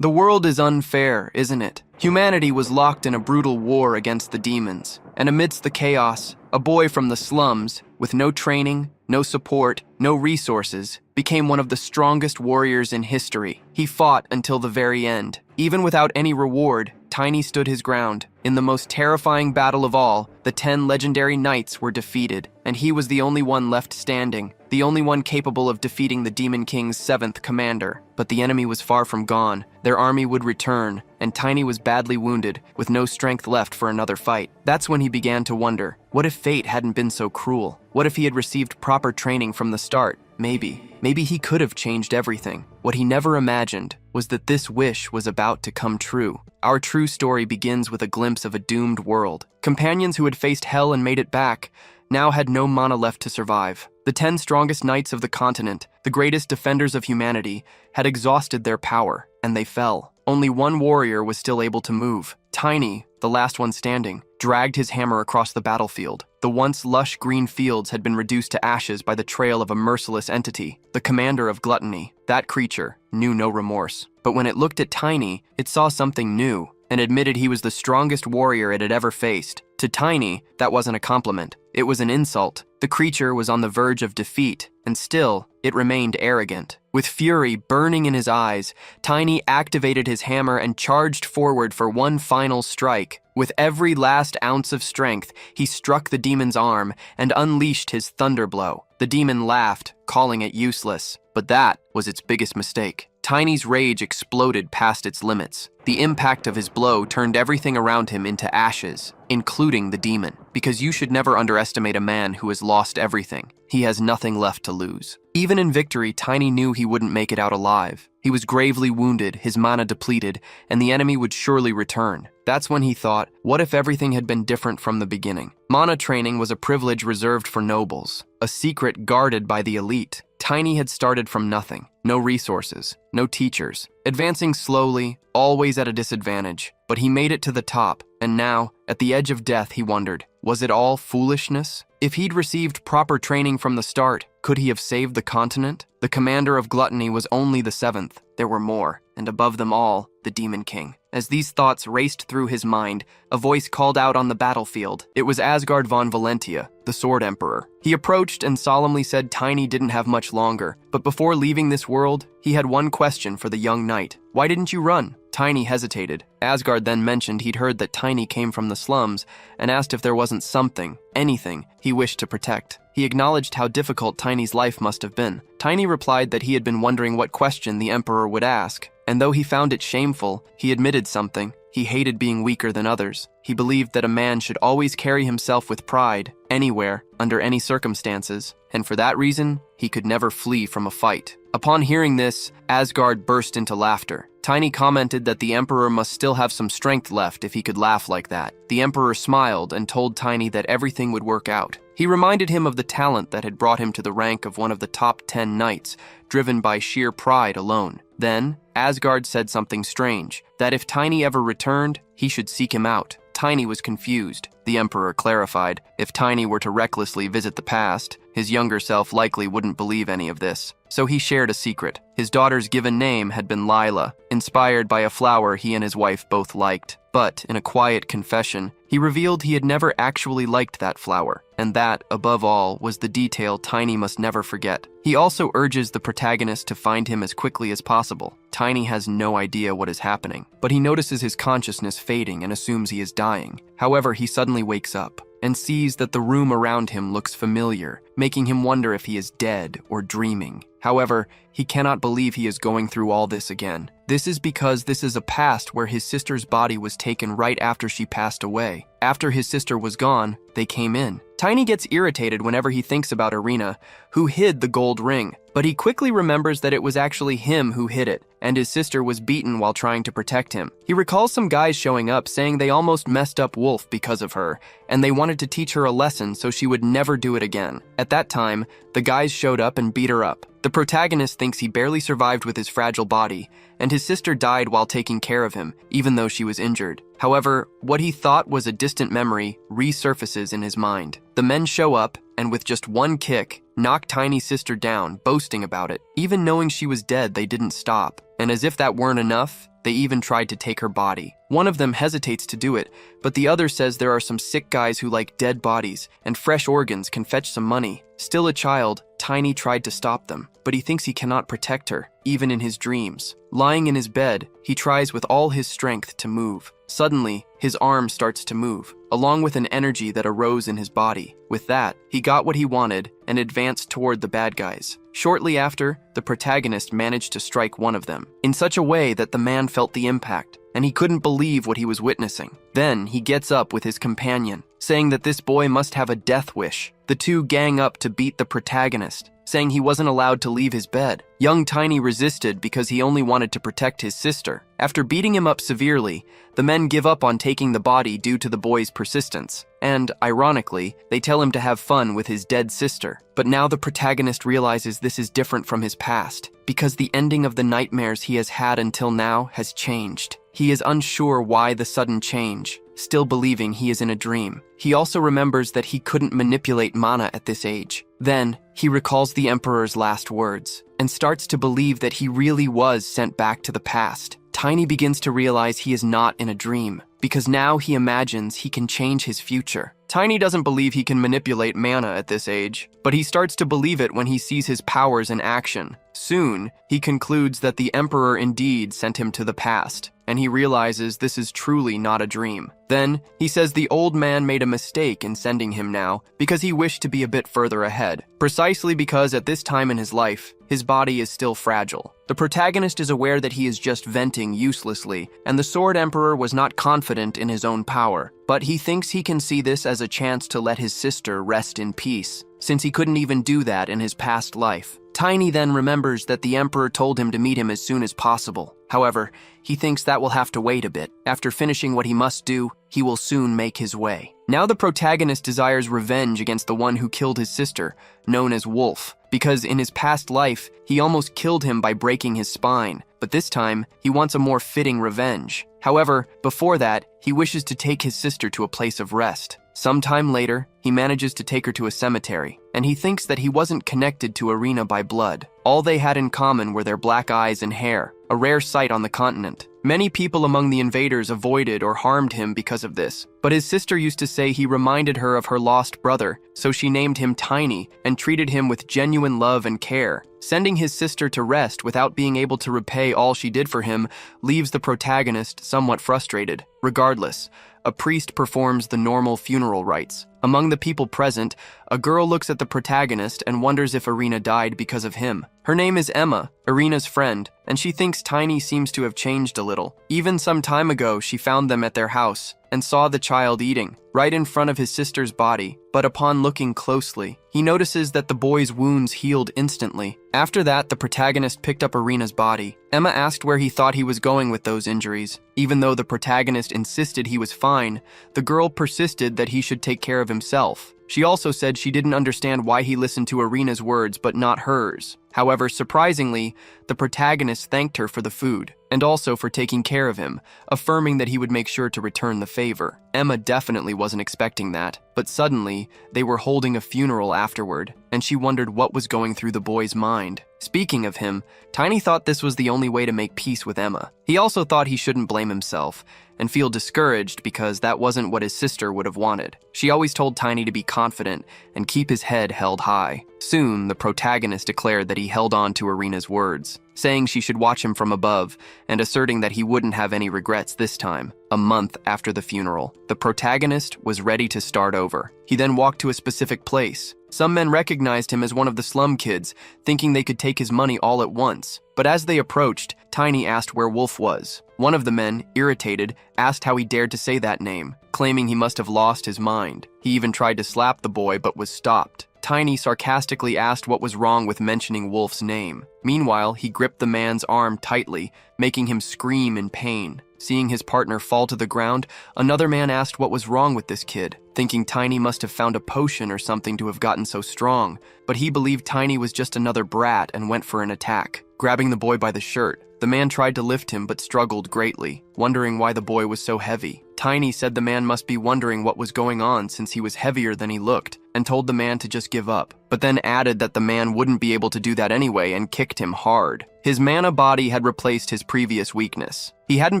The world is unfair, isn't it? Humanity was locked in a brutal war against the demons, and amidst the chaos, a boy from the slums, with no training, no support, no resources, became one of the strongest warriors in history. He fought until the very end. Even without any reward, Tiny stood his ground. In the most terrifying battle of all, the 10 legendary knights were defeated, and he was the only one left standing, the only one capable of defeating the Demon King's 7th commander. But the enemy was far from gone. Their army would return, and Tiny was badly wounded, with no strength left for another fight. That's when he began to wonder, what if fate hadn't been so cruel? What if he had received proper training from the start? Maybe he could have changed everything. What he never imagined was that this wish was about to come true. Our true story begins with a glimpse of a doomed world. Companions who had faced hell and made it back now had no mana left to survive. The 10 strongest knights of the continent, the greatest defenders of humanity, had exhausted their power, and they fell. Only one warrior was still able to move. Tiny, the last one standing, dragged his hammer across the battlefield. The once lush green fields had been reduced to ashes by the trail of a merciless entity, the commander of gluttony. That creature knew no remorse. But when it looked at Tiny, it saw something new, and admitted he was the strongest warrior it had ever faced. To Tiny, that wasn't a compliment. It was an insult. The creature was on the verge of defeat, and still, it remained arrogant. With fury burning in his eyes, Tiny activated his hammer and charged forward for one final strike. With every last ounce of strength, he struck the demon's arm and unleashed his thunder blow. The demon laughed, calling it useless, but that was its biggest mistake. Tiny's rage exploded past its limits. The impact of his blow turned everything around him into ashes, including the demon. Because you should never underestimate a man who has lost everything. He has nothing left to lose. Even in victory, Tiny knew he wouldn't make it out alive. He was gravely wounded, his mana depleted, and the enemy would surely return. That's when he thought, what if everything had been different from the beginning? Mana training was a privilege reserved for nobles, a secret guarded by the elite. Tiny had started from nothing. No resources, no teachers. Advancing slowly, always at a disadvantage. But he made it to the top, and now, at the edge of death, he wondered, was it all foolishness? If he'd received proper training from the start, could he have saved the continent? The commander of gluttony was only the 7th. There were more, and above them all, the Demon King. As these thoughts raced through his mind, a voice called out on the battlefield. It was Asgard von Valentia, the Sword Emperor. He approached and solemnly said Tiny didn't have much longer, but before leaving this world, he had one question for the young knight. Why didn't you run? Tiny hesitated. Asgard then mentioned he'd heard that Tiny came from the slums and asked if there wasn't something, anything, he wished to protect. He acknowledged how difficult Tiny's life must have been. Tiny replied that he had been wondering what question the Emperor would ask, and though he found it shameful, he admitted something. He hated being weaker than others. He believed that a man should always carry himself with pride, anywhere, under any circumstances, and for that reason, he could never flee from a fight. Upon hearing this, Asgard burst into laughter. Tiny commented that the Emperor must still have some strength left if he could laugh like that. The Emperor smiled and told Tiny that everything would work out. He reminded him of the talent that had brought him to the rank of one of the top 10 knights, driven by sheer pride alone. Then, Asgard said something strange, that if Tiny ever returned, he should seek him out. Tiny was confused. The Emperor clarified, if Tiny were to recklessly visit the past, his younger self likely wouldn't believe any of this. So he shared a secret. His daughter's given name had been Lila, inspired by a flower he and his wife both liked. But, in a quiet confession, he revealed he had never actually liked that flower, and that, above all, was the detail Tiny must never forget. He also urges the protagonist to find him as quickly as possible. Tiny has no idea what is happening, but he notices his consciousness fading and assumes he is dying. However, he suddenly wakes up and sees that the room around him looks familiar, making him wonder if he is dead or dreaming. However, he cannot believe he is going through all this again. This is because this is a past where his sister's body was taken right after she passed away. After his sister was gone, they came in. Tiny gets irritated whenever he thinks about Irina, who hid the gold ring, but he quickly remembers that it was actually him who hid it, and his sister was beaten while trying to protect him. He recalls some guys showing up saying they almost messed up Wolf because of her, and they wanted to teach her a lesson so she would never do it again. At that time, the guys showed up and beat her up. The protagonist thinks he barely survived with his fragile body, and his sister died while taking care of him, even though she was injured. However, what he thought was a distant memory resurfaces in his mind. The men show up, and with just one kick, knocked Tiny's sister down, boasting about it. Even knowing she was dead, they didn't stop. And as if that weren't enough, they even tried to take her body. One of them hesitates to do it, but the other says there are some sick guys who like dead bodies, and fresh organs can fetch some money. Still a child, Tiny tried to stop them, but he thinks he cannot protect her, even in his dreams. Lying in his bed, he tries with all his strength to move. Suddenly, his arm starts to move, along with an energy that arose in his body. With that, he got what he wanted and advanced toward the bad guys. Shortly after, the protagonist managed to strike one of them, in such a way that the man felt the impact, and he couldn't believe what he was witnessing. Then, he gets up with his companion, saying that this boy must have a death wish. The two gang up to beat the protagonist, saying he wasn't allowed to leave his bed. Young Tiny resisted because he only wanted to protect his sister. After beating him up severely, the men give up on taking the body due to the boy's persistence. And, ironically, they tell him to have fun with his dead sister. But now the protagonist realizes this is different from his past, because the ending of the nightmares he has had until now has changed. He is unsure why the sudden change, still believing he is in a dream. He also remembers that he couldn't manipulate mana at this age. Then, he recalls the Emperor's last words, and starts to believe that he really was sent back to the past. Tiny begins to realize he is not in a dream, because now he imagines he can change his future. Tiny doesn't believe he can manipulate mana at this age, but he starts to believe it when he sees his powers in action. Soon, he concludes that the Emperor indeed sent him to the past, and he realizes this is truly not a dream. Then, he says the old man made a mistake in sending him now because he wished to be a bit further ahead, precisely because at this time in his life, his body is still fragile. The protagonist is aware that he is just venting uselessly, and the Sword Emperor was not confident in his own power, but he thinks he can see this as a chance to let his sister rest in peace, since he couldn't even do that in his past life. Tiny then remembers that the Emperor told him to meet him as soon as possible. However, he thinks that will have to wait a bit. After finishing what he must do, he will soon make his way. Now the protagonist desires revenge against the one who killed his sister, known as Wolf, because in his past life, he almost killed him by breaking his spine. But this time, he wants a more fitting revenge. However, before that, he wishes to take his sister to a place of rest. Sometime later, he manages to take her to a cemetery, and he thinks that he wasn't connected to Irina by blood. All they had in common were their black eyes and hair, a rare sight on the continent. Many people among the invaders avoided or harmed him because of this, but his sister used to say he reminded her of her lost brother, so she named him Tiny and treated him with genuine love and care. Sending his sister to rest without being able to repay all she did for him leaves the protagonist somewhat frustrated. Regardless, a priest performs the normal funeral rites. Among the people present, a girl looks at the protagonist and wonders if Irina died because of him. Her name is Emma, Irina's friend, and she thinks Tiny seems to have changed a little. Even some time ago, she found them at their house and saw the child eating, right in front of his sister's body. But upon looking closely, he notices that the boy's wounds healed instantly. After that, the protagonist picked up Irina's body. Emma asked where he thought he was going with those injuries. Even though the protagonist insisted he was fine, the girl persisted that he should take care of himself. She also said she didn't understand why he listened to Irina's words but not hers. However, surprisingly, the protagonist thanked her for the food, and also for taking care of him, affirming that he would make sure to return the favor. Emma definitely wasn't expecting that, but suddenly, they were holding a funeral afterward, and she wondered what was going through the boy's mind. Speaking of him, Tiny thought this was the only way to make peace with Emma. He also thought he shouldn't blame himself, and feel discouraged because that wasn't what his sister would have wanted. She always told Tiny to be confident and keep his head held high. Soon, the protagonist declared that he held on to Irina's words, saying she should watch him from above and asserting that he wouldn't have any regrets this time. A month after the funeral, the protagonist was ready to start over. He then walked to a specific place. Some men recognized him as one of the slum kids, thinking they could take his money all at once. But as they approached, Tiny asked where Wolf was. One of the men, irritated, asked how he dared to say that name, claiming he must have lost his mind. He even tried to slap the boy but was stopped. Tiny sarcastically asked what was wrong with mentioning Wolf's name. Meanwhile, he gripped the man's arm tightly, making him scream in pain. Seeing his partner fall to the ground, another man asked what was wrong with this kid, thinking Tiny must have found a potion or something to have gotten so strong, but he believed Tiny was just another brat and went for an attack. Grabbing the boy by the shirt, the man tried to lift him but struggled greatly, wondering why the boy was so heavy. Tiny said the man must be wondering what was going on since he was heavier than he looked, and told the man to just give up, but then added that the man wouldn't be able to do that anyway and kicked him hard. His mana body had replaced his previous weakness. He hadn't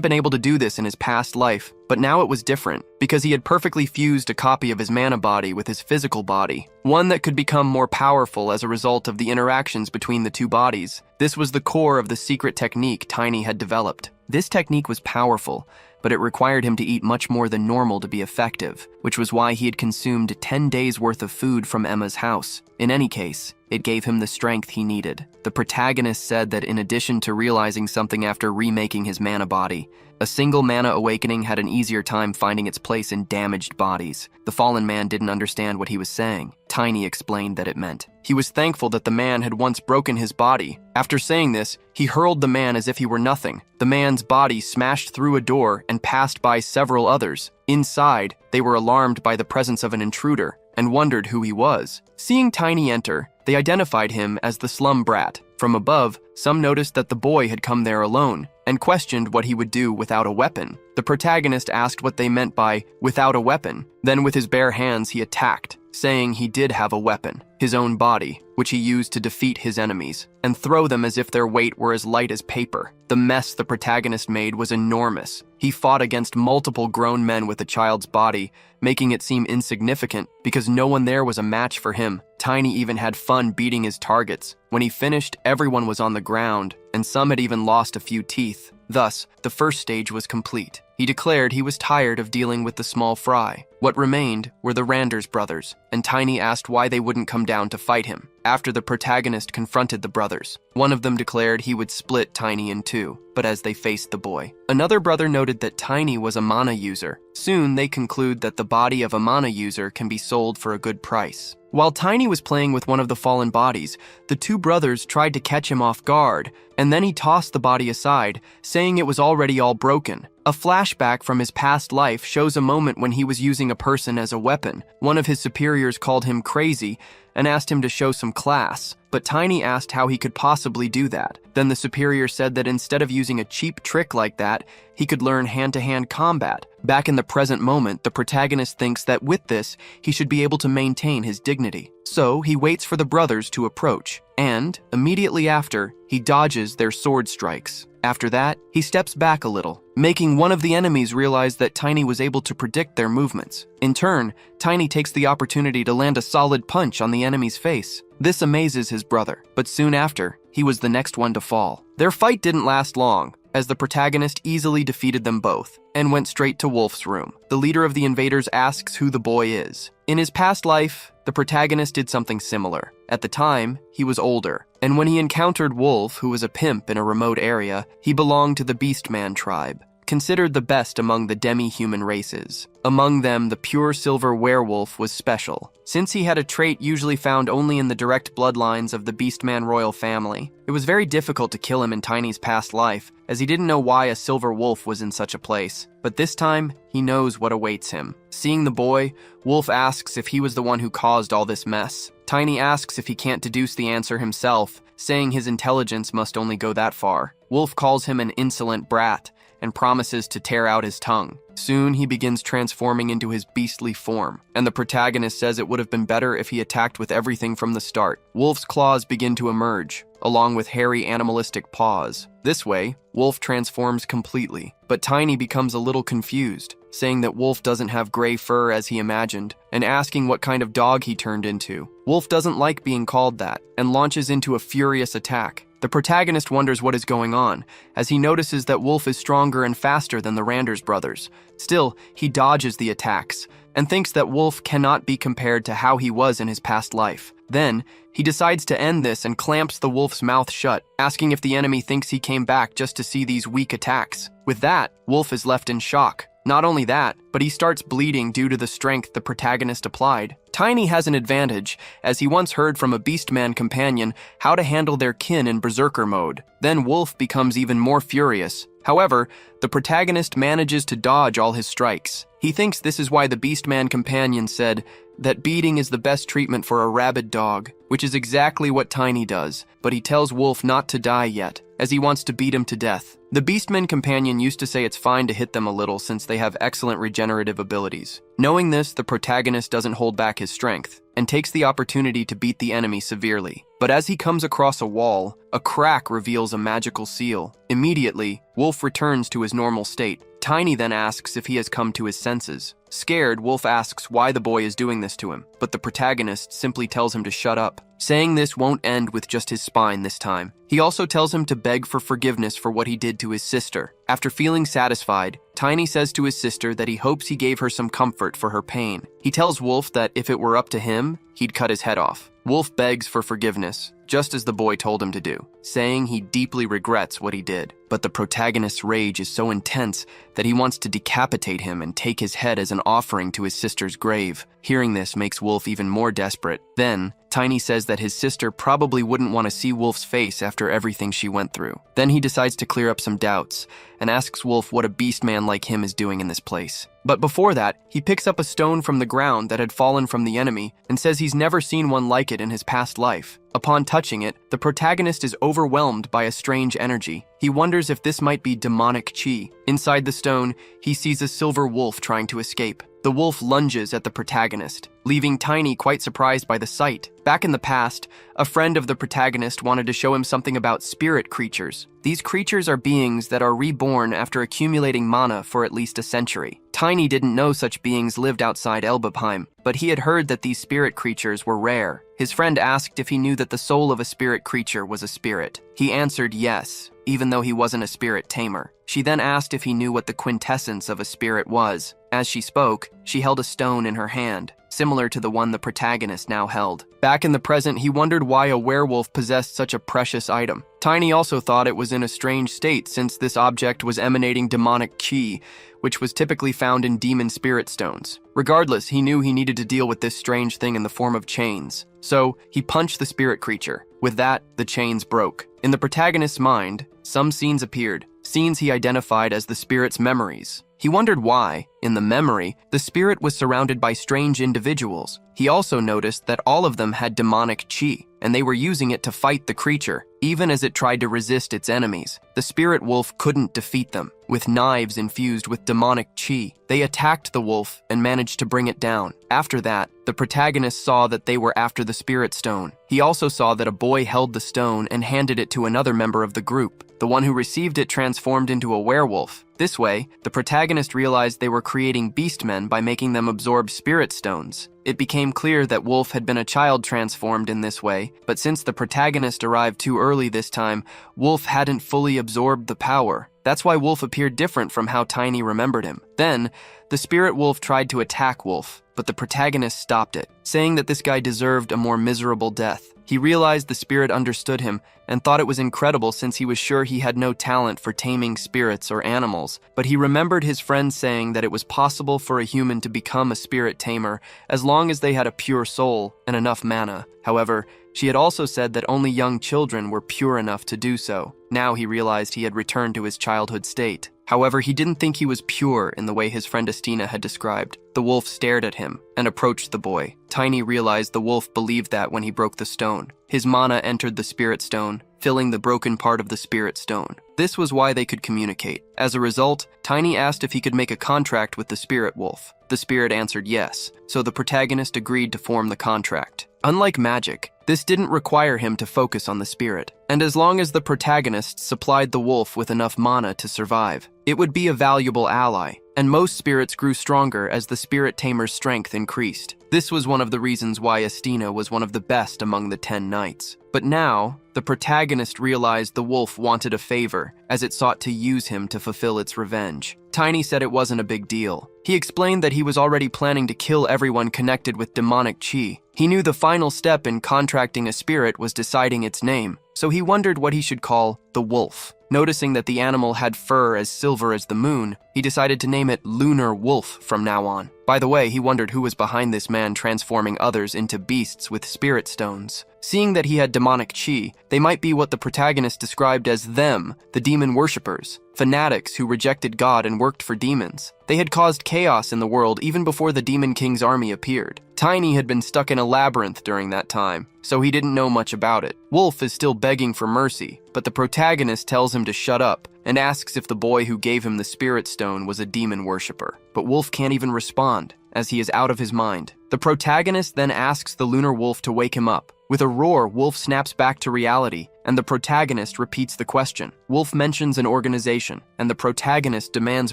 been able to do this in his past life, but now it was different, because he had perfectly fused a copy of his mana body with his physical body, one that could become more powerful as a result of the interactions between the two bodies. This was the core of the secret technique Tiny had developed. This technique was powerful, but it required him to eat much more than normal to be effective, which was why he had consumed 10 days' worth of food from Emma's house. In any case, it gave him the strength he needed. The protagonist said that in addition to realizing something after remaking his mana body, a single mana awakening had an easier time finding its place in damaged bodies. The fallen man didn't understand what he was saying. Tiny explained that it meant he was thankful that the man had once broken his body. After saying this, he hurled the man as if he were nothing. The man's body smashed through a door and passed by several others. Inside, they were alarmed by the presence of an intruder and wondered who he was. Seeing Tiny enter, they identified him as the slum brat. From above, some noticed that the boy had come there alone and questioned what he would do without a weapon. The protagonist asked what they meant by without a weapon. Then with his bare hands he attacked, saying he did have a weapon, his own body, which he used to defeat his enemies, and throw them as if their weight were as light as paper. The mess the protagonist made was enormous. He fought against multiple grown men with a child's body, making it seem insignificant because no one there was a match for him. Tiny even had fun beating his targets. When he finished, everyone was on the ground, and some had even lost a few teeth. Thus, the first stage was complete. He declared he was tired of dealing with the small fry. What remained were the Randers brothers, and Tiny asked why they wouldn't come down to fight him. After the protagonist confronted the brothers, one of them declared he would split Tiny in two, but as they faced the boy, another brother noted that Tiny was a mana user. Soon they conclude that the body of a mana user can be sold for a good price. While Tiny was playing with one of the fallen bodies, the two brothers tried to catch him off guard, and then he tossed the body aside, saying it was already all broken. A flashback from his past life shows a moment when he was using a person as a weapon. One of his superiors called him crazy and asked him to show some class, but Tiny asked how he could possibly do that. Then the superior said that instead of using a cheap trick like that, he could learn hand-to-hand combat. Back in the present moment, the protagonist thinks that with this, he should be able to maintain his dignity. So he waits for the brothers to approach, and immediately after, he dodges their sword strikes. After that, he steps back a little, making one of the enemies realize that Tiny was able to predict their movements. In turn, Tiny takes the opportunity to land a solid punch on the enemy's face. This amazes his brother, but soon after, he was the next one to fall. Their fight didn't last long, as the protagonist easily defeated them both and went straight to Wolf's room. The leader of the invaders asks who the boy is. In his past life, the protagonist did something similar. At the time, he was older, and when he encountered Wolf, who was a pimp in a remote area, he belonged to the Beastman tribe, considered the best among the demi-human races. Among them, the pure silver werewolf was special, since he had a trait usually found only in the direct bloodlines of the Beastman royal family. It was very difficult to kill him in Tiny's past life, as he didn't know why a silver wolf was in such a place. But this time, he knows what awaits him. Seeing the boy, Wolf asks if he was the one who caused all this mess. Tiny asks if he can't deduce the answer himself, saying his intelligence must only go that far. Wolf calls him an insolent brat, and promises to tear out his tongue. Soon he begins transforming into his beastly form, and the protagonist says it would have been better if he attacked with everything from the start. Wolf's claws begin to emerge, along with hairy animalistic paws. This way, Wolf transforms completely, but Tiny becomes a little confused, saying that Wolf doesn't have gray fur as he imagined, and asking what kind of dog he turned into. Wolf doesn't like being called that, and launches into a furious attack. The protagonist wonders what is going on, as he notices that Wolf is stronger and faster than the Randers brothers. Still, he dodges the attacks, and thinks that Wolf cannot be compared to how he was in his past life. Then, he decides to end this and clamps the wolf's mouth shut, asking if the enemy thinks he came back just to see these weak attacks. With that, Wolf is left in shock. Not only that, but he starts bleeding due to the strength the protagonist applied. Tiny has an advantage, as he once heard from a Beastman companion how to handle their kin in berserker mode. Then Wolf becomes even more furious. However, the protagonist manages to dodge all his strikes. He thinks this is why the Beastman companion said that beating is the best treatment for a rabid dog, which is exactly what Tiny does, but he tells Wolf not to die yet, as he wants to beat him to death. The Beastmen companion used to say it's fine to hit them a little since they have excellent regenerative abilities. Knowing this, the protagonist doesn't hold back his strength and takes the opportunity to beat the enemy severely. But as he comes across a wall, a crack reveals a magical seal. Immediately, Wolf returns to his normal state. Tiny then asks if he has come to his senses. Scared, Wolf asks why the boy is doing this to him, but the protagonist simply tells him to shut up. Saying this won't end with just his spine this time. He also tells him to beg for forgiveness for what he did to his sister. After feeling satisfied, Tiny says to his sister that he hopes he gave her some comfort for her pain. He tells Wolf that if it were up to him, he'd cut his head off. Wolf begs for forgiveness, just as the boy told him to do, saying he deeply regrets what he did. But the protagonist's rage is so intense that he wants to decapitate him and take his head as an offering to his sister's grave. Hearing this makes Wolf even more desperate. Then, Tiny says that his sister probably wouldn't want to see Wolf's face after everything she went through. Then he decides to clear up some doubts and asks Wolf what a beast man like him is doing in this place. But before that, he picks up a stone from the ground that had fallen from the enemy and says he's never seen one like it in his past life. Upon touching it, the protagonist is overwhelmed by a strange energy. He wonders if this might be demonic chi. Inside the stone, he sees a silver wolf trying to escape. The wolf lunges at the protagonist, leaving Tiny quite surprised by the sight. Back in the past, a friend of the protagonist wanted to show him something about spirit creatures. These creatures are beings that are reborn after accumulating mana for at least a century. Tiny didn't know such beings lived outside Elbapheim, but he had heard that these spirit creatures were rare. His friend asked if he knew that the soul of a spirit creature was a spirit. He answered yes, even though he wasn't a spirit tamer. She then asked if he knew what the quintessence of a spirit was. As she spoke, she held a stone in her hand, similar to the one the protagonist now held. Back in the present, he wondered why a werewolf possessed such a precious item. Tiny also thought it was in a strange state since this object was emanating demonic chi, which was typically found in demon spirit stones. Regardless, he knew he needed to deal with this strange thing in the form of chains. So, he punched the spirit creature. With that, the chains broke. In the protagonist's mind, some scenes appeared, scenes he identified as the spirit's memories. He wondered why, in the memory, the spirit was surrounded by strange individuals. He also noticed that all of them had demonic chi, and they were using it to fight the creature, even as it tried to resist its enemies. The spirit wolf couldn't defeat them. With knives infused with demonic chi, they attacked the wolf and managed to bring it down. After that, the protagonist saw that they were after the spirit stone. He also saw that a boy held the stone and handed it to another member of the group. The one who received it transformed into a werewolf. This way, the protagonist realized they were creating beastmen by making them absorb spirit stones. It became clear that Wolf had been a child transformed in this way, but since the protagonist arrived too early this time, Wolf hadn't fully absorbed the power. That's why Wolf appeared different from how Tiny remembered him. Then, the spirit wolf tried to attack Wolf, but the protagonist stopped it, saying that this guy deserved a more miserable death. He realized the spirit understood him and thought it was incredible since he was sure he had no talent for taming spirits or animals, but he remembered his friend saying that it was possible for a human to become a spirit tamer as long as they had a pure soul and enough mana. However, she had also said that only young children were pure enough to do so. Now he realized he had returned to his childhood state. However, he didn't think he was pure in the way his friend Estina had described. The wolf stared at him and approached the boy. Tiny realized the wolf believed that when he broke the stone. His mana entered the spirit stone, filling the broken part of the spirit stone. This was why they could communicate. As a result, Tiny asked if he could make a contract with the spirit wolf. The spirit answered yes, so the protagonist agreed to form the contract. Unlike magic, this didn't require him to focus on the spirit, and as long as the protagonist supplied the wolf with enough mana to survive, it would be a valuable ally, and most spirits grew stronger as the spirit tamer's strength increased. This was one of the reasons why Estina was one of the best among the 10 knights. But now, the protagonist realized the wolf wanted a favor, as it sought to use him to fulfill its revenge. Tiny said it wasn't a big deal. He explained that he was already planning to kill everyone connected with demonic chi. He knew the final step in contracting a spirit was deciding its name, so he wondered what he should call the wolf. Noticing that the animal had fur as silver as the moon, he decided to name it Lunar Wolf from now on. By the way, he wondered who was behind this man transforming others into beasts with spirit stones. Seeing that he had demonic chi, they might be what the protagonist described as them, the demon worshippers, fanatics who rejected God and worked for demons. They had caused chaos in the world even before the Demon King's army appeared. Tiny had been stuck in a labyrinth during that time, so he didn't know much about it. Wolf is still begging for mercy, but the protagonist tells him to shut up and asks if the boy who gave him the spirit stone was a demon worshipper. But Wolf can't even respond, as he is out of his mind. The protagonist then asks the lunar wolf to wake him up. With a roar, Wolf snaps back to reality, and the protagonist repeats the question. Wolf mentions an organization, and the protagonist demands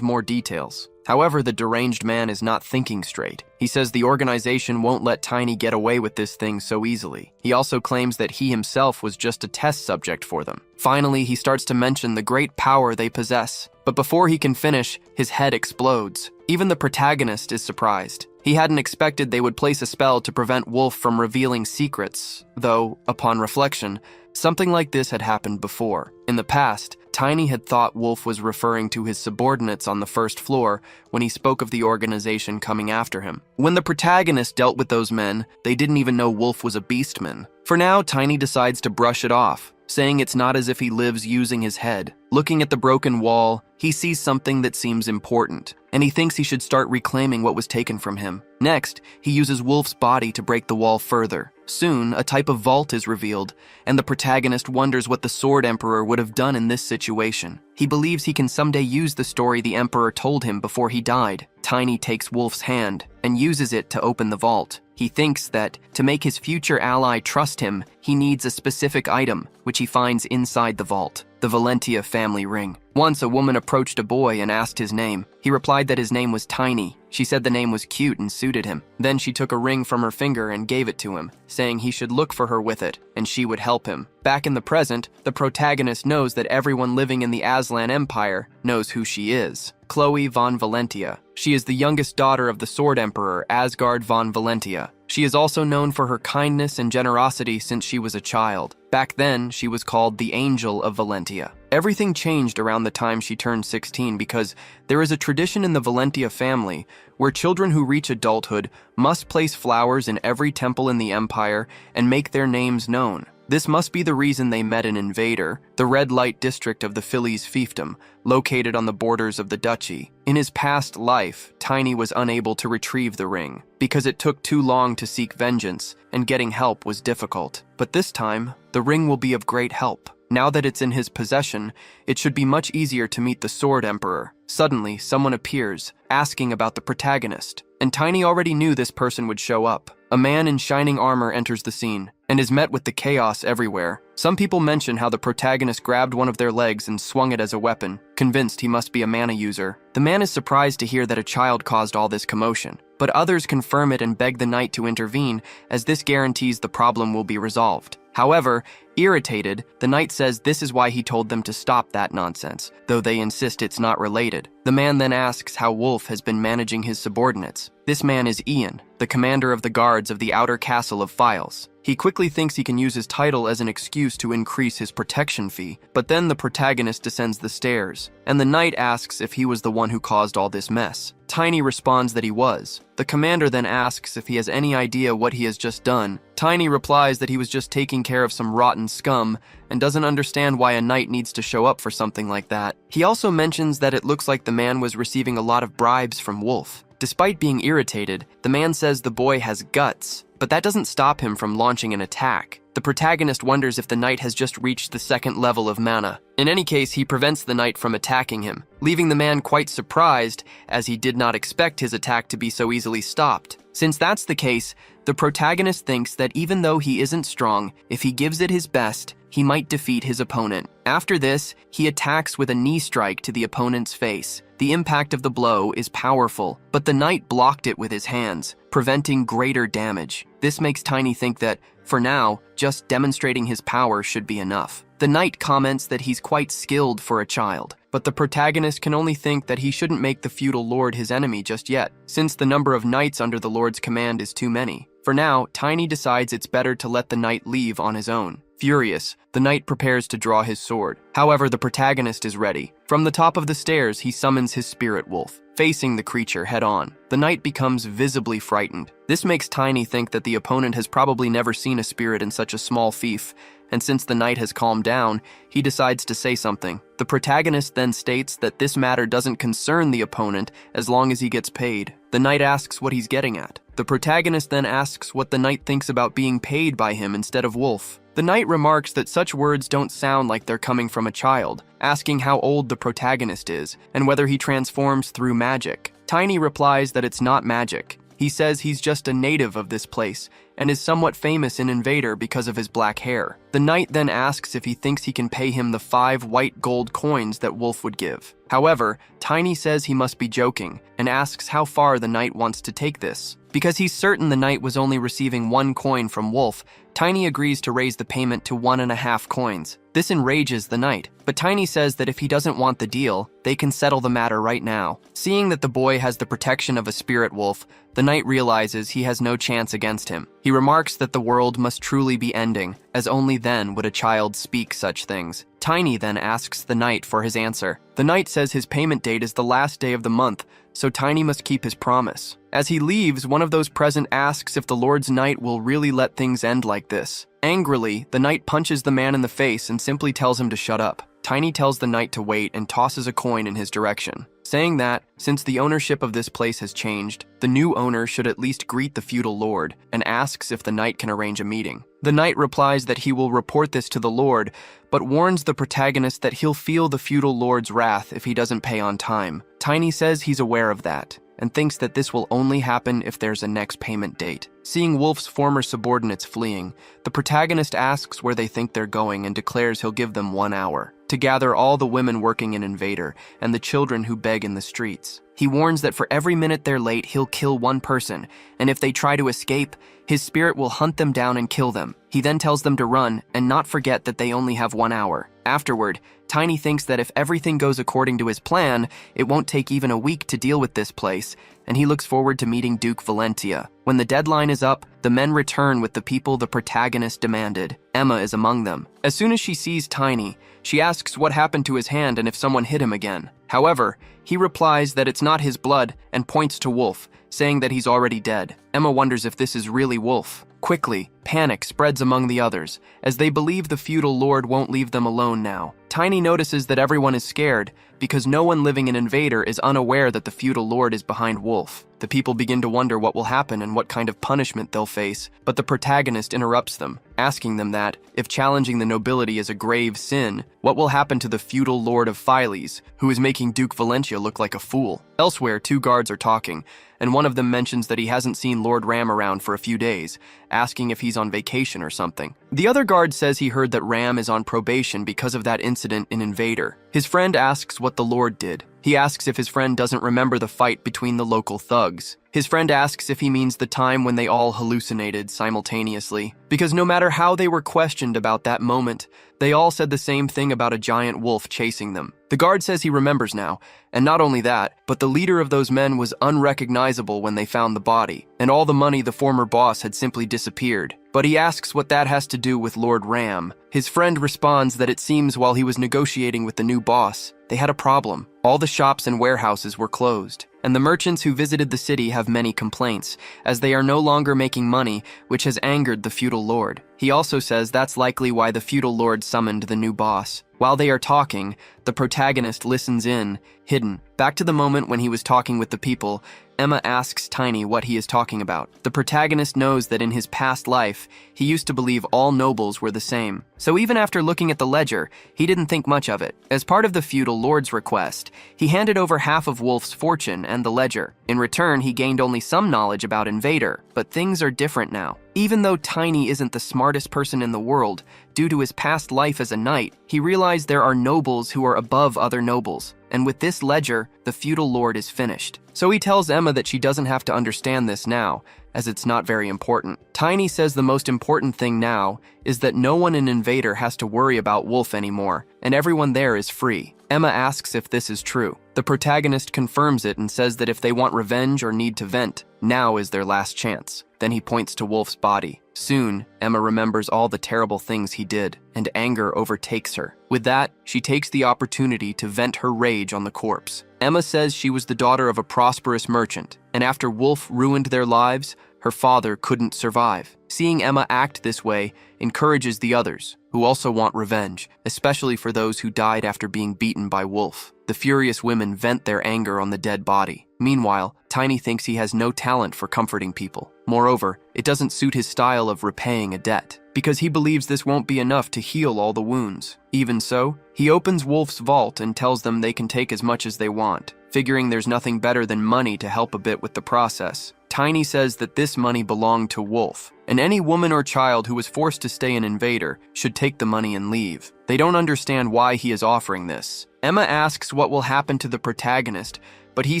more details. However, the deranged man is not thinking straight. He says the organization won't let Tiny get away with this thing so easily. He also claims that he himself was just a test subject for them. Finally, he starts to mention the great power they possess. But before he can finish, his head explodes. Even the protagonist is surprised. He hadn't expected they would place a spell to prevent Wolf from revealing secrets, though, upon reflection, something like this had happened before. In the past, Tiny had thought Wolf was referring to his subordinates on the first floor when he spoke of the organization coming after him. When the protagonist dealt with those men, they didn't even know Wolf was a beastman. For now, Tiny decides to brush it off, saying it's not as if he lives using his head. Looking at the broken wall, he sees something that seems important, and he thinks he should start reclaiming what was taken from him. Next, he uses Wolf's body to break the wall further. Soon, a type of vault is revealed, and the protagonist wonders what the Sword Emperor would have done in this situation. He believes he can someday use the story the Emperor told him before he died. Tiny takes Wolf's hand and uses it to open the vault. He thinks that, to make his future ally trust him, he needs a specific item, which he finds inside the vault, the Valentia family ring. Once a woman approached a boy and asked his name. He replied that his name was Tiny. She said the name was cute and suited him. Then she took a ring from her finger and gave it to him, saying he should look for her with it, and she would help him. Back in the present, the protagonist knows that everyone living in the Aslan Empire knows who she is. Chloe von Valentia. She is the youngest daughter of the Sword Emperor, Asgard von Valentia. She is also known for her kindness and generosity since she was a child. Back then, she was called the Angel of Valentia. Everything changed around the time she turned 16 because there is a tradition in the Valentia family where children who reach adulthood must place flowers in every temple in the empire and make their names known. This must be the reason they met an invader, the red light district of the Phillies fiefdom, located on the borders of the duchy. In his past life, Tiny was unable to retrieve the ring, because it took too long to seek vengeance, and getting help was difficult. But this time, the ring will be of great help. Now that it's in his possession, it should be much easier to meet the Sword Emperor. Suddenly, someone appears, asking about the protagonist, and Tiny already knew this person would show up. A man in shining armor enters the scene, and is met with the chaos everywhere. Some people mention how the protagonist grabbed one of their legs and swung it as a weapon, convinced he must be a mana user. The man is surprised to hear that a child caused all this commotion, but others confirm it and beg the knight to intervene, as this guarantees the problem will be resolved. However, irritated, the knight says this is why he told them to stop that nonsense, though they insist it's not related. The man then asks how Wolf has been managing his subordinates. This man is Ian, the commander of the guards of the outer castle of Files. He quickly thinks he can use his title as an excuse to increase his protection fee, but then the protagonist descends the stairs, and the knight asks if he was the one who caused all this mess. Tiny responds that he was. The commander then asks if he has any idea what he has just done. Tiny replies that he was just taking care of some rotten scum and doesn't understand why a knight needs to show up for something like that. He also mentions that it looks like the man was receiving a lot of bribes from Wolf. Despite being irritated, the man says the boy has guts, but that doesn't stop him from launching an attack. The protagonist wonders if the knight has just reached the second level of mana. In any case, he prevents the knight from attacking him, leaving the man quite surprised, as he did not expect his attack to be so easily stopped. Since that's the case, the protagonist thinks that even though he isn't strong, if he gives it his best, he might defeat his opponent. After this, he attacks with a knee strike to the opponent's face. The impact of the blow is powerful, but the knight blocked it with his hands, preventing greater damage. This makes Tiny think that, for now, just demonstrating his power should be enough. The knight comments that he's quite skilled for a child, but the protagonist can only think that he shouldn't make the feudal lord his enemy just yet, since the number of knights under the lord's command is too many. For now, Tiny decides it's better to let the knight leave on his own. Furious, the knight prepares to draw his sword. However, the protagonist is ready. From the top of the stairs, he summons his spirit wolf, facing the creature head-on. The knight becomes visibly frightened. This makes Tiny think that the opponent has probably never seen a spirit in such a small fief, and since the knight has calmed down, he decides to say something. The protagonist then states that this matter doesn't concern the opponent as long as he gets paid. The knight asks what he's getting at. The protagonist then asks what the knight thinks about being paid by him instead of wolf. The knight remarks that such words don't sound like they're coming from a child, asking how old the protagonist is and whether he transforms through magic. Tiny replies that it's not magic. He says he's just a native of this place and is somewhat famous in Invader because of his black hair. The knight then asks if he thinks he can pay him the 5 white gold coins that Wolf would give. However, Tiny says he must be joking and asks how far the knight wants to take this. Because he's certain the knight was only receiving 1 coin from Wolf, Tiny agrees to raise the payment to 1.5 coins. This enrages the knight, but Tiny says that if he doesn't want the deal, they can settle the matter right now. Seeing that the boy has the protection of a spirit wolf, the knight realizes he has no chance against him. He remarks that the world must truly be ending, as only then would a child speak such things. Tiny then asks the knight for his answer. The knight says his payment date is the last day of the month, so Tiny must keep his promise. As he leaves, one of those present asks if the Lord's knight will really let things end like this. Angrily, the knight punches the man in the face and simply tells him to shut up. Tiny tells the knight to wait and tosses a coin in his direction, saying that, since the ownership of this place has changed, the new owner should at least greet the feudal lord and asks if the knight can arrange a meeting. The knight replies that he will report this to the lord, but warns the protagonist that he'll feel the feudal lord's wrath if he doesn't pay on time. Tiny says he's aware of that, and thinks that this will only happen if there's a next payment date. Seeing Wolf's former subordinates fleeing, the protagonist asks where they think they're going and declares he'll give them 1 hour to gather all the women working in Invader and the children who beg in the streets. He warns that for every minute they're late, he'll kill 1 person, and if they try to escape, his spirit will hunt them down and kill them. He then tells them to run and not forget that they only have 1 hour. Afterward, Tiny thinks that if everything goes according to his plan, it won't take even a week to deal with this place, and he looks forward to meeting Duke Valentia. When the deadline is up, the men return with the people the protagonist demanded. Emma is among them. As soon as she sees Tiny, she asks what happened to his hand and if someone hit him again. However, he replies that it's not his blood and points to Wolf, saying that he's already dead. Emma wonders if this is really Wolf. Quickly, panic spreads among the others, as they believe the feudal lord won't leave them alone now. Tiny notices that everyone is scared, because no one living in Invader is unaware that the feudal lord is behind Wolf. The people begin to wonder what will happen and what kind of punishment they'll face, but the protagonist interrupts them, asking them that, if challenging the nobility is a grave sin, what will happen to the feudal lord of Philes, who is making Duke Valentia look like a fool? Elsewhere, 2 guards are talking, and one of them mentions that he hasn't seen Lord Ram around for a few days, asking if he's on vacation or something. The other guard says he heard that Ram is on probation because of that incident in Invader. His friend asks what the Lord did. He asks if his friend doesn't remember the fight between the local thugs. His friend asks if he means the time when they all hallucinated simultaneously, because no matter how they were questioned about that moment, they all said the same thing about a giant wolf chasing them. The guard says he remembers now, and not only that, but the leader of those men was unrecognizable when they found the body, and all the money the former boss had simply disappeared. But he asks what that has to do with Lord Ram. His friend responds that it seems while he was negotiating with the new boss, they had a problem. All the shops and warehouses were closed, and the merchants who visited the city have many complaints, as they are no longer making money, which has angered the feudal lord. He also says that's likely why the feudal lord summoned the new boss. While they are talking, the protagonist listens in, hidden. Back to the moment when he was talking with the people, Emma asks Tiny what he is talking about. The protagonist knows that in his past life, he used to believe all nobles were the same. So even after looking at the ledger, he didn't think much of it. As part of the feudal lord's request, he handed over half of Wolf's fortune and the ledger. In return, he gained only some knowledge about Invader, but things are different now. Even though Tiny isn't the smartest person in the world, due to his past life as a knight, he realized there are nobles who are above other nobles. And with this ledger, the feudal lord is finished. So he tells Emma that she doesn't have to understand this now, as it's not very important. Tiny says the most important thing now is that no one in Invader has to worry about Wolf anymore, and everyone there is free. Emma asks if this is true. The protagonist confirms it and says that if they want revenge or need to vent, now is their last chance. Then he points to Wolf's body. Soon, Emma remembers all the terrible things he did, and anger overtakes her. With that, she takes the opportunity to vent her rage on the corpse. Emma says she was the daughter of a prosperous merchant, and after Wolf ruined their lives, her father couldn't survive. Seeing Emma act this way encourages the others, who also want revenge, especially for those who died after being beaten by Wolf. The furious women vent their anger on the dead body. Meanwhile, Tiny thinks he has no talent for comforting people. Moreover, it doesn't suit his style of repaying a debt, because he believes this won't be enough to heal all the wounds. Even so, he opens Wolf's vault and tells them they can take as much as they want, figuring there's nothing better than money to help a bit with the process. Tiny says that this money belonged to Wolf, and any woman or child who was forced to stay an invader should take the money and leave. They don't understand why he is offering this. Emma asks what will happen to the protagonist, but he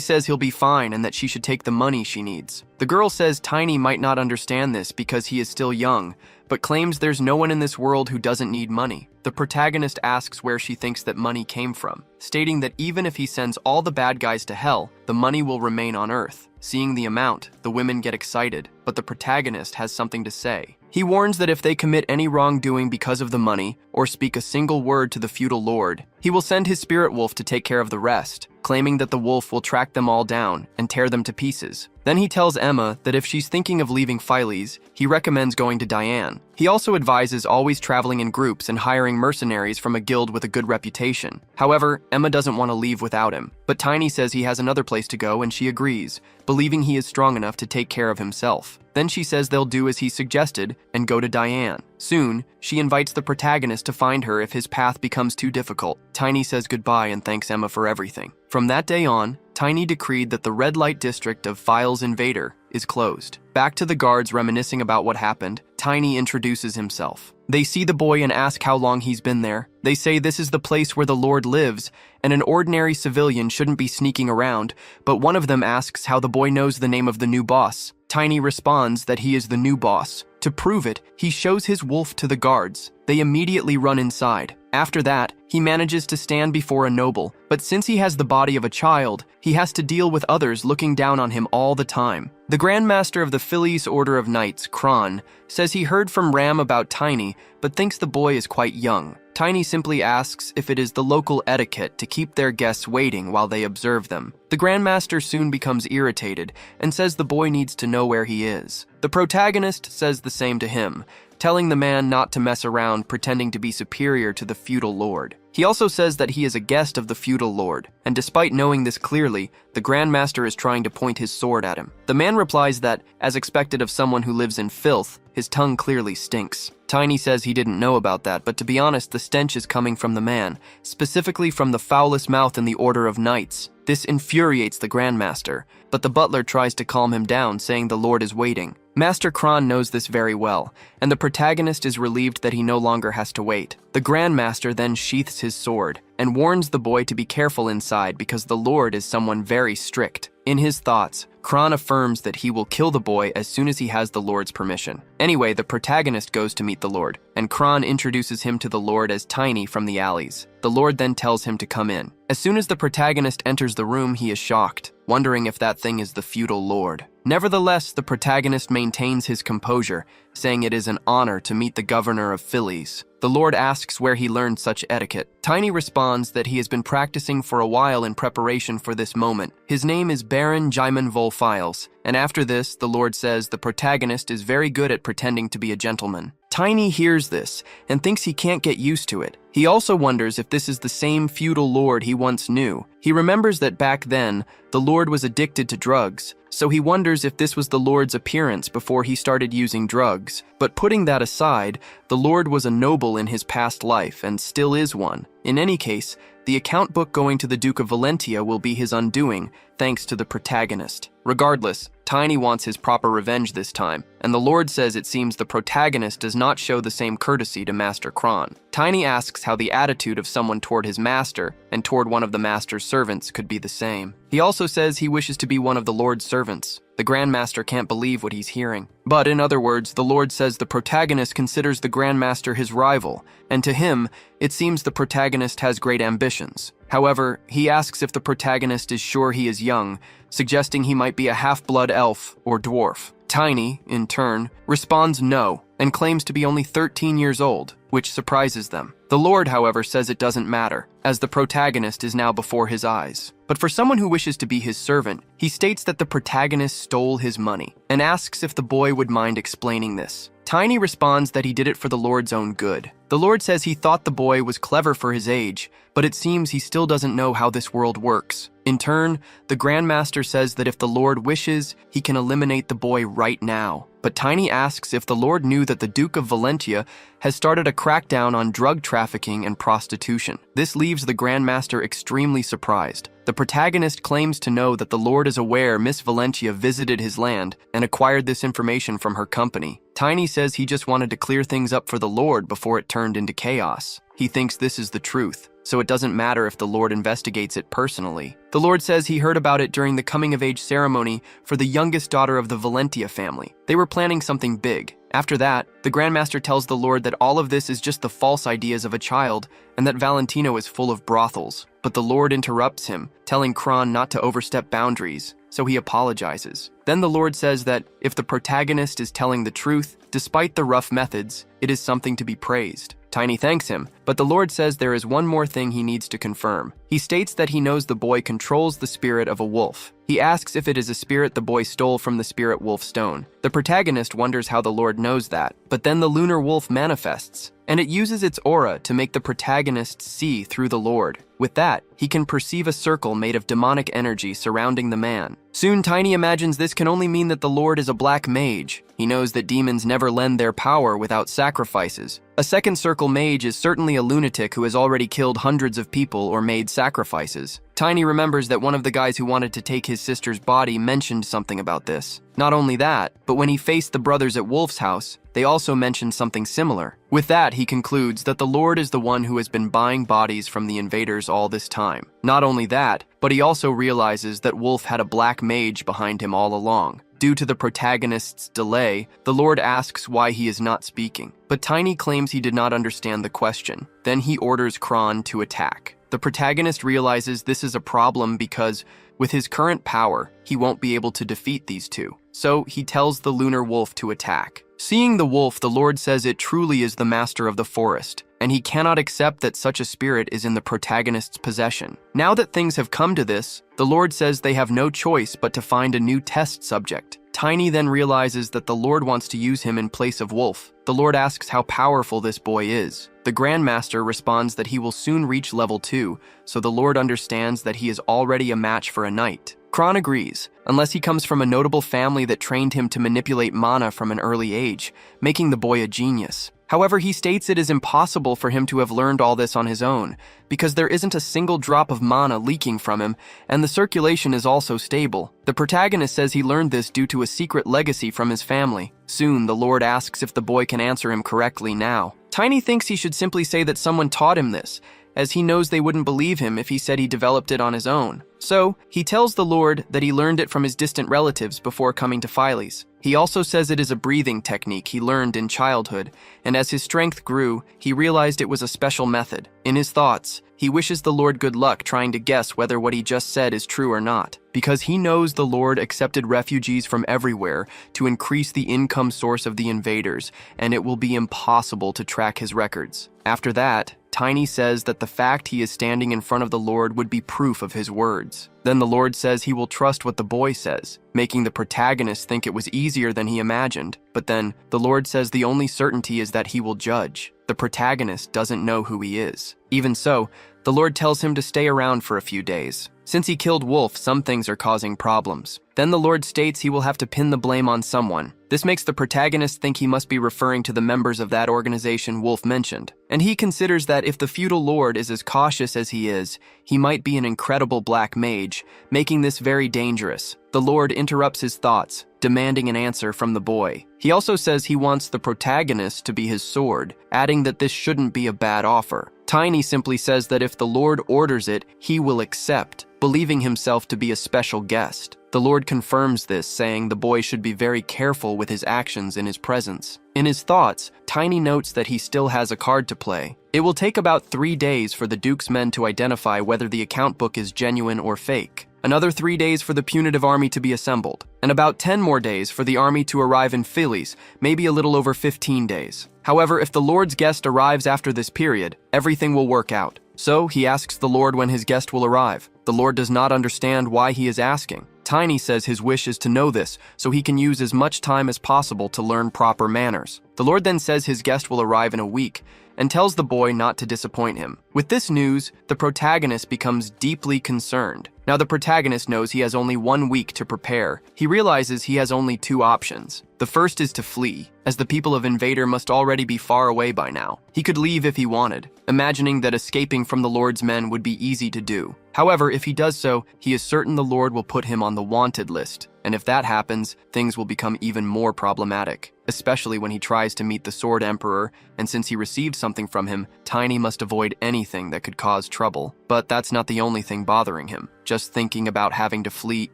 says he'll be fine and that she should take the money she needs. The girl says Tiny might not understand this because he is still young, but claims there's no one in this world who doesn't need money. The protagonist asks where she thinks that money came from, stating that even if he sends all the bad guys to hell, the money will remain on Earth. Seeing the amount, the women get excited, but the protagonist has something to say. He warns that if they commit any wrongdoing because of the money, or speak a single word to the feudal lord, he will send his spirit wolf to take care of the rest, claiming that the wolf will track them all down and tear them to pieces. Then he tells Emma that if she's thinking of leaving Philes, he recommends going to Diane. He also advises always traveling in groups and hiring mercenaries from a guild with a good reputation. However, Emma doesn't want to leave without him, but Tiny says he has another place to go and she agrees, believing he is strong enough to take care of himself. Then she says they'll do as he suggested and go to Diane. Soon, she invites the protagonist to find her if his path becomes too difficult. Tiny says goodbye and thanks Emma for everything. From that day on, Tiny decreed that the red light district of Philes Invader is closed. Back to the guards reminiscing about what happened, Tiny introduces himself. They see the boy and ask how long he's been there. They say this is the place where the Lord lives, and an ordinary civilian shouldn't be sneaking around, but one of them asks how the boy knows the name of the new boss. Tiny responds that he is the new boss. To prove it, he shows his wolf to the guards. They immediately run inside. After that, he manages to stand before a noble, but since he has the body of a child, he has to deal with others looking down on him all the time. The Grand Master of the Philes Order of Knights, Kron, says he heard from Ram about Tiny, but thinks the boy is quite young. Tiny simply asks if it is the local etiquette to keep their guests waiting while they observe them. The Grand Master soon becomes irritated and says the boy needs to know where he is. The protagonist says the same to him, telling the man not to mess around pretending to be superior to the feudal lord. He also says that he is a guest of the feudal lord, and despite knowing this clearly, the Grand Master is trying to point his sword at him. The man replies that, as expected of someone who lives in filth, his tongue clearly stinks. Tiny says he didn't know about that, but to be honest, the stench is coming from the man, specifically from the foulest mouth in the Order of Knights. This infuriates the Grand Master, but the butler tries to calm him down, saying the Lord is waiting. Master Kron knows this very well, and the protagonist is relieved that he no longer has to wait. The Grand Master then sheaths his sword and warns the boy to be careful inside because the Lord is someone very strict. In his thoughts, Kron affirms that he will kill the boy as soon as he has the Lord's permission. Anyway, the protagonist goes to meet the Lord, and Kron introduces him to the Lord as Tiny from the alleys. The Lord then tells him to come in. As soon as the protagonist enters the room, he is shocked, wondering if that thing is the feudal lord. Nevertheless, the protagonist maintains his composure, saying it is an honor to meet the governor of Philes. The Lord asks where he learned such etiquette. Tiny responds that he has been practicing for a while in preparation for this moment. His name is Baron Jaimin Volphiles, and after this, the Lord says the protagonist is very good at pretending to be a gentleman. Tiny hears this and thinks he can't get used to it. He also wonders if this is the same feudal lord he once knew. He remembers that back then, the lord was addicted to drugs, so he wonders if this was the lord's appearance before he started using drugs. But putting that aside, the lord was a noble in his past life and still is one. In any case, the account book going to the Duke of Valentia will be his undoing, thanks to the protagonist. Regardless, Tiny wants his proper revenge this time, and the Lord says it seems the protagonist does not show the same courtesy to Master Kron. Tiny asks how the attitude of someone toward his master and toward one of the master's servants could be the same. He also says he wishes to be one of the Lord's servants. The Grandmaster can't believe what he's hearing. But in other words, the Lord says the protagonist considers the Grandmaster his rival, and to him, it seems the protagonist has great ambitions. However, he asks if the protagonist is sure he is young, suggesting he might be a half-blood elf or dwarf. Tiny, in turn, responds no, and claims to be only 13 years old, which surprises them. The Lord, however, says it doesn't matter, as the protagonist is now before his eyes. But for someone who wishes to be his servant, he states that the protagonist stole his money, and asks if the boy would mind explaining this. Tiny responds that he did it for the Lord's own good. The Lord says he thought the boy was clever for his age, but it seems he still doesn't know how this world works. In turn, the Grandmaster says that if the Lord wishes, he can eliminate the boy right now. But Tiny asks if the Lord knew that the Duke of Valentia has started a crackdown on drug trafficking and prostitution. This leaves the Grandmaster extremely surprised. The protagonist claims to know that the Lord is aware Miss Valentia visited his land and acquired this information from her company. Tiny says he just wanted to clear things up for the Lord before it turned into chaos. He thinks this is the truth, so it doesn't matter if the Lord investigates it personally. The Lord says he heard about it during the coming-of-age ceremony for the youngest daughter of the Valentia family. They were planning something big. After that, the Grandmaster tells the Lord that all of this is just the false ideas of a child and that Valentino is full of brothels. But the Lord interrupts him, telling Kron not to overstep boundaries, so he apologizes. Then the Lord says that if the protagonist is telling the truth, despite the rough methods, it is something to be praised. Tiny thanks him, but the Lord says there is one more thing he needs to confirm. He states that he knows the boy controls the spirit of a wolf. He asks if it is a spirit the boy stole from the spirit wolf stone. The protagonist wonders how the Lord knows that, but then the lunar wolf manifests, and it uses its aura to make the protagonist see through the Lord. With that, he can perceive a circle made of demonic energy surrounding the man. Soon Tiny imagines this can only mean that the Lord is a black mage. He knows that demons never lend their power without sacrifices. A second circle mage is certainly a lunatic who has already killed hundreds of people or made sacrifices. Tiny remembers that one of the guys who wanted to take his sister's body mentioned something about this. Not only that, but when he faced the brothers at Wolf's house, they also mentioned something similar. With that, he concludes that the Lord is the one who has been buying bodies from the invaders all this time. Not only that, but he also realizes that Wolf had a black mage behind him all along. Due to the protagonist's delay, the Lord asks why he is not speaking, but Tiny claims he did not understand the question. Then he orders Kron to attack. The protagonist realizes this is a problem because, with his current power, he won't be able to defeat these two. So he tells the lunar wolf to attack. Seeing the wolf, the Lord says it truly is the master of the forest, and he cannot accept that such a spirit is in the protagonist's possession. Now that things have come to this, the Lord says they have no choice but to find a new test subject. Tiny then realizes that the Lord wants to use him in place of Wolf. The Lord asks how powerful this boy is. The Grandmaster responds that he will soon reach level 2, so the Lord understands that he is already a match for a knight. Kron agrees, unless he comes from a notable family that trained him to manipulate mana from an early age, making the boy a genius. However, he states it is impossible for him to have learned all this on his own, because there isn't a single drop of mana leaking from him, and the circulation is also stable. The protagonist says he learned this due to a secret legacy from his family. Soon, the Lord asks if the boy can answer him correctly now. Tiny thinks he should simply say that someone taught him this, as he knows they wouldn't believe him if he said he developed it on his own. So, he tells the Lord that he learned it from his distant relatives before coming to Philes. He also says it is a breathing technique he learned in childhood, and as his strength grew, he realized it was a special method. In his thoughts, he wishes the Lord good luck trying to guess whether what he just said is true or not, because he knows the Lord accepted refugees from everywhere to increase the income source of the invaders, and it will be impossible to track his records. After that, Tiny says that the fact he is standing in front of the Lord would be proof of his words. Then the Lord says he will trust what the boy says, making the protagonist think it was easier than he imagined. But then, the Lord says the only certainty is that he will judge. The protagonist doesn't know who he is. Even so, the Lord tells him to stay around for a few days. Since he killed Wolf, some things are causing problems. Then the Lord states he will have to pin the blame on someone. This makes the protagonist think he must be referring to the members of that organization Wolf mentioned. And he considers that if the feudal lord is as cautious as he is, he might be an incredible black mage, making this very dangerous. The Lord interrupts his thoughts, demanding an answer from the boy. He also says he wants the protagonist to be his sword, adding that this shouldn't be a bad offer. Tiny simply says that if the Lord orders it, he will accept. believing himself to be a special guest. The Lord confirms this, saying the boy should be very careful with his actions in his presence. In his thoughts, Tiny notes that he still has a card to play. It will take about 3 days for the Duke's men to identify whether the account book is genuine or fake, another 3 days for the punitive army to be assembled, and about 10 more days for the army to arrive in Phillies, maybe a little over 15 days. However, if the Lord's guest arrives after this period, everything will work out. So he asks the Lord when his guest will arrive. The Lord does not understand why he is asking. Tiny says his wish is to know this, so he can use as much time as possible to learn proper manners. The Lord then says his guest will arrive in a week, and tells the boy not to disappoint him. With this news, the protagonist becomes deeply concerned. Now the protagonist knows he has only 1 week to prepare. He realizes he has only 2 options. The first is to flee, as the people of Invader must already be far away by now. He could leave if he wanted, imagining that escaping from the Lord's men would be easy to do. However, if he does so, he is certain the Lord will put him on the wanted list, and if that happens, things will become even more problematic, especially when he tries to meet the Sword Emperor, and since he received something from him, Tiny must avoid anything that could cause trouble. But that's not the only thing bothering him. Just thinking about having to flee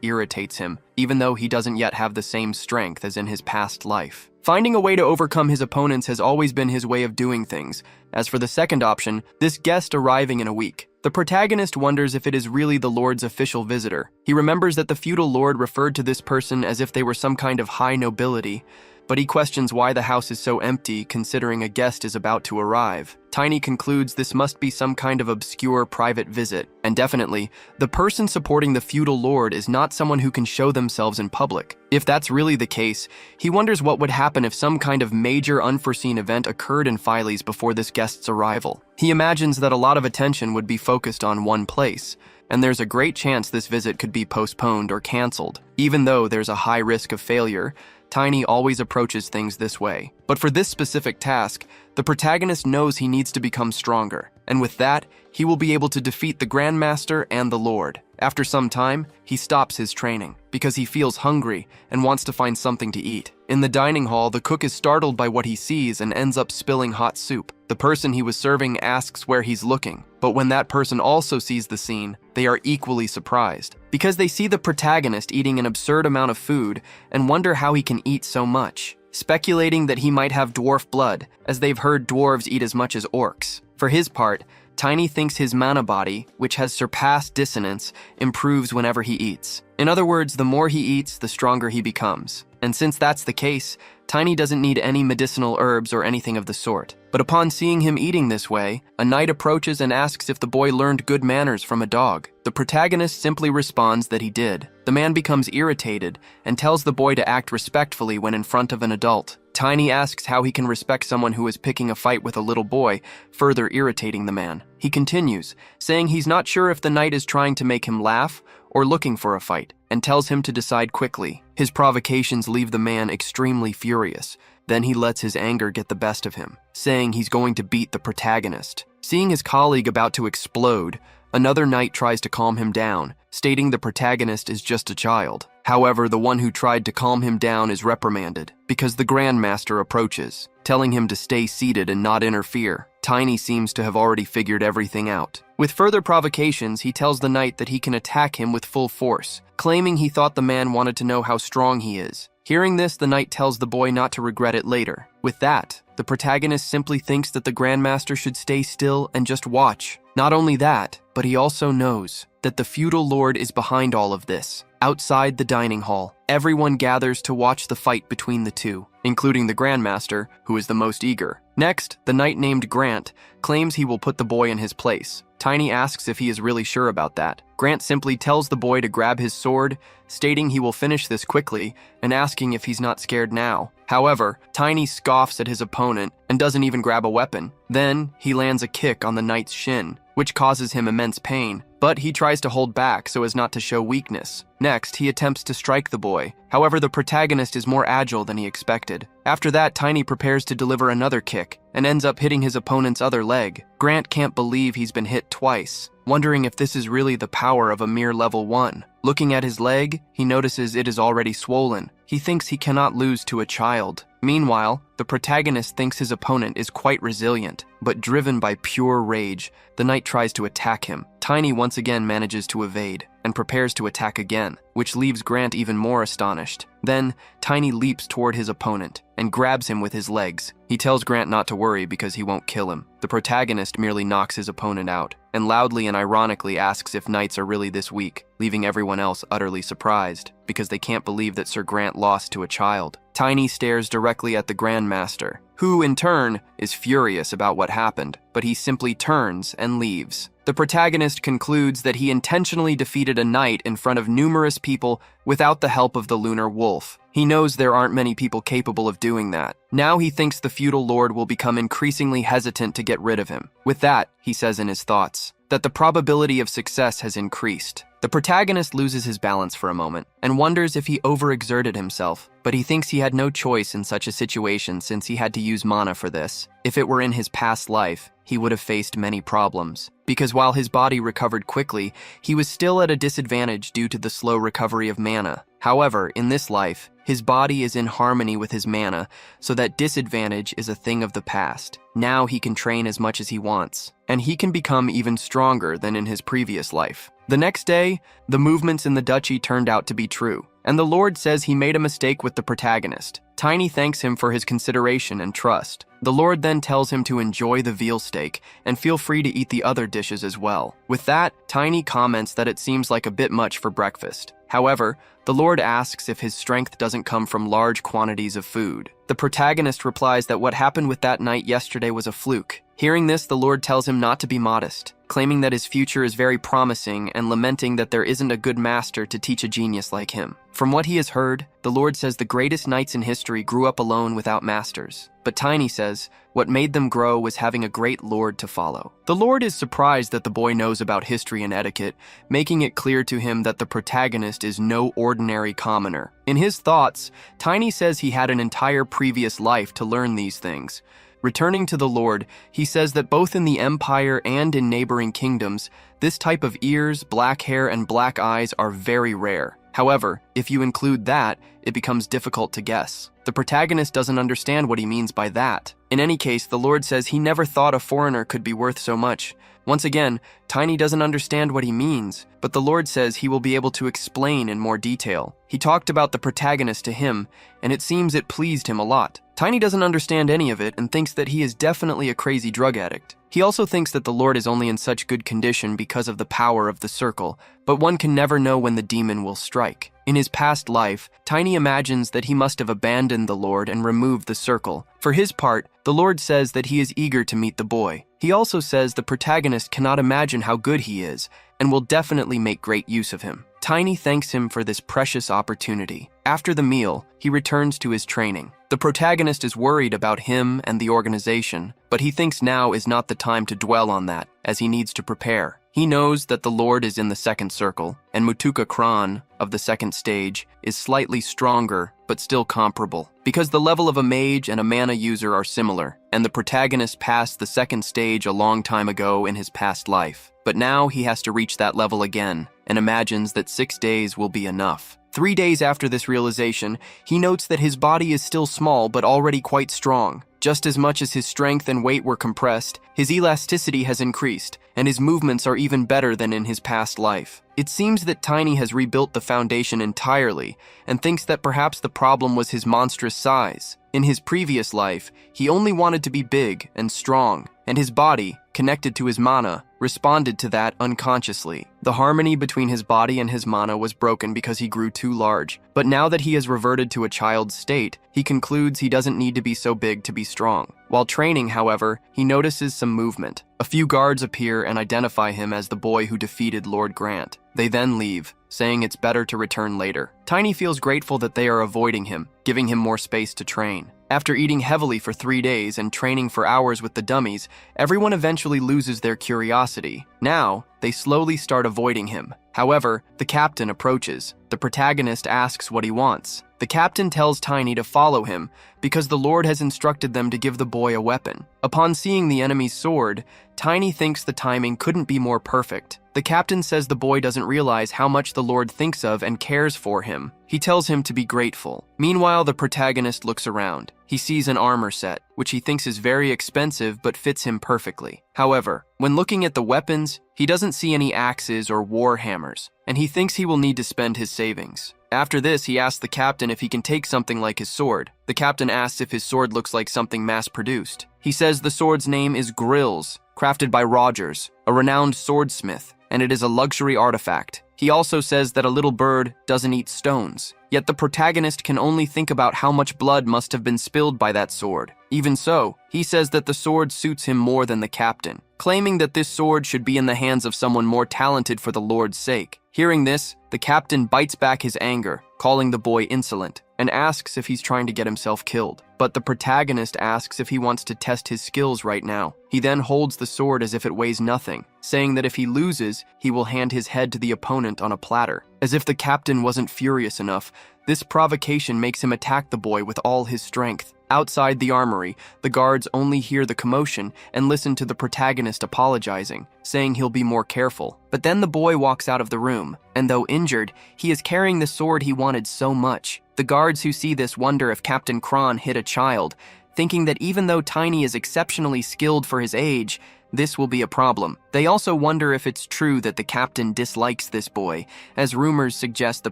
irritates him, even though he doesn't yet have the same strength as in his past life. Finding a way to overcome his opponents has always been his way of doing things. As for the second option, this guest arriving in a week, the protagonist wonders if it is really the Lord's official visitor. He remembers that the feudal lord referred to this person as if they were some kind of high nobility, but he questions why the house is so empty considering a guest is about to arrive. Tiny concludes this must be some kind of obscure private visit, and definitely, the person supporting the feudal lord is not someone who can show themselves in public. If that's really the case, he wonders what would happen if some kind of major unforeseen event occurred in Phillies before this guest's arrival. He imagines that a lot of attention would be focused on one place, and there's a great chance this visit could be postponed or canceled. Even though there's a high risk of failure, Tiny always approaches things this way. But for this specific task, the protagonist knows he needs to become stronger, and with that, he will be able to defeat the Grandmaster and the Lord. After some time, he stops his training, because he feels hungry and wants to find something to eat. In the dining hall, the cook is startled by what he sees and ends up spilling hot soup. The person he was serving asks where he's looking, but when that person also sees the scene, they are equally surprised, because they see the protagonist eating an absurd amount of food and wonder how he can eat so much, speculating that he might have dwarf blood, as they've heard dwarves eat as much as orcs. For his part, Tiny thinks his mana body, which has surpassed dissonance, improves whenever he eats. In other words, the more he eats, the stronger he becomes. And since that's the case, Tiny doesn't need any medicinal herbs or anything of the sort. But upon seeing him eating this way, a knight approaches and asks if the boy learned good manners from a dog. The protagonist simply responds that he did. The man becomes irritated and tells the boy to act respectfully when in front of an adult. Tiny asks how he can respect someone who is picking a fight with a little boy, further irritating the man. He continues, saying he's not sure if the knight is trying to make him laugh or looking for a fight, and tells him to decide quickly. His provocations leave the man extremely furious. Then he lets his anger get the best of him, saying he's going to beat the protagonist. Seeing his colleague about to explode, another knight tries to calm him down, stating the protagonist is just a child. However, the one who tried to calm him down is reprimanded, because the Grandmaster approaches, telling him to stay seated and not interfere. Tiny seems to have already figured everything out. With further provocations, he tells the knight that he can attack him with full force, claiming he thought the man wanted to know how strong he is. Hearing this, the knight tells the boy not to regret it later. With that, the protagonist simply thinks that the Grandmaster should stay still and just watch. Not only that, but he also knows that the feudal lord is behind all of this. Outside the dining hall, everyone gathers to watch the fight between the two, including the Grandmaster, who is the most eager. Next, the knight named Grant claims he will put the boy in his place. Tiny asks if he is really sure about that. Grant simply tells the boy to grab his sword, stating he will finish this quickly and asking if he's not scared now. However, Tiny scoffs at his opponent and doesn't even grab a weapon. Then, he lands a kick on the knight's shin, which causes him immense pain, but he tries to hold back so as not to show weakness. Next, he attempts to strike the boy. However, the protagonist is more agile than he expected. After that, Tiny prepares to deliver another kick and ends up hitting his opponent's other leg. Grant can't believe he's been hit twice, wondering if this is really the power of a mere level 1. Looking at his leg, he notices it is already swollen. He thinks he cannot lose to a child. Meanwhile, the protagonist thinks his opponent is quite resilient, but driven by pure rage, the knight tries to attack him. Tiny once again manages to evade. and prepares to attack again, which leaves Grant even more astonished. Then, Tiny leaps toward his opponent and grabs him with his legs. He tells Grant not to worry because he won't kill him. The protagonist merely knocks his opponent out, and loudly and ironically asks if knights are really this weak, leaving everyone else utterly surprised, because they can't believe that Sir Grant lost to a child. Tiny stares directly at the Grandmaster, who, in turn, is furious about what happened, but he simply turns and leaves. The protagonist concludes that he intentionally defeated a knight in front of numerous people without the help of the Lunar Wolf. He knows there aren't many people capable of doing that. Now he thinks the feudal lord will become increasingly hesitant to get rid of him. With that, he says in his thoughts, that the probability of success has increased. The protagonist loses his balance for a moment and wonders if he overexerted himself, but he thinks he had no choice in such a situation since he had to use mana for this. If it were in his past life, he would have faced many problems, because while his body recovered quickly, he was still at a disadvantage due to the slow recovery of mana. However, in this life, his body is in harmony with his mana, so that disadvantage is a thing of the past. Now he can train as much as he wants, and he can become even stronger than in his previous life. The next day, the movements in the duchy turned out to be true, and the Lord says he made a mistake with the protagonist. Tiny thanks him for his consideration and trust. The Lord then tells him to enjoy the veal steak and feel free to eat the other dishes as well. With that, Tiny comments that it seems like a bit much for breakfast. However, the Lord asks if his strength doesn't come from large quantities of food. The protagonist replies that what happened with that knight yesterday was a fluke. Hearing this, the Lord tells him not to be modest, claiming that his future is very promising and lamenting that there isn't a good master to teach a genius like him. From what he has heard, the Lord says the greatest knights in history grew up alone without masters. But Tiny says what made them grow was having a great lord to follow. The Lord is surprised that the boy knows about history and etiquette, making it clear to him that the protagonist is no ordinary commoner. In his thoughts, Tiny says he had an entire previous life to learn these things. Returning to the Lord, he says that both in the Empire and in neighboring kingdoms, this type of ears, black hair, and black eyes are very rare. However, if you include that, it becomes difficult to guess. The protagonist doesn't understand what he means by that. In any case, the Lord says he never thought a foreigner could be worth so much. Once again, Tiny doesn't understand what he means, but the Lord says he will be able to explain in more detail. He talked about the protagonist to him, and it seems it pleased him a lot. Tiny doesn't understand any of it and thinks that he is definitely a crazy drug addict. He also thinks that the Lord is only in such good condition because of the power of the circle, but one can never know when the demon will strike. In his past life, Tiny imagines that he must have abandoned the Lord and removed the circle. For his part, the Lord says that he is eager to meet the boy. He also says the protagonist cannot imagine how good he is and will definitely make great use of him. Tiny thanks him for this precious opportunity. After the meal, he returns to his training. The protagonist is worried about him and the organization, but he thinks now is not the time to dwell on that, as he needs to prepare. He knows that the Lord is in the second circle, and Mutuka Kran of the second stage is slightly stronger, but still comparable, because the level of a mage and a mana user are similar, and the protagonist passed the second stage a long time ago in his past life. But now he has to reach that level again, and imagines that 6 days will be enough. 3 days after this realization, he notes that his body is still small but already quite strong. Just as much as his strength and weight were compressed, his elasticity has increased, and his movements are even better than in his past life. It seems that Tiny has rebuilt the foundation entirely, and thinks that perhaps the problem was his monstrous size. In his previous life, he only wanted to be big and strong, and his body, connected to his mana, responded to that unconsciously. The harmony between his body and his mana was broken because he grew too large, but now that he has reverted to a child's state, he concludes he doesn't need to be so big to be strong. While training, however, he notices some movement. A few guards appear and identify him as the boy who defeated Lord Grant. They then leave, saying it's better to return later. Tiny feels grateful that they are avoiding him, giving him more space to train. After eating heavily for 3 days and training for hours with the dummies, everyone eventually loses their curiosity. Now, they slowly start avoiding him. However, the captain approaches. The protagonist asks what he wants. The captain tells Tiny to follow him because the Lord has instructed them to give the boy a weapon. Upon seeing the enemy's sword, Tiny thinks the timing couldn't be more perfect. The captain says the boy doesn't realize how much the Lord thinks of and cares for him. He tells him to be grateful. Meanwhile, the protagonist looks around. He he sees an armor set, which he thinks is very expensive but fits him perfectly. However, when looking at the weapons, he doesn't see any axes or war hammers, and he thinks he will need to spend his savings. After this, he asks the captain if he can take something like his sword. The captain asks if his sword looks like something mass-produced. He says the sword's name is Grills, crafted by Rogers, a renowned swordsmith, and it is a luxury artifact. He also says that a little bird doesn't eat stones. Yet the protagonist can only think about how much blood must have been spilled by that sword. Even so, he says that the sword suits him more than the captain, claiming that this sword should be in the hands of someone more talented for the Lord's sake. Hearing this, the captain bites back his anger, calling the boy insolent, and asks if he's trying to get himself killed. But the protagonist asks if he wants to test his skills right now. He then holds the sword as if it weighs nothing, saying that if he loses, he will hand his head to the opponent on a platter. As if the captain wasn't furious enough, this provocation makes him attack the boy with all his strength. Outside the armory, the guards only hear the commotion and listen to the protagonist apologizing, saying he'll be more careful. But then the boy walks out of the room, and though injured, he is carrying the sword he wanted so much. The guards who see this wonder if Captain Kron hit a child, thinking that even though Tiny is exceptionally skilled for his age, this will be a problem. They also wonder if it's true that the captain dislikes this boy, as rumors suggest the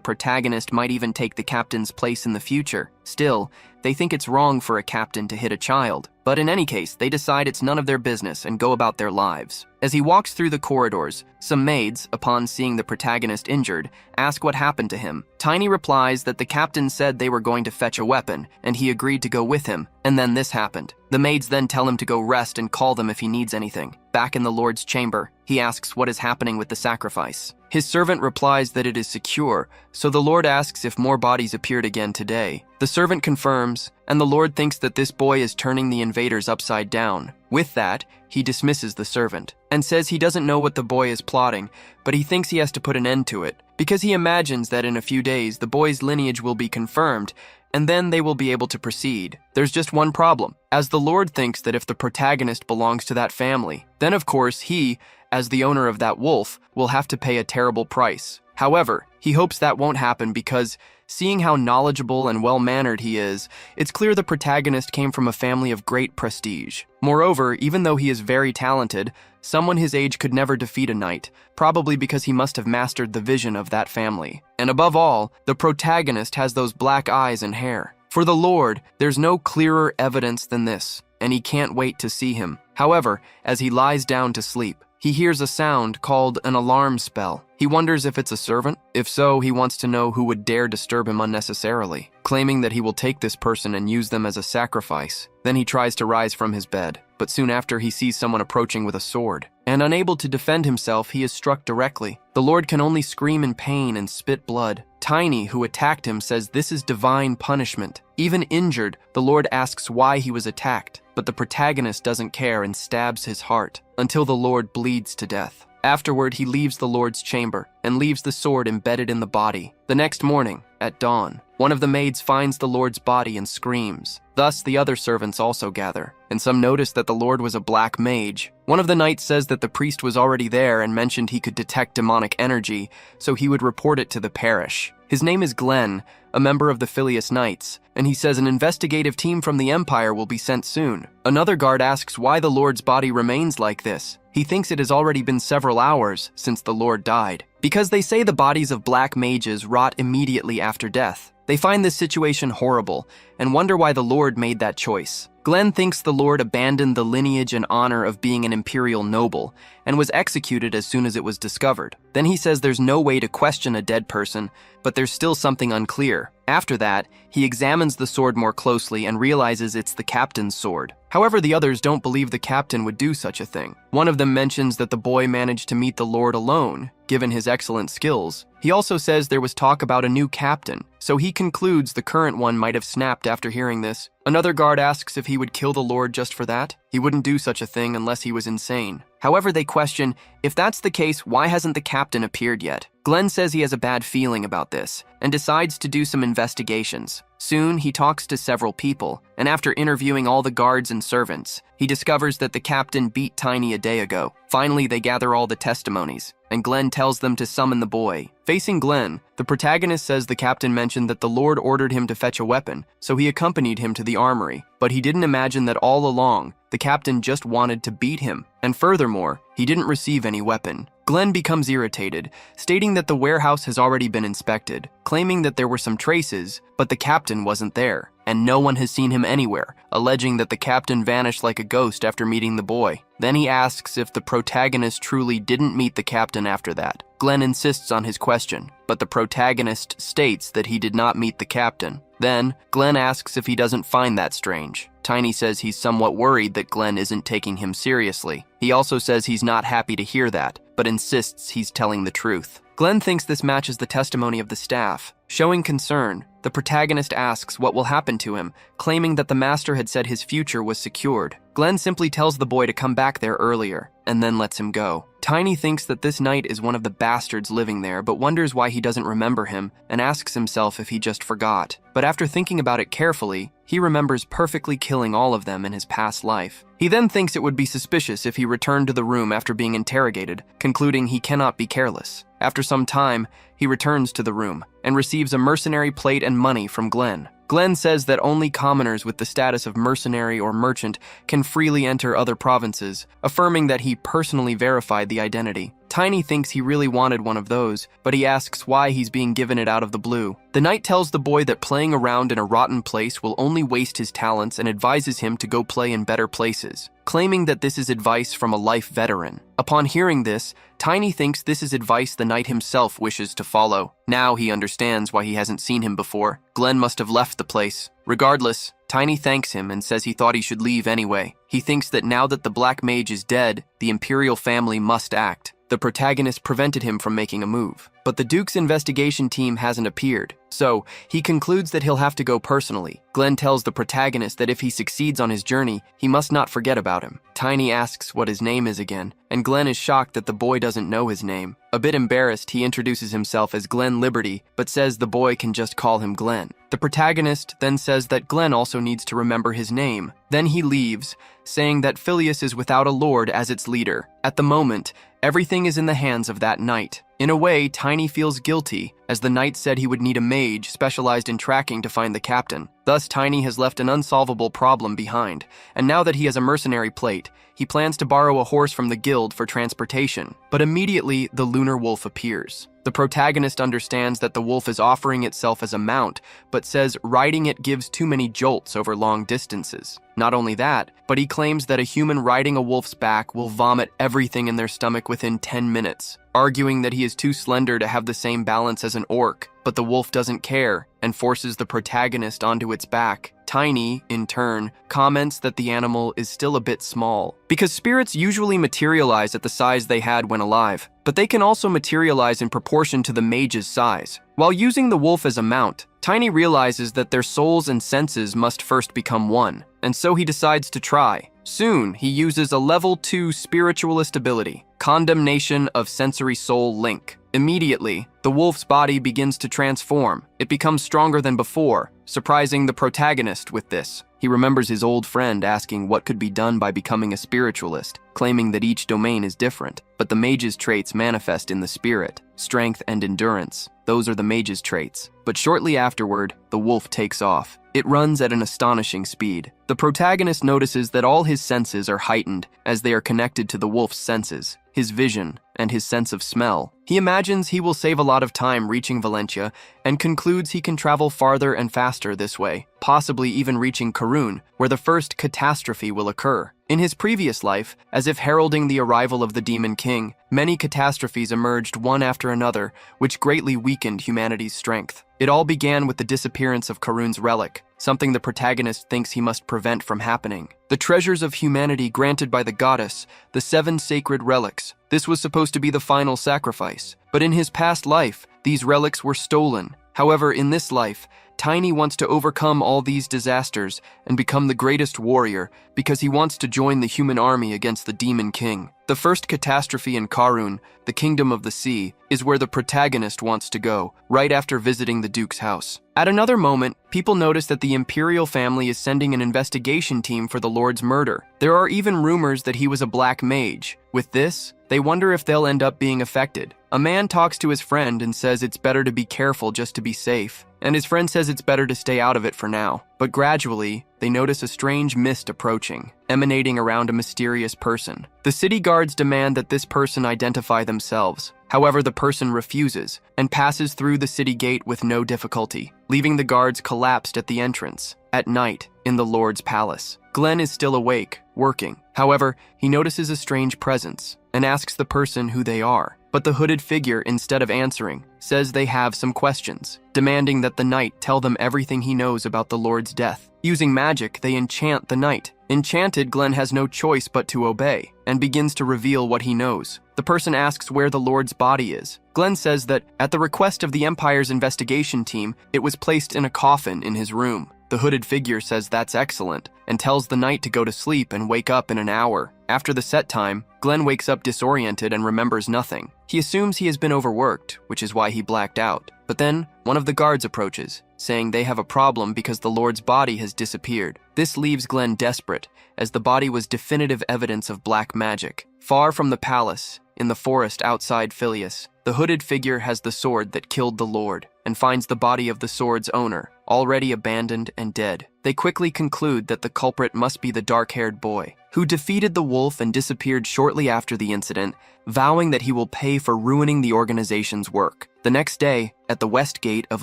protagonist might even take the captain's place in the future. Still, they think it's wrong for a captain to hit a child. But in any case, they decide it's none of their business and go about their lives. As he walks through the corridors, some maids, upon seeing the protagonist injured, ask what happened to him. Tiny replies that the captain said they were going to fetch a weapon, and he agreed to go with him, and then this happened. The maids then tell him to go rest and call them if he needs anything. Back in the Lord's chamber, he asks what is happening with the sacrifice. His servant replies that it is secure, so the Lord asks if more bodies appeared again today. The servant confirms, and the Lord thinks that this boy is turning the invaders upside down. With that, he dismisses the servant, and says he doesn't know what the boy is plotting, but he thinks he has to put an end to it, because he imagines that in a few days the boy's lineage will be confirmed, and then they will be able to proceed. There's just one problem, as the Lord thinks that if the protagonist belongs to that family, then of course he, as the owner of that wolf, will have to pay a terrible price. However, he hopes that won't happen because, seeing how knowledgeable and well-mannered he is, it's clear the protagonist came from a family of great prestige. Moreover, even though he is very talented, someone his age could never defeat a knight, probably because he must have mastered the vision of that family. And above all, the protagonist has those black eyes and hair. For the Lord, there's no clearer evidence than this, and he can't wait to see him. However, as he lies down to sleep, he hears a sound called an alarm spell. He wonders if it's a servant. If so, he wants to know who would dare disturb him unnecessarily, claiming that he will take this person and use them as a sacrifice. Then he tries to rise from his bed, but soon after he sees someone approaching with a sword. And unable to defend himself, he is struck directly. The Lord can only scream in pain and spit blood. Tiny, who attacked him, says this is divine punishment. Even injured, the Lord asks why he was attacked, but the protagonist doesn't care and stabs his heart, until the Lord bleeds to death. Afterward, he leaves the Lord's chamber and leaves the sword embedded in the body. The next morning, at dawn, one of the maids finds the Lord's body and screams. Thus, the other servants also gather, and some notice that the Lord was a black mage. One of the knights says that the priest was already there and mentioned he could detect demonic energy, so he would report it to the parish. His name is Glenn, a member of the Phileas Knights, and he says an investigative team from the Empire will be sent soon. Another guard asks why the Lord's body remains like this. He thinks it has already been several hours since the Lord died, because they say the bodies of black mages rot immediately after death. They find this situation horrible and wonder why the Lord made that choice. Glenn thinks the Lord abandoned the lineage and honor of being an imperial noble and was executed as soon as it was discovered. Then he says there's no way to question a dead person, but there's still something unclear. After that, he examines the sword more closely and realizes it's the captain's sword. However, the others don't believe the captain would do such a thing. One of them mentions that the boy managed to meet the Lord alone, given his excellent skills. He also says there was talk about a new captain, so he concludes the current one might have snapped after hearing this. Another guard asks if he would kill the Lord just for that. He wouldn't do such a thing unless he was insane. However, they question, if that's the case, why hasn't the captain appeared yet? Glenn says he has a bad feeling about this and decides to do some investigations. Soon, he talks to several people, and after interviewing all the guards and servants, He discovers that the captain beat Tiny a day ago. Finally, they gather all the testimonies, and Glenn tells them to summon the boy. Facing Glenn, the protagonist says the captain mentioned that the Lord ordered him to fetch a weapon, so he accompanied him to the armory. But he didn't imagine that all along, the captain just wanted to beat him, and furthermore, he didn't receive any weapon. Glenn becomes irritated, stating that the warehouse has already been inspected, claiming that there were some traces, but the captain wasn't there, and no one has seen him anywhere, alleging that the captain vanished like a ghost after meeting the boy. Then he asks if the protagonist truly didn't meet the captain after that. Glenn insists on his question, but the protagonist states that he did not meet the captain. Then, Glenn asks if he doesn't find that strange. Tiny says he's somewhat worried that Glenn isn't taking him seriously. He also says he's not happy to hear that, but insists he's telling the truth. Glenn thinks this matches the testimony of the staff. Showing concern, the protagonist asks what will happen to him, claiming that the master had said his future was secured. Glenn simply tells the boy to come back there earlier, and then lets him go. Tiny thinks that this knight is one of the bastards living there, but wonders why he doesn't remember him, and asks himself if he just forgot. But after thinking about it carefully, he remembers perfectly killing all of them in his past life. He then thinks it would be suspicious if he returned to the room after being interrogated, concluding he cannot be careless. After some time, he returns to the room, and receives a mercenary plate and money from Glenn. Glenn says that only commoners with the status of mercenary or merchant can freely enter other provinces, affirming that he personally verified the identity. Tiny thinks he really wanted one of those, but he asks why he's being given it out of the blue. The knight tells the boy that playing around in a rotten place will only waste his talents and advises him to go play in better places, claiming that this is advice from a life veteran. Upon hearing this, Tiny thinks this is advice the knight himself wishes to follow. Now he understands why he hasn't seen him before. Glenn must have left the place. Regardless, Tiny thanks him and says he thought he should leave anyway. He thinks that now that the Black Mage is dead, the Imperial family must act. The protagonist prevented him from making a move, but the Duke's investigation team hasn't appeared, so he concludes that he'll have to go personally. Glenn tells the protagonist that if he succeeds on his journey, he must not forget about him. Tiny asks what his name is again, and Glenn is shocked that the boy doesn't know his name. A bit embarrassed, he introduces himself as Glenn Liberty, but says the boy can just call him Glenn. The protagonist then says that Glenn also needs to remember his name. Then he leaves, saying that Phileas is without a lord as its leader. At the moment, everything is in the hands of that knight. In a way, Tiny feels guilty, as the knight said he would need a mage specialized in tracking to find the captain. Thus, Tiny has left an unsolvable problem behind, and now that he has a mercenary plate, he plans to borrow a horse from the guild for transportation. But immediately, the lunar wolf appears. The protagonist understands that the wolf is offering itself as a mount, but says riding it gives too many jolts over long distances. Not only that, but he claims that a human riding a wolf's back will vomit everything in their stomach within 10 minutes, arguing that he is too slender to have the same balance as an orc. But the wolf doesn't care and forces the protagonist onto its back. Tiny, in turn, comments that the animal is still a bit small, because spirits usually materialize at the size they had when alive, but they can also materialize in proportion to the mage's size. While using the wolf as a mount, Tiny realizes that their souls and senses must first become one, and so he decides to try. Soon, he uses a level 2 spiritualist ability, Condemnation of Sensory Soul Link. Immediately, the wolf's body begins to transform. It becomes stronger than before, surprising the protagonist with this. He remembers his old friend asking what could be done by becoming a spiritualist, claiming that each domain is different, but the mage's traits manifest in the spirit, strength and endurance. Those are the mage's traits. But shortly afterward, the wolf takes off. It runs at an astonishing speed. The protagonist notices that all his senses are heightened as they are connected to the wolf's senses, his vision, and his sense of smell. He imagines he will save a lot of time reaching Valentia and concludes he can travel farther and faster this way, possibly even reaching Karun, where the first catastrophe will occur. In his previous life, as if heralding the arrival of the Demon King, many catastrophes emerged one after another, which greatly weakened humanity's strength. It all began with the disappearance of Karun's relic, something the protagonist thinks he must prevent from happening. The treasures of humanity granted by the goddess, the 7 sacred relics. This was supposed to be the final sacrifice, but in his past life, these relics were stolen, However, in this life, Tiny wants to overcome all these disasters and become the greatest warrior because he wants to join the human army against the Demon King. The first catastrophe in Karun, the Kingdom of the Sea, is where the protagonist wants to go, right after visiting the Duke's house. At another moment, people notice that the Imperial family is sending an investigation team for the Lord's murder. There are even rumors that he was a black mage. With this, they wonder if they'll end up being affected. A man talks to his friend and says it's better to be careful just to be safe, and his friend says it's better to stay out of it for now. But gradually, they notice a strange mist approaching, emanating around a mysterious person. The city guards demand that this person identify themselves. However, the person refuses and passes through the city gate with no difficulty, leaving the guards collapsed at the entrance. At night, in the Lord's palace, Glenn is still awake, working. However, he notices a strange presence and asks the person who they are. But the hooded figure, instead of answering, says they have some questions, demanding that the knight tell them everything he knows about the Lord's death. Using magic, they enchant the knight. Enchanted, Glenn has no choice but to obey, and begins to reveal what he knows. The person asks where the Lord's body is. Glenn says that, at the request of the Empire's investigation team, it was placed in a coffin in his room. The hooded figure says that's excellent, and tells the knight to go to sleep and wake up in an hour. After the set time, Glenn wakes up disoriented and remembers nothing. He assumes he has been overworked, which is why he blacked out. But then, one of the guards approaches, saying they have a problem because the Lord's body has disappeared. This leaves Glenn desperate, as the body was definitive evidence of black magic. Far from the palace, in the forest outside Phileas, the hooded figure has the sword that killed the Lord, and finds the body of the sword's owner, already abandoned and dead. They quickly conclude that the culprit must be the dark-haired boy, who defeated the wolf and disappeared shortly after the incident, vowing that he will pay for ruining the organization's work. The next day, at the west gate of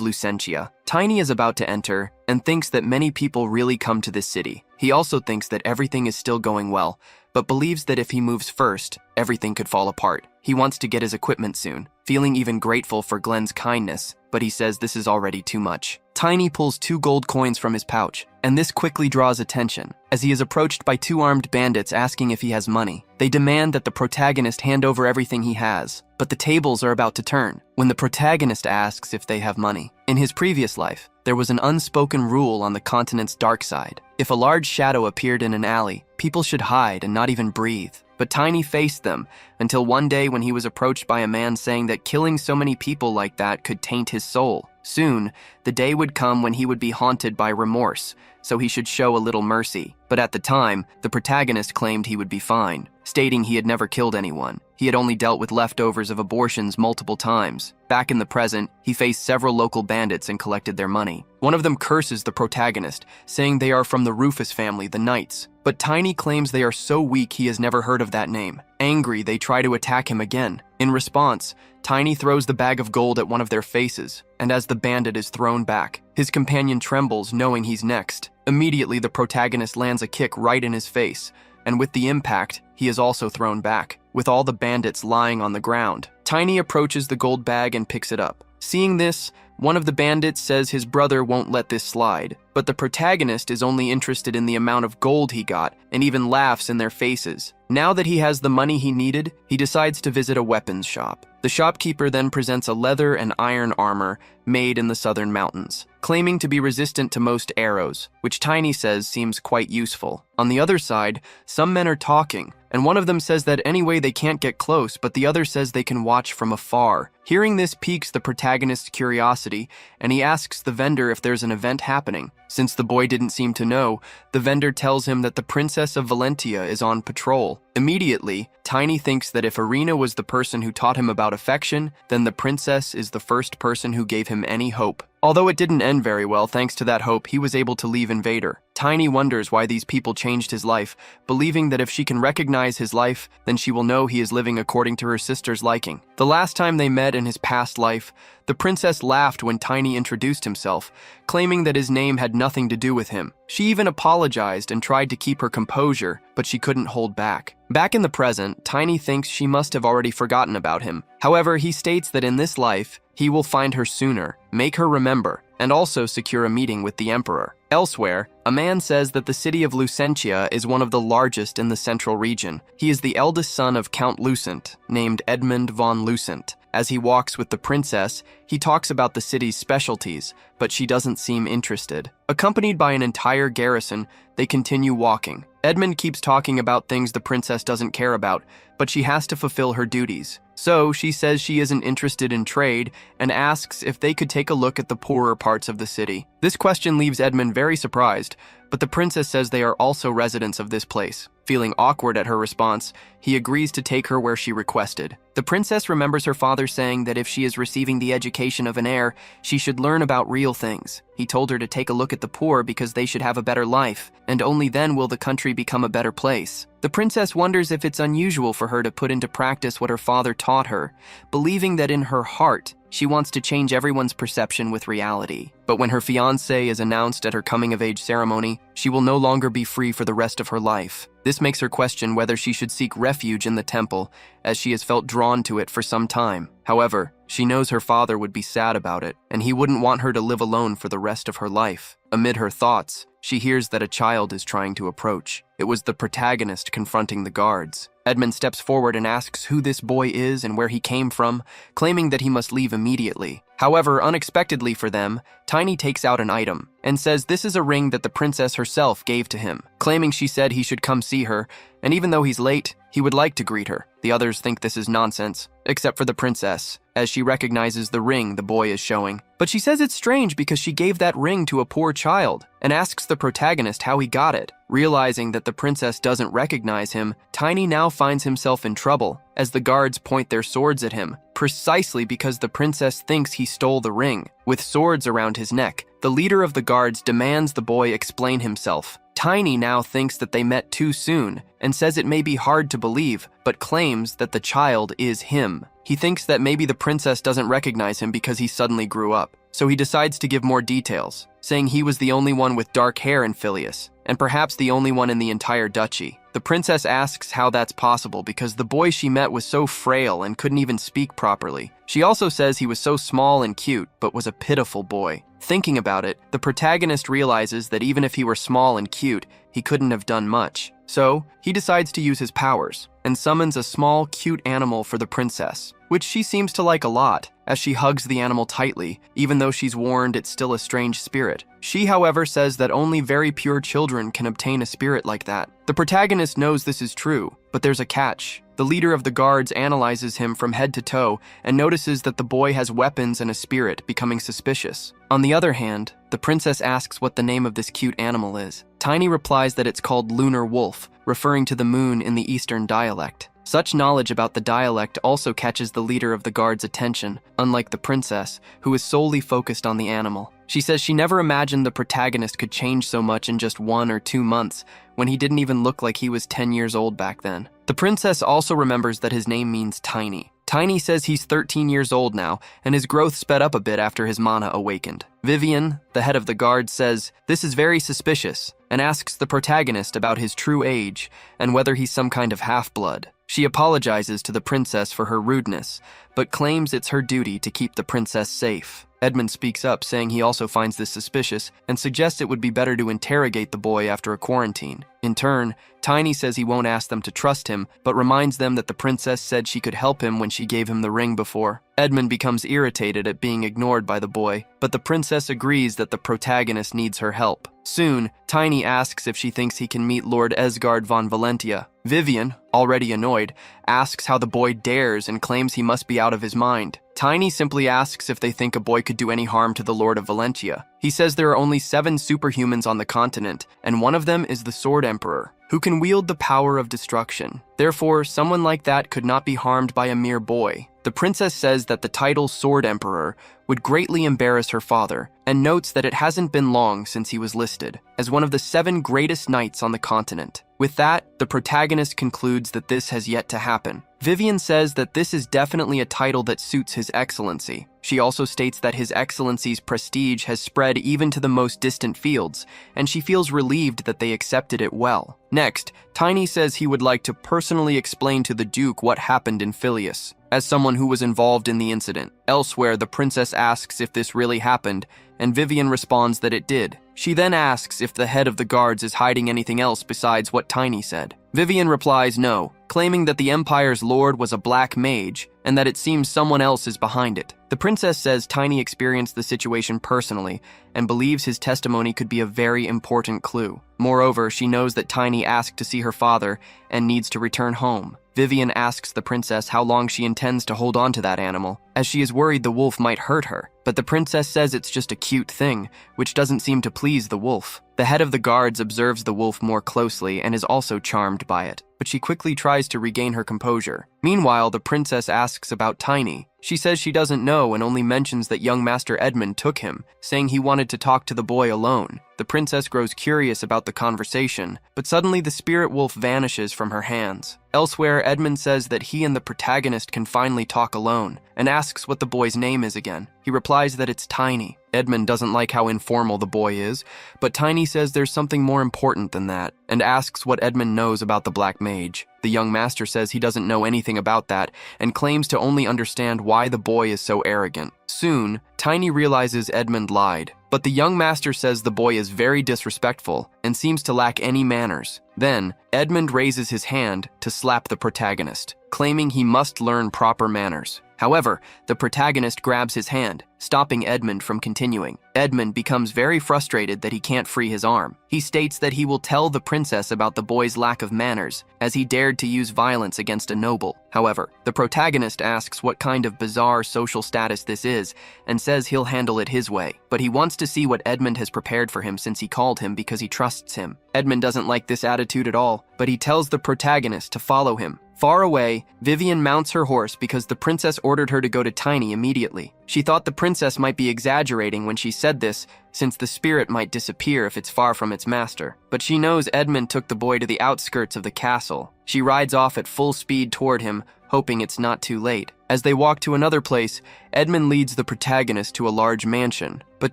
Lucentia, Tiny is about to enter and thinks that many people really come to this city. He also thinks that everything is still going well, but believes that if he moves first, everything could fall apart. He wants to get his equipment soon, feeling even grateful for Glenn's kindness, but he says this is already too much. Tiny pulls 2 gold coins from his pouch, and this quickly draws attention, as he is approached by 2 armed bandits asking if he has money. They demand that the protagonist hand over everything he has, but the tables are about to turn when the protagonist asks if they have money. In his previous life, there was an unspoken rule on the continent's dark side. If a large shadow appeared in an alley, people should hide and not even breathe. But Tiny faced them, until one day when he was approached by a man saying that killing so many people like that could taint his soul. Soon, the day would come when he would be haunted by remorse, so he should show a little mercy. But at the time, the protagonist claimed he would be fine, stating he had never killed anyone. He had only dealt with leftovers of abortions multiple times. Back in the present, he faced several local bandits and collected their money. One of them curses the protagonist, saying they are from the Rufus family, the Knights. But Tiny claims they are so weak he has never heard of that name. Angry, they try to attack him again. In response, Tiny throws the bag of gold at one of their faces, and as the bandit is thrown back, his companion trembles, knowing he's next. Immediately, the protagonist lands a kick right in his face, and with the impact, he is also thrown back, with all the bandits lying on the ground. Tiny approaches the gold bag and picks it up. Seeing this, one of the bandits says his brother won't let this slide, but the protagonist is only interested in the amount of gold he got and even laughs in their faces. Now that he has the money he needed, he decides to visit a weapons shop. The shopkeeper then presents a leather and iron armor made in the southern mountains, claiming to be resistant to most arrows, which Tiny says seems quite useful. On the other side, some men are talking, and one of them says that anyway they can't get close, but the other says they can watch from afar. Hearing this piques the protagonist's curiosity, and he asks the vendor if there's an event happening. Since the boy didn't seem to know, the vendor tells him that the Princess of Valentia is on patrol. Immediately, Tiny thinks that if Irina was the person who taught him about affection, then the princess is the first person who gave him any hope. Although it didn't end very well, thanks to that hope, he was able to leave Invader. Tiny wonders why these people changed his life, believing that if she can recognize his life, then she will know he is living according to her sister's liking. The last time they met in his past life, the princess laughed when Tiny introduced himself, claiming that his name had nothing to do with him. She even apologized and tried to keep her composure, but she couldn't hold back. Back in the present, Tiny thinks she must have already forgotten about him. However, he states that in this life, he will find her sooner, make her remember, and also secure a meeting with the Emperor. Elsewhere, a man says that the city of Lucentia is one of the largest in the central region. He is the eldest son of Count Lucent, named Edmund von Lucent, As he walks with the princess, he talks about the city's specialties, but she doesn't seem interested. Accompanied by an entire garrison, they continue walking. Edmund keeps talking about things the princess doesn't care about, but she has to fulfill her duties. So she says she isn't interested in trade and asks if they could take a look at the poorer parts of the city. This question leaves Edmund very surprised, but the princess says they are also residents of this place. Feeling awkward at her response, he agrees to take her where she requested. The princess remembers her father saying that if she is receiving the education of an heir, she should learn about real things. He told her to take a look at the poor because they should have a better life, and only then will the country become a better place. The princess wonders if it's unusual for her to put into practice what her father taught her, believing that in her heart, she wants to change everyone's perception with reality. But when her fiancé is announced at her coming-of-age ceremony, she will no longer be free for the rest of her life. This makes her question whether she should seek refuge in the temple, as she has felt drawn to it for some time. However, she knows her father would be sad about it, and he wouldn't want her to live alone for the rest of her life. Amid her thoughts, she hears that a child is trying to approach. It was the protagonist confronting the guards. Edmund steps forward and asks who this boy is and where he came from, claiming that he must leave immediately. However, unexpectedly for them, Tiny takes out an item and says this is a ring that the princess herself gave to him, claiming she said he should come see her, and even though he's late, he would like to greet her. The others think this is nonsense, except for the princess, as she recognizes the ring the boy is showing. But she says it's strange because she gave that ring to a poor child, and asks the protagonist how he got it. Realizing that the princess doesn't recognize him, Tiny now finds himself in trouble, as the guards point their swords at him, precisely because the princess thinks he stole the ring. With swords around his neck, the leader of the guards demands the boy explain himself. Tiny now thinks that they met too soon, and says it may be hard to believe, but claims that the child is him. He thinks that maybe the princess doesn't recognize him because he suddenly grew up, so he decides to give more details, saying he was the only one with dark hair in Phileas, and perhaps the only one in the entire duchy. The princess asks how that's possible because the boy she met was so frail and couldn't even speak properly. She also says he was so small and cute, but was a pitiful boy. Thinking about it, the protagonist realizes that even if he were small and cute, he couldn't have done much. So, he decides to use his powers, and summons a small, cute animal for the princess, which she seems to like a lot, as she hugs the animal tightly, even though she's warned it's still a strange spirit. She, however, says that only very pure children can obtain a spirit like that. The protagonist knows this is true, but there's a catch. The leader of the guards analyzes him from head to toe and notices that the boy has weapons and a spirit, becoming suspicious. On the other hand, the princess asks what the name of this cute animal is. Tiny replies that it's called Lunar Wolf, referring to the moon in the Eastern dialect. Such knowledge about the dialect also catches the leader of the guard's attention, unlike the princess, who is solely focused on the animal. She says she never imagined the protagonist could change so much in just 1 or 2 months, when he didn't even look like he was 10 years old back then. The princess also remembers that his name means tiny. Tiny says he's 13 years old now, and his growth sped up a bit after his mana awakened. Vivian, the head of the guard, says this is very suspicious, and asks the protagonist about his true age and whether he's some kind of half-blood. She apologizes to the princess for her rudeness, but claims it's her duty to keep the princess safe. Edmund speaks up, saying he also finds this suspicious and suggests it would be better to interrogate the boy after a quarantine. In turn, Tiny says he won't ask them to trust him, but reminds them that the princess said she could help him when she gave him the ring before. Edmund becomes irritated at being ignored by the boy, but the princess agrees that the protagonist needs her help. Soon, Tiny asks if she thinks he can meet Lord Esgard von Valentia. Vivian, already annoyed, asks how the boy dares and claims he must be out of his mind. Tiny simply asks if they think a boy could do any harm to the Lord of Valentia. He says there are only 7 superhumans on the continent, and one of them is the Sword Emperor, who can wield the power of destruction. Therefore, someone like that could not be harmed by a mere boy. The princess says that the title Sword Emperor would greatly embarrass her father, and notes that it hasn't been long since he was listed as one of the 7 greatest knights on the continent. With that, the protagonist concludes that this has yet to happen. Vivian says that this is definitely a title that suits His Excellency. She also states that His Excellency's prestige has spread even to the most distant fields, and she feels relieved that they accepted it well. Next, Tiny says he would like to personally explain to the Duke what happened in Phileas, as someone who was involved in the incident. Elsewhere, the princess asks if this really happened, and Vivian responds that it did. She then asks if the head of the guards is hiding anything else besides what Tiny said. Vivian replies no, claiming that the Empire's lord was a black mage and that it seems someone else is behind it. The princess says Tiny experienced the situation personally and believes his testimony could be a very important clue. Moreover, she knows that Tiny asked to see her father and needs to return home. Vivian asks the princess how long she intends to hold on to that animal, as she is worried the wolf might hurt her. But the princess says it's just a cute thing, which doesn't seem to please the wolf. The head of the guards observes the wolf more closely and is also charmed by it, but she quickly tries to regain her composure. Meanwhile, the princess asks about Tiny. She says she doesn't know and only mentions that young Master Edmund took him, saying he wanted to talk to the boy alone. The princess grows curious about the conversation, but suddenly the spirit wolf vanishes from her hands. Elsewhere, Edmund says that he and the protagonist can finally talk alone, and asks what the boy's name is again. He replies that it's Tiny. Edmund doesn't like how informal the boy is, but Tiny says there's something more important than that, and asks what Edmund knows about the Black Mage. The young master says he doesn't know anything about that, and claims to only understand why the boy is so arrogant. Soon, Tiny realizes Edmund lied, but the young master says the boy is very disrespectful and seems to lack any manners. Then, Edmund raises his hand to slap the protagonist, claiming he must learn proper manners. However, the protagonist grabs his hand, stopping Edmund from continuing. Edmund becomes very frustrated that he can't free his arm. He states that he will tell the princess about the boy's lack of manners, as he dared to use violence against a noble. However, the protagonist asks what kind of bizarre social status this is, and says he'll handle it his way. But he wants to see what Edmund has prepared for him since he called him because he trusts him. Edmund doesn't like this attitude at all, but he tells the protagonist to follow him. Far away, Vivian mounts her horse because the princess ordered her to go to Tiny immediately. She thought the princess might be exaggerating when she said this, since the spirit might disappear if it's far from its master. But she knows Edmund took the boy to the outskirts of the castle. She rides off at full speed toward him, hoping it's not too late. As they walk to another place, Edmund leads the protagonist to a large mansion, but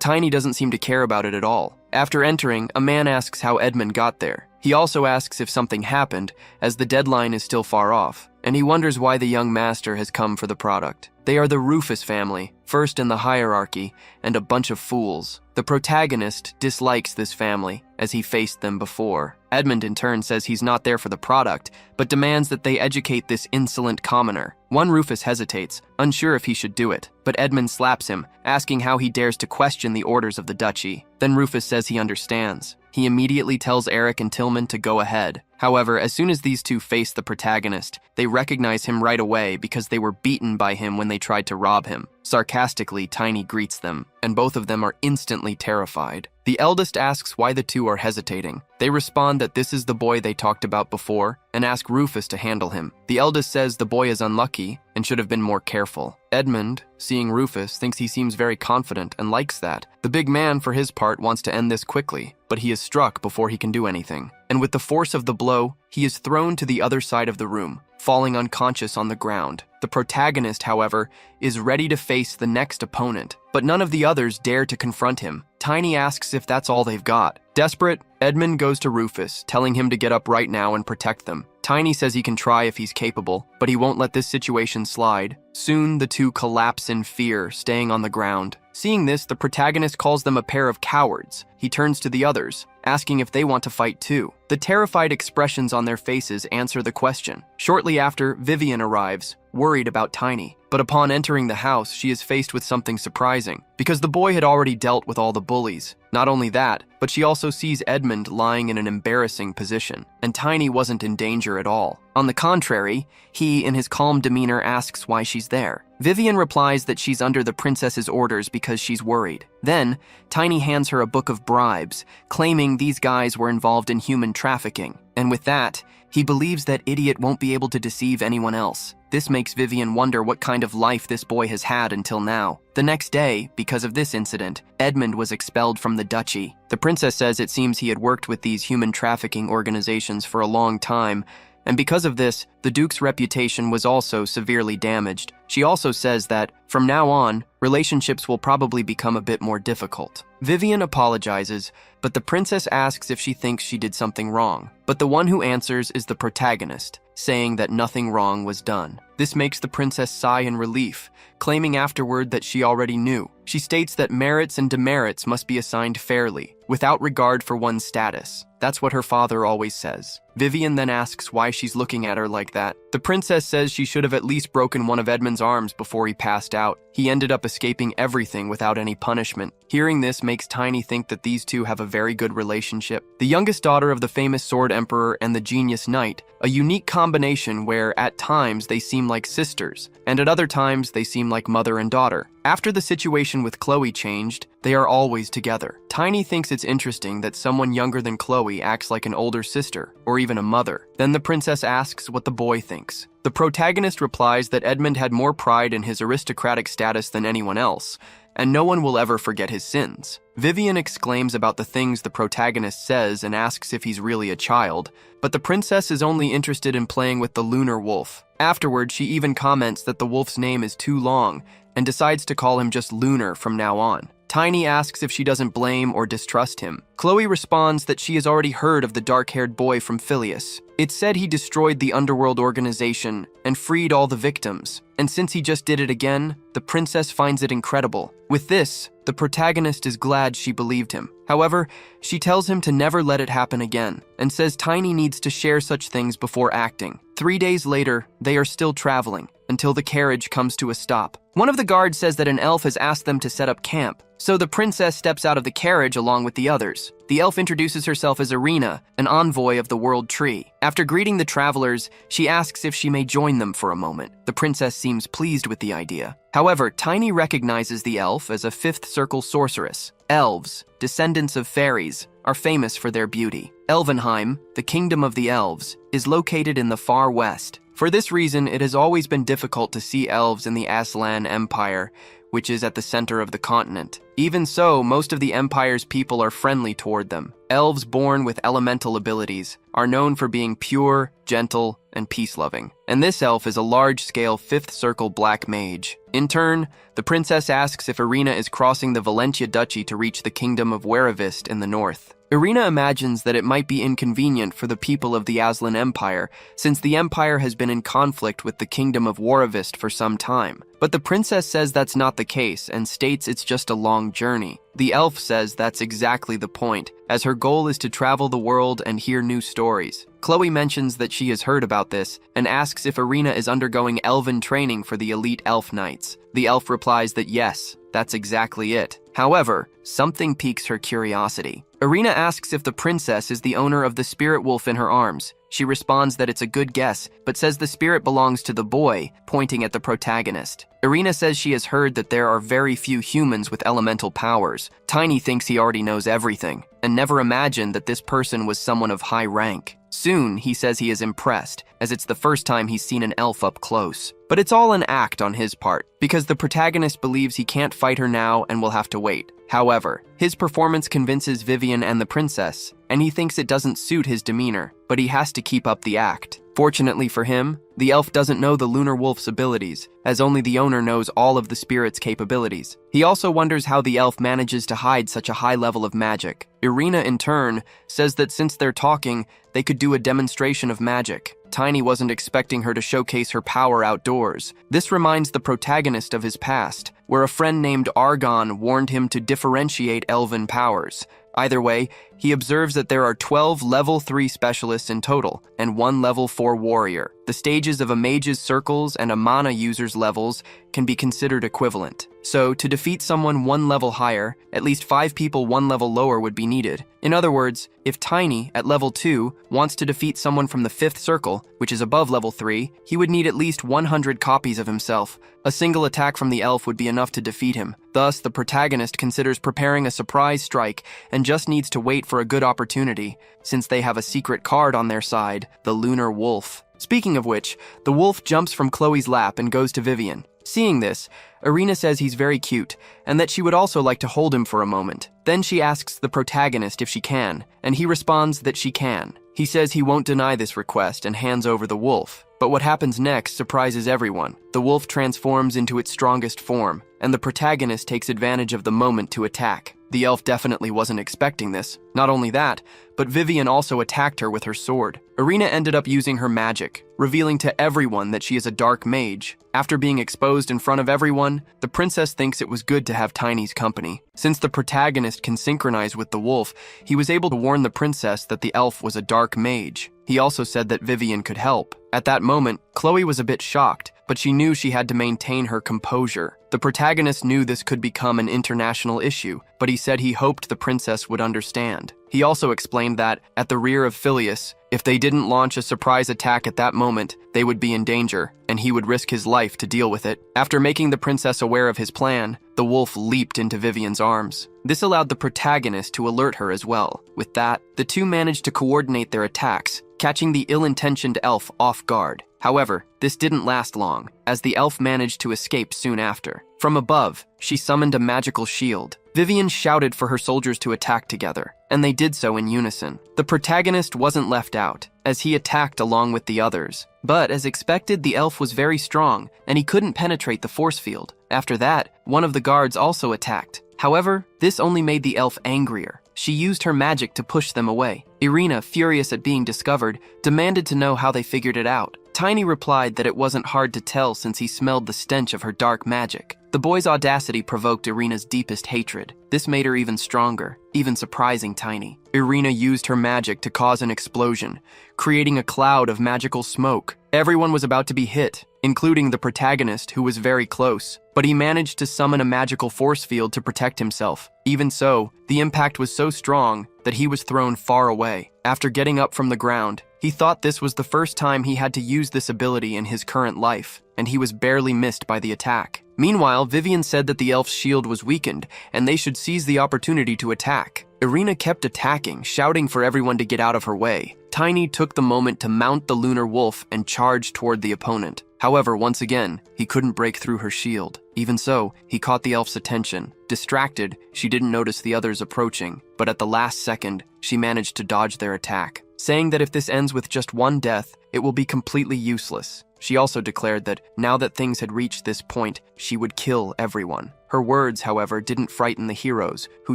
Tiny doesn't seem to care about it at all. After entering, a man asks how Edmund got there. He also asks if something happened, as the deadline is still far off, and he wonders why the young master has come for the product. They are the Rufus family, first in the hierarchy, and a bunch of fools. The protagonist dislikes this family, as he faced them before. Edmund in turn says he's not there for the product, but demands that they educate this insolent commoner. One Rufus hesitates, unsure if he should do it, but Edmund slaps him, asking how he dares to question the orders of the duchy. Then Rufus says he understands. He immediately tells Eric and Tillman to go ahead. However, as soon as these two face the protagonist, they recognize him right away because they were beaten by him when they tried to rob him. Sarcastically, Tiny greets them, and both of them are instantly terrified. The eldest asks why the two are hesitating. They respond that this is the boy they talked about before, and ask Rufus to handle him. The eldest says the boy is unlucky and should have been more careful. Edmund, seeing Rufus, thinks he seems very confident and likes that. The big man, for his part, wants to end this quickly, but he is struck before he can do anything. And with the force of the blow, he is thrown to the other side of the room, falling unconscious on the ground. The protagonist, however, is ready to face the next opponent, but none of the others dare to confront him. Tiny asks if that's all they've got. Desperate, Edmund goes to Rufus, telling him to get up right now and protect them. Tiny says he can try if he's capable, but he won't let this situation slide. Soon, the two collapse in fear, staying on the ground. Seeing this, the protagonist calls them a pair of cowards. He turns to the others, asking if they want to fight too. The terrified expressions on their faces answer the question. Shortly after, Vivian arrives, worried about Tiny. But upon entering the house, she is faced with something surprising, because the boy had already dealt with all the bullies. Not only that, but she also sees Edmund lying in an embarrassing position, and Tiny wasn't in danger at all. On the contrary, he, in his calm demeanor, asks why she's there. Vivian replies that she's under the princess's orders because she's worried. Then, Tiny hands her a book of bribes, claiming these guys were involved in human trafficking. And with that, he believes that idiot won't be able to deceive anyone else. This makes Vivian wonder what kind of life this boy has had until now. The next day, because of this incident, Edmund was expelled from the duchy. The princess says it seems he had worked with these human trafficking organizations for a long time, and because of this, the Duke's reputation was also severely damaged. She also says that, from now on, relationships will probably become a bit more difficult. Vivian apologizes, but the princess asks if she thinks she did something wrong. But the one who answers is the protagonist, saying that nothing wrong was done. This makes the princess sigh in relief, claiming afterward that she already knew. She states that merits and demerits must be assigned fairly. without regard for one's status. That's what her father always says. Vivian then asks why she's looking at her like that. The princess says she should have at least broken one of Edmund's arms before he passed out. He ended up escaping everything without any punishment. Hearing this makes Tiny think that these two have a very good relationship. The youngest daughter of the famous Sword Emperor and the Genius Knight, a unique combination where at times they seem like sisters, and at other times they seem like mother and daughter. After the situation with Chloe changed, they are always together. Tiny thinks it's interesting that someone younger than Chloe acts like an older sister, or even a mother. Then the princess asks what the boy thinks. The protagonist replies that Edmund had more pride in his aristocratic status than anyone else, and no one will ever forget his sins. Vivian exclaims about the things the protagonist says and asks if he's really a child, but the princess is only interested in playing with the lunar wolf. Afterward, she even comments that the wolf's name is too long and decides to call him just Lunar from now on. Tiny asks if she doesn't blame or distrust him. Chloe responds that she has already heard of the dark-haired boy from Phileas. It's said he destroyed the underworld organization and freed all the victims, and since he just did it again, the princess finds it incredible. With this, the protagonist is glad she believed him. However, she tells him to never let it happen again, and says Tiny needs to share such things before acting. 3 days later, they are still traveling, until the carriage comes to a stop. One of the guards says that an elf has asked them to set up camp, so the princess steps out of the carriage along with the others. The elf introduces herself as Irina, an envoy of the World Tree. After greeting the travelers, she asks if she may join them for a moment. The princess seems pleased with the idea. However, Tiny recognizes the elf as a fifth circle sorceress. Elves, descendants of fairies, are famous for their beauty. Elvenheim, the kingdom of the elves, is located in the far west. For this reason, it has always been difficult to see elves in the Aslan Empire, which is at the center of the continent. Even so, most of the Empire's people are friendly toward them. Elves born with elemental abilities are known for being pure, gentle, and peace-loving. And this elf is a large-scale fifth circle black mage. In turn, the princess asks if Irina is crossing the Valentia Duchy to reach the kingdom of Weravist in the north. Irina imagines that it might be inconvenient for the people of the Aslan Empire, since the empire has been in conflict with the kingdom of Waravist for some time. But the princess says that's not the case and states it's just a long journey. The elf says that's exactly the point, as her goal is to travel the world and hear new stories. Chloe mentions that she has heard about this and asks if Irina is undergoing elven training for the elite elf knights. The elf replies that yes, that's exactly it. However, something piques her curiosity. Irina asks if the princess is the owner of the spirit wolf in her arms. She responds that it's a good guess, but says the spirit belongs to the boy, pointing at the protagonist. Irina says she has heard that there are very few humans with elemental powers. Tiny thinks he already knows everything, and never imagined that this person was someone of high rank. Soon, he says he is impressed, as it's the first time he's seen an elf up close. But it's all an act on his part, because the protagonist believes he can't fight her now and will have to wait. However, his performance convinces Vivian and the princess, and he thinks it doesn't suit his demeanor, but he has to keep up the act. Fortunately for him, the elf doesn't know the lunar wolf's abilities, as only the owner knows all of the spirit's capabilities. He also wonders how the elf manages to hide such a high level of magic. Irina, in turn, says that since they're talking, they could do a demonstration of magic. Tiny wasn't expecting her to showcase her power outdoors. This reminds the protagonist of his past, where a friend named Argon warned him to differentiate elven powers. Either way, he observes that there are 12 level 3 specialists in total, and 1 level 4 warrior. The stages of a mage's circles and a mana user's levels can be considered equivalent. So, to defeat someone 1 level higher, at least 5 people 1 level lower would be needed. In other words, if Tiny, at level 2, wants to defeat someone from the 5th circle, which is above level 3, he would need at least 100 copies of himself. A single attack from the elf would be enough to defeat him. Thus, the protagonist considers preparing a surprise strike and just needs to wait for a good opportunity, since they have a secret card on their side, the lunar wolf. Speaking of which, the wolf jumps from Chloe's lap and goes to Vivian. Seeing this, Irina says he's very cute, and that she would also like to hold him for a moment. Then she asks the protagonist if she can, and he responds that she can. He says he won't deny this request and hands over the wolf. But what happens next surprises everyone. The wolf transforms into its strongest form, and the protagonist takes advantage of the moment to attack. The elf definitely wasn't expecting this. Not only that, but Vivian also attacked her with her sword. Irina ended up using her magic, revealing to everyone that she is a dark mage. After being exposed in front of everyone, the princess thinks it was good to have Tiny's company. Since the protagonist can synchronize with the wolf, he was able to warn the princess that the elf was a dark mage. He also said that Vivian could help. At that moment, Chloe was a bit shocked, but she knew she had to maintain her composure. The protagonist knew this could become an international issue, but he said he hoped the princess would understand. He also explained that, at the rear of Phileas, if they didn't launch a surprise attack at that moment, they would be in danger, and he would risk his life to deal with it. After making the princess aware of his plan, the wolf leaped into Vivian's arms. This allowed the protagonist to alert her as well. With that, the two managed to coordinate their attacks, catching the ill-intentioned elf off guard. However, this didn't last long, as the elf managed to escape soon after. From above, she summoned a magical shield. Vivian shouted for her soldiers to attack together, and they did so in unison. The protagonist wasn't left out, as he attacked along with the others. But as expected, the elf was very strong, and he couldn't penetrate the force field. After that, one of the guards also attacked. However, this only made the elf angrier. She used her magic to push them away. Irina, furious at being discovered, demanded to know how they figured it out. Tiny replied that it wasn't hard to tell since he smelled the stench of her dark magic. The boy's audacity provoked Irina's deepest hatred. This made her even stronger, even surprising Tiny. Irina used her magic to cause an explosion, creating a cloud of magical smoke. Everyone was about to be hit, including the protagonist, who was very close, but he managed to summon a magical force field to protect himself. Even so, the impact was so strong that he was thrown far away. After getting up from the ground, he thought this was the first time he had to use this ability in his current life, and he was barely missed by the attack. Meanwhile, Vivian said that the elf's shield was weakened, and they should seize the opportunity to attack. Irina kept attacking, shouting for everyone to get out of her way. Tiny took the moment to mount the lunar wolf and charge toward the opponent. However, once again, he couldn't break through her shield. Even so, he caught the elf's attention. Distracted, she didn't notice the others approaching, but at the last second, she managed to dodge their attack, saying that if this ends with just one death, it will be completely useless. She also declared that, now that things had reached this point, she would kill everyone. Her words, however, didn't frighten the heroes, who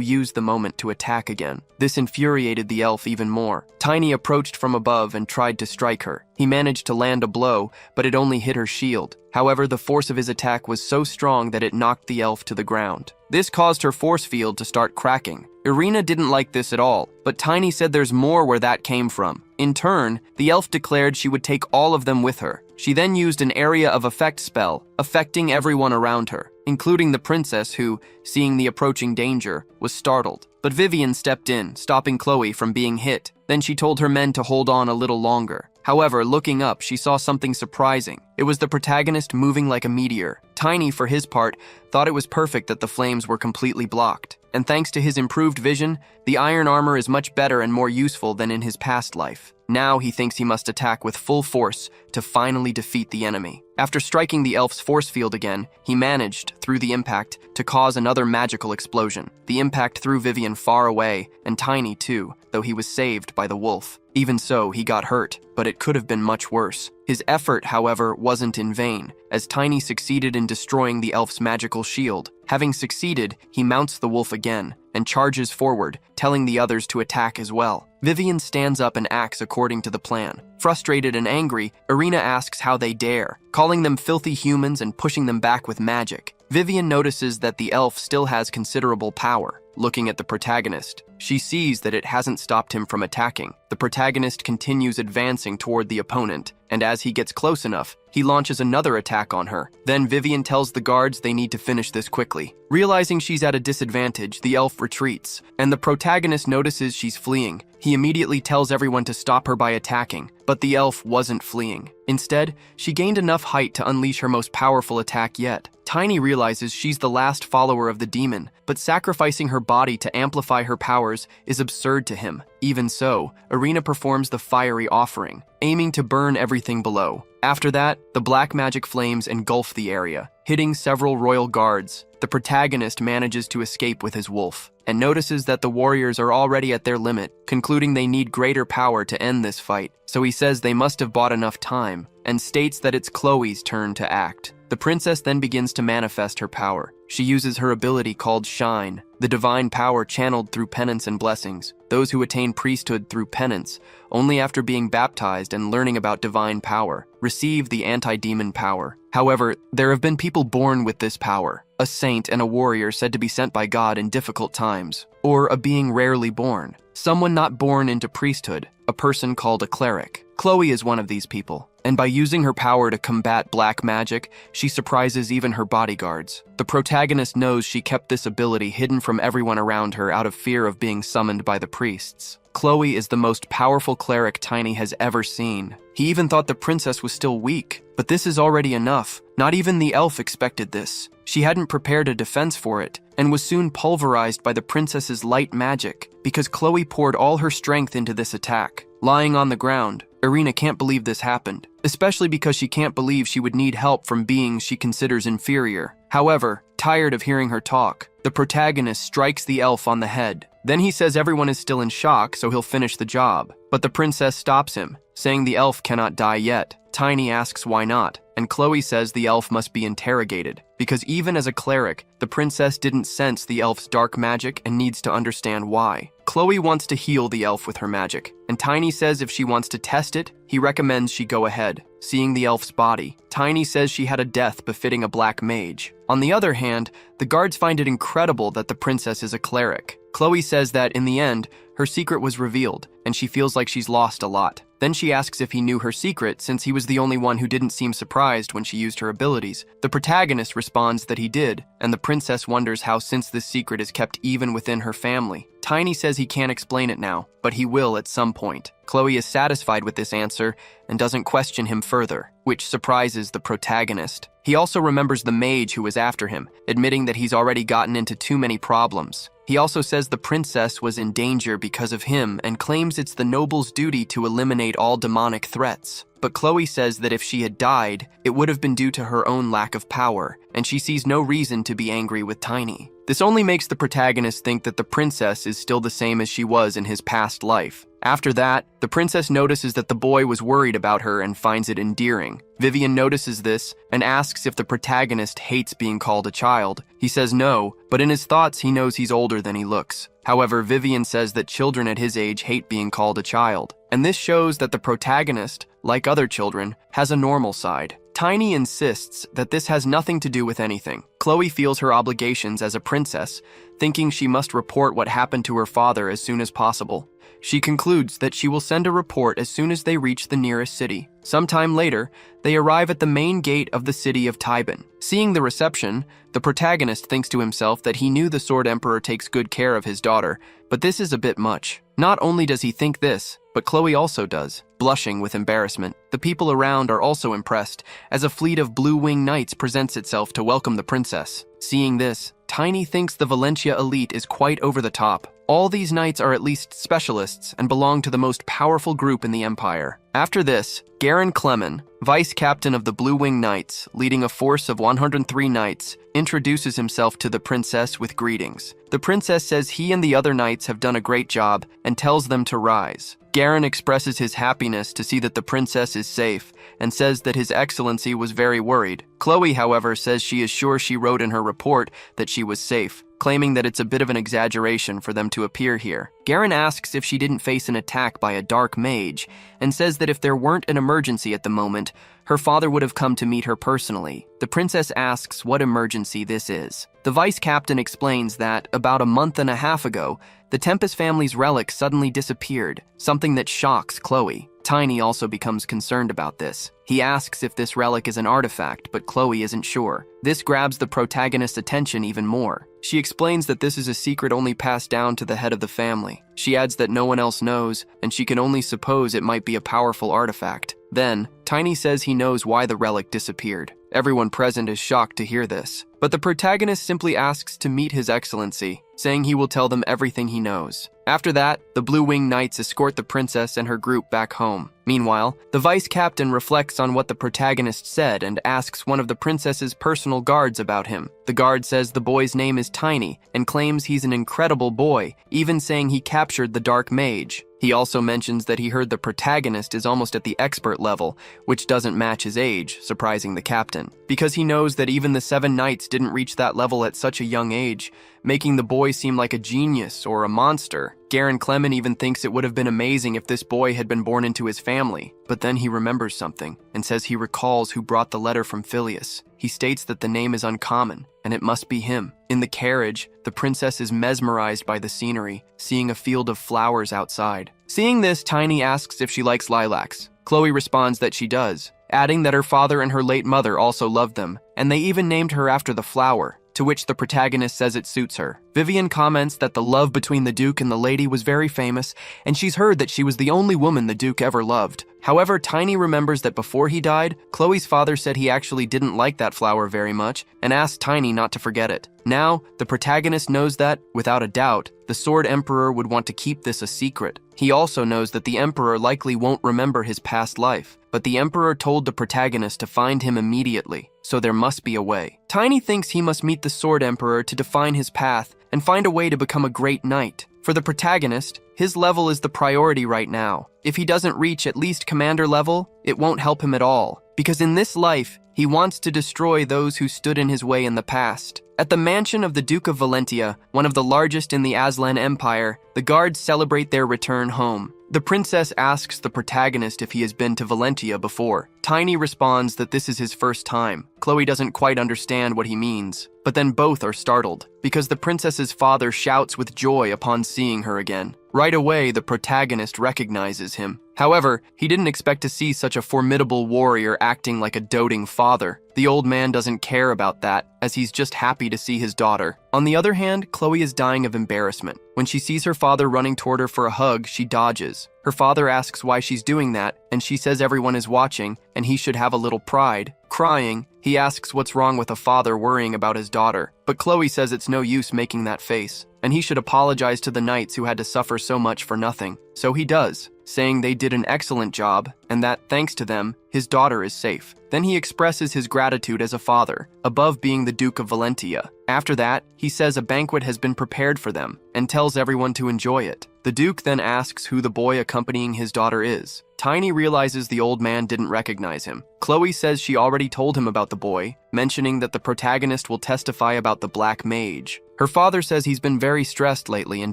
used the moment to attack again. This infuriated the elf even more. Tiny approached from above and tried to strike her. He managed to land a blow, but it only hit her shield. However, the force of his attack was so strong that it knocked the elf to the ground. This caused her force field to start cracking. Irina didn't like this at all, but Tiny said there's more where that came from. In turn, the elf declared she would take all of them with her. She then used an area of effect spell, affecting everyone around her, including the princess who, seeing the approaching danger, was startled. But Vivian stepped in, stopping Chloe from being hit. Then she told her men to hold on a little longer. However, looking up, she saw something surprising. It was the protagonist moving like a meteor. Tiny, for his part, thought it was perfect that the flames were completely blocked. And thanks to his improved vision, the iron armor is much better and more useful than in his past life. Now he thinks he must attack with full force to finally defeat the enemy. After striking the elf's force field again, he managed, through the impact, to cause another magical explosion. The impact threw Vivian far away, and Tiny too, though he was saved by the wolf. Even so, he got hurt, but it could have been much worse. His effort, however, wasn't in vain, as Tiny succeeded in destroying the elf's magical shield. Having succeeded, he mounts the wolf again and charges forward, telling the others to attack as well. Vivian stands up and acts according to the plan. Frustrated and angry, Irina asks how they dare, calling them filthy humans and pushing them back with magic. Vivian notices that the elf still has considerable power. Looking at the protagonist, she sees that it hasn't stopped him from attacking. The protagonist continues advancing toward the opponent, and as he gets close enough, he launches another attack on her. Then Vivian tells the guards they need to finish this quickly. Realizing she's at a disadvantage, the elf retreats, and the protagonist notices she's fleeing. He immediately tells everyone to stop her by attacking, but the elf wasn't fleeing. Instead, she gained enough height to unleash her most powerful attack yet. Tiny realizes she's the last follower of the demon, but sacrificing her body to amplify her powers is absurd to him. Even so, Irina performs the fiery offering, aiming to burn everything below. After that, the black magic flames engulf the area. hitting several royal guards. The protagonist manages to escape with his wolf, and notices that the warriors are already at their limit, concluding they need greater power to end this fight. So he says they must have bought enough time, and states that it's Chloe's turn to act. The princess then begins to manifest her power. She uses her ability called Shine, the divine power channeled through penance and blessings. Those who attain priesthood through penance, only after being baptized and learning about divine power, receive the anti-demon power. However, there have been people born with this power, a saint and a warrior said to be sent by God in difficult times, or a being rarely born, someone not born into priesthood, a person called a cleric. Chloe is one of these people, and by using her power to combat black magic, she surprises even her bodyguards. The protagonist knows she kept this ability hidden from everyone around her out of fear of being summoned by the priests. Chloe is the most powerful cleric Tiny has ever seen. He even thought the princess was still weak, but this is already enough. Not even the elf expected this. She hadn't prepared a defense for it, and was soon pulverized by the princess's light magic, because Chloe poured all her strength into this attack. Lying on the ground, Irina can't believe this happened, especially because she can't believe she would need help from beings she considers inferior. However, tired of hearing her talk, the protagonist strikes the elf on the head. Then he says everyone is still in shock, so he'll finish the job. But the princess stops him, saying the elf cannot die yet. Tiny asks why not, and Chloe says the elf must be interrogated, because even as a cleric, the princess didn't sense the elf's dark magic and needs to understand why. Chloe wants to heal the elf with her magic, and Tiny says if she wants to test it, he recommends she go ahead. Seeing the elf's body, Tiny says she had a death befitting a black mage. On the other hand, the guards find it incredible that the princess is a cleric. Chloe says that, in the end, her secret was revealed, and she feels like she's lost a lot. Then she asks if he knew her secret, since he was the only one who didn't seem surprised when she used her abilities. The protagonist responds that he did, and the princess wonders how, since this secret is kept even within her family. Tiny says he can't explain it now, but he will at some point. Chloe is satisfied with this answer and doesn't question him further, which surprises the protagonist. He also remembers the mage who was after him, admitting that he's already gotten into too many problems. He also says the princess was in danger because of him and claims it's the noble's duty to eliminate all demonic threats. But Chloe says that if she had died, it would have been due to her own lack of power, and she sees no reason to be angry with Tiny. This only makes the protagonist think that the princess is still the same as she was in his past life. After that, the princess notices that the boy was worried about her and finds it endearing. Vivian notices this and asks if the protagonist hates being called a child. He says no, but in his thoughts he knows he's older than he looks. However, Vivian says that children at his age hate being called a child. And this shows that the protagonist, like other children, has a normal side. Tiny insists that this has nothing to do with anything. Chloe feels her obligations as a princess, thinking she must report what happened to her father as soon as possible. She concludes that she will send a report as soon as they reach the nearest city. Sometime later, they arrive at the main gate of the city of Taiban. Seeing the reception, the protagonist thinks to himself that he knew the Sword Emperor takes good care of his daughter, but this is a bit much. Not only does he think this, but Chloe also does, blushing with embarrassment. The people around are also impressed, as a fleet of blue-winged knights presents itself to welcome the princess. Seeing this, Tiny thinks the Valencia elite is quite over the top. All these knights are at least specialists and belong to the most powerful group in the empire. After this, Garen Clemen, vice captain of the Blue Wing Knights, leading a force of 103 knights, introduces himself to the princess with greetings. The princess says he and the other knights have done a great job and tells them to rise. Garen expresses his happiness to see that the princess is safe and says that His Excellency was very worried. Chloe, however, says she is sure she wrote in her report that she was safe, claiming that it's a bit of an exaggeration for them to appear here. Garen asks if she didn't face an attack by a dark mage, and says that if there weren't an emergency at the moment, her father would have come to meet her personally. The princess asks what emergency this is. The vice captain explains that, about a month and a half ago, the Tempest family's relic suddenly disappeared, something that shocks Chloe. Tiny also becomes concerned about this. He asks if this relic is an artifact, but Chloe isn't sure. This grabs the protagonist's attention even more. She explains that this is a secret only passed down to the head of the family. She adds that no one else knows, and she can only suppose it might be a powerful artifact. Then, Tiny says he knows why the relic disappeared. Everyone present is shocked to hear this. But the protagonist simply asks to meet His Excellency. saying he will tell them everything he knows. After that, the Blue-Winged Knights escort the princess and her group back home. Meanwhile, the vice captain reflects on what the protagonist said and asks one of the princess's personal guards about him. The guard says the boy's name is Tiny and claims he's an incredible boy, even saying he captured the Dark Mage. He also mentions that he heard the protagonist is almost at the expert level, which doesn't match his age, surprising the captain. Because he knows that even the 7 knights didn't reach that level at such a young age, making the boy seem like a genius or a monster. Garen Clement even thinks it would have been amazing if this boy had been born into his family, but then he remembers something and says he recalls who brought the letter from Phileas. He states that the name is uncommon, and it must be him. In the carriage, the princess is mesmerized by the scenery, seeing a field of flowers outside. Seeing this, Tiny asks if she likes lilacs. Chloe responds that she does, adding that her father and her late mother also loved them, and they even named her after the flower, to which the protagonist says it suits her. Vivian comments that the love between the Duke and the lady was very famous, and she's heard that she was the only woman the Duke ever loved. However, Tiny remembers that before he died, Chloe's father said he actually didn't like that flower very much, and asked Tiny not to forget it. Now, the protagonist knows that, without a doubt, the Sword Emperor would want to keep this a secret. He also knows that the Emperor likely won't remember his past life, but the Emperor told the protagonist to find him immediately, so there must be a way. Tiny thinks he must meet the Sword Emperor to define his path and find a way to become a great knight. For the protagonist, his level is the priority right now. If he doesn't reach at least commander level, it won't help him at all, because in this life, he wants to destroy those who stood in his way in the past. At the mansion of the Duke of Valentia, one of the largest in the Aslan Empire, the guards celebrate their return home. The princess asks the protagonist if he has been to Valentia before. Tiny responds that this is his first time. Chloe doesn't quite understand what he means, but then both are startled, because the princess's father shouts with joy upon seeing her again. Right away, the protagonist recognizes him. However, he didn't expect to see such a formidable warrior acting like a doting father. The old man doesn't care about that, as he's just happy to see his daughter. On the other hand, Chloe is dying of embarrassment. When she sees her father running toward her for a hug, she dodges. Her father asks why she's doing that, and she says everyone is watching, and he should have a little pride. Crying, he asks what's wrong with a father worrying about his daughter, but Chloe says it's no use making that face, and he should apologize to the knights who had to suffer so much for nothing. So he does, saying they did an excellent job, and that, thanks to them, his daughter is safe. Then he expresses his gratitude as a father, above being the Duke of Valentia. After that, he says a banquet has been prepared for them, and tells everyone to enjoy it. The Duke then asks who the boy accompanying his daughter is. Tiny realizes the old man didn't recognize him. Chloe says she already told him about the boy, mentioning that the protagonist will testify about the Black Mage. Her father says he's been very stressed lately and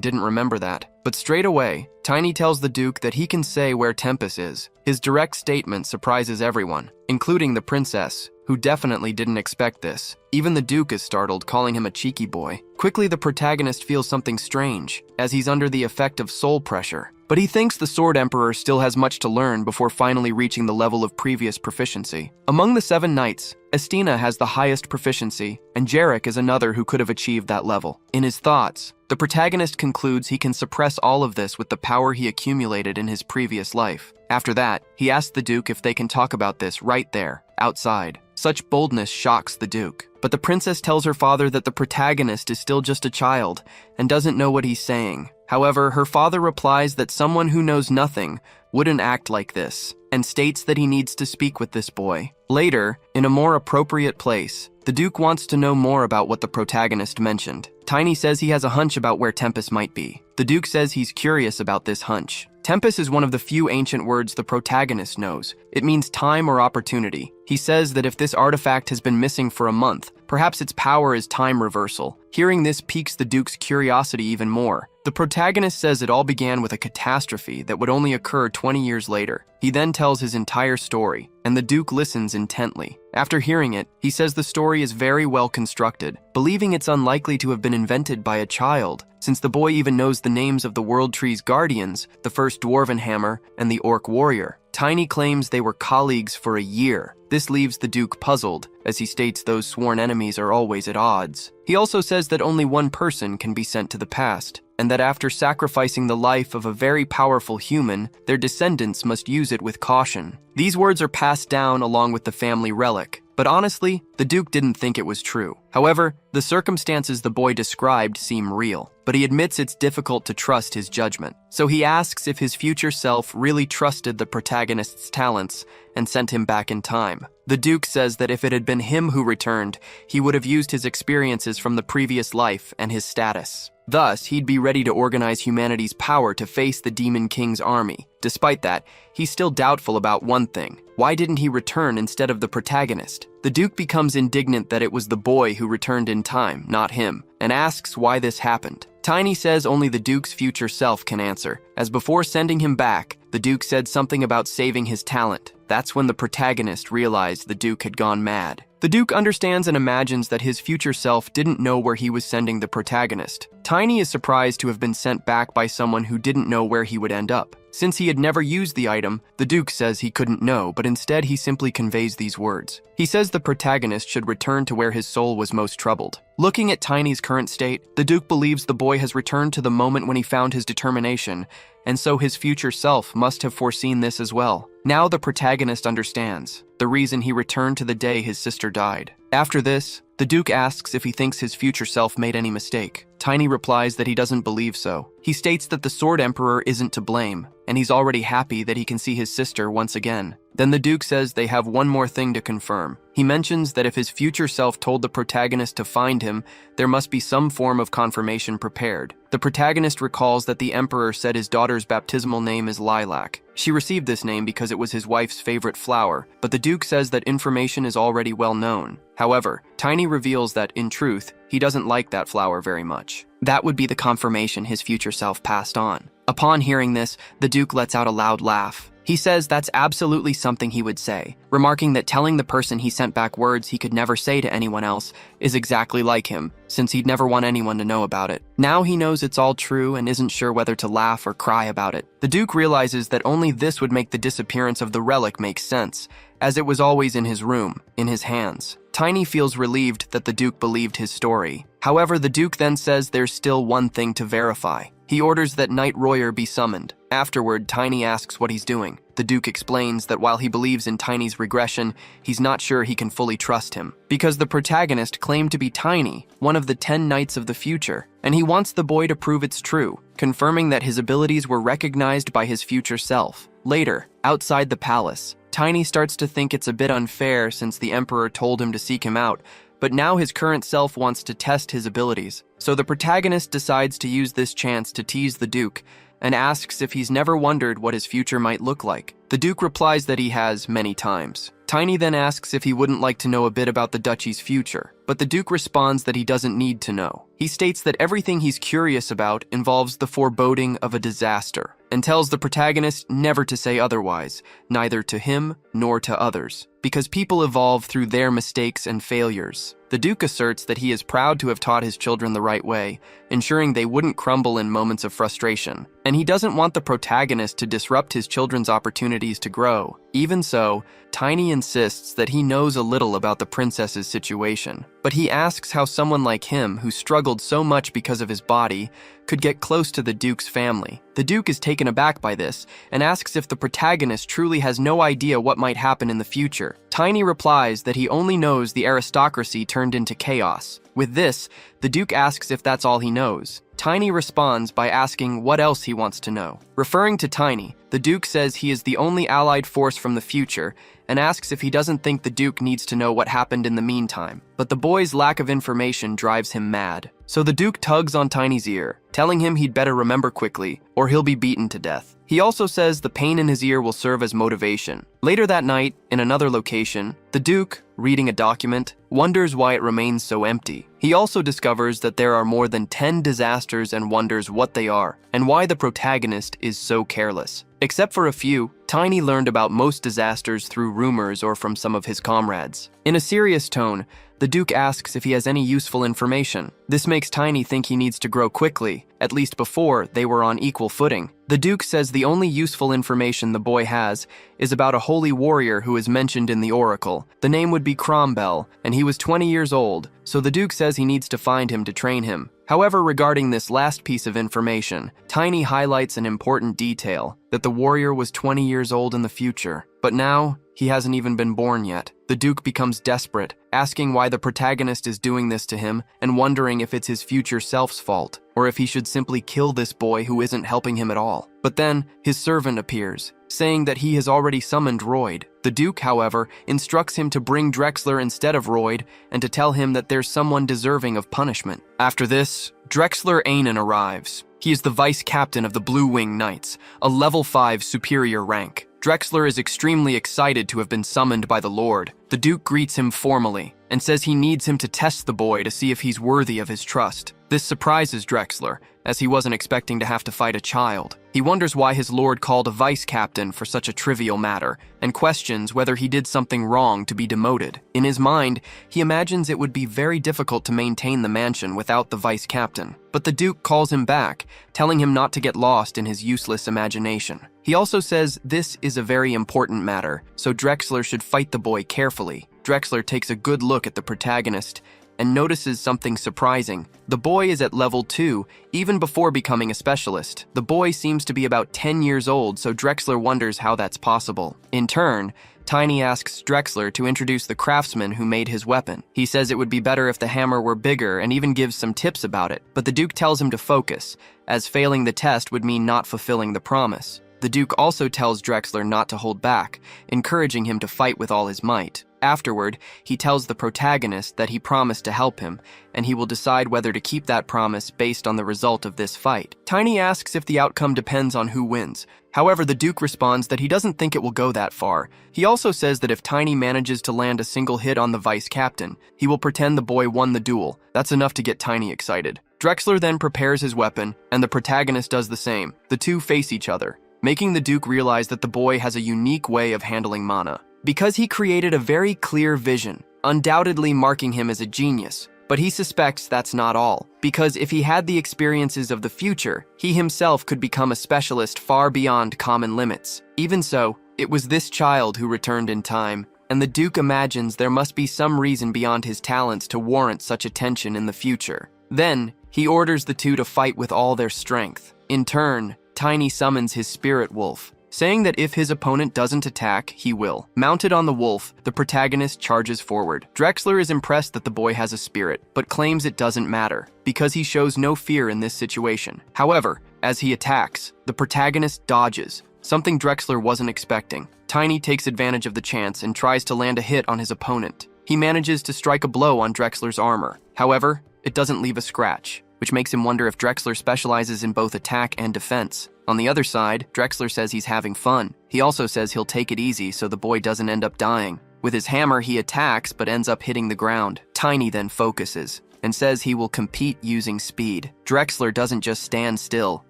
didn't remember that. But straight away, Tiny tells the Duke that he can say where Tempest is. His direct statement surprises everyone, including the princess, who definitely didn't expect this. Even the Duke is startled, calling him a cheeky boy. Quickly, the protagonist feels something strange, as he's under the effect of soul pressure. But he thinks the Sword Emperor still has much to learn before finally reaching the level of previous proficiency. Among the 7 knights, Estina has the highest proficiency, and Jarek is another who could have achieved that level. In his thoughts, the protagonist concludes he can suppress all of this with the power he accumulated in his previous life. After that, he asks the Duke if they can talk about this right there, outside. Such boldness shocks the Duke. But the princess tells her father that the protagonist is still just a child and doesn't know what he's saying. However, her father replies that someone who knows nothing wouldn't act like this, and states that he needs to speak with this boy. Later, in a more appropriate place, the Duke wants to know more about what the protagonist mentioned. Tiny says he has a hunch about where Tempest might be. The Duke says he's curious about this hunch. Tempest is one of the few ancient words the protagonist knows. It means time or opportunity. He says that if this artifact has been missing for a month, perhaps its power is time reversal. Hearing this piques the Duke's curiosity even more. The protagonist says it all began with a catastrophe that would only occur 20 years later. He then tells his entire story, and the Duke listens intently. After hearing it, he says the story is very well constructed, believing it's unlikely to have been invented by a child, since the boy even knows the names of the World Tree's guardians, the first Dwarven Hammer, and the Orc Warrior. Tiny claims they were colleagues for a year. This leaves the Duke puzzled, as he states those sworn enemies are always at odds. He also says that only one person can be sent to the past, and that after sacrificing the life of a very powerful human, their descendants must use it with caution. These words are passed down along with the family relic, But honestly, the Duke didn't think it was true. However, the circumstances the boy described seem real, but he admits it's difficult to trust his judgment. So he asks if his future self really trusted the protagonist's talents and sent him back in time. The Duke says that if it had been him who returned, he would have used his experiences from the previous life and his status. Thus, he'd be ready to organize humanity's power to face the Demon King's army. Despite that, he's still doubtful about one thing. Why didn't he return instead of the protagonist? The Duke becomes indignant that it was the boy who returned in time, not him, and asks why this happened. Tiny says only the Duke's future self can answer, as before sending him back, the Duke said something about saving his talent. That's when the protagonist realized the Duke had gone mad. The Duke understands and imagines that his future self didn't know where he was sending the protagonist. Tiny is surprised to have been sent back by someone who didn't know where he would end up. Since he had never used the item, the Duke says he couldn't know, but instead he simply conveys these words. He says the protagonist should return to where his soul was most troubled. Looking at Tiny's current state, the Duke believes the boy has returned to the moment when he found his determination, and so his future self must have foreseen this as well. Now the protagonist understands the reason he returned to the day his sister died. After this, the Duke asks if he thinks his future self made any mistake. Tiny replies that he doesn't believe so. He states that the Sword Emperor isn't to blame, and he's already happy that he can see his sister once again. Then the Duke says they have one more thing to confirm. He mentions that if his future self told the protagonist to find him, there must be some form of confirmation prepared. The protagonist recalls that the Emperor said his daughter's baptismal name is Lilac. She received this name because it was his wife's favorite flower, but the Duke says that information is already well known. However, Tiny reveals that, in truth, he doesn't like that flower very much. That would be the confirmation his future self passed on. Upon hearing this, the Duke lets out a loud laugh. He says that's absolutely something he would say, remarking that telling the person he sent back words he could never say to anyone else is exactly like him, since he'd never want anyone to know about it. Now he knows it's all true and isn't sure whether to laugh or cry about it. The Duke realizes that only this would make the disappearance of the relic make sense, as it was always in his room, in his hands. Tiny feels relieved that the Duke believed his story. However, the Duke then says there's still one thing to verify. He orders that Knight Royer be summoned. Afterward, Tiny asks what he's doing. The Duke explains that while he believes in Tiny's regression, he's not sure he can fully trust him, because the protagonist claimed to be Tiny, one of the 10 Knights of the future, and he wants the boy to prove it's true, confirming that his abilities were recognized by his future self. Later, outside the palace, Tiny starts to think it's a bit unfair since the Emperor told him to seek him out, but now his current self wants to test his abilities. So the protagonist decides to use this chance to tease the Duke and asks if he's never wondered what his future might look like. The Duke replies that he has many times. Tiny then asks if he wouldn't like to know a bit about the duchy's future, but the Duke responds that he doesn't need to know. He states that everything he's curious about involves the foreboding of a disaster, and tells the protagonist never to say otherwise, neither to him nor to others, because people evolve through their mistakes and failures. The Duke asserts that he is proud to have taught his children the right way, ensuring they wouldn't crumble in moments of frustration, and he doesn't want the protagonist to disrupt his children's opportunities to grow. Even so, Tiny insists that he knows a little about the princess's situation, but he asks how someone like him, who struggled so much because of his body, could get close to the Duke's family. The Duke is taken aback by this and asks if the protagonist truly has no idea what might happen in the future. Tiny replies that he only knows the aristocracy turned into chaos. With this, the Duke asks if that's all he knows. Tiny responds by asking what else he wants to know. Referring to Tiny, the Duke says he is the only allied force from the future and asks if he doesn't think the Duke needs to know what happened in the meantime. But the boy's lack of information drives him mad. So the Duke tugs on Tiny's ear, telling him he'd better remember quickly or he'll be beaten to death. He also says the pain in his ear will serve as motivation. Later that night, in another location, the Duke, reading a document, wonders why it remains so empty. He also discovers that there are more than 10 disasters and wonders what they are, and why the protagonist is so careless. Except for a few, Tiny learned about most disasters through rumors or from some of his comrades. In a serious tone, the Duke asks if he has any useful information. This makes Tiny think he needs to grow quickly, at least before they were on equal footing. The Duke says the only useful information the boy has is about a holy warrior who is mentioned in the oracle. The name would be Cromwell, and he was 20 years old, so the Duke says he needs to find him to train him. However, regarding this last piece of information, Tiny highlights an important detail, that the warrior was 20 years old in the future, but now he hasn't even been born yet. The Duke becomes desperate, asking why the protagonist is doing this to him and wondering if it's his future self's fault, or if he should simply kill this boy who isn't helping him at all. But then, his servant appears, saying that he has already summoned Royd. The Duke, however, instructs him to bring Drexler instead of Royd and to tell him that there's someone deserving of punishment. After this, Drexler Ainen arrives. He is the vice captain of the Blue Wing Knights, a level 5 superior rank. Drexler is extremely excited to have been summoned by the Lord. The Duke greets him formally and says he needs him to test the boy to see if he's worthy of his trust. This surprises Drexler, as he wasn't expecting to have to fight a child. He wonders why his lord called a vice captain for such a trivial matter, and questions whether he did something wrong to be demoted. In his mind, he imagines it would be very difficult to maintain the mansion without the vice captain. But the Duke calls him back, telling him not to get lost in his useless imagination. He also says this is a very important matter, so Drexler should fight the boy carefully. Drexler takes a good look at the protagonist and notices something surprising. The boy is at level 2, even before becoming a specialist. The boy seems to be about 10 years old, so Drexler wonders how that's possible. In turn, Tiny asks Drexler to introduce the craftsman who made his weapon. He says it would be better if the hammer were bigger and even gives some tips about it, but the Duke tells him to focus, as failing the test would mean not fulfilling the promise. The Duke also tells Drexler not to hold back, encouraging him to fight with all his might. Afterward, he tells the protagonist that he promised to help him, and he will decide whether to keep that promise based on the result of this fight. Tiny asks if the outcome depends on who wins. However, the Duke responds that he doesn't think it will go that far. He also says that if Tiny manages to land a single hit on the vice captain, he will pretend the boy won the duel. That's enough to get Tiny excited. Drexler then prepares his weapon, and the protagonist does the same. The two face each other, making the Duke realize that the boy has a unique way of handling mana, because he created a very clear vision, undoubtedly marking him as a genius. But he suspects that's not all, because if he had the experiences of the future, he himself could become a specialist far beyond common limits. Even so, it was this child who returned in time, and the Duke imagines there must be some reason beyond his talents to warrant such attention in the future. Then, he orders the two to fight with all their strength. In turn, Tiny summons his spirit wolf, saying that if his opponent doesn't attack, he will. Mounted on the wolf, the protagonist charges forward. Drexler is impressed that the boy has a spirit, but claims it doesn't matter, because he shows no fear in this situation. However, as he attacks, the protagonist dodges, something Drexler wasn't expecting. Tiny takes advantage of the chance and tries to land a hit on his opponent. He manages to strike a blow on Drexler's armor. However, it doesn't leave a scratch, which makes him wonder if Drexler specializes in both attack and defense. On the other side, Drexler says he's having fun. He also says he'll take it easy so the boy doesn't end up dying. With his hammer, he attacks but ends up hitting the ground. Tiny then focuses and says he will compete using speed. Drexler doesn't just stand still.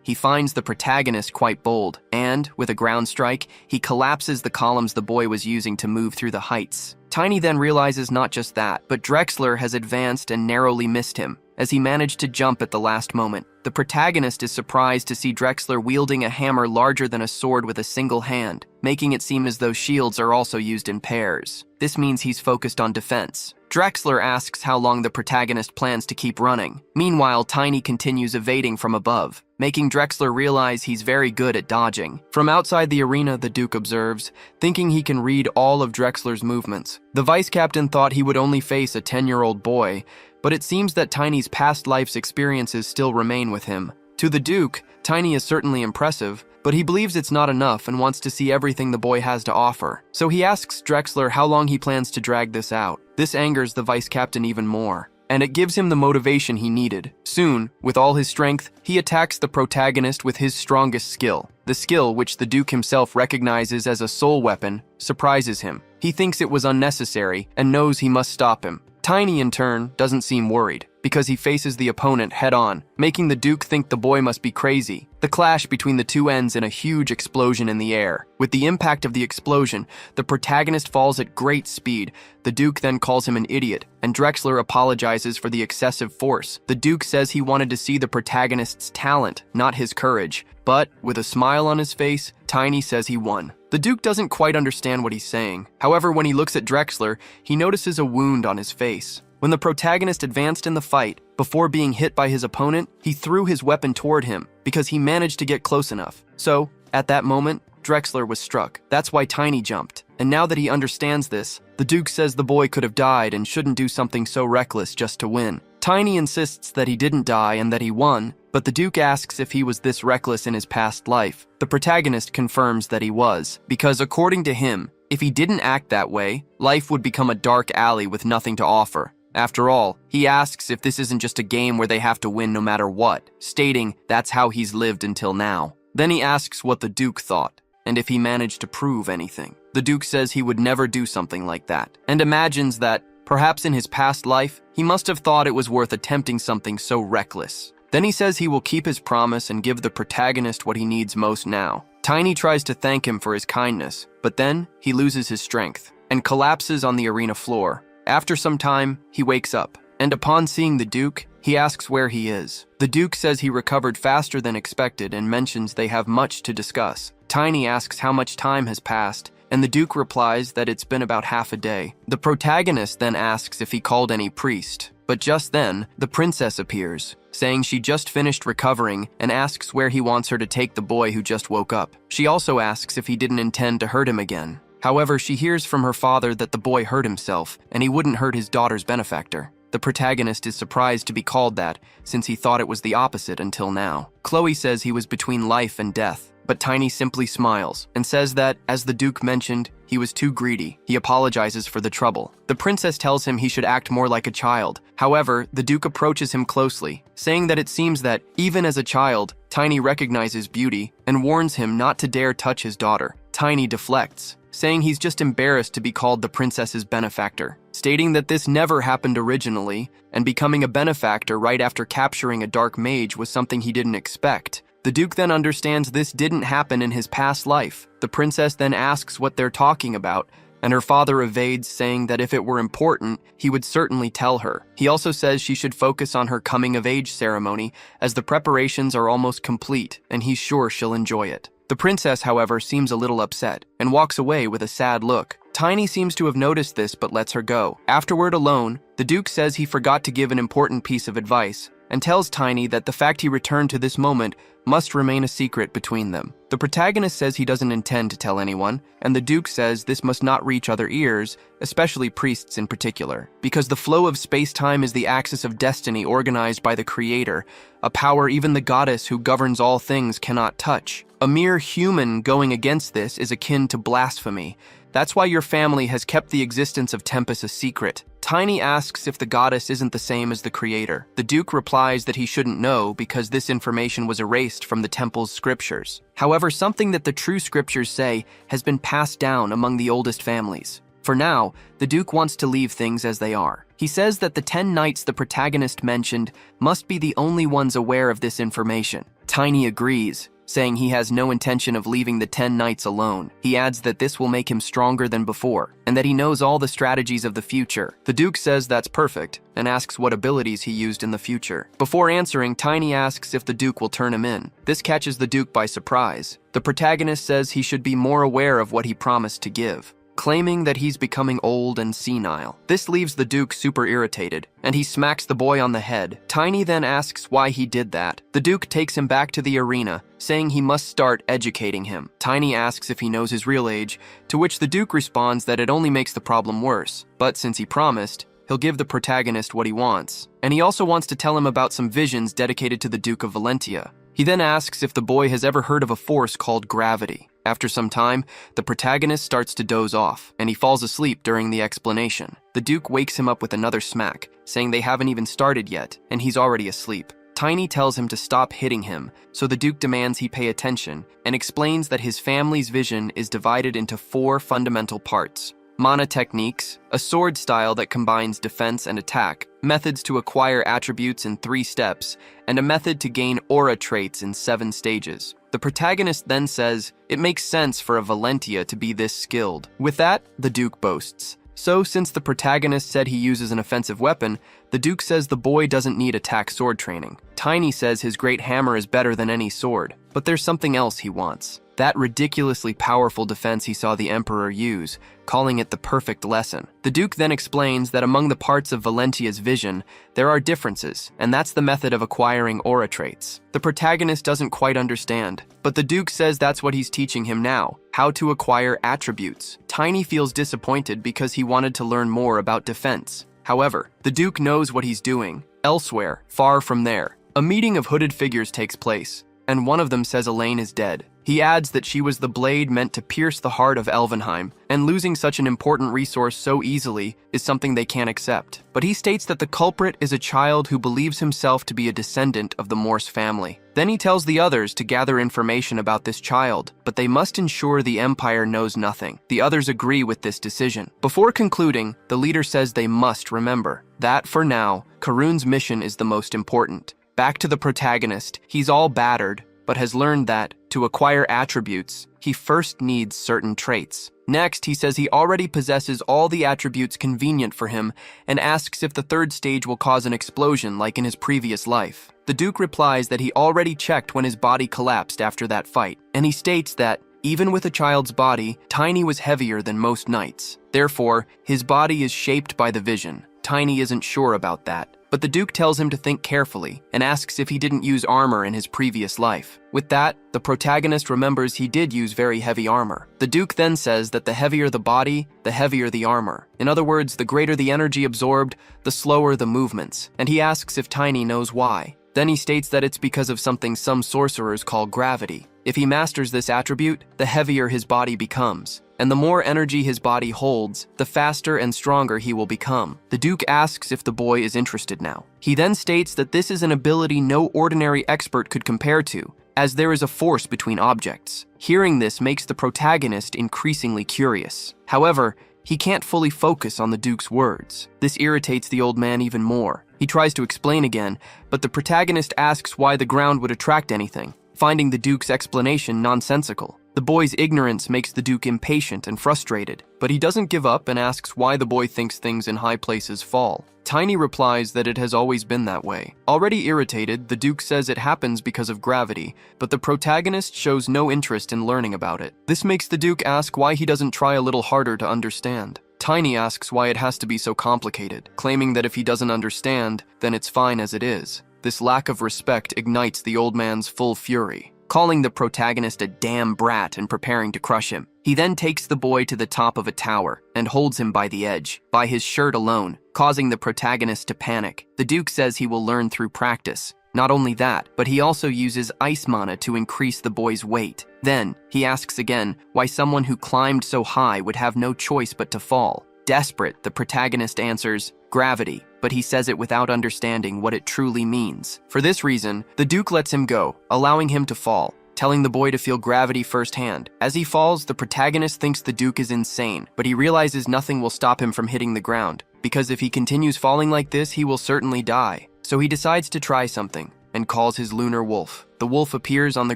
He finds the protagonist quite bold, and, with a ground strike, he collapses the columns the boy was using to move through the heights. Tiny then realizes not just that, but Drexler has advanced and narrowly missed him, as he managed to jump at the last moment. The protagonist is surprised to see Drexler wielding a hammer larger than a sword with a single hand, making it seem as though shields are also used in pairs. This means he's focused on defense. Drexler asks how long the protagonist plans to keep running. Meanwhile, Tiny continues evading from above, making Drexler realize he's very good at dodging. From outside the arena, the Duke observes, thinking he can read all of Drexler's movements. The vice captain thought he would only face a 10-year-old boy, but it seems that Tiny's past life's experiences still remain with him. To the Duke, Tiny is certainly impressive, but he believes it's not enough and wants to see everything the boy has to offer. So he asks Drexler how long he plans to drag this out. This angers the vice captain even more, and it gives him the motivation he needed. Soon, with all his strength, he attacks the protagonist with his strongest skill. The skill, which the Duke himself recognizes as a soul weapon, surprises him. He thinks it was unnecessary and knows he must stop him. Tiny, in turn, doesn't seem worried, because he faces the opponent head-on, making the Duke think the boy must be crazy. The clash between the two ends in a huge explosion in the air. With the impact of the explosion, the protagonist falls at great speed. The Duke then calls him an idiot, and Drexler apologizes for the excessive force. The Duke says he wanted to see the protagonist's talent, not his courage. But, with a smile on his face, Tiny says he won. The Duke doesn't quite understand what he's saying. However, when he looks at Drexler, he notices a wound on his face. When the protagonist advanced in the fight, before being hit by his opponent, he threw his weapon toward him because he managed to get close enough. So, at that moment, Drexler was struck. That's why Tiny jumped. And now that he understands this, the Duke says the boy could have died and shouldn't do something so reckless just to win. Tiny insists that he didn't die and that he won, but the Duke asks if he was this reckless in his past life. The protagonist confirms that he was, because according to him, if he didn't act that way, life would become a dark alley with nothing to offer. After all, he asks if this isn't just a game where they have to win no matter what, stating that's how he's lived until now. Then he asks what the Duke thought, and if he managed to prove anything. The Duke says he would never do something like that, and imagines that, perhaps in his past life, he must have thought it was worth attempting something so reckless. Then he says he will keep his promise and give the protagonist what he needs most now. Tiny tries to thank him for his kindness, but then he loses his strength and collapses on the arena floor. After some time, he wakes up, and upon seeing the Duke, he asks where he is. The Duke says he recovered faster than expected and mentions they have much to discuss. Tiny asks how much time has passed, and the Duke replies that it's been about half a day. The protagonist then asks if he called any priest, but just then, the princess appears, saying she just finished recovering and asks where he wants her to take the boy who just woke up. She also asks if he didn't intend to hurt him again. However, she hears from her father that the boy hurt himself, and he wouldn't hurt his daughter's benefactor. The protagonist is surprised to be called that, since he thought it was the opposite until now. Chloe says he was between life and death, but Tiny simply smiles and says that, as the Duke mentioned, he was too greedy. He apologizes for the trouble. The princess tells him he should act more like a child. However, the Duke approaches him closely, saying that it seems that, even as a child, Tiny recognizes beauty and warns him not to dare touch his daughter. Tiny deflects, saying he's just embarrassed to be called the princess's benefactor, stating that this never happened originally, and becoming a benefactor right after capturing a dark mage was something he didn't expect. The Duke then understands this didn't happen in his past life. The princess then asks what they're talking about, and her father evades, saying that if it were important, he would certainly tell her. He also says she should focus on her coming-of-age ceremony, as the preparations are almost complete, and he's sure she'll enjoy it. The princess, however, seems a little upset, and walks away with a sad look. Tiny seems to have noticed this but lets her go. Afterward, alone, the Duke says he forgot to give an important piece of advice, and tells Tiny that the fact he returned to this moment must remain a secret between them. The protagonist says he doesn't intend to tell anyone, and the Duke says this must not reach other ears, especially priests in particular, because the flow of space-time is the axis of destiny organized by the Creator, a power even the goddess who governs all things cannot touch. A mere human going against this is akin to blasphemy. That's why your family has kept the existence of Tempest a secret. Tiny asks if the goddess isn't the same as the Creator. The Duke replies that he shouldn't know because this information was erased from the temple's scriptures. However, something that the true scriptures say has been passed down among the oldest families. For now, the Duke wants to leave things as they are. He says that the 10 knights the protagonist mentioned must be the only ones aware of this information. Tiny agrees, saying he has no intention of leaving the 10 knights alone. He adds that this will make him stronger than before, and that he knows all the strategies of the future. The Duke says that's perfect, and asks what abilities he used in the future. Before answering, Tiny asks if the Duke will turn him in. This catches the Duke by surprise. The protagonist says he should be more aware of what he promised to give, claiming that he's becoming old and senile. This leaves the Duke super irritated, and he smacks the boy on the head. Tiny then asks why he did that. The Duke takes him back to the arena, saying he must start educating him. Tiny asks if he knows his real age, to which the Duke responds that it only makes the problem worse. But since he promised, he'll give the protagonist what he wants. And he also wants to tell him about some visions dedicated to the Duke of Valentia. He then asks if the boy has ever heard of a force called gravity. After some time, the protagonist starts to doze off, and he falls asleep during the explanation. The Duke wakes him up with another smack, saying they haven't even started yet, and he's already asleep. Tiny tells him to stop hitting him, so the Duke demands he pay attention, and explains that his family's vision is divided into 4 fundamental parts. Mana techniques, a sword style that combines defense and attack, methods to acquire attributes in 3 steps, and a method to gain aura traits in 7 stages. The protagonist then says it makes sense for a Valentia to be this skilled. With that, the Duke boasts. So, since the protagonist said he uses an offensive weapon, The Duke says the boy doesn't need attack sword training. Tiny says his great hammer is better than any sword, but there's something else he wants. That ridiculously powerful defense he saw the Emperor use, calling it the perfect lesson. The Duke then explains that among the parts of Valentia's vision, there are differences, and that's the method of acquiring aura traits. The protagonist doesn't quite understand, but the Duke says that's what he's teaching him now, how to acquire attributes. Tiny feels disappointed because he wanted to learn more about defense. However, the Duke knows what he's doing. Elsewhere, far from there, a meeting of hooded figures takes place, and one of them says Elaine is dead. He adds that she was the blade meant to pierce the heart of Elvenheim, and losing such an important resource so easily is something they can't accept. But he states that the culprit is a child who believes himself to be a descendant of the Morse family. Then he tells the others to gather information about this child, but they must ensure the Empire knows nothing. The others agree with this decision. Before concluding, the leader says they must remember that, for now, Karun's mission is the most important. Back to the protagonist, he's all battered, but has learned that, to acquire attributes, he first needs certain traits. Next, he says he already possesses all the attributes convenient for him and asks if the third stage will cause an explosion like in his previous life. The Duke replies that he already checked when his body collapsed after that fight, and he states that, even with a child's body, Tiny was heavier than most knights. Therefore, his body is shaped by the vision. Tiny isn't sure about that, but the Duke tells him to think carefully and asks if he didn't use armor in his previous life. With that, the protagonist remembers he did use very heavy armor. The Duke then says that the heavier the body, the heavier the armor. In other words, the greater the energy absorbed, the slower the movements, and he asks if Tiny knows why. Then he states that it's because of something some sorcerers call gravity. If he masters this attribute, the heavier his body becomes, and the more energy his body holds, the faster and stronger he will become. The Duke asks if the boy is interested now. He then states that this is an ability no ordinary expert could compare to, as there is a force between objects. Hearing this makes the protagonist increasingly curious. However, he can't fully focus on the Duke's words. This irritates the old man even more. He tries to explain again, but the protagonist asks why the ground would attract anything, finding the Duke's explanation nonsensical. The boy's ignorance makes the Duke impatient and frustrated, but he doesn't give up and asks why the boy thinks things in high places fall. Tiny replies that it has always been that way. Already irritated, the Duke says it happens because of gravity, but the protagonist shows no interest in learning about it. This makes the Duke ask why he doesn't try a little harder to understand. Tiny asks why it has to be so complicated, claiming that if he doesn't understand, then it's fine as it is. This lack of respect ignites the old man's full fury, calling the protagonist a damn brat and preparing to crush him. He then takes the boy to the top of a tower and holds him by the edge, by his shirt alone, causing the protagonist to panic. The Duke says he will learn through practice. Not only that, but he also uses ice mana to increase the boy's weight. Then, he asks again why someone who climbed so high would have no choice but to fall. Desperate, the protagonist answers, gravity, but he says it without understanding what it truly means. For this reason, the Duke lets him go, allowing him to fall, telling the boy to feel gravity firsthand. As he falls, the protagonist thinks the Duke is insane, but he realizes nothing will stop him from hitting the ground, because if he continues falling like this, he will certainly die. So he decides to try something, and calls his lunar wolf. The wolf appears on the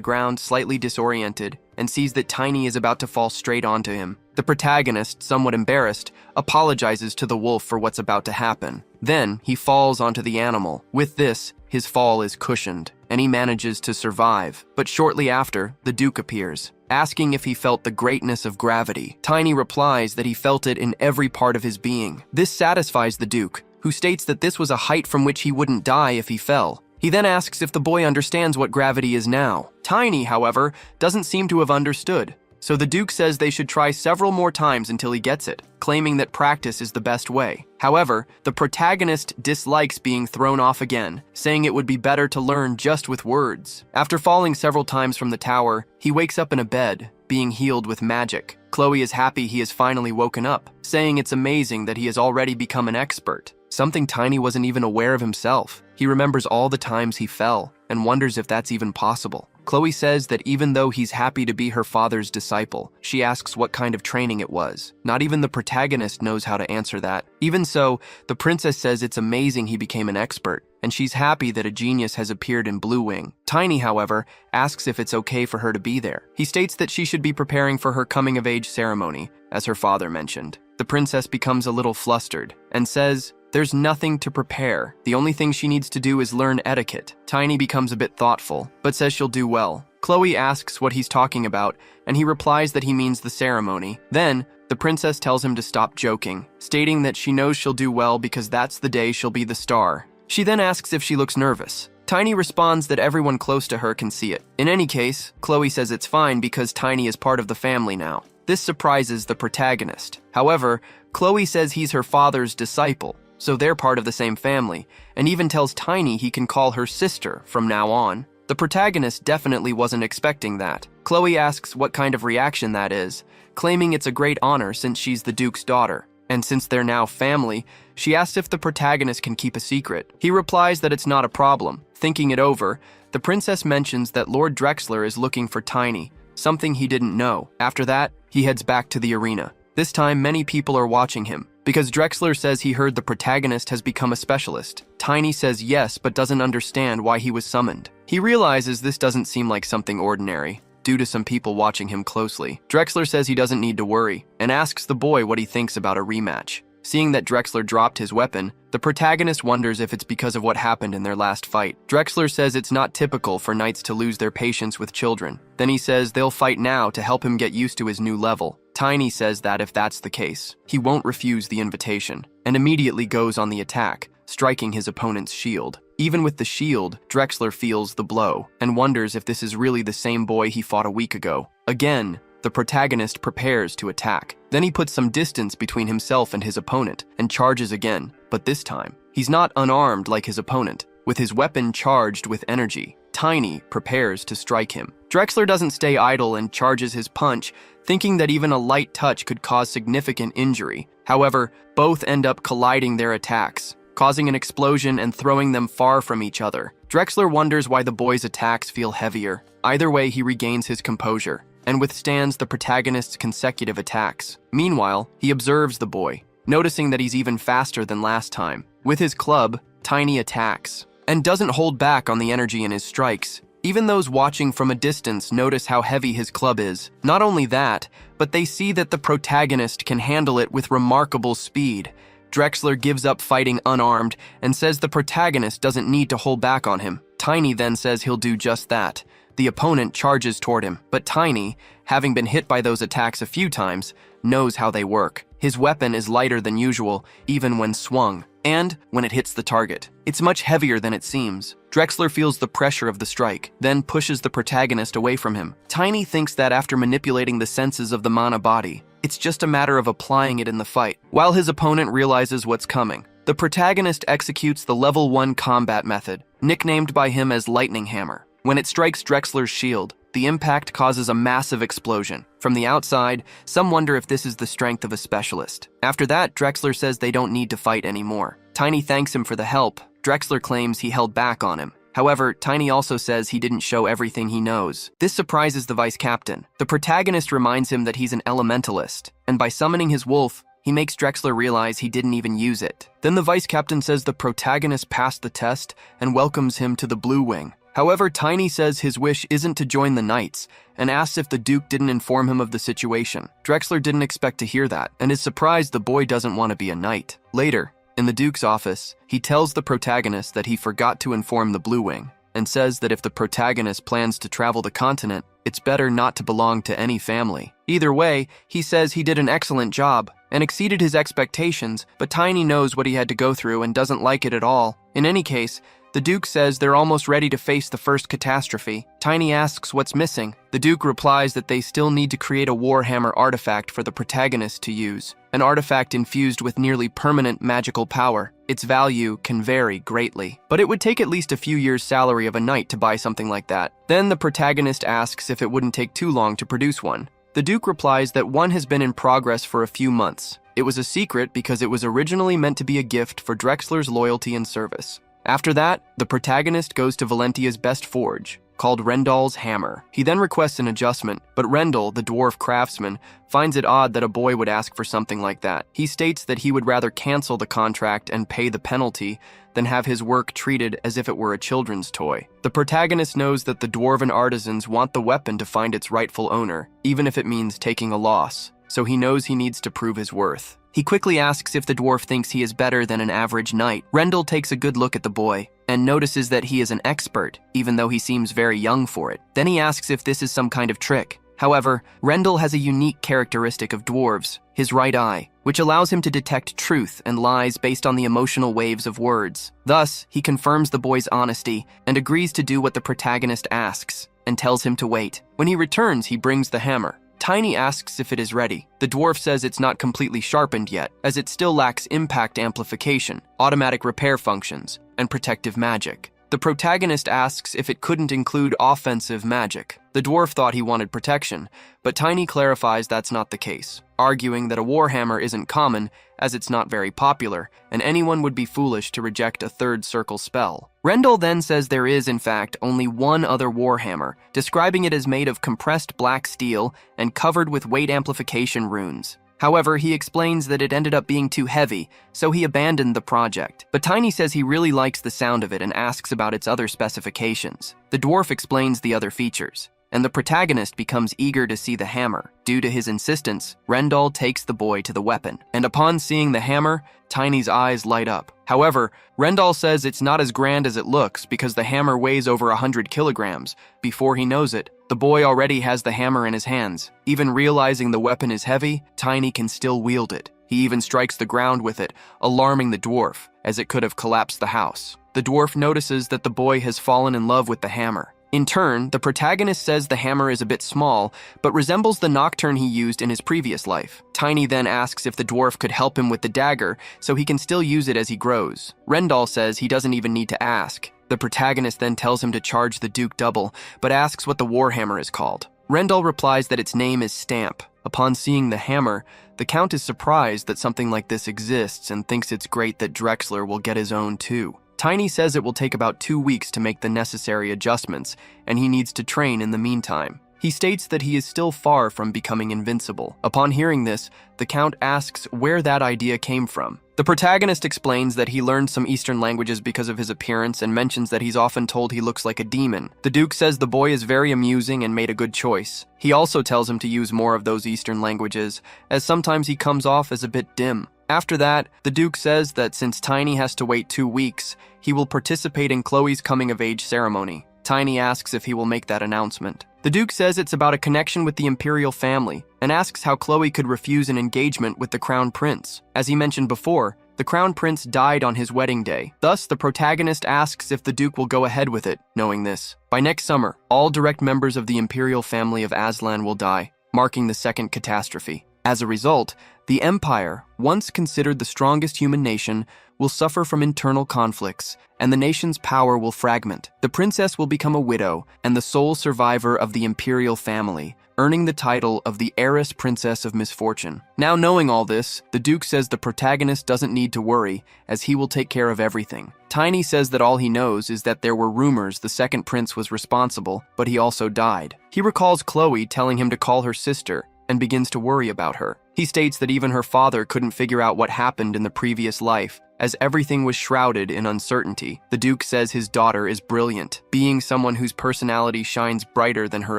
ground slightly disoriented, and sees that Tiny is about to fall straight onto him. The protagonist, somewhat embarrassed, apologizes to the wolf for what's about to happen. Then, he falls onto the animal. With this, his fall is cushioned, and he manages to survive. But shortly after, the Duke appears, asking if he felt the greatness of gravity. Tiny replies that he felt it in every part of his being. This satisfies the Duke, who states that this was a height from which he wouldn't die if he fell. He then asks if the boy understands what gravity is now. Tiny, however, doesn't seem to have understood, so the Duke says they should try several more times until he gets it, claiming that practice is the best way. However, the protagonist dislikes being thrown off again, saying it would be better to learn just with words. After falling several times from the tower, he wakes up in a bed, being healed with magic. Chloe is happy he has finally woken up, saying it's amazing that he has already become an expert. Something Tiny wasn't even aware of himself. He remembers all the times he fell and wonders if that's even possible. Chloe says that even though he's happy to be her father's disciple, she asks what kind of training it was. Not even the protagonist knows how to answer that. Even so, the princess says it's amazing he became an expert, and she's happy that a genius has appeared in Blue Wing. Tiny, however, asks if it's okay for her to be there. He states that she should be preparing for her coming-of-age ceremony, as her father mentioned. The princess becomes a little flustered and says, There's nothing to prepare. The only thing she needs to do is learn etiquette. Tiny becomes a bit thoughtful, but says she'll do well. Chloe asks what he's talking about, and he replies that he means the ceremony. Then, the princess tells him to stop joking, stating that she knows she'll do well because that's the day she'll be the star. She then asks if she looks nervous. Tiny responds that everyone close to her can see it. In any case, Chloe says it's fine because Tiny is part of the family now. This surprises the protagonist. However, Chloe says he's her father's disciple, so they're part of the same family, and even tells Tiny he can call her sister from now on. The protagonist definitely wasn't expecting that. Chloe asks what kind of reaction that is, claiming it's a great honor since she's the Duke's daughter. And since they're now family, she asks if the protagonist can keep a secret. He replies that it's not a problem. Thinking it over, the princess mentions that Lord Drexler is looking for Tiny, something he didn't know. After that, he heads back to the arena. This time, many people are watching him, because Drexler says he heard the protagonist has become a specialist. Tiny says yes, but doesn't understand why he was summoned. He realizes this doesn't seem like something ordinary, due to some people watching him closely. Drexler says he doesn't need to worry, and asks the boy what he thinks about a rematch. Seeing that Drexler dropped his weapon, the protagonist wonders if it's because of what happened in their last fight. Drexler says it's not typical for knights to lose their patience with children. Then he says they'll fight now to help him get used to his new level. Tiny says that if that's the case, he won't refuse the invitation, and immediately goes on the attack, striking his opponent's shield. Even with the shield, Drexler feels the blow, and wonders if this is really the same boy he fought a week ago. Again, the protagonist prepares to attack. Then he puts some distance between himself and his opponent, and charges again. But this time, he's not unarmed like his opponent. With his weapon charged with energy, Tiny prepares to strike him. Drexler doesn't stay idle and charges his punch, thinking that even a light touch could cause significant injury. However, both end up colliding their attacks, causing an explosion and throwing them far from each other. Drexler wonders why the boy's attacks feel heavier. Either way, he regains his composure and withstands the protagonist's consecutive attacks. Meanwhile, he observes the boy, noticing that he's even faster than last time. With his club, Tiny attacks, and doesn't hold back on the energy in his strikes. Even those watching from a distance notice how heavy his club is. Not only that, but they see that the protagonist can handle it with remarkable speed. Drexler gives up fighting unarmed and says the protagonist doesn't need to hold back on him. Tiny then says he'll do just that. The opponent charges toward him, but Tiny, having been hit by those attacks a few times, knows how they work. His weapon is lighter than usual, even when swung, and when it hits the target. It's much heavier than it seems. Drexler feels the pressure of the strike, then pushes the protagonist away from him. Tiny thinks that after manipulating the senses of the mana body, it's just a matter of applying it in the fight. While his opponent realizes what's coming, the protagonist executes the level 1 combat method, nicknamed by him as Lightning Hammer. When it strikes Drexler's shield, the impact causes a massive explosion. From the outside, some wonder if this is the strength of a specialist. After that, Drexler says they don't need to fight anymore. Tiny thanks him for the help. Drexler claims he held back on him. However, Tiny also says he didn't show everything he knows. This surprises the vice captain. The protagonist reminds him that he's an elementalist, and by summoning his wolf, he makes Drexler realize he didn't even use it. Then the vice captain says the protagonist passed the test and welcomes him to the Blue Wing. However, Tiny says his wish isn't to join the Knights, and asks if the Duke didn't inform him of the situation. Drexler didn't expect to hear that, and is surprised the boy doesn't want to be a knight. Later, in the Duke's office, he tells the protagonist that he forgot to inform the Blue Wing, and says that if the protagonist plans to travel the continent, it's better not to belong to any family. Either way, he says he did an excellent job, and exceeded his expectations, but Tiny knows what he had to go through and doesn't like it at all. In any case, the Duke says they're almost ready to face the first catastrophe. Tiny asks what's missing. The Duke replies that they still need to create a Warhammer artifact for the protagonist to use, an artifact infused with nearly permanent magical power. Its value can vary greatly, but it would take at least a few years' salary of a knight to buy something like that. Then the protagonist asks if it wouldn't take too long to produce one. The Duke replies that one has been in progress for a few months. It was a secret because it was originally meant to be a gift for Drexler's loyalty and service. After that, the protagonist goes to Valentia's best forge, called Rendal's Hammer. He then requests an adjustment, but Rendal, the dwarf craftsman, finds it odd that a boy would ask for something like that. He states that he would rather cancel the contract and pay the penalty than have his work treated as if it were a children's toy. The protagonist knows that the dwarven artisans want the weapon to find its rightful owner, even if it means taking a loss, so he knows he needs to prove his worth. He quickly asks if the dwarf thinks he is better than an average knight. Rendell takes a good look at the boy and notices that he is an expert, even though he seems very young for it. Then he asks if this is some kind of trick. However, Rendell has a unique characteristic of dwarves, his right eye, which allows him to detect truth and lies based on the emotional waves of words. Thus, he confirms the boy's honesty and agrees to do what the protagonist asks and tells him to wait. When he returns, he brings the hammer. Tiny asks if it is ready. The dwarf says it's not completely sharpened yet, as it still lacks impact amplification, automatic repair functions, and protective magic. The protagonist asks if it couldn't include offensive magic. The dwarf thought he wanted protection, but Tiny clarifies that's not the case, arguing that a warhammer isn't common as it's not very popular, and anyone would be foolish to reject a third circle spell. Rendell then says there is, in fact, only one other warhammer, describing it as made of compressed black steel and covered with weight amplification runes. However, he explains that it ended up being too heavy, so he abandoned the project. But Tiny says he really likes the sound of it and asks about its other specifications. The dwarf explains the other features, and the protagonist becomes eager to see the hammer. Due to his insistence, Rendell takes the boy to the weapon, and upon seeing the hammer, Tiny's eyes light up. However, Rendell says it's not as grand as it looks because the hammer weighs over 100 kilograms. Before he knows it, the boy already has the hammer in his hands. Even realizing the weapon is heavy, Tiny can still wield it. He even strikes the ground with it, alarming the dwarf, as it could have collapsed the house. The dwarf notices that the boy has fallen in love with the hammer. In turn, the protagonist says the hammer is a bit small, but resembles the nocturne he used in his previous life. Tiny then asks if the dwarf could help him with the dagger, so he can still use it as he grows. Rendell says he doesn't even need to ask. The protagonist then tells him to charge the Duke double, but asks what the warhammer is called. Rendell replies that its name is Stamp. Upon seeing the hammer, the Count is surprised that something like this exists and thinks it's great that Drexler will get his own too. Tiny says it will take about 2 weeks to make the necessary adjustments, and he needs to train in the meantime. He states that he is still far from becoming invincible. Upon hearing this, the Count asks where that idea came from. The protagonist explains that he learned some Eastern languages because of his appearance and mentions that he's often told he looks like a demon. The Duke says the boy is very amusing and made a good choice. He also tells him to use more of those Eastern languages, as sometimes he comes off as a bit dim. After that, the Duke says that since Tiny has to wait 2 weeks, he will participate in Chloe's coming-of-age ceremony. Tiny asks if he will make that announcement. The Duke says it's about a connection with the imperial family, and asks how Chloe could refuse an engagement with the Crown Prince. As he mentioned before, the Crown Prince died on his wedding day. Thus, the protagonist asks if the Duke will go ahead with it, knowing this. By next summer, all direct members of the imperial family of Aslan will die, marking the second catastrophe. As a result, the Empire, once considered the strongest human nation, will suffer from internal conflicts, and the nation's power will fragment. The princess will become a widow and the sole survivor of the imperial family, earning the title of the heiress princess of misfortune. Now knowing all this, the Duke says the protagonist doesn't need to worry, as he will take care of everything. Tiny says that all he knows is that there were rumors the second prince was responsible, but he also died. He recalls Chloe telling him to call her sister, and begins to worry about her. He states that even her father couldn't figure out what happened in the previous life, as everything was shrouded in uncertainty. The Duke says his daughter is brilliant, being someone whose personality shines brighter than her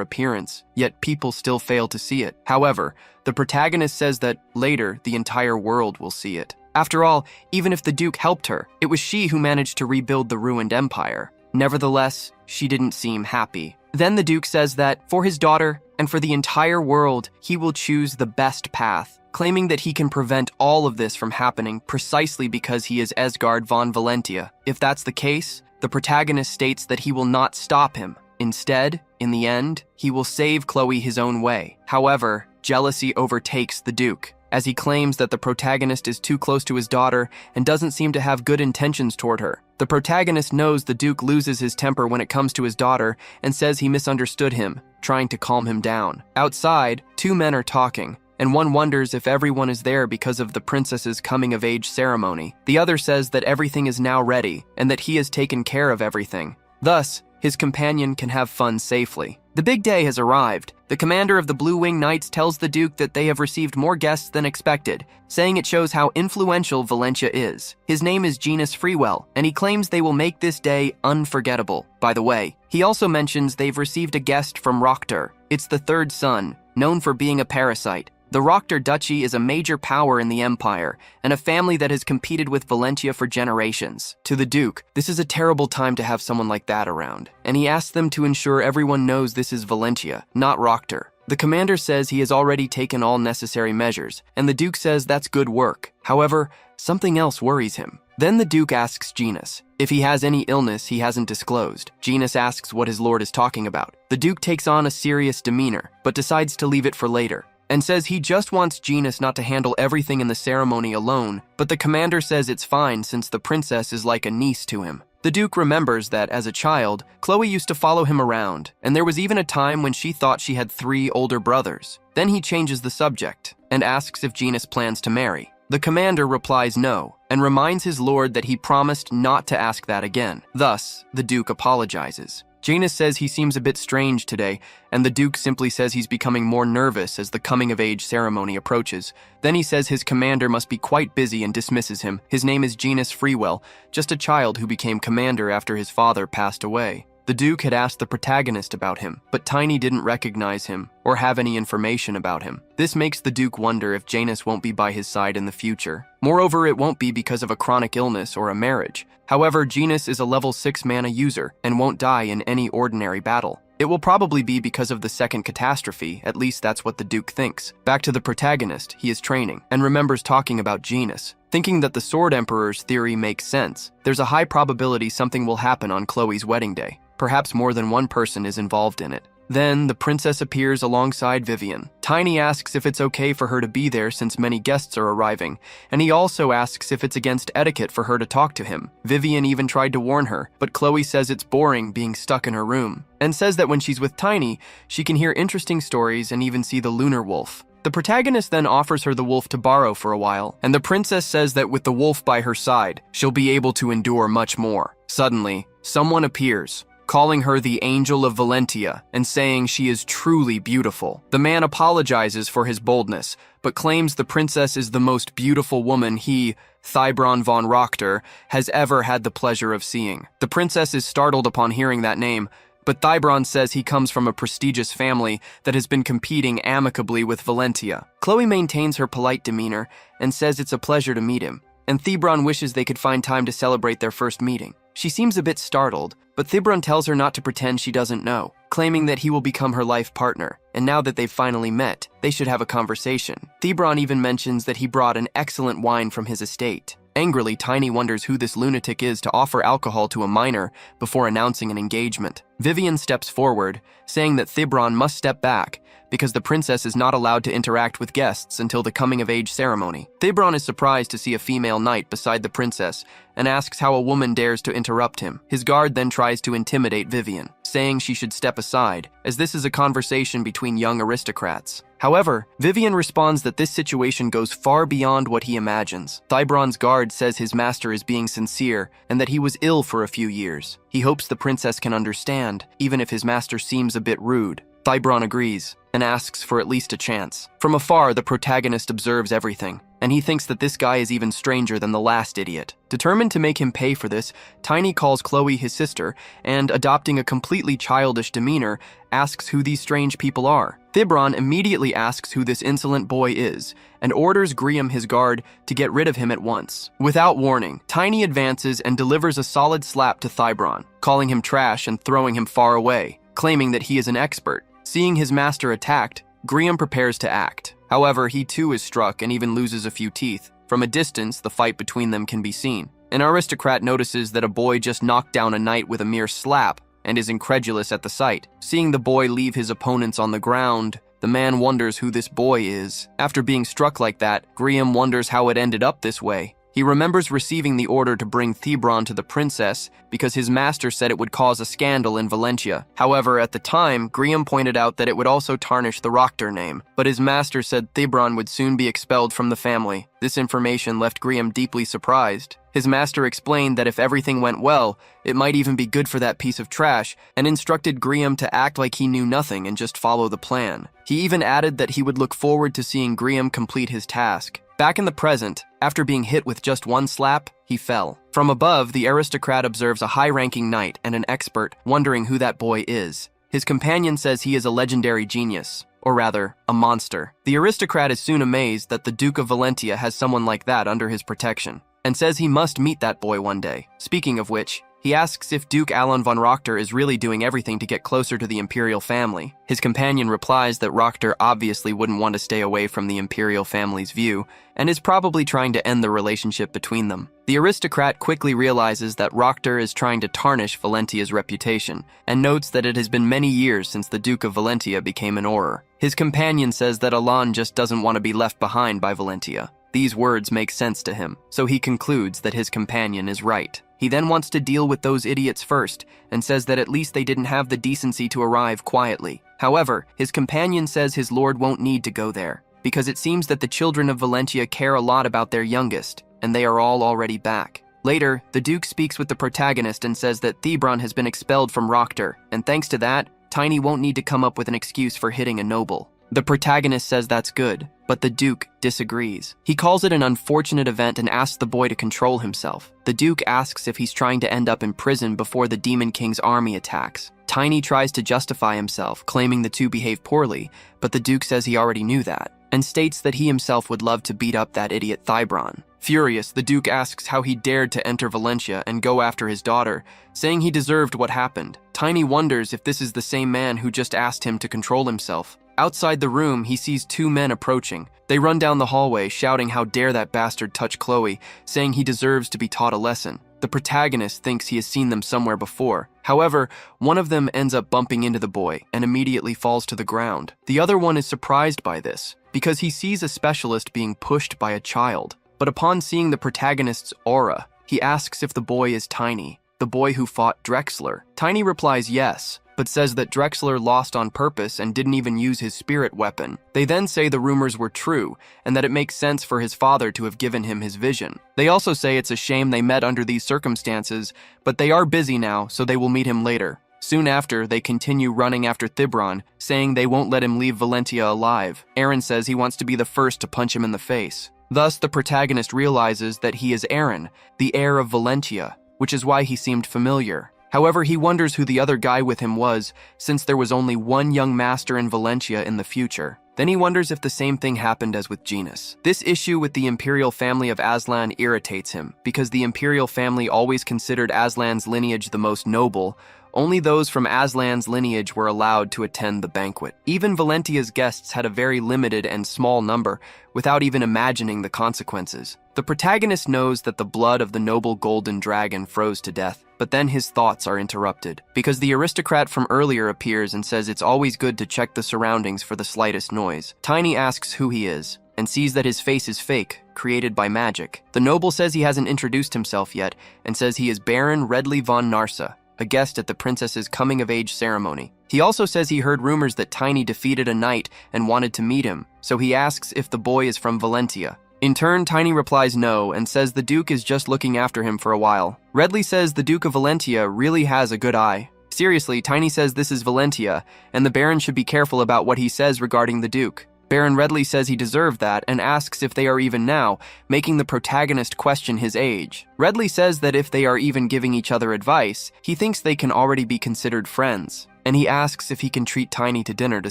appearance, yet people still fail to see it. However, the protagonist says that later the entire world will see it. After all, even if the Duke helped her, it was she who managed to rebuild the ruined empire. Nevertheless, she didn't seem happy. Then the Duke says that, for his daughter and for the entire world, he will choose the best path, claiming that he can prevent all of this from happening precisely because he is Esgard von Valentia. If that's the case, the protagonist states that he will not stop him. Instead, in the end, he will save Chloe his own way. However, jealousy overtakes the Duke, as he claims that the protagonist is too close to his daughter and doesn't seem to have good intentions toward her. The protagonist knows the Duke loses his temper when it comes to his daughter and says he misunderstood him, trying to calm him down. Outside, 2 men are talking, and one wonders if everyone is there because of the princess's coming-of-age ceremony. The other says that everything is now ready and that he has taken care of everything. Thus, his companion can have fun safely. The big day has arrived. The commander of the Blue Wing Knights tells the Duke that they have received more guests than expected, saying it shows how influential Valentia is. His name is Genus Freewell, and he claims they will make this day unforgettable. By the way, he also mentions they've received a guest from Rokter. It's the third son, known for being a parasite. The Rockter Duchy is a major power in the empire, and a family that has competed with Valentia for generations. To the Duke, this is a terrible time to have someone like that around, and he asks them to ensure everyone knows this is Valentia, not Rockter. The commander says he has already taken all necessary measures, and the Duke says that's good work. However, something else worries him. Then the Duke asks Genus if he has any illness he hasn't disclosed. Genus asks what his lord is talking about. The Duke takes on a serious demeanor, but decides to leave it for later, and says he just wants Genus not to handle everything in the ceremony alone, but the commander says it's fine since the princess is like a niece to him. The Duke remembers that, as a child, Chloe used to follow him around, and there was even a time when she thought she had 3 older brothers. Then he changes the subject, and asks if Genus plans to marry. The commander replies no, and reminds his lord that he promised not to ask that again. Thus, the Duke apologizes. Janus says he seems a bit strange today, and the Duke simply says he's becoming more nervous as the coming-of-age ceremony approaches. Then he says his commander must be quite busy and dismisses him. His name is Genus Freewell, just a child who became commander after his father passed away. The Duke had asked the protagonist about him, but Tiny didn't recognize him or have any information about him. This makes the Duke wonder if Janus won't be by his side in the future. Moreover, it won't be because of a chronic illness or a marriage. However, Janus is a level 6 mana user and won't die in any ordinary battle. It will probably be because of the second catastrophe, at least that's what the Duke thinks. Back to the protagonist, he is training, and remembers talking about Janus. Thinking that the Sword Emperor's theory makes sense, there's a high probability something will happen on Chloe's wedding day. Perhaps more than one person is involved in it. Then, the princess appears alongside Vivian. Tiny asks if it's okay for her to be there since many guests are arriving, and he also asks if it's against etiquette for her to talk to him. Vivian even tried to warn her, but Chloe says it's boring being stuck in her room, and says that when she's with Tiny, she can hear interesting stories and even see the lunar wolf. The protagonist then offers her the wolf to borrow for a while, and the princess says that with the wolf by her side, she'll be able to endure much more. Suddenly, someone appears, calling her the Angel of Valentia and saying she is truly beautiful. The man apologizes for his boldness, but claims the princess is the most beautiful woman he, Thybron von Rockter, has ever had the pleasure of seeing. The princess is startled upon hearing that name, but Thybron says he comes from a prestigious family that has been competing amicably with Valentia. Chloe maintains her polite demeanor and says it's a pleasure to meet him, and Thybron wishes they could find time to celebrate their first meeting. She seems a bit startled, but Thybron tells her not to pretend she doesn't know, claiming that he will become her life partner, and now that they've finally met, they should have a conversation. Thybron even mentions that he brought an excellent wine from his estate. Angrily, Tiny wonders who this lunatic is to offer alcohol to a minor before announcing an engagement. Vivian steps forward, saying that Thybron must step back, because the princess is not allowed to interact with guests until the coming-of-age ceremony. Thybron is surprised to see a female knight beside the princess and asks how a woman dares to interrupt him. His guard then tries to intimidate Vivian, saying she should step aside, as this is a conversation between young aristocrats. However, Vivian responds that this situation goes far beyond what he imagines. Thybron's guard says his master is being sincere and that he was ill for a few years. He hopes the princess can understand, even if his master seems a bit rude. Thybron agrees and asks for at least a chance. From afar, the protagonist observes everything, and he thinks that this guy is even stranger than the last idiot. Determined to make him pay for this, Tiny calls Chloe his sister, and, adopting a completely childish demeanor, asks who these strange people are. Thybron immediately asks who this insolent boy is, and orders Griam, his guard, to get rid of him at once. Without warning, Tiny advances and delivers a solid slap to Thybron, calling him trash and throwing him far away, claiming that he is an expert. Seeing his master attacked, Griam prepares to act. However, he too is struck and even loses a few teeth. From a distance, the fight between them can be seen. An aristocrat notices that a boy just knocked down a knight with a mere slap and is incredulous at the sight. Seeing the boy leave his opponents on the ground, the man wonders who this boy is. After being struck like that, Griam wonders how it ended up this way. He remembers receiving the order to bring Thybron to the princess because his master said it would cause a scandal in Valentia. However, at the time, Griam pointed out that it would also tarnish the Rockter name, but his master said Thybron would soon be expelled from the family. This information left Griam deeply surprised. His master explained that if everything went well, it might even be good for that piece of trash, and instructed Griam to act like he knew nothing and just follow the plan. He even added that he would look forward to seeing Griam complete his task. Back in the present, after being hit with just one slap, he fell. From above, the aristocrat observes a high-ranking knight and an expert, wondering who that boy is. His companion says he is a legendary genius, or rather, a monster. The aristocrat is soon amazed that the Duke of Valentia has someone like that under his protection, and says he must meet that boy one day. Speaking of which, he asks if Duke Alon von Rochter is really doing everything to get closer to the imperial family. His companion replies that Rochter obviously wouldn't want to stay away from the imperial family's view, and is probably trying to end the relationship between them. The aristocrat quickly realizes that Rochter is trying to tarnish Valentia's reputation, and notes that it has been many years since the Duke of Valentia became an Auror. His companion says that Alon just doesn't want to be left behind by Valentia. These words make sense to him, so he concludes that his companion is right. He then wants to deal with those idiots first, and says that at least they didn't have the decency to arrive quietly. However, his companion says his lord won't need to go there, because it seems that the children of Valentia care a lot about their youngest, and they are all already back. Later, the Duke speaks with the protagonist and says that Thebron has been expelled from Rochter, and thanks to that, Tiny won't need to come up with an excuse for hitting a noble. The protagonist says that's good, but the Duke disagrees. He calls it an unfortunate event and asks the boy to control himself. The Duke asks if he's trying to end up in prison before the Demon King's army attacks. Tiny tries to justify himself, claiming the two behave poorly, but the Duke says he already knew that, and states that he himself would love to beat up that idiot Thybron. Furious, the Duke asks how he dared to enter Valentia and go after his daughter, saying he deserved what happened. Tiny wonders if this is the same man who just asked him to control himself. Outside the room, he sees two men approaching. They run down the hallway, shouting how dare that bastard touch Chloe, saying he deserves to be taught a lesson. The protagonist thinks he has seen them somewhere before. However, one of them ends up bumping into the boy and immediately falls to the ground. The other one is surprised by this, because he sees a specialist being pushed by a child. But upon seeing the protagonist's aura, he asks if the boy is Tiny, the boy who fought Drexler. Tiny replies yes, but says that Drexler lost on purpose and didn't even use his spirit weapon. They then say the rumors were true, and that it makes sense for his father to have given him his vision. They also say it's a shame they met under these circumstances, but they are busy now, so they will meet him later. Soon after, they continue running after Thibron, saying they won't let him leave Valentia alive. Aaron says he wants to be the first to punch him in the face. Thus, the protagonist realizes that he is Aaron, the heir of Valentia, which is why he seemed familiar. However, he wonders who the other guy with him was, since there was only one young master in Valentia in the future. Then he wonders if the same thing happened as with Genus. This issue with the imperial family of Aslan irritates him, because the imperial family always considered Aslan's lineage the most noble. Only those from Aslan's lineage were allowed to attend the banquet. Even Valentia's guests had a very limited and small number, without even imagining the consequences. The protagonist knows that the blood of the noble golden dragon froze to death, but then his thoughts are interrupted, because the aristocrat from earlier appears and says it's always good to check the surroundings for the slightest noise. Tiny asks who he is, and sees that his face is fake, created by magic. The noble says he hasn't introduced himself yet, and says he is Baron Redley von Narsa, a guest at the princess's coming-of-age ceremony. He also says he heard rumors that Tiny defeated a knight and wanted to meet him, so he asks if the boy is from Valentia. In turn, Tiny replies no and says the Duke is just looking after him for a while. Redley says the Duke of Valentia really has a good eye. Seriously, Tiny says this is Valentia, and the Baron should be careful about what he says regarding the Duke. Baron Redley says he deserved that and asks if they are even now, making the protagonist question his age. Redley says that if they are even giving each other advice, he thinks they can already be considered friends, and he asks if he can treat Tiny to dinner to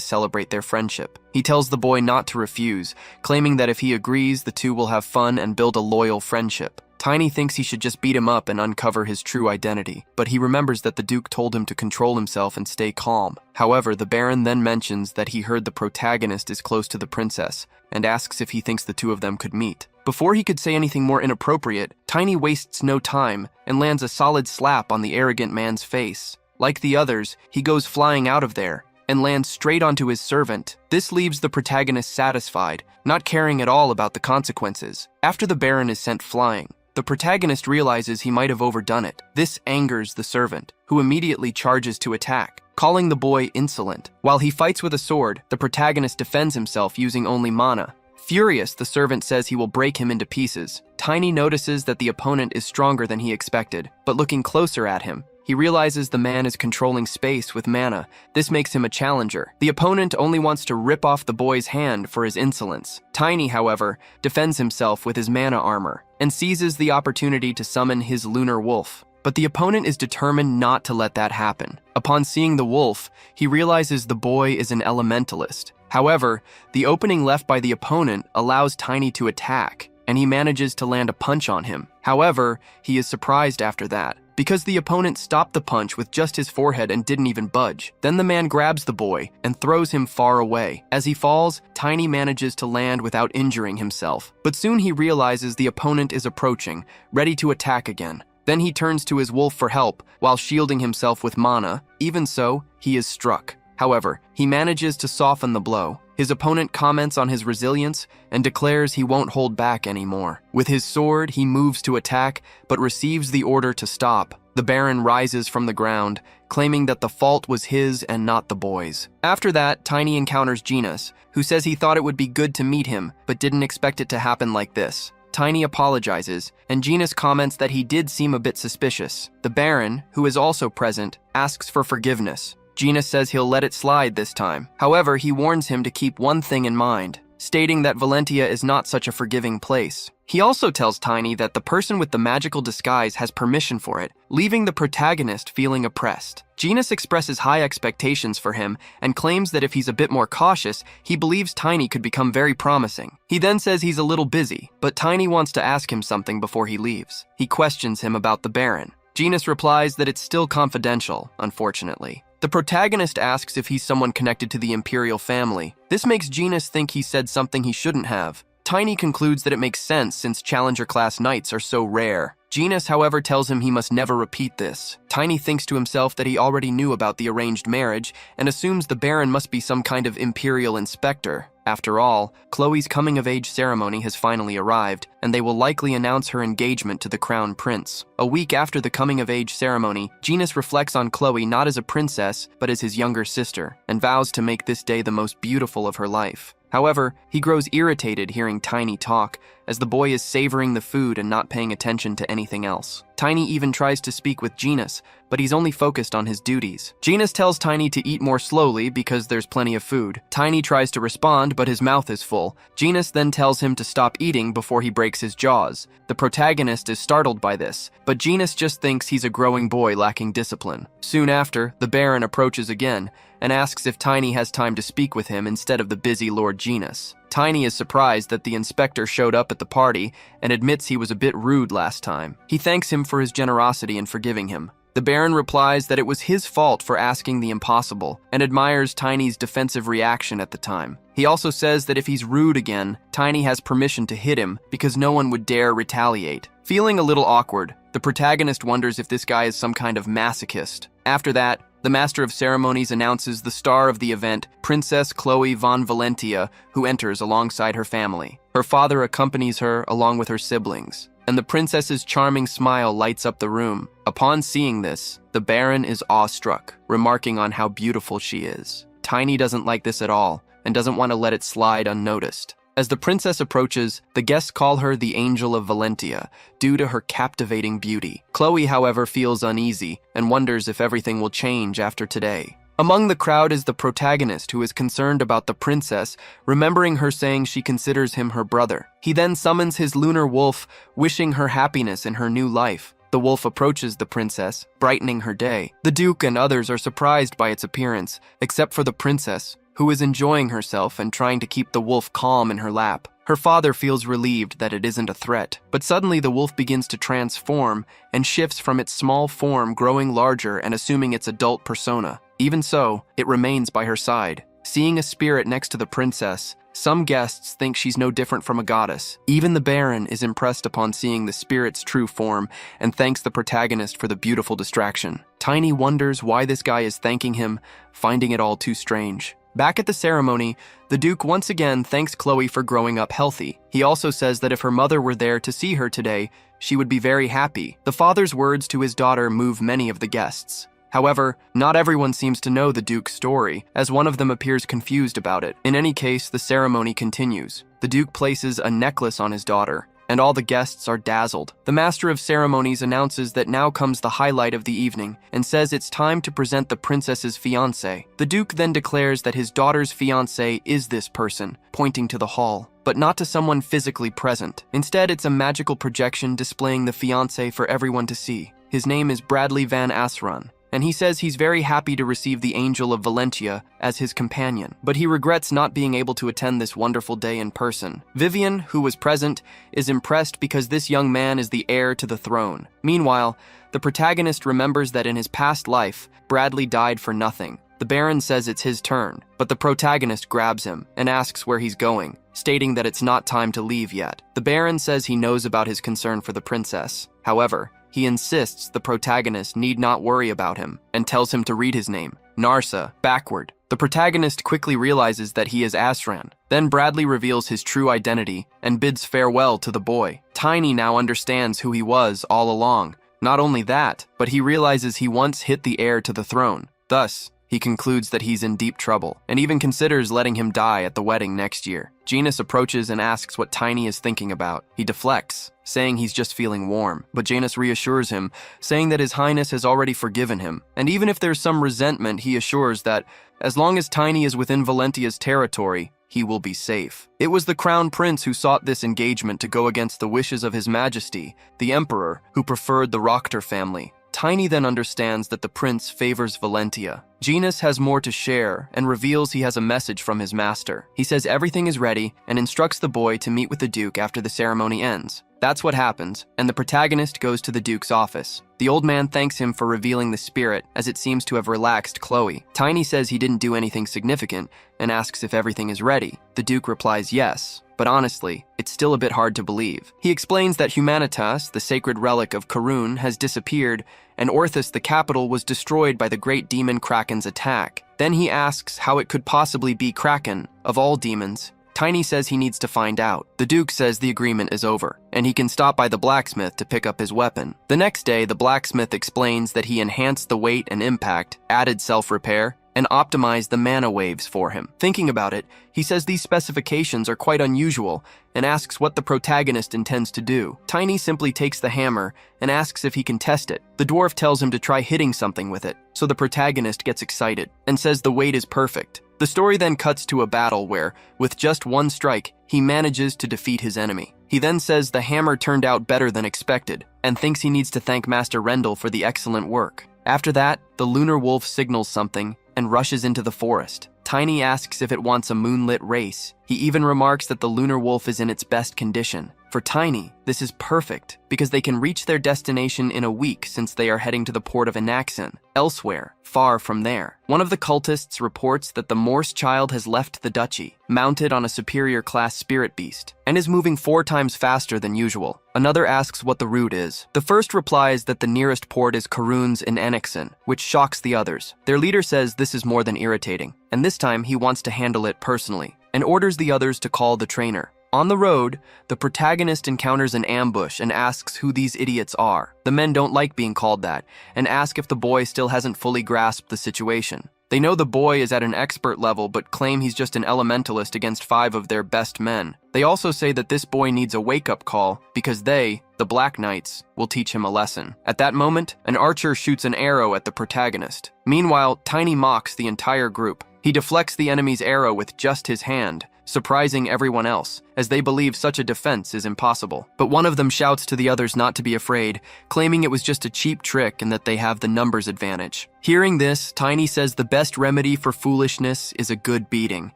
celebrate their friendship. He tells the boy not to refuse, claiming that if he agrees, the two will have fun and build a loyal friendship. Tiny thinks he should just beat him up and uncover his true identity, but he remembers that the Duke told him to control himself and stay calm. However, the Baron then mentions that he heard the protagonist is close to the princess, and asks if he thinks the two of them could meet. Before he could say anything more inappropriate, Tiny wastes no time and lands a solid slap on the arrogant man's face. Like the others, he goes flying out of there, and lands straight onto his servant. This leaves the protagonist satisfied, not caring at all about the consequences. After the Baron is sent flying, the protagonist realizes he might have overdone it. This angers the servant, who immediately charges to attack, calling the boy insolent. While he fights with a sword, the protagonist defends himself using only mana. Furious, the servant says he will break him into pieces. Tiny notices that the opponent is stronger than he expected, but looking closer at him, he realizes the man is controlling space with mana. This makes him a challenger. The opponent only wants to rip off the boy's hand for his insolence. Tiny, however, defends himself with his mana armor and seizes the opportunity to summon his lunar wolf. But the opponent is determined not to let that happen. Upon seeing the wolf, he realizes the boy is an elementalist. However, the opening left by the opponent allows Tiny to attack, and he manages to land a punch on him. However, he is surprised after that, because the opponent stopped the punch with just his forehead and didn't even budge. Then the man grabs the boy and throws him far away. As he falls, Tiny manages to land without injuring himself. But soon he realizes the opponent is approaching, ready to attack again. Then he turns to his wolf for help while shielding himself with mana. Even so, he is struck. However, he manages to soften the blow. His opponent comments on his resilience and declares he won't hold back anymore. With his sword, he moves to attack, but receives the order to stop. The Baron rises from the ground, claiming that the fault was his and not the boy's. After that, Tiny encounters Genus, who says he thought it would be good to meet him, but didn't expect it to happen like this. Tiny apologizes, and Genus comments that he did seem a bit suspicious. The Baron, who is also present, asks for forgiveness. Genus says he'll let it slide this time. However, he warns him to keep one thing in mind, stating that Valentia is not such a forgiving place. He also tells Tiny that the person with the magical disguise has permission for it, leaving the protagonist feeling oppressed. Genus expresses high expectations for him and claims that if he's a bit more cautious, he believes Tiny could become very promising. He then says he's a little busy, but Tiny wants to ask him something before he leaves. He questions him about the Baron. Genus replies that it's still confidential, unfortunately. The protagonist asks if he's someone connected to the Imperial family. This makes Genus think he said something he shouldn't have. Tiny concludes that it makes sense since Challenger class knights are so rare. Genus, however, tells him he must never repeat this. Tiny thinks to himself that he already knew about the arranged marriage and assumes the Baron must be some kind of Imperial inspector. After all, Chloe's coming-of-age ceremony has finally arrived, and they will likely announce her engagement to the Crown Prince. A week after the coming-of-age ceremony, Genus reflects on Chloe not as a princess, but as his younger sister, and vows to make this day the most beautiful of her life. However, he grows irritated hearing Tiny talk, as the boy is savoring the food and not paying attention to anything else. Tiny even tries to speak with Genus, but he's only focused on his duties. Genus tells Tiny to eat more slowly because there's plenty of food. Tiny tries to respond, but his mouth is full. Genus then tells him to stop eating before he breaks his jaws. The protagonist is startled by this, but Genus just thinks he's a growing boy lacking discipline. Soon after, the Baron approaches again and asks if Tiny has time to speak with him instead of the busy Lord Genus. Tiny is surprised that the inspector showed up at the party and admits he was a bit rude last time. He thanks him for his generosity in forgiving him. The Baron replies that it was his fault for asking the impossible and admires Tiny's defensive reaction at the time. He also says that if he's rude again, Tiny has permission to hit him because no one would dare retaliate. Feeling a little awkward, the protagonist wonders if this guy is some kind of masochist. After that, the Master of Ceremonies announces the star of the event, Princess Chloe von Valentia, who enters alongside her family. Her father accompanies her along with her siblings, and the princess's charming smile lights up the room. Upon seeing this, the Baron is awestruck, remarking on how beautiful she is. Tiny doesn't like this at all, and doesn't want to let it slide unnoticed. As the princess approaches, the guests call her the Angel of Valentia, due to her captivating beauty. Chloe, however, feels uneasy and wonders if everything will change after today. Among the crowd is the protagonist, who is concerned about the princess, remembering her saying she considers him her brother. He then summons his lunar wolf, wishing her happiness in her new life. The wolf approaches the princess, brightening her day. The Duke and others are surprised by its appearance, except for the princess, who is enjoying herself and trying to keep the wolf calm in her lap. Her father feels relieved that it isn't a threat, but suddenly the wolf begins to transform and shifts from its small form, growing larger and assuming its adult persona. Even so, it remains by her side. Seeing a spirit next to the princess, some guests think she's no different from a goddess. Even the Baron is impressed upon seeing the spirit's true form and thanks the protagonist for the beautiful distraction. Tiny wonders why this guy is thanking him, finding it all too strange. Back at the ceremony, the Duke once again thanks Chloe for growing up healthy. He also says that if her mother were there to see her today, she would be very happy. The father's words to his daughter move many of the guests. However, not everyone seems to know the Duke's story, as one of them appears confused about it. In any case, the ceremony continues. The Duke places a necklace on his daughter, and all the guests are dazzled. The Master of Ceremonies announces that now comes the highlight of the evening and says it's time to present the princess's fiancé. The Duke then declares that his daughter's fiancé is this person, pointing to the hall, but not to someone physically present. Instead, it's a magical projection displaying the fiancé for everyone to see. His name is Bradley Van Asran, and he says he's very happy to receive the Angel of Valentia as his companion, but he regrets not being able to attend this wonderful day in person. Vivian, who was present, is impressed because this young man is the heir to the throne. Meanwhile, the protagonist remembers that in his past life, Bradley died for nothing. The Baron says it's his turn, but the protagonist grabs him and asks where he's going, stating that it's not time to leave yet. The Baron says he knows about his concern for the princess. However, he insists the protagonist need not worry about him and tells him to read his name, Narsa, backward. The protagonist quickly realizes that he is Asran. Then Bradley reveals his true identity and bids farewell to the boy. Tiny now understands who he was all along. Not only that, but he realizes he once hit the heir to the throne. Thus, he concludes that he's in deep trouble, and even considers letting him die at the wedding next year. Janus approaches and asks what Tiny is thinking about. He deflects, saying he's just feeling warm, but Janus reassures him, saying that His Highness has already forgiven him, and even if there's some resentment, he assures that as long as Tiny is within Valentia's territory, he will be safe. It was the Crown Prince who sought this engagement to go against the wishes of His Majesty, the Emperor, who preferred the Rockter family. Tiny then understands that the prince favors Valentia. Janus has more to share and reveals he has a message from his master. He says everything is ready and instructs the boy to meet with the Duke after the ceremony ends. That's what happens, and the protagonist goes to the Duke's office. The old man thanks him for revealing the spirit, as it seems to have relaxed Chloe. Tiny says he didn't do anything significant and asks if everything is ready. The Duke replies yes, but honestly, it's still a bit hard to believe. He explains that Humanitas, the sacred relic of Karun, has disappeared, and Orthus, the capital, was destroyed by the great demon Kraken's attack. Then he asks how it could possibly be Kraken, of all demons. Tiny says he needs to find out. The Duke says the agreement is over, and he can stop by the blacksmith to pick up his weapon. The next day, the blacksmith explains that he enhanced the weight and impact, added self-repair, and optimized the mana waves for him. Thinking about it, he says these specifications are quite unusual and asks what the protagonist intends to do. Tiny simply takes the hammer and asks if he can test it. The dwarf tells him to try hitting something with it, so the protagonist gets excited and says the weight is perfect. The story then cuts to a battle where, with just one strike, he manages to defeat his enemy. He then says the hammer turned out better than expected and thinks he needs to thank Master Rendell for the excellent work. After that, the lunar wolf signals something and rushes into the forest. Tiny asks if it wants a moonlit race. He even remarks that the lunar wolf is in its best condition. For Tiny, this is perfect because they can reach their destination in a week since they are heading to the port of Anaxen, elsewhere, far from there. One of the cultists reports that the Morse child has left the duchy, mounted on a superior class spirit beast, and is moving 4 times faster than usual. Another asks what the route is. The first replies that the nearest port is Karun's in Anaxen, which shocks the others. Their leader says this is more than irritating, and this time he wants to handle it personally, and orders the others to call the trainer. On the road, the protagonist encounters an ambush and asks who these idiots are. The men don't like being called that and ask if the boy still hasn't fully grasped the situation. They know the boy is at an expert level but claim he's just an elementalist against 5 of their best men. They also say that this boy needs a wake-up call because they, the Black Knights, will teach him a lesson. At that moment, an archer shoots an arrow at the protagonist. Meanwhile, Tiny mocks the entire group. He deflects the enemy's arrow with just his hand, surprising everyone else, as they believe such a defense is impossible. But one of them shouts to the others not to be afraid, claiming it was just a cheap trick and that they have the numbers advantage. Hearing this, Tiny says the best remedy for foolishness is a good beating,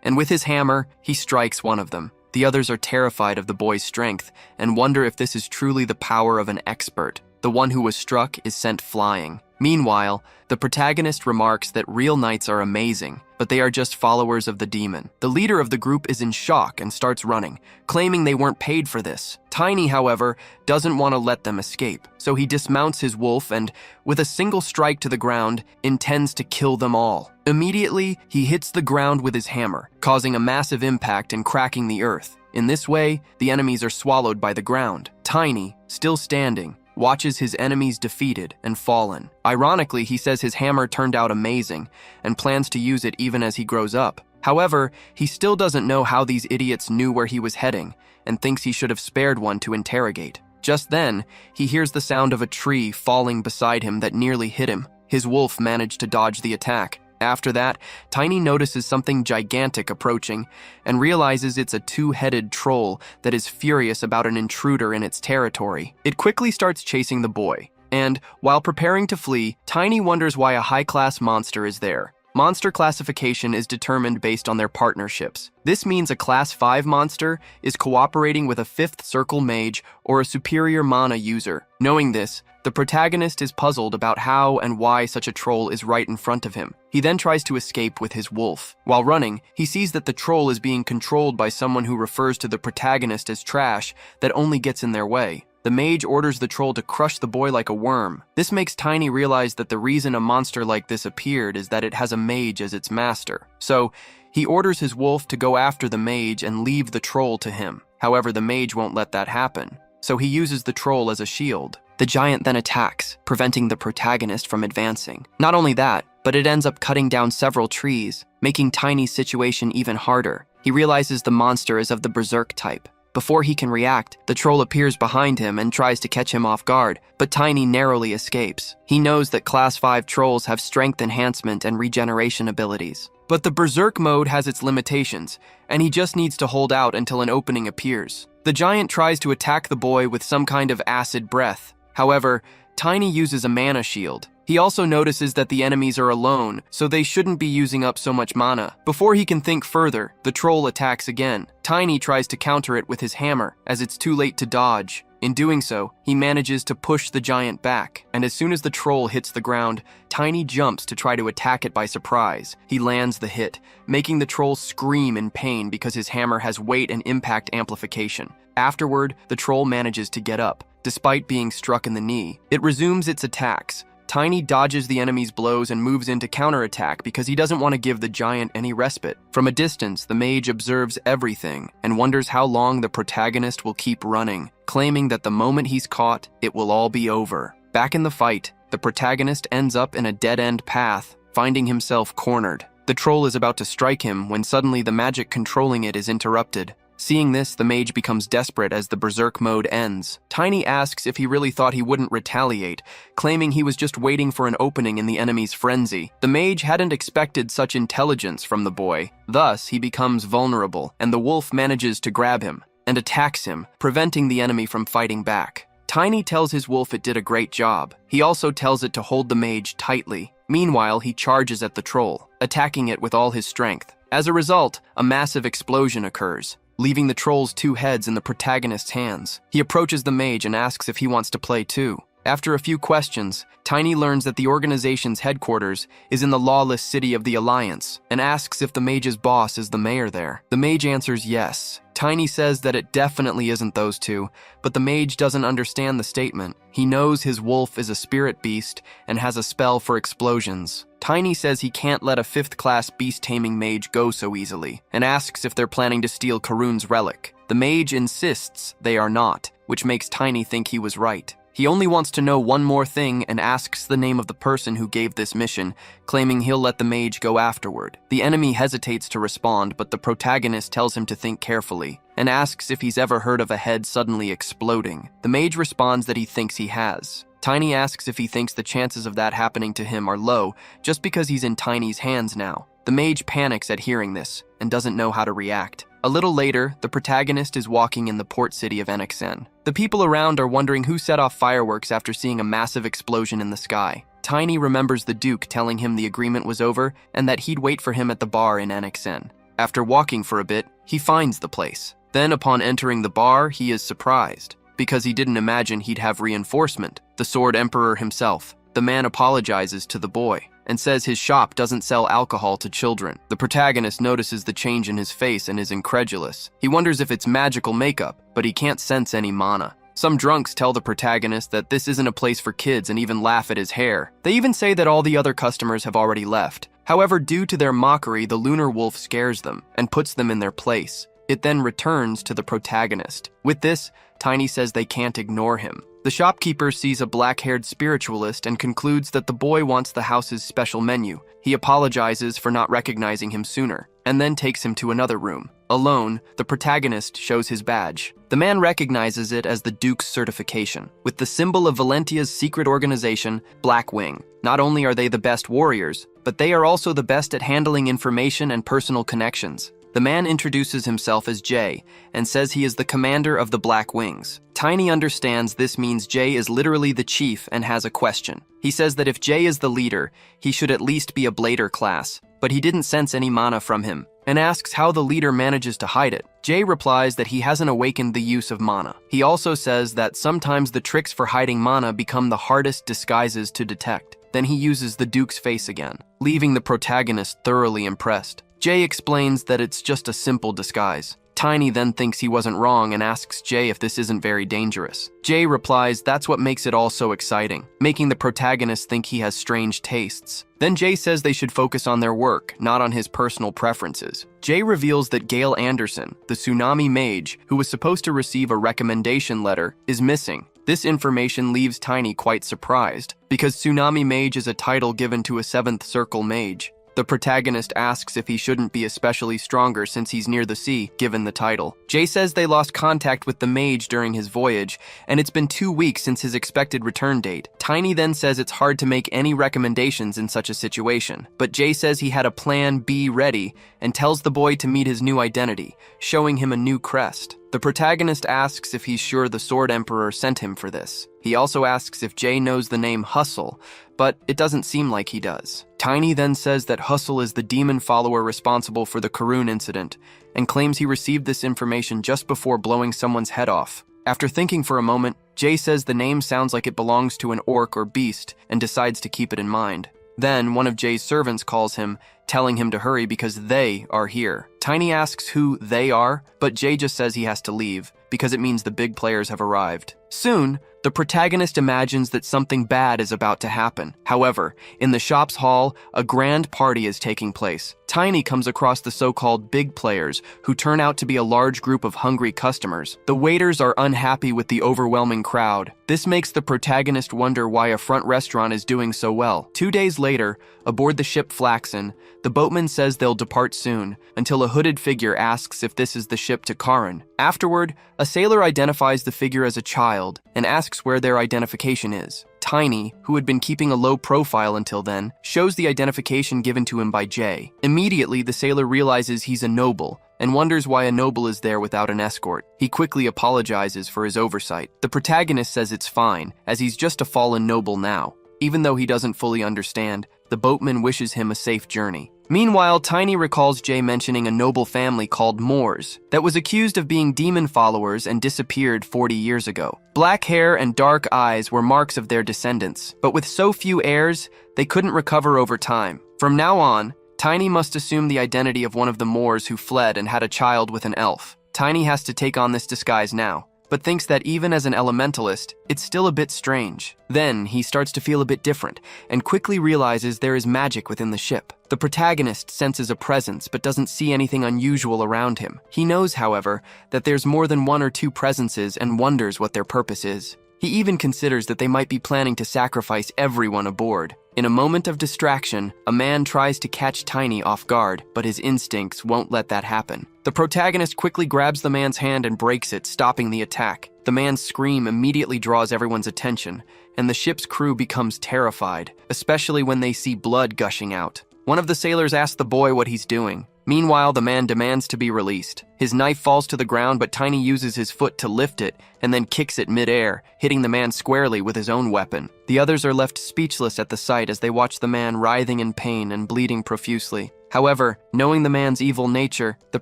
and with his hammer, he strikes one of them. The others are terrified of the boy's strength and wonder if this is truly the power of an expert. The one who was struck is sent flying. Meanwhile, the protagonist remarks that real knights are amazing, but they are just followers of the demon. The leader of the group is in shock and starts running, claiming they weren't paid for this. Tiny, however, doesn't want to let them escape, so he dismounts his wolf and, with a single strike to the ground, intends to kill them all. Immediately, he hits the ground with his hammer, causing a massive impact and cracking the earth. In this way, the enemies are swallowed by the ground. Tiny, still standing, watches his enemies defeated and fallen. Ironically, he says his hammer turned out amazing and plans to use it even as he grows up. However, he still doesn't know how these idiots knew where he was heading and thinks he should have spared one to interrogate. Just then, he hears the sound of a tree falling beside him that nearly hit him. His wolf managed to dodge the attack. After that, Tiny notices something gigantic approaching and realizes it's a 2-headed troll that is furious about an intruder in its territory. It quickly starts chasing the boy, And, while preparing to flee, Tiny wonders why a high-class monster is there. Monster classification is determined based on their partnerships. This means a Class 5 monster is cooperating with a 5th Circle mage or a superior mana user. Knowing this, the protagonist is puzzled about how and why such a troll is right in front of him. He then tries to escape with his wolf. While running, he sees that the troll is being controlled by someone who refers to the protagonist as trash that only gets in their way. The mage orders the troll to crush the boy like a worm. This makes Tiny realize that the reason a monster like this appeared is that it has a mage as its master. So, he orders his wolf to go after the mage and leave the troll to him. However, the mage won't let that happen, so he uses the troll as a shield. The giant then attacks, preventing the protagonist from advancing. Not only that, but it ends up cutting down several trees, making Tiny's situation even harder. He realizes the monster is of the berserk type. Before he can react, the troll appears behind him and tries to catch him off guard, but Tiny narrowly escapes. He knows that Class 5 trolls have strength enhancement and regeneration abilities. But the berserk mode has its limitations, and he just needs to hold out until an opening appears. The giant tries to attack the boy with some kind of acid breath. However, Tiny uses a mana shield. He also notices that the enemies are alone, so they shouldn't be using up so much mana. Before he can think further, the troll attacks again. Tiny tries to counter it with his hammer, as it's too late to dodge. In doing so, he manages to push the giant back, and as soon as the troll hits the ground, Tiny jumps to try to attack it by surprise. He lands the hit, making the troll scream in pain because his hammer has weight and impact amplification. Afterward, the troll manages to get up, despite being struck in the knee. It resumes its attacks. Tiny dodges the enemy's blows and moves in to counterattack because he doesn't want to give the giant any respite. From a distance, the mage observes everything and wonders how long the protagonist will keep running, claiming that the moment he's caught, it will all be over. Back in the fight, the protagonist ends up in a dead-end path, finding himself cornered. The troll is about to strike him when suddenly the magic controlling it is interrupted. Seeing this, the mage becomes desperate as the berserk mode ends. Tiny asks if he really thought he wouldn't retaliate, claiming he was just waiting for an opening in the enemy's frenzy. The mage hadn't expected such intelligence from the boy. Thus, he becomes vulnerable, and the wolf manages to grab him and attacks him, preventing the enemy from fighting back. Tiny tells his wolf it did a great job. He also tells it to hold the mage tightly. Meanwhile, he charges at the troll, attacking it with all his strength. As a result, a massive explosion occurs, leaving the troll's 2 heads in the protagonist's hands. He approaches the mage and asks if he wants to play too. After a few questions, Tiny learns that the organization's headquarters is in the lawless city of the Alliance and asks if the mage's boss is the mayor there. The mage answers yes. Tiny says that it definitely isn't those two, but the mage doesn't understand the statement. He knows his wolf is a spirit beast and has a spell for explosions. Tiny says he can't let a 5th-class beast-taming mage go so easily, and asks if they're planning to steal Karun's relic. The mage insists they are not, which makes Tiny think he was right. He only wants to know one more thing and asks the name of the person who gave this mission, claiming he'll let the mage go afterward. The enemy hesitates to respond, but the protagonist tells him to think carefully and asks if he's ever heard of a head suddenly exploding. The mage responds that he thinks he has. Tiny asks if he thinks the chances of that happening to him are low, just because he's in Tiny's hands now. The mage panics at hearing this and doesn't know how to react. A little later, the protagonist is walking in the port city of Enixen. The people around are wondering who set off fireworks after seeing a massive explosion in the sky. Tiny remembers the Duke telling him the agreement was over and that he'd wait for him at the bar in Enixen. After walking for a bit, he finds the place. Then, upon entering the bar, he is surprised, because he didn't imagine he'd have reinforcement, the Sword Emperor himself. The man apologizes to the boy and says his shop doesn't sell alcohol to children. The protagonist notices the change in his face and is incredulous. He wonders if it's magical makeup, but he can't sense any mana. Some drunks tell the protagonist that this isn't a place for kids and even laugh at his hair. They even say that all the other customers have already left. However, due to their mockery, the lunar wolf scares them and puts them in their place. It then returns to the protagonist. With this, Tiny says they can't ignore him. The shopkeeper sees a black-haired spiritualist and concludes that the boy wants the house's special menu. He apologizes for not recognizing him sooner, and then takes him to another room. Alone, the protagonist shows his badge. The man recognizes it as the Duke's certification, with the symbol of Valentia's secret organization, Black Wing. Not only are they the best warriors, but they are also the best at handling information and personal connections. The man introduces himself as Jay and says he is the commander of the Black Wings. Tiny understands this means Jay is literally the chief and has a question. He says that if Jay is the leader, he should at least be a Blader class, but he didn't sense any mana from him, and asks how the leader manages to hide it. Jay replies that he hasn't awakened the use of mana. He also says that sometimes the tricks for hiding mana become the hardest disguises to detect. Then he uses the Duke's face again, leaving the protagonist thoroughly impressed. Jay explains that it's just a simple disguise. Tiny then thinks he wasn't wrong and asks Jay if this isn't very dangerous. Jay replies that's what makes it all so exciting, making the protagonist think he has strange tastes. Then Jay says they should focus on their work, not on his personal preferences. Jay reveals that Gale Anderson, the Tsunami Mage, who was supposed to receive a recommendation letter, is missing. This information leaves Tiny quite surprised, because Tsunami Mage is a title given to a 7th Circle Mage. The protagonist asks if he shouldn't be especially stronger since he's near the sea, given the title. Jay says they lost contact with the mage during his voyage, and it's been 2 weeks since his expected return date. Tiny then says it's hard to make any recommendations in such a situation, but Jay says he had a plan B ready and tells the boy to meet his new identity, showing him a new crest. The protagonist asks if he's sure the Sword Emperor sent him for this. He also asks if Jay knows the name Hustle, but it doesn't seem like he does. Tiny then says that Hustle is the demon follower responsible for the Karun incident, and claims he received this information just before blowing someone's head off. After thinking for a moment, Jay says the name sounds like it belongs to an orc or beast, and decides to keep it in mind. Then one of Jay's servants calls him, telling him to hurry because they are here. Tiny asks who they are, but Jay just says he has to leave, because it means the big players have arrived. Soon, the protagonist imagines that something bad is about to happen. However, in the shop's hall, a grand party is taking place. Tiny comes across the so-called big players, who turn out to be a large group of hungry customers. The waiters are unhappy with the overwhelming crowd. This makes the protagonist wonder why a front restaurant is doing so well. 2 days later, aboard the ship Flaxen, the boatman says they'll depart soon, until a hooded figure asks if this is the ship to Karin. Afterward, a sailor identifies the figure as a child and asks where their identification is. Tiny, who had been keeping a low profile until then, shows the identification given to him by Jay. Immediately, the sailor realizes he's a noble and wonders why a noble is there without an escort. He quickly apologizes for his oversight. The protagonist says it's fine, as he's just a fallen noble now. Even though he doesn't fully understand, the boatman wishes him a safe journey. Meanwhile, Tiny recalls Jay mentioning a noble family called Moors that was accused of being demon followers and disappeared 40 years ago. Black hair and dark eyes were marks of their descendants, but with so few heirs, they couldn't recover over time. From now on, Tiny must assume the identity of one of the Moors who fled and had a child with an elf. Tiny has to take on this disguise now, but thinks that even as an elementalist, it's still a bit strange. Then, he starts to feel a bit different, and quickly realizes there is magic within the ship. The protagonist senses a presence, but doesn't see anything unusual around him. He knows, however, that there's more than 1 or 2 presences and wonders what their purpose is. He even considers that they might be planning to sacrifice everyone aboard. In a moment of distraction, a man tries to catch Tiny off guard, but his instincts won't let that happen. The protagonist quickly grabs the man's hand and breaks it, stopping the attack. The man's scream immediately draws everyone's attention, and the ship's crew becomes terrified, especially when they see blood gushing out. One of the sailors asks the boy what he's doing. Meanwhile, the man demands to be released. His knife falls to the ground, but Tiny uses his foot to lift it and then kicks it mid-air, hitting the man squarely with his own weapon. The others are left speechless at the sight as they watch the man writhing in pain and bleeding profusely. However, knowing the man's evil nature, the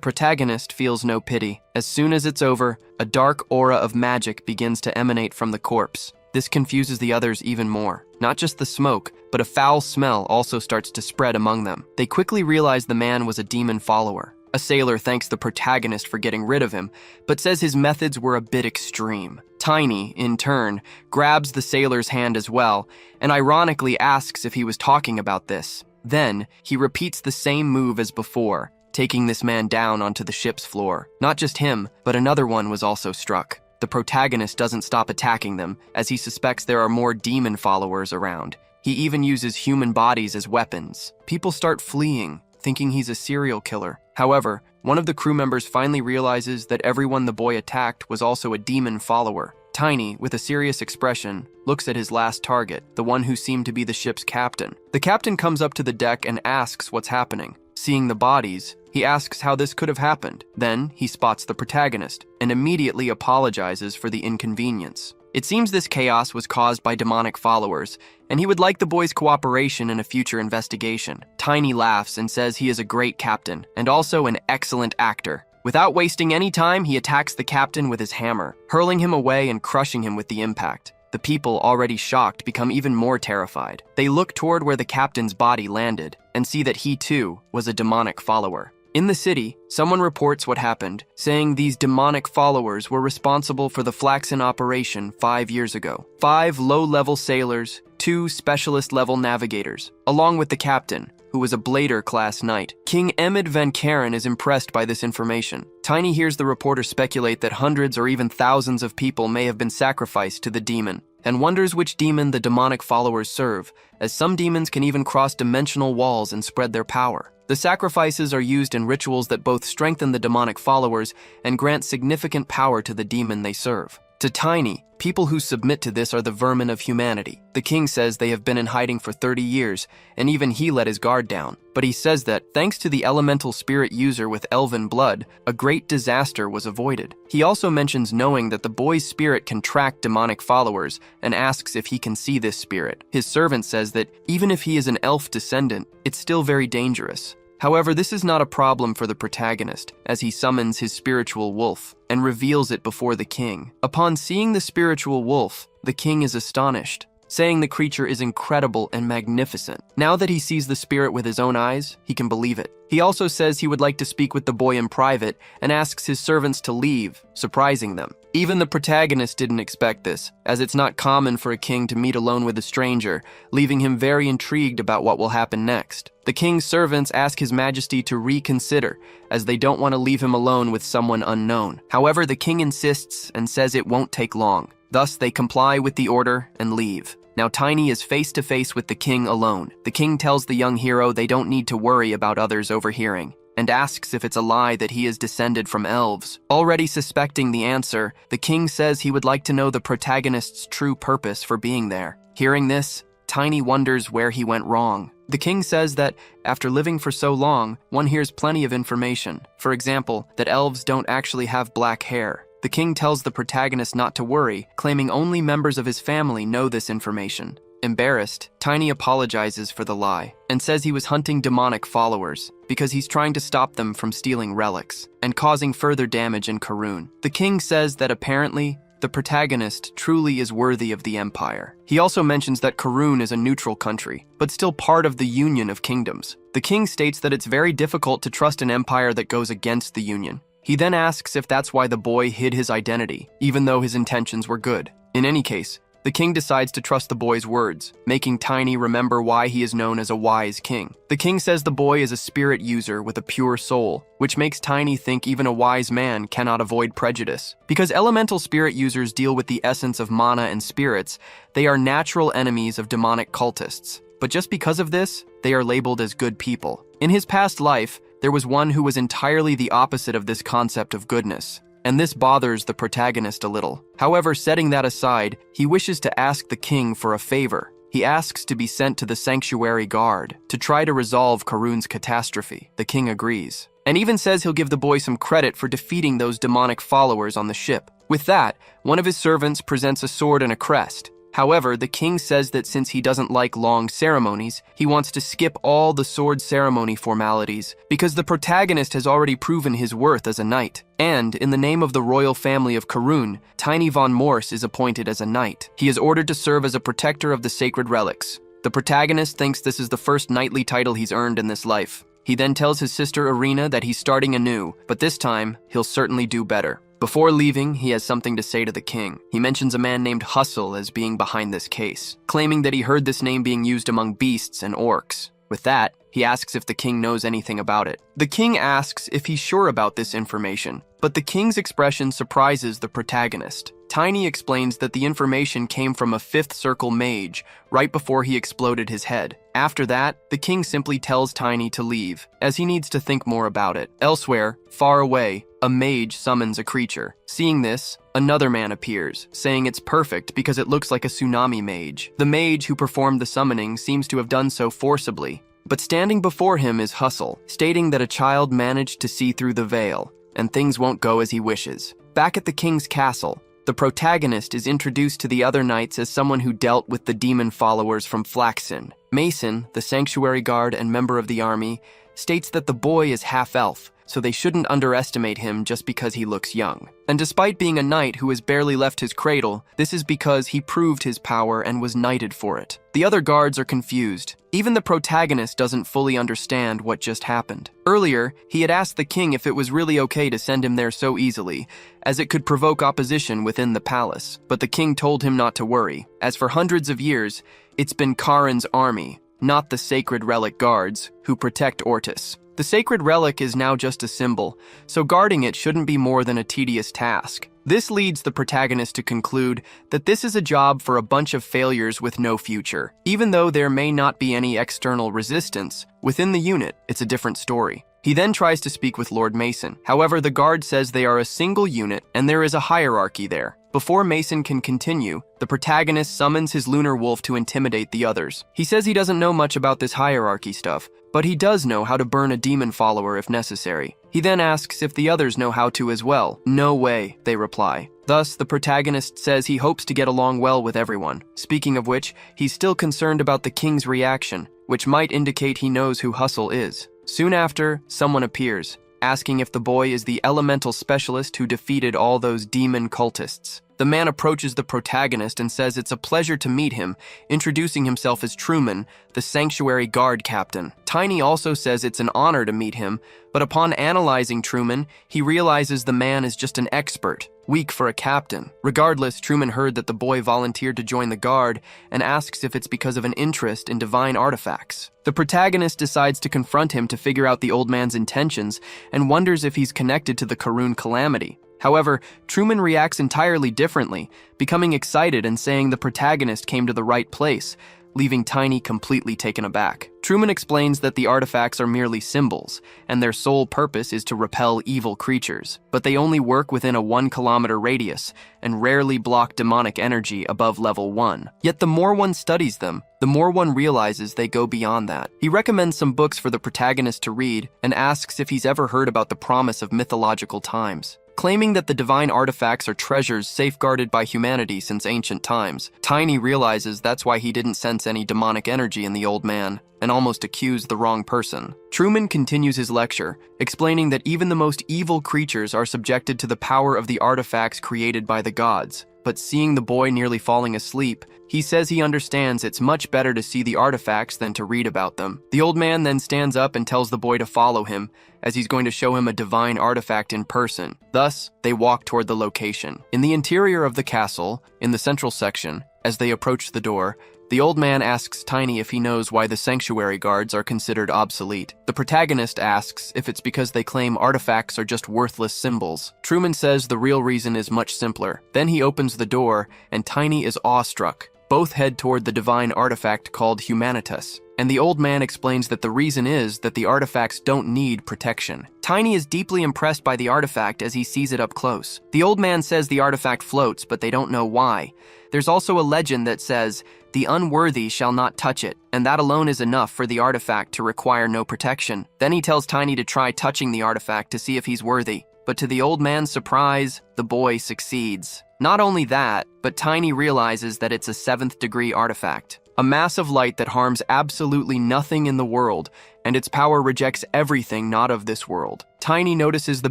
protagonist feels no pity. As soon as it's over, a dark aura of magic begins to emanate from the corpse. This confuses the others even more. Not just the smoke, but a foul smell also starts to spread among them. They quickly realize the man was a demon follower. A sailor thanks the protagonist for getting rid of him, but says his methods were a bit extreme. Tiny, in turn, grabs the sailor's hand as well, and ironically asks if he was talking about this. Then, he repeats the same move as before, taking this man down onto the ship's floor. Not just him, but another one was also struck. The protagonist doesn't stop attacking them, as he suspects there are more demon followers around. He even uses human bodies as weapons. People start fleeing, thinking he's a serial killer. However, one of the crew members finally realizes that everyone the boy attacked was also a demon follower. Tiny, with a serious expression, looks at his last target, the one who seemed to be the ship's captain. The captain comes up to the deck and asks what's happening. Seeing the bodies, He asks how this could have happened. Then, he spots the protagonist and immediately apologizes for the inconvenience. It seems this chaos was caused by demonic followers, and he would like the boy's cooperation in a future investigation. Tiny laughs and says he is a great captain, and also an excellent actor. Without wasting any time, he attacks the captain with his hammer, hurling him away and crushing him with the impact. The people, already shocked, become even more terrified. They look toward where the captain's body landed and see that he, too, was a demonic follower. In the city, someone reports what happened, saying these demonic followers were responsible for the Flaxen operation 5 years ago. 5 low-level sailors, 2 specialist-level navigators, along with the captain, who was a Blader-class knight. King Emid Van Karen is impressed by this information. Tiny hears the reporter speculate that hundreds or even thousands of people may have been sacrificed to the demon, and wonders which demon the demonic followers serve, as some demons can even cross dimensional walls and spread their power. The sacrifices are used in rituals that both strengthen the demonic followers and grant significant power to the demon they serve. To Tiny, people who submit to this are the vermin of humanity. The king says they have been in hiding for 30 years, and even he let his guard down. But he says that, thanks to the elemental spirit user with elven blood, a great disaster was avoided. He also mentions knowing that the boy's spirit can track demonic followers, and asks if he can see this spirit. His servant says that, even if he is an elf descendant, it's still very dangerous. However, this is not a problem for the protagonist, as he summons his spiritual wolf and reveals it before the king. Upon seeing the spiritual wolf, the king is astonished, saying the creature is incredible and magnificent. Now that he sees the spirit with his own eyes, he can believe it. He also says he would like to speak with the boy in private and asks his servants to leave, surprising them. Even the protagonist didn't expect this, as it's not common for a king to meet alone with a stranger, leaving him very intrigued about what will happen next. The king's servants ask his majesty to reconsider, as they don't want to leave him alone with someone unknown. However, the king insists and says it won't take long. Thus, they comply with the order and leave. Now Tiny is face to face with the king alone. The king tells the young hero they don't need to worry about others overhearing, and asks if it's a lie that he is descended from elves. Already suspecting the answer, the king says he would like to know the protagonist's true purpose for being there. Hearing this, Tiny wonders where he went wrong. The king says that, after living for so long, one hears plenty of information. For example, that elves don't actually have black hair. The king tells the protagonist not to worry, claiming only members of his family know this information. Embarrassed, Tiny apologizes for the lie, and says he was hunting demonic followers, because he's trying to stop them from stealing relics, and causing further damage in Karun. The king says that apparently, the protagonist truly is worthy of the empire. He also mentions that Karun is a neutral country, but still part of the Union of Kingdoms. The king states that it's very difficult to trust an empire that goes against the Union. He then asks if that's why the boy hid his identity, even though his intentions were good. In any case, the king decides to trust the boy's words, making Tiny remember why he is known as a wise king. The king says the boy is a spirit user with a pure soul, which makes Tiny think even a wise man cannot avoid prejudice. Because elemental spirit users deal with the essence of mana and spirits, they are natural enemies of demonic cultists. But just because of this, they are labeled as good people. In his past life, there was one who was entirely the opposite of this concept of goodness, and this bothers the protagonist a little. However, setting that aside, he wishes to ask the king for a favor. He asks to be sent to the sanctuary guard to try to resolve Karun's catastrophe. The king agrees, and even says he'll give the boy some credit for defeating those demonic followers on the ship. With that, one of his servants presents a sword and a crest. However, the king says that since he doesn't like long ceremonies, he wants to skip all the sword ceremony formalities because the protagonist has already proven his worth as a knight. And, in the name of the royal family of Karun, Tiny von Morse is appointed as a knight. He is ordered to serve as a protector of the sacred relics. The protagonist thinks this is the first knightly title he's earned in this life. He then tells his sister Irina that he's starting anew, but this time, he'll certainly do better. Before leaving, he has something to say to the king. He mentions a man named Hustle as being behind this case, claiming that he heard this name being used among beasts and orcs. With that, he asks if the king knows anything about it. The king asks if he's sure about this information, but the king's expression surprises the protagonist. Tiny explains that the information came from a fifth circle mage right before he exploded his head. After that, the king simply tells Tiny to leave, as he needs to think more about it. Elsewhere, far away, a mage summons a creature. Seeing this, another man appears, saying it's perfect because it looks like a tsunami mage. The mage who performed the summoning seems to have done so forcibly, But standing before him is Hustle, stating that a child managed to see through the veil, and things won't go as he wishes. Back at the king's castle, the protagonist is introduced to the other knights as someone who dealt with the demon followers from Flaxen. Mason, the sanctuary guard and member of the army, states that the boy is half-elf, so they shouldn't underestimate him just because he looks young. And despite being a knight who has barely left his cradle, this is because he proved his power and was knighted for it. The other guards are confused. Even the protagonist doesn't fully understand what just happened. Earlier, he had asked the king if it was really okay to send him there so easily, as it could provoke opposition within the palace. But the king told him not to worry, as for hundreds of years, it's been Karin's army, not the Sacred Relic guards, who protect Ortis. The Sacred Relic is now just a symbol, so guarding it shouldn't be more than a tedious task. This leads the protagonist to conclude that this is a job for a bunch of failures with no future. Even though there may not be any external resistance, within the unit, it's a different story. He then tries to speak with Lord Mason. However, the guard says they are a single unit and there is a hierarchy there. Before Mason can continue, the protagonist summons his lunar wolf to intimidate the others. He says he doesn't know much about this hierarchy stuff, but he does know how to burn a demon follower if necessary. He then asks if the others know how to as well. No way, they reply. Thus, the protagonist says he hopes to get along well with everyone. Speaking of which, he's still concerned about the king's reaction, which might indicate he knows who Hustle is. Soon after, someone appears, asking if the boy is the elemental specialist who defeated all those demon cultists. The man approaches the protagonist and says it's a pleasure to meet him, introducing himself as Truman, the sanctuary guard captain. Tiny also says it's an honor to meet him, but upon analyzing Truman, he realizes the man is just an expert, weak for a captain. Regardless, Truman heard that the boy volunteered to join the guard and asks if it's because of an interest in divine artifacts. The protagonist decides to confront him to figure out the old man's intentions and wonders if he's connected to the Karun calamity. However, Truman reacts entirely differently, becoming excited and saying the protagonist came to the right place, leaving Tiny completely taken aback. Truman explains that the artifacts are merely symbols, and their sole purpose is to repel evil creatures, but they only work within a 1-kilometer radius and rarely block demonic energy above level 1. Yet the more one studies them, the more one realizes they go beyond that. He recommends some books for the protagonist to read and asks if he's ever heard about the promise of mythological times. Claiming that the divine artifacts are treasures safeguarded by humanity since ancient times, Tiny realizes that's why he didn't sense any demonic energy in the old man, and almost accused the wrong person. Truman continues his lecture, explaining that even the most evil creatures are subjected to the power of the artifacts created by the gods. But seeing the boy nearly falling asleep, he says he understands it's much better to see the artifacts than to read about them. The old man then stands up and tells the boy to follow him, as he's going to show him a divine artifact in person. Thus, they walk toward the location. In the interior of the castle, in the central section, as they approach the door, the old man asks Tiny if he knows why the sanctuary guards are considered obsolete. The protagonist asks if it's because they claim artifacts are just worthless symbols. Truman says the real reason is much simpler. Then he opens the door, and Tiny is awestruck. Both head toward the divine artifact called Humanitas, and the old man explains that the reason is that the artifacts don't need protection. Tiny is deeply impressed by the artifact as he sees it up close. The old man says the artifact floats, but they don't know why. There's also a legend that says, "The unworthy shall not touch it," and that alone is enough for the artifact to require no protection. Then he tells Tiny to try touching the artifact to see if he's worthy. But to the old man's surprise, the boy succeeds. Not only that, but Tiny realizes that it's a 7th-degree artifact, a mass of light that harms absolutely nothing in the world, and its power rejects everything not of this world. Tiny notices the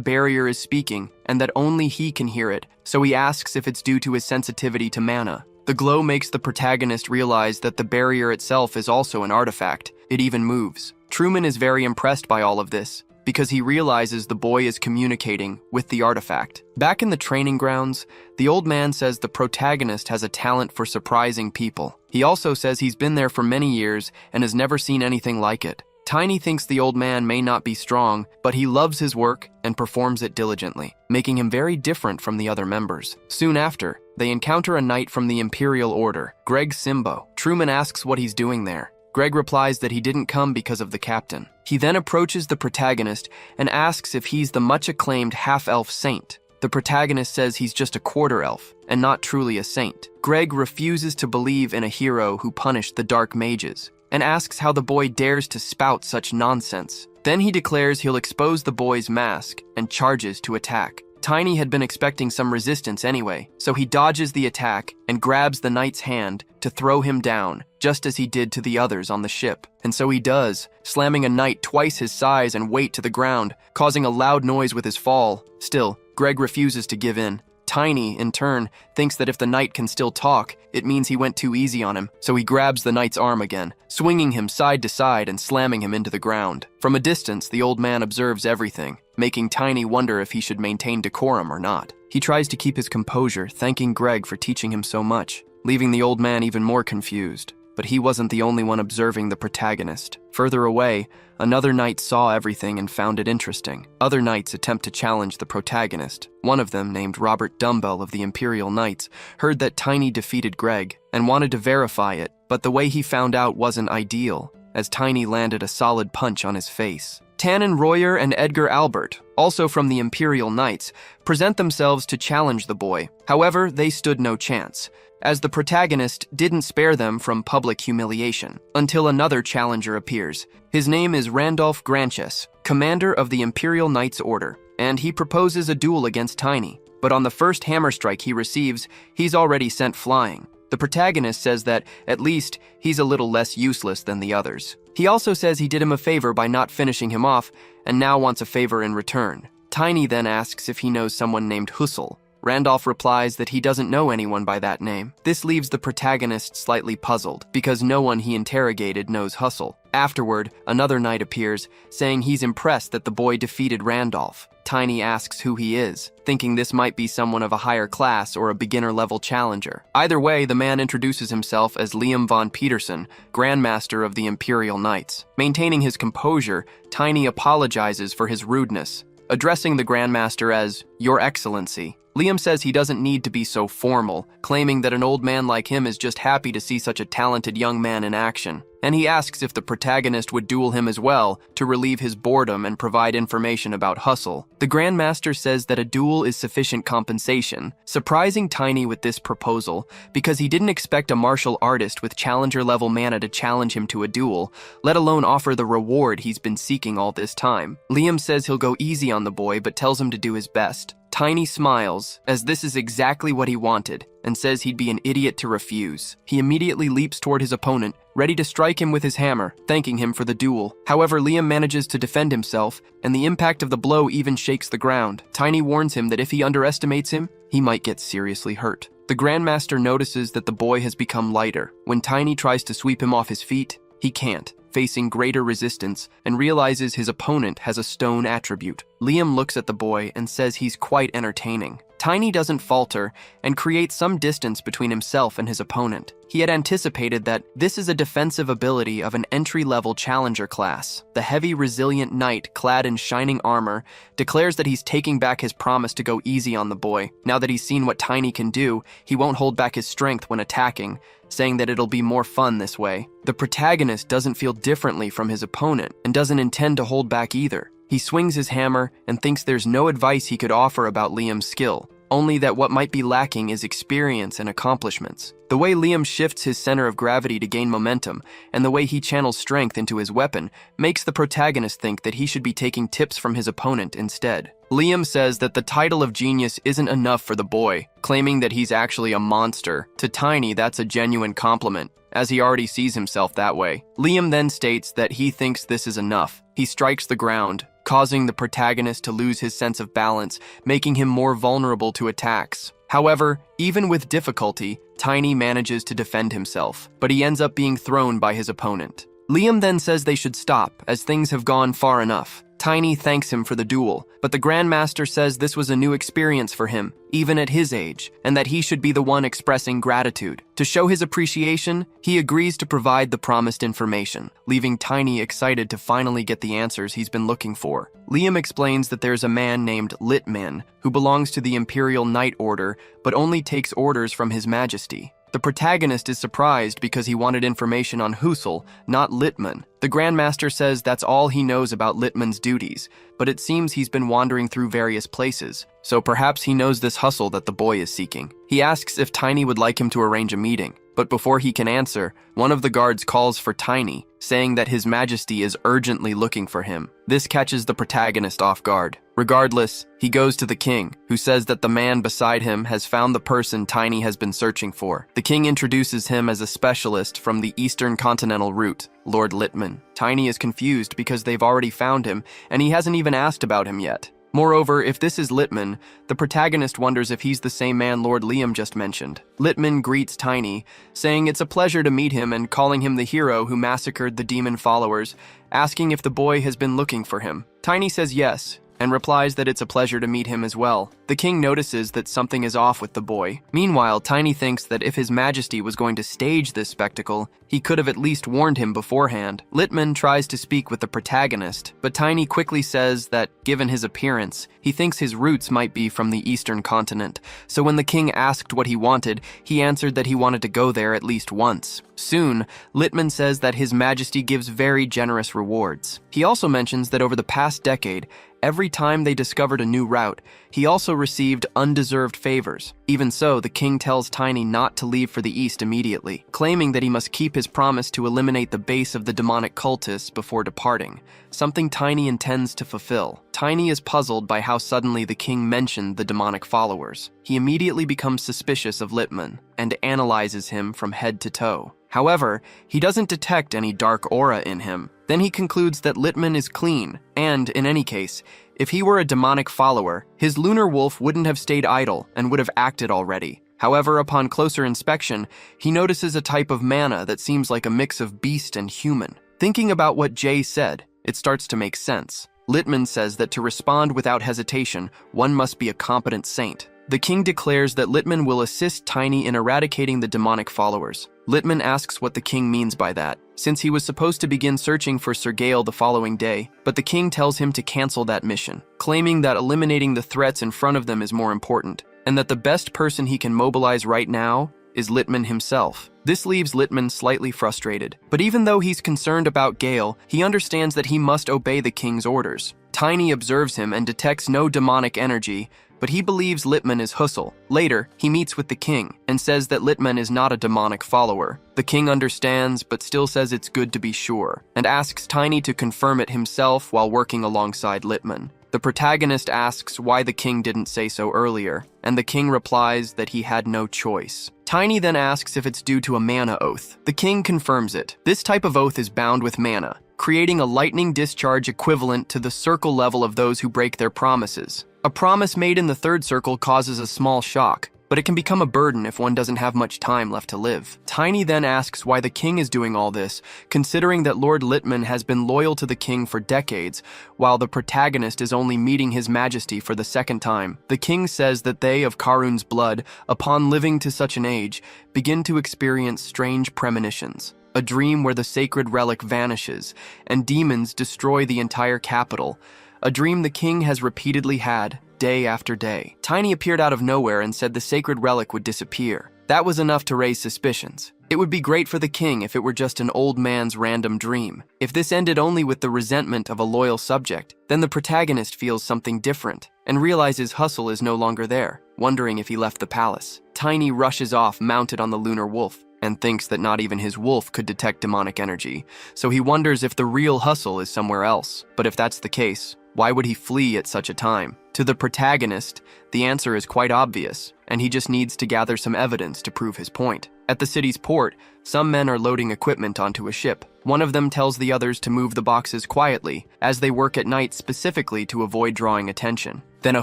barrier is speaking, and that only he can hear it, so he asks if it's due to his sensitivity to mana. The glow makes the protagonist realize that the barrier itself is also an artifact. It even moves. Truman is very impressed by all of this, because he realizes the boy is communicating with the artifact. Back in the training grounds, the old man says the protagonist has a talent for surprising people. He also says he's been there for many years and has never seen anything like it. Tiny thinks the old man may not be strong, but he loves his work and performs it diligently, making him very different from the other members. Soon after, they encounter a knight from the Imperial Order, Greg Simbo. Truman asks what he's doing there. Greg replies that he didn't come because of the captain. He then approaches the protagonist and asks if he's the much-acclaimed half-elf saint. The protagonist says he's just a quarter-elf and not truly a saint. Greg refuses to believe in a hero who punished the dark mages. and asks how the boy dares to spout such nonsense. Then he declares he'll expose the boy's mask and charges to attack. Tiny had been expecting some resistance anyway, so he dodges the attack and grabs the knight's hand to throw him down, just as he did to the others on the ship. And so he does, slamming a knight twice his size and weight to the ground, causing a loud noise with his fall. Still, Greg refuses to give in. Tiny, in turn, thinks that if the knight can still talk, it means he went too easy on him, so he grabs the knight's arm again, swinging him side to side and slamming him into the ground. From a distance, the old man observes everything, making Tiny wonder if he should maintain decorum or not. He tries to keep his composure, thanking Greg for teaching him so much, leaving the old man even more confused. But he wasn't the only one observing the protagonist. Further away, another knight saw everything and found it interesting. Other knights attempt to challenge the protagonist. One of them, named Robert Dumbbell of the Imperial Knights, heard that Tiny defeated Greg and wanted to verify it, but the way he found out wasn't ideal, as Tiny landed a solid punch on his face. Tannen Royer and Edgar Albert, also from the Imperial Knights, present themselves to challenge the boy. However, they stood no chance, as the protagonist didn't spare them from public humiliation, until another challenger appears. His name is Randolph Granches, commander of the Imperial Knights Order, and he proposes a duel against Tiny. But on the first hammer strike he receives, he's already sent flying. The protagonist says that, at least, he's a little less useless than the others. He also says he did him a favor by not finishing him off, and now wants a favor in return. Tiny then asks if he knows someone named Hussel. Randolph replies that he doesn't know anyone by that name. This leaves the protagonist slightly puzzled, because no one he interrogated knows Hussel. Afterward, another knight appears, saying he's impressed that the boy defeated Randolph. Tiny asks who he is, thinking this might be someone of a higher class or a beginner-level challenger. Either way, the man introduces himself as Liam von Peterson, Grandmaster of the Imperial Knights. Maintaining his composure, Tiny apologizes for his rudeness, addressing the Grandmaster as Your Excellency. Liam says he doesn't need to be so formal, claiming that an old man like him is just happy to see such a talented young man in action. And he asks if the protagonist would duel him as well, to relieve his boredom and provide information about Hussel. The Grandmaster says that a duel is sufficient compensation, surprising Tiny with this proposal, because he didn't expect a martial artist with challenger-level mana to challenge him to a duel, let alone offer the reward he's been seeking all this time. Liam says he'll go easy on the boy, but tells him to do his best. Tiny smiles, as this is exactly what he wanted, and says he'd be an idiot to refuse. He immediately leaps toward his opponent, ready to strike him with his hammer, thanking him for the duel. However, Liam manages to defend himself, and the impact of the blow even shakes the ground. Tiny warns him that if he underestimates him, he might get seriously hurt. The Grandmaster notices that the boy has become lighter. When Tiny tries to sweep him off his feet, he can't, facing greater resistance, and realizes his opponent has a stone attribute. Liam looks at the boy and says he's quite entertaining. Tiny doesn't falter and creates some distance between himself and his opponent. He had anticipated that this is a defensive ability of an entry-level challenger class. The heavy, resilient knight, clad in shining armor, declares that he's taking back his promise to go easy on the boy. Now that he's seen what Tiny can do, he won't hold back his strength when attacking, saying that it'll be more fun this way. The protagonist doesn't feel differently from his opponent and doesn't intend to hold back either. He swings his hammer and thinks there's no advice he could offer about Liam's skill, only that what might be lacking is experience and accomplishments. The way Liam shifts his center of gravity to gain momentum, and the way he channels strength into his weapon, makes the protagonist think that he should be taking tips from his opponent instead. Liam says that the title of genius isn't enough for the boy, claiming that he's actually a monster. To Tiny, that's a genuine compliment, as he already sees himself that way. Liam then states that he thinks this is enough. He strikes the ground, causing the protagonist to lose his sense of balance, making him more vulnerable to attacks. However, even with difficulty, Tiny manages to defend himself, but he ends up being thrown by his opponent. Liam then says they should stop, as things have gone far enough. Tiny thanks him for the duel, but the Grandmaster says this was a new experience for him, even at his age, and that he should be the one expressing gratitude. To show his appreciation, he agrees to provide the promised information, leaving Tiny excited to finally get the answers he's been looking for. Liam explains that there's a man named Litman who belongs to the Imperial Knight Order, but only takes orders from His Majesty. The protagonist is surprised because he wanted information on Husel, not Littman. The Grandmaster says that's all he knows about Littman's duties, but it seems he's been wandering through various places, so perhaps he knows this hustle that the boy is seeking. He asks if Tiny would like him to arrange a meeting, but before he can answer, one of the guards calls for Tiny, saying that His Majesty is urgently looking for him. This catches the protagonist off guard. Regardless, he goes to the king, who says that the man beside him has found the person Tiny has been searching for. The king introduces him as a specialist from the Eastern Continental route, Lord Littman. Tiny is confused because they've already found him, and he hasn't even asked about him yet. Moreover, if this is Littman, the protagonist wonders if he's the same man Lord Liam just mentioned. Littman greets Tiny, saying it's a pleasure to meet him and calling him the hero who massacred the demon followers, asking if the boy has been looking for him. Tiny says yes, and replies that it's a pleasure to meet him as well. The king notices that something is off with the boy. Meanwhile, Tiny thinks that if His Majesty was going to stage this spectacle, he could have at least warned him beforehand. Littman tries to speak with the protagonist, but Tiny quickly says that, given his appearance, he thinks his roots might be from the Eastern continent. So when the king asked what he wanted, he answered that he wanted to go there at least once. Soon, Littman says that His Majesty gives very generous rewards. He also mentions that over the past decade, every time they discovered a new route, he also received undeserved favors. Even so, the king tells Tiny not to leave for the east immediately, claiming that he must keep his promise to eliminate the base of the demonic cultists before departing, something Tiny intends to fulfill. Tiny is puzzled by how suddenly the king mentioned the demonic followers. He immediately becomes suspicious of Littman and analyzes him from head to toe. However, he doesn't detect any dark aura in him. Then he concludes that Littman is clean, and, in any case, if he were a demonic follower, his lunar wolf wouldn't have stayed idle and would have acted already. However, upon closer inspection, he notices a type of mana that seems like a mix of beast and human. Thinking about what Jay said, it starts to make sense. Littman says that to respond without hesitation, one must be a competent saint. The king declares that Littman will assist Tiny in eradicating the demonic followers. Littman asks what the king means by that, since he was supposed to begin searching for Sir Gale the following day, but the king tells him to cancel that mission, claiming that eliminating the threats in front of them is more important, and that the best person he can mobilize right now is Littman himself. This leaves Littman slightly frustrated, but even though he's concerned about Gale, he understands that he must obey the king's orders. Tiny observes him and detects no demonic energy, but he believes Littman is Husel. Later, he meets with the king and says that Littman is not a demonic follower. The king understands, but still says it's good to be sure, and asks Tiny to confirm it himself while working alongside Littman. The protagonist asks why the king didn't say so earlier, and the king replies that he had no choice. Tiny then asks if it's due to a mana oath. The king confirms it. This type of oath is bound with mana, creating a lightning discharge equivalent to the circle level of those who break their promises. A promise made in the third circle causes a small shock, but it can become a burden if one doesn't have much time left to live. Tiny then asks why the king is doing all this, considering that Lord Littman has been loyal to the king for decades, while the protagonist is only meeting His Majesty for the second time. The king says that they of Karun's blood, upon living to such an age, begin to experience strange premonitions. A dream where the sacred relic vanishes, and demons destroy the entire capital. A dream the king has repeatedly had, day after day. Tiny appeared out of nowhere and said the sacred relic would disappear. That was enough to raise suspicions. It would be great for the king if it were just an old man's random dream. If this ended only with the resentment of a loyal subject, then the protagonist feels something different and realizes Husel is no longer there, wondering if he left the palace. Tiny rushes off mounted on the lunar wolf and thinks that not even his wolf could detect demonic energy, so he wonders if the real Husel is somewhere else. But if that's the case, why would he flee at such a time? To the protagonist, the answer is quite obvious, and he just needs to gather some evidence to prove his point. At the city's port, some men are loading equipment onto a ship. One of them tells the others to move the boxes quietly, as they work at night specifically to avoid drawing attention. Then a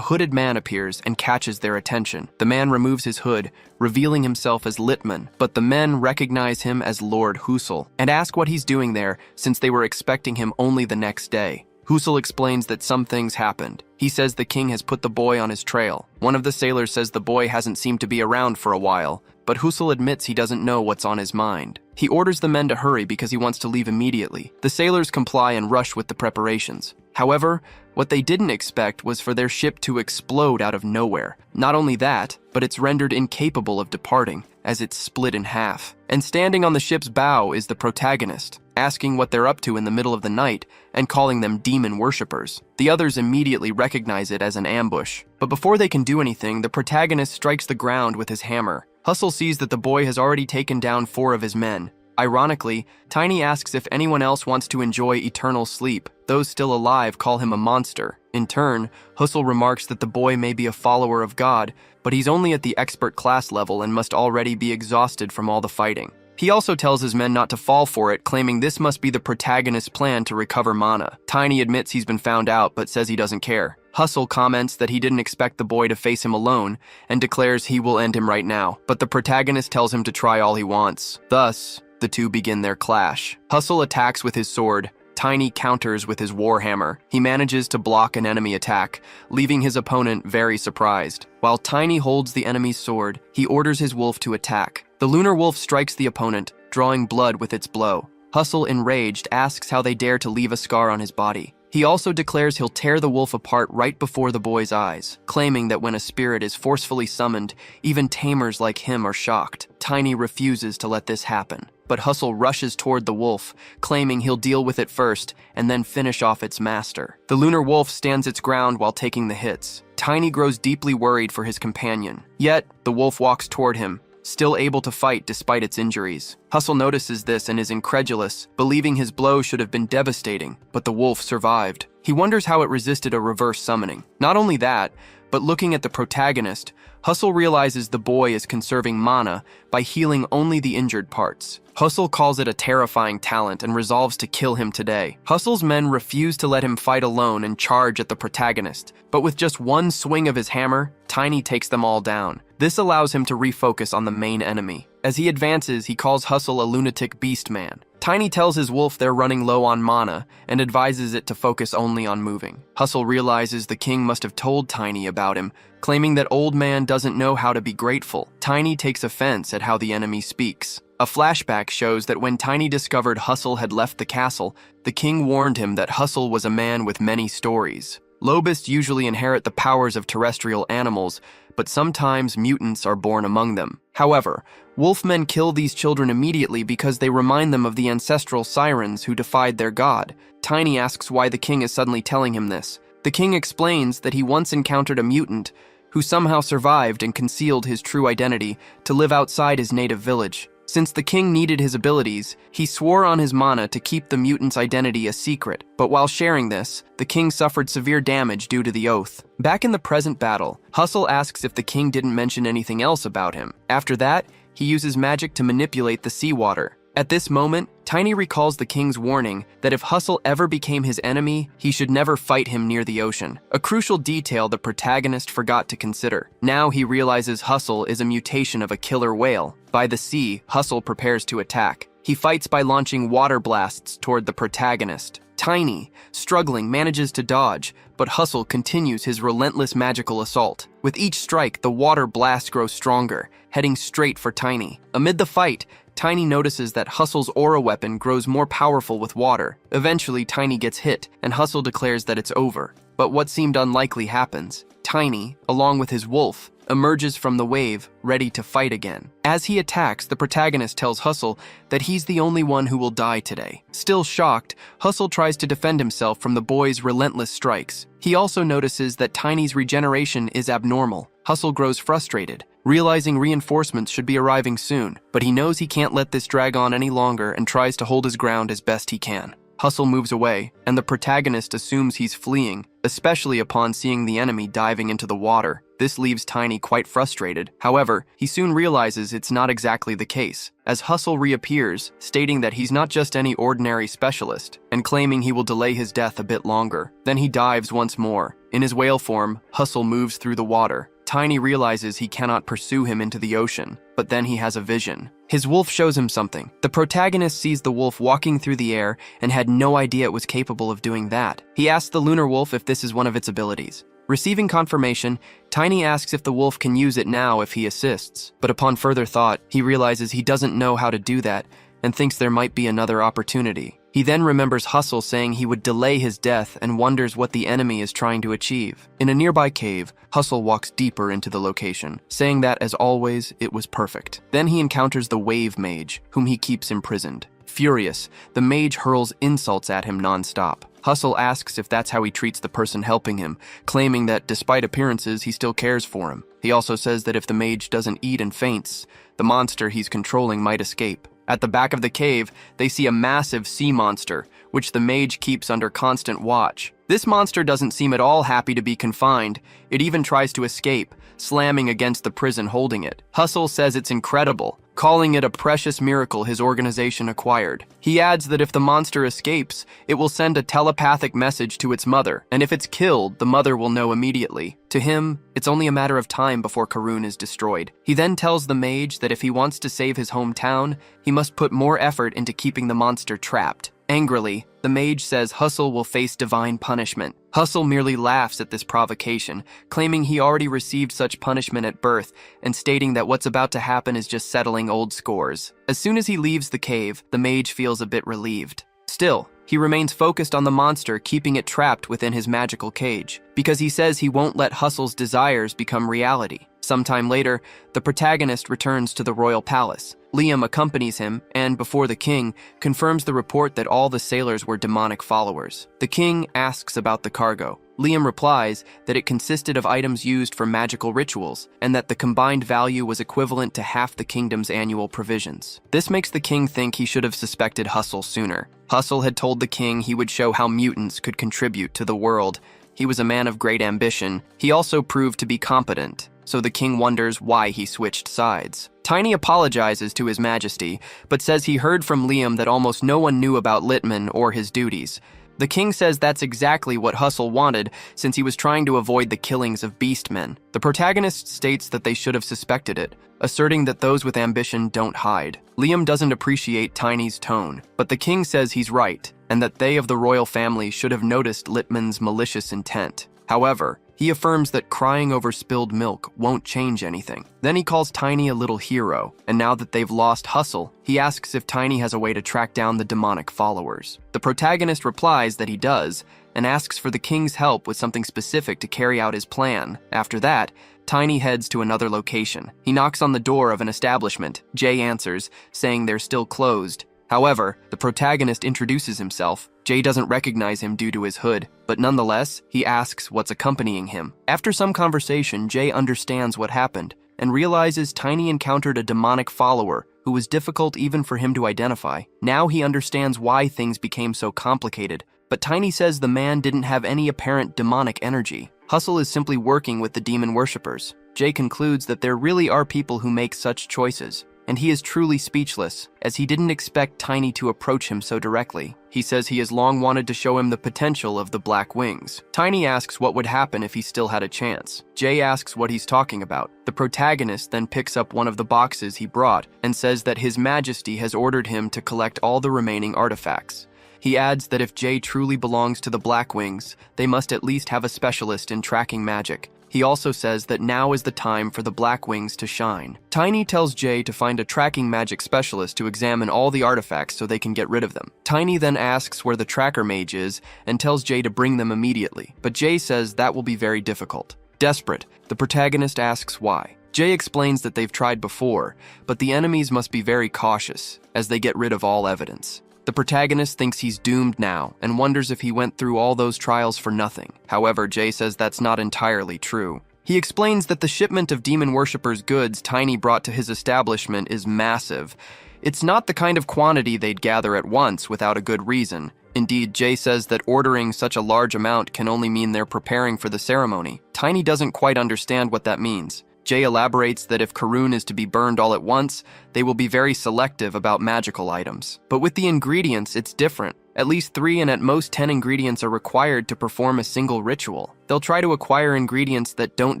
hooded man appears and catches their attention. The man removes his hood, revealing himself as Littman, but the men recognize him as Lord Husel and ask what he's doing there since they were expecting him only the next day. Husel explains that some things happened. He says the king has put the boy on his trail. One of the sailors says the boy hasn't seemed to be around for a while, but Husel admits he doesn't know what's on his mind. He orders the men to hurry because he wants to leave immediately. The sailors comply and rush with the preparations. However, what they didn't expect was for their ship to explode out of nowhere. Not only that, but it's rendered incapable of departing, as it's split in half. And standing on the ship's bow is the protagonist, asking what they're up to in the middle of the night and calling them demon worshippers. The others immediately recognize it as an ambush. But before they can do anything, the protagonist strikes the ground with his hammer. Hustle sees that the boy has already taken down 4 of his men. Ironically, Tiny asks if anyone else wants to enjoy eternal sleep. Those still alive call him a monster. In turn, Hustle remarks that the boy may be a follower of God, but he's only at the expert class level and must already be exhausted from all the fighting. He also tells his men not to fall for it, claiming this must be the protagonist's plan to recover mana. Tiny admits he's been found out, but says he doesn't care. Hustle comments that he didn't expect the boy to face him alone, and declares he will end him right now, but the protagonist tells him to try all he wants. Thus, the two begin their clash. Hustle attacks with his sword. Tiny counters with his warhammer. He manages to block an enemy attack, leaving his opponent very surprised. While Tiny holds the enemy's sword, he orders his wolf to attack. The lunar wolf strikes the opponent, drawing blood with its blow. Hustle, enraged, asks how they dare to leave a scar on his body. He also declares he'll tear the wolf apart right before the boy's eyes, claiming that when a spirit is forcefully summoned, even tamers like him are shocked. Tiny refuses to let this happen, but Hustle rushes toward the wolf, claiming he'll deal with it first and then finish off its master. The lunar wolf stands its ground while taking the hits. Tiny grows deeply worried for his companion. Yet, the wolf walks toward him, still able to fight despite its injuries. Hustle notices this and is incredulous, believing his blow should have been devastating, but the wolf survived. He wonders how it resisted a reverse summoning. Not only that, but looking at the protagonist, Hustle realizes the boy is conserving mana by healing only the injured parts. Hustle calls it a terrifying talent and resolves to kill him today. Hustle's men refuse to let him fight alone and charge at the protagonist, but with just one swing of his hammer, Tiny takes them all down. This allows him to refocus on the main enemy. As he advances, he calls Hustle a lunatic beast man. Tiny tells his wolf they're running low on mana and advises it to focus only on moving. Hustle realizes the king must have told Tiny about him, claiming that old man doesn't know how to be grateful. Tiny takes offense at how the enemy speaks. A flashback shows that when Tiny discovered Hustle had left the castle, the king warned him that Hustle was a man with many stories. Lobists usually inherit the powers of terrestrial animals, but sometimes mutants are born among them. However, wolfmen kill these children immediately because they remind them of the ancestral sirens who defied their god. Tiny asks why the king is suddenly telling him this. The king explains that he once encountered a mutant who somehow survived and concealed his true identity to live outside his native village. Since the king needed his abilities, he swore on his mana to keep the mutant's identity a secret, but while sharing this, the king suffered severe damage due to the oath. Back in the present battle, Hustle asks if the king didn't mention anything else about him. After that, he uses magic to manipulate the seawater. At this moment, Tiny recalls the king's warning that if Hustle ever became his enemy, he should never fight him near the ocean, a crucial detail the protagonist forgot to consider. Now he realizes Hustle is a mutation of a killer whale. By the sea, Hustle prepares to attack. He fights by launching water blasts toward the protagonist. Tiny, struggling, manages to dodge, but Hustle continues his relentless magical assault. With each strike, the water blast grows stronger, heading straight for Tiny. Amid the fight, Tiny notices that Hustle's aura weapon grows more powerful with water. Eventually, Tiny gets hit, and Hustle declares that it's over. But what seemed unlikely happens. Tiny, along with his wolf, emerges from the wave, ready to fight again. As he attacks, the protagonist tells Hustle that he's the only one who will die today. Still shocked, Hustle tries to defend himself from the boy's relentless strikes. He also notices that Tiny's regeneration is abnormal. Hustle grows frustrated, realizing reinforcements should be arriving soon, but he knows he can't let this drag on any longer and tries to hold his ground as best he can. Hustle moves away, and the protagonist assumes he's fleeing, especially upon seeing the enemy diving into the water. This leaves Tiny quite frustrated. However, he soon realizes it's not exactly the case, as Hustle reappears, stating that he's not just any ordinary specialist, and claiming he will delay his death a bit longer. Then he dives once more. In his whale form, Hustle moves through the water. Tiny realizes he cannot pursue him into the ocean, but then he has a vision. His wolf shows him something. The protagonist sees the wolf walking through the air and had no idea it was capable of doing that. He asks the lunar wolf if this is one of its abilities. Receiving confirmation, Tiny asks if the wolf can use it now if he assists, but upon further thought, he realizes he doesn't know how to do that and thinks there might be another opportunity. He then remembers Hustle saying he would delay his death and wonders what the enemy is trying to achieve. In a nearby cave, Hustle walks deeper into the location, saying that, as always, it was perfect. Then he encounters the Wave Mage, whom he keeps imprisoned. Furious, the mage hurls insults at him non-stop. Hustle asks if that's how he treats the person helping him, claiming that despite appearances, he still cares for him. He also says that if the mage doesn't eat and faints, the monster he's controlling might escape. At the back of the cave, they see a massive sea monster, which the mage keeps under constant watch. This monster doesn't seem at all happy to be confined. It even tries to escape, slamming against the prison holding it. Hustle says it's incredible, calling it a precious miracle his organization acquired. He adds that if the monster escapes, it will send a telepathic message to its mother, and if it's killed, the mother will know immediately. To him, it's only a matter of time before Karun is destroyed. He then tells the mage that if he wants to save his hometown, he must put more effort into keeping the monster trapped. Angrily, the mage says Hustle will face divine punishment. Hustle merely laughs at this provocation, claiming he already received such punishment at birth and stating that what's about to happen is just settling old scores. As soon as he leaves the cave, the mage feels a bit relieved. Still, he remains focused on the monster, keeping it trapped within his magical cage, because he says he won't let Hustle's desires become reality. Sometime later, the protagonist returns to the royal palace. Liam accompanies him and, before the king, confirms the report that all the sailors were demonic followers. The king asks about the cargo. Liam replies that it consisted of items used for magical rituals and that the combined value was equivalent to half the kingdom's annual provisions. This makes the king think he should have suspected Hustle sooner. Hustle had told the king he would show how mutants could contribute to the world. He was a man of great ambition. He also proved to be competent, so the king wonders why he switched sides. Tiny apologizes to His Majesty, but says he heard from Liam that almost no one knew about Littman or his duties. The king says that's exactly what Hustle wanted, since he was trying to avoid the killings of beastmen. The protagonist states that they should have suspected it, asserting that those with ambition don't hide. Liam doesn't appreciate Tiny's tone, but the king says he's right, and that they of the royal family should have noticed Littman's malicious intent. However, he affirms that crying over spilled milk won't change anything. Then he calls Tiny a little hero, and now that they've lost Hustle, he asks if Tiny has a way to track down the demonic followers. The protagonist replies that he does, and asks for the king's help with something specific to carry out his plan. After that, Tiny heads to another location. He knocks on the door of an establishment. Jay answers, saying they're still closed. However, the protagonist introduces himself. Jay doesn't recognize him due to his hood, but nonetheless, he asks what's accompanying him. After some conversation, Jay understands what happened and realizes Tiny encountered a demonic follower who was difficult even for him to identify. Now he understands why things became so complicated, but Tiny says the man didn't have any apparent demonic energy. Hustle is simply working with the demon worshippers. Jay concludes that there really are people who make such choices, and he is truly speechless, as he didn't expect Tiny to approach him so directly. He says he has long wanted to show him the potential of the Black Wings. Tiny asks what would happen if he still had a chance. Jay asks what he's talking about. The protagonist then picks up one of the boxes he brought and says that His Majesty has ordered him to collect all the remaining artifacts. He adds that if Jay truly belongs to the Black Wings, they must at least have a specialist in tracking magic. He also says that now is the time for the Black Wings to shine. Tiny tells Jay to find a tracking magic specialist to examine all the artifacts so they can get rid of them. Tiny then asks where the tracker mage is and tells Jay to bring them immediately, but Jay says that will be very difficult. Desperate, the protagonist asks why. Jay explains that they've tried before, but the enemies must be very cautious, as they get rid of all evidence. The protagonist thinks he's doomed now and wonders if he went through all those trials for nothing. However, Jay says that's not entirely true. He explains that the shipment of demon worshippers' goods Tiny brought to his establishment is massive. It's not the kind of quantity they'd gather at once without a good reason. Indeed, Jay says that ordering such a large amount can only mean they're preparing for the ceremony. Tiny doesn't quite understand what that means. Jay elaborates that if Karun is to be burned all at once, they will be very selective about magical items. But with the ingredients, it's different. At least 3 and at most 10 ingredients are required to perform a single ritual. They'll try to acquire ingredients that don't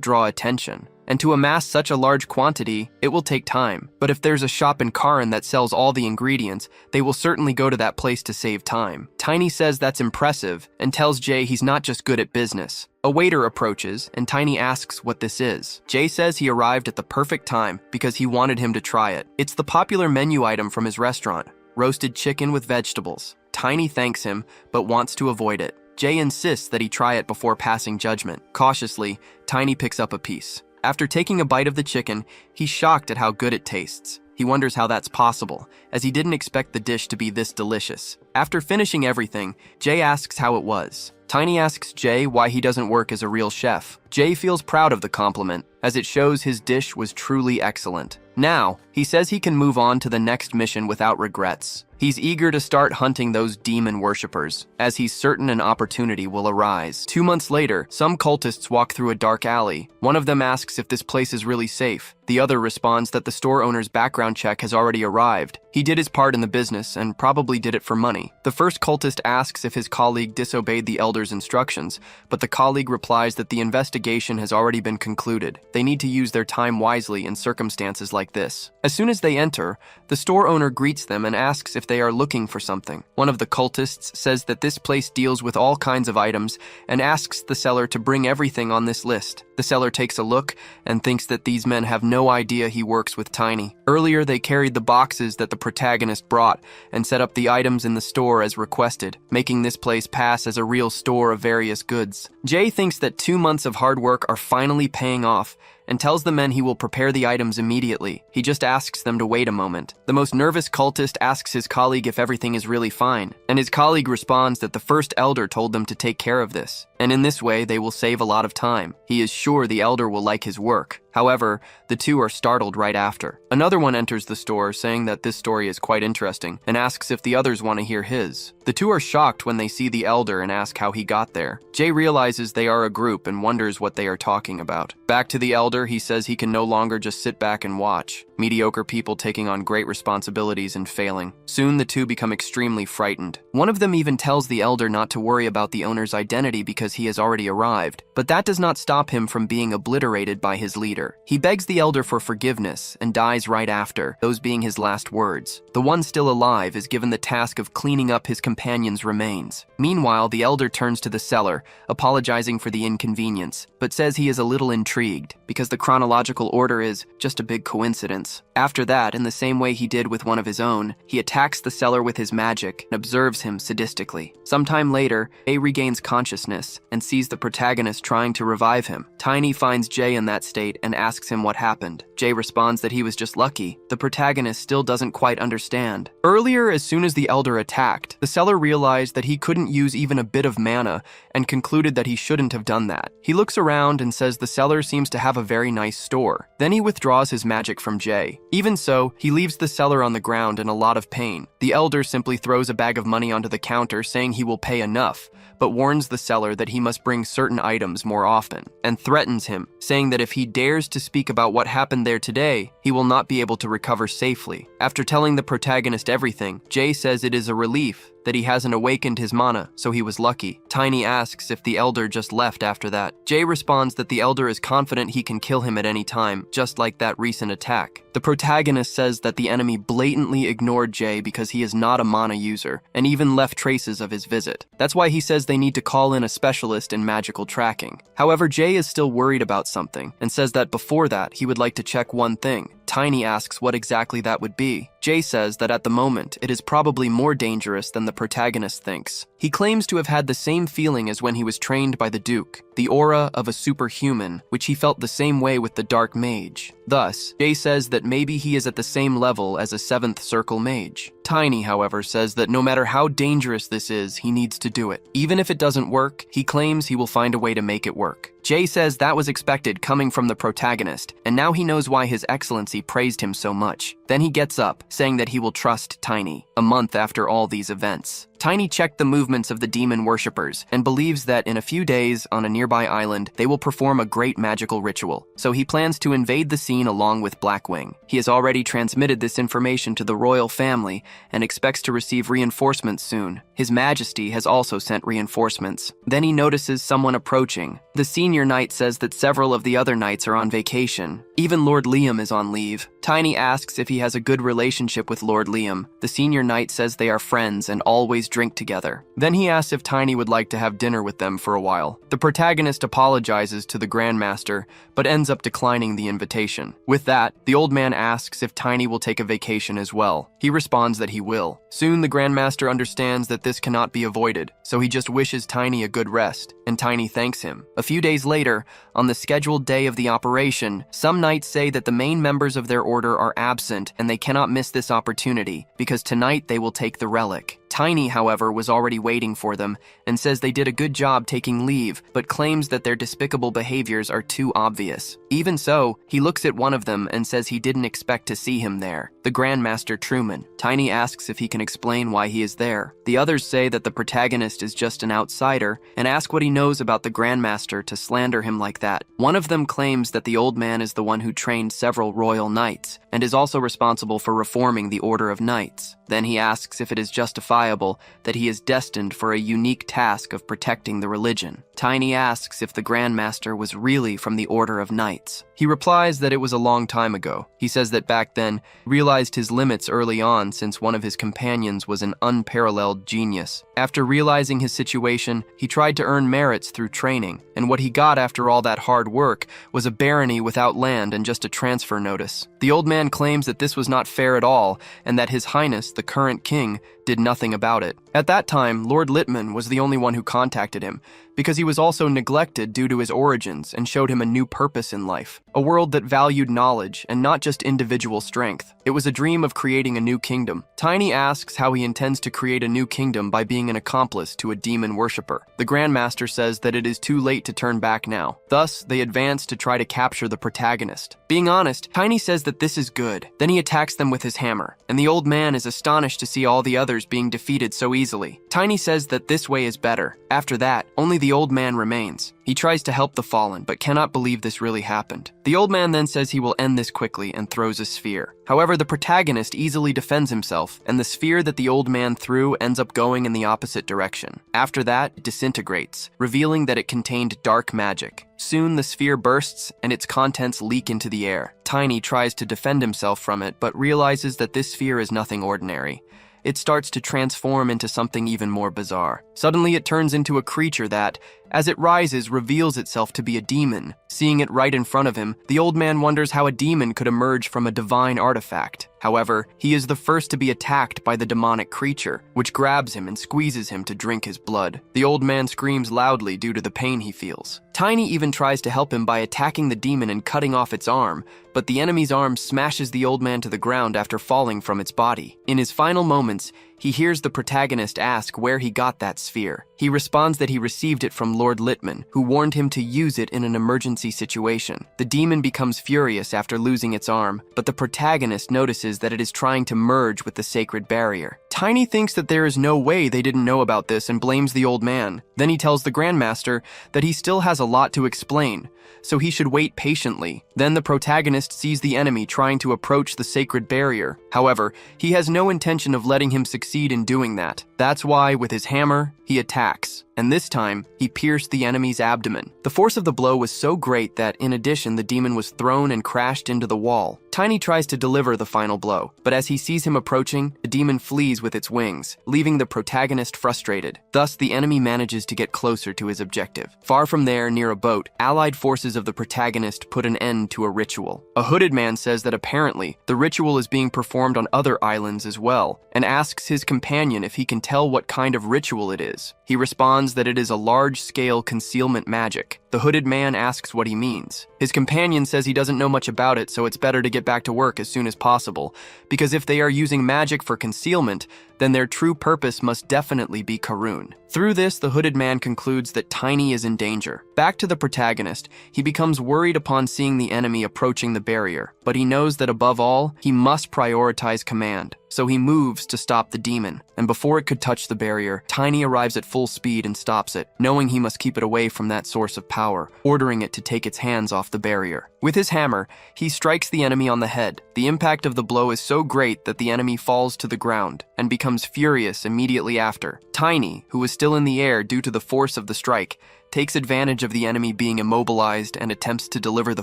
draw attention. And to amass such a large quantity, it will take time. But if there's a shop in Karin that sells all the ingredients, they will certainly go to that place to save time. Tiny says that's impressive and tells Jay he's not just good at business. A waiter approaches, and Tiny asks what this is. Jay says he arrived at the perfect time because he wanted him to try it. It's the popular menu item from his restaurant, roasted chicken with vegetables. Tiny thanks him, but wants to avoid it. Jay insists that he try it before passing judgment. Cautiously, Tiny picks up a piece. After taking a bite of the chicken, he's shocked at how good it tastes. He wonders how that's possible, as he didn't expect the dish to be this delicious. After finishing everything, Jay asks how it was. Tiny asks Jay why he doesn't work as a real chef. Jay feels proud of the compliment, as it shows his dish was truly excellent. Now, he says he can move on to the next mission without regrets. He's eager to start hunting those demon worshippers, as he's certain an opportunity will arise. 2 months later, some cultists walk through a dark alley. One of them asks if this place is really safe. The other responds that the store owner's background check has already arrived. He did his part in the business and probably did it for money. The first cultist asks if his colleague disobeyed the elder's instructions, but the colleague replies that the investigation has already been concluded. They need to use their time wisely in circumstances like this. As soon as they enter, the store owner greets them and asks if they are looking for something. One of the cultists says that this place deals with all kinds of items and asks the seller to bring everything on this list. The seller takes a look and thinks that these men have no idea he works with Tiny. Earlier, they carried the boxes that the protagonist brought and set up the items in the store as requested, making this place pass as a real store of various goods. Jay thinks that 2 months of hard work are finally paying off and tells the men he will prepare the items immediately. He just asks them to wait a moment. The most nervous cultist asks his colleague if everything is really fine, and his colleague responds that the first elder told them to take care of this, and in this way they will save a lot of time. He is sure the elder will like his work. However, the two are startled right after. Another one enters the store saying that this story is quite interesting and asks if the others want to hear his. The two are shocked when they see the elder and ask how he got there. Jay realizes they are a group and wonders what they are talking about. Back to the elder, he says he can no longer just sit back and watch. Mediocre people taking on great responsibilities and failing. Soon the two become extremely frightened. One of them even tells the elder not to worry about the owner's identity because he has already arrived, but that does not stop him from being obliterated by his leader. He begs the elder for forgiveness and dies right after, those being his last words. The one still alive is given the task of cleaning up his companion's remains. Meanwhile, the elder turns to the seller, apologizing for the inconvenience, but says he is a little intrigued because the chronological order is just a big coincidence. After that, in the same way he did with one of his own, he attacks the seller with his magic and observes him sadistically. Sometime later, Jay regains consciousness and sees the protagonist trying to revive him. Tiny finds Jay in that state and asks him what happened. Jay responds that he was just lucky. The protagonist still doesn't quite understand. Earlier, as soon as the elder attacked, the seller realized that he couldn't use even a bit of mana and concluded that he shouldn't have done that. He looks around and says the seller seems to have a very nice store. Then he withdraws his magic from Jay. Even so, he leaves the seller on the ground in a lot of pain. The elder simply throws a bag of money onto the counter saying he will pay enough, but warns the seller that he must bring certain items more often, and threatens him, saying that if he dares to speak about what happened there today, he will not be able to recover safely. After telling the protagonist everything, Jay says it is a relief that he hasn't awakened his mana, so he was lucky. Tiny asks if the elder just left after that. Jay responds that the elder is confident he can kill him at any time, just like that recent attack. The protagonist says that the enemy blatantly ignored Jay because he is not a mana user, and even left traces of his visit. That's why he says they need to call in a specialist in magical tracking. However, Jay is still worried about something, and says that before that, he would like to check one thing. Tiny asks what exactly that would be. Jay says that at the moment, it is probably more dangerous than the protagonist thinks. He claims to have had the same feeling as when he was trained by the Duke, the aura of a superhuman, which he felt the same way with the Dark Mage. Thus, Jay says that maybe he is at the same level as a 7th Circle Mage. Tiny, however, says that no matter how dangerous this is, he needs to do it. Even if it doesn't work, he claims he will find a way to make it work. Jay says that was expected coming from the protagonist, and now he knows why His Excellency praised him so much. Then he gets up, saying that he will trust Tiny, a month after all these events. Tiny checked the movements of the demon worshippers and believes that in a few days, on a nearby island, they will perform a great magical ritual, so he plans to invade the scene along with Blackwing. He has already transmitted this information to the royal family and expects to receive reinforcements soon. His Majesty has also sent reinforcements. Then he notices someone approaching. The senior knight says that several of the other knights are on vacation. Even Lord Liam is on leave. Tiny asks if he has a good relationship with Lord Liam. The senior knight says they are friends and always drink together. Then he asks if Tiny would like to have dinner with them for a while. The protagonist apologizes to the Grandmaster, but ends up declining the invitation. With that, the old man asks if Tiny will take a vacation as well. He responds that he will. Soon the Grandmaster understands that this cannot be avoided, so he just wishes Tiny a good rest, and Tiny thanks him. A few days later, on the scheduled day of the operation, some knights say that the main members of their order are absent and they cannot miss this opportunity, because tonight they will take the relic. Tiny, however, was already waiting for them and says they did a good job taking leave, but claims that their despicable behaviors are too obvious. Even so, he looks at one of them and says he didn't expect to see him there, the Grandmaster Truman. Tiny asks if he can explain why he is there. The others say that the protagonist is just an outsider and ask what he knows about the Grandmaster to slander him like that. One of them claims that the old man is the one who trained several royal knights and is also responsible for reforming the Order of Knights. Then he asks if it is justifiable that he is destined for a unique task of protecting the religion. Tiny asks if the Grandmaster was really from the Order of Knights. He replies that it was a long time ago. He says that back then, he realized his limits early on since one of his companions was an unparalleled genius. After realizing his situation, he tried to earn merits through training, and what he got after all that hard work was a barony without land and just a transfer notice. The old man claims that this was not fair at all, and that His Highness, the current king, did nothing about it. At that time, Lord Littman was the only one who contacted him, because he was also neglected due to his origins and showed him a new purpose in life, a world that valued knowledge and not just individual strength. It was a dream of creating a new kingdom. Tiny asks how he intends to create a new kingdom by being an accomplice to a demon worshipper. The Grandmaster says that it is too late to turn back now. Thus, they advance to try to capture the protagonist. Being honest, Tiny says that this is good. Then he attacks them with his hammer, and the old man is astonished to see all the others being defeated so easily. Tiny says that this way is better. After that, only the old man remains. He tries to help the fallen, but cannot believe this really happened. The old man then says he will end this quickly and throws a sphere. However, the protagonist easily defends himself, and the sphere that the old man threw ends up going in the opposite direction. After that, it disintegrates, revealing that it contained dark magic. Soon, the sphere bursts, and its contents leak into the air. Tiny tries to defend himself from it, but realizes that this sphere is nothing ordinary. It starts to transform into something even more bizarre. Suddenly, it turns into a creature that, as it rises, reveals itself to be a demon. Seeing it right in front of him, the old man wonders how a demon could emerge from a divine artifact. However, he is the first to be attacked by the demonic creature, which grabs him and squeezes him to drink his blood. The old man screams loudly due to the pain he feels. Tiny even tries to help him by attacking the demon and cutting off its arm, but the enemy's arm smashes the old man to the ground after falling from its body. In his final moments, he hears the protagonist ask where he got that sphere. He responds that he received it from Lord Littman, who warned him to use it in an emergency situation. The demon becomes furious after losing its arm, but the protagonist notices that it is trying to merge with the sacred barrier. Tiny thinks that there is no way they didn't know about this and blames the old man. Then he tells the Grandmaster that he still has a lot to explain, so he should wait patiently. Then the protagonist sees the enemy trying to approach the sacred barrier. However, he has no intention of letting him succeed in doing that. That's why, with his hammer, he attacks, and this time, he pierced the enemy's abdomen. The force of the blow was so great that, in addition, the demon was thrown and crashed into the wall. Tiny tries to deliver the final blow, but as he sees him approaching, the demon flees with its wings, leaving the protagonist frustrated. Thus, the enemy manages to get closer to his objective. Far from there, near a boat, allied forces of the protagonist put an end to a ritual. A hooded man says that apparently, the ritual is being performed on other islands as well, and asks his companion if he can tell what kind of ritual it is. He responds that it is a large-scale concealment magic. The hooded man asks what he means. His companion says he doesn't know much about it, so it's better to get back to work as soon as possible, because if they are using magic for concealment, then their true purpose must definitely be Karun. Through this, the hooded man concludes that Tiny is in danger. Back to the protagonist, he becomes worried upon seeing the enemy approaching the barrier, but he knows that above all, he must prioritize command. So he moves to stop the demon, and before it could touch the barrier, Tiny arrives at full speed and stops it, knowing he must keep it away from that source of power, ordering it to take its hands off the barrier. With his hammer, he strikes the enemy on the head. The impact of the blow is so great that the enemy falls to the ground and becomes furious immediately after. Tiny, who was still in the air due to the force of the strike, takes advantage of the enemy being immobilized and attempts to deliver the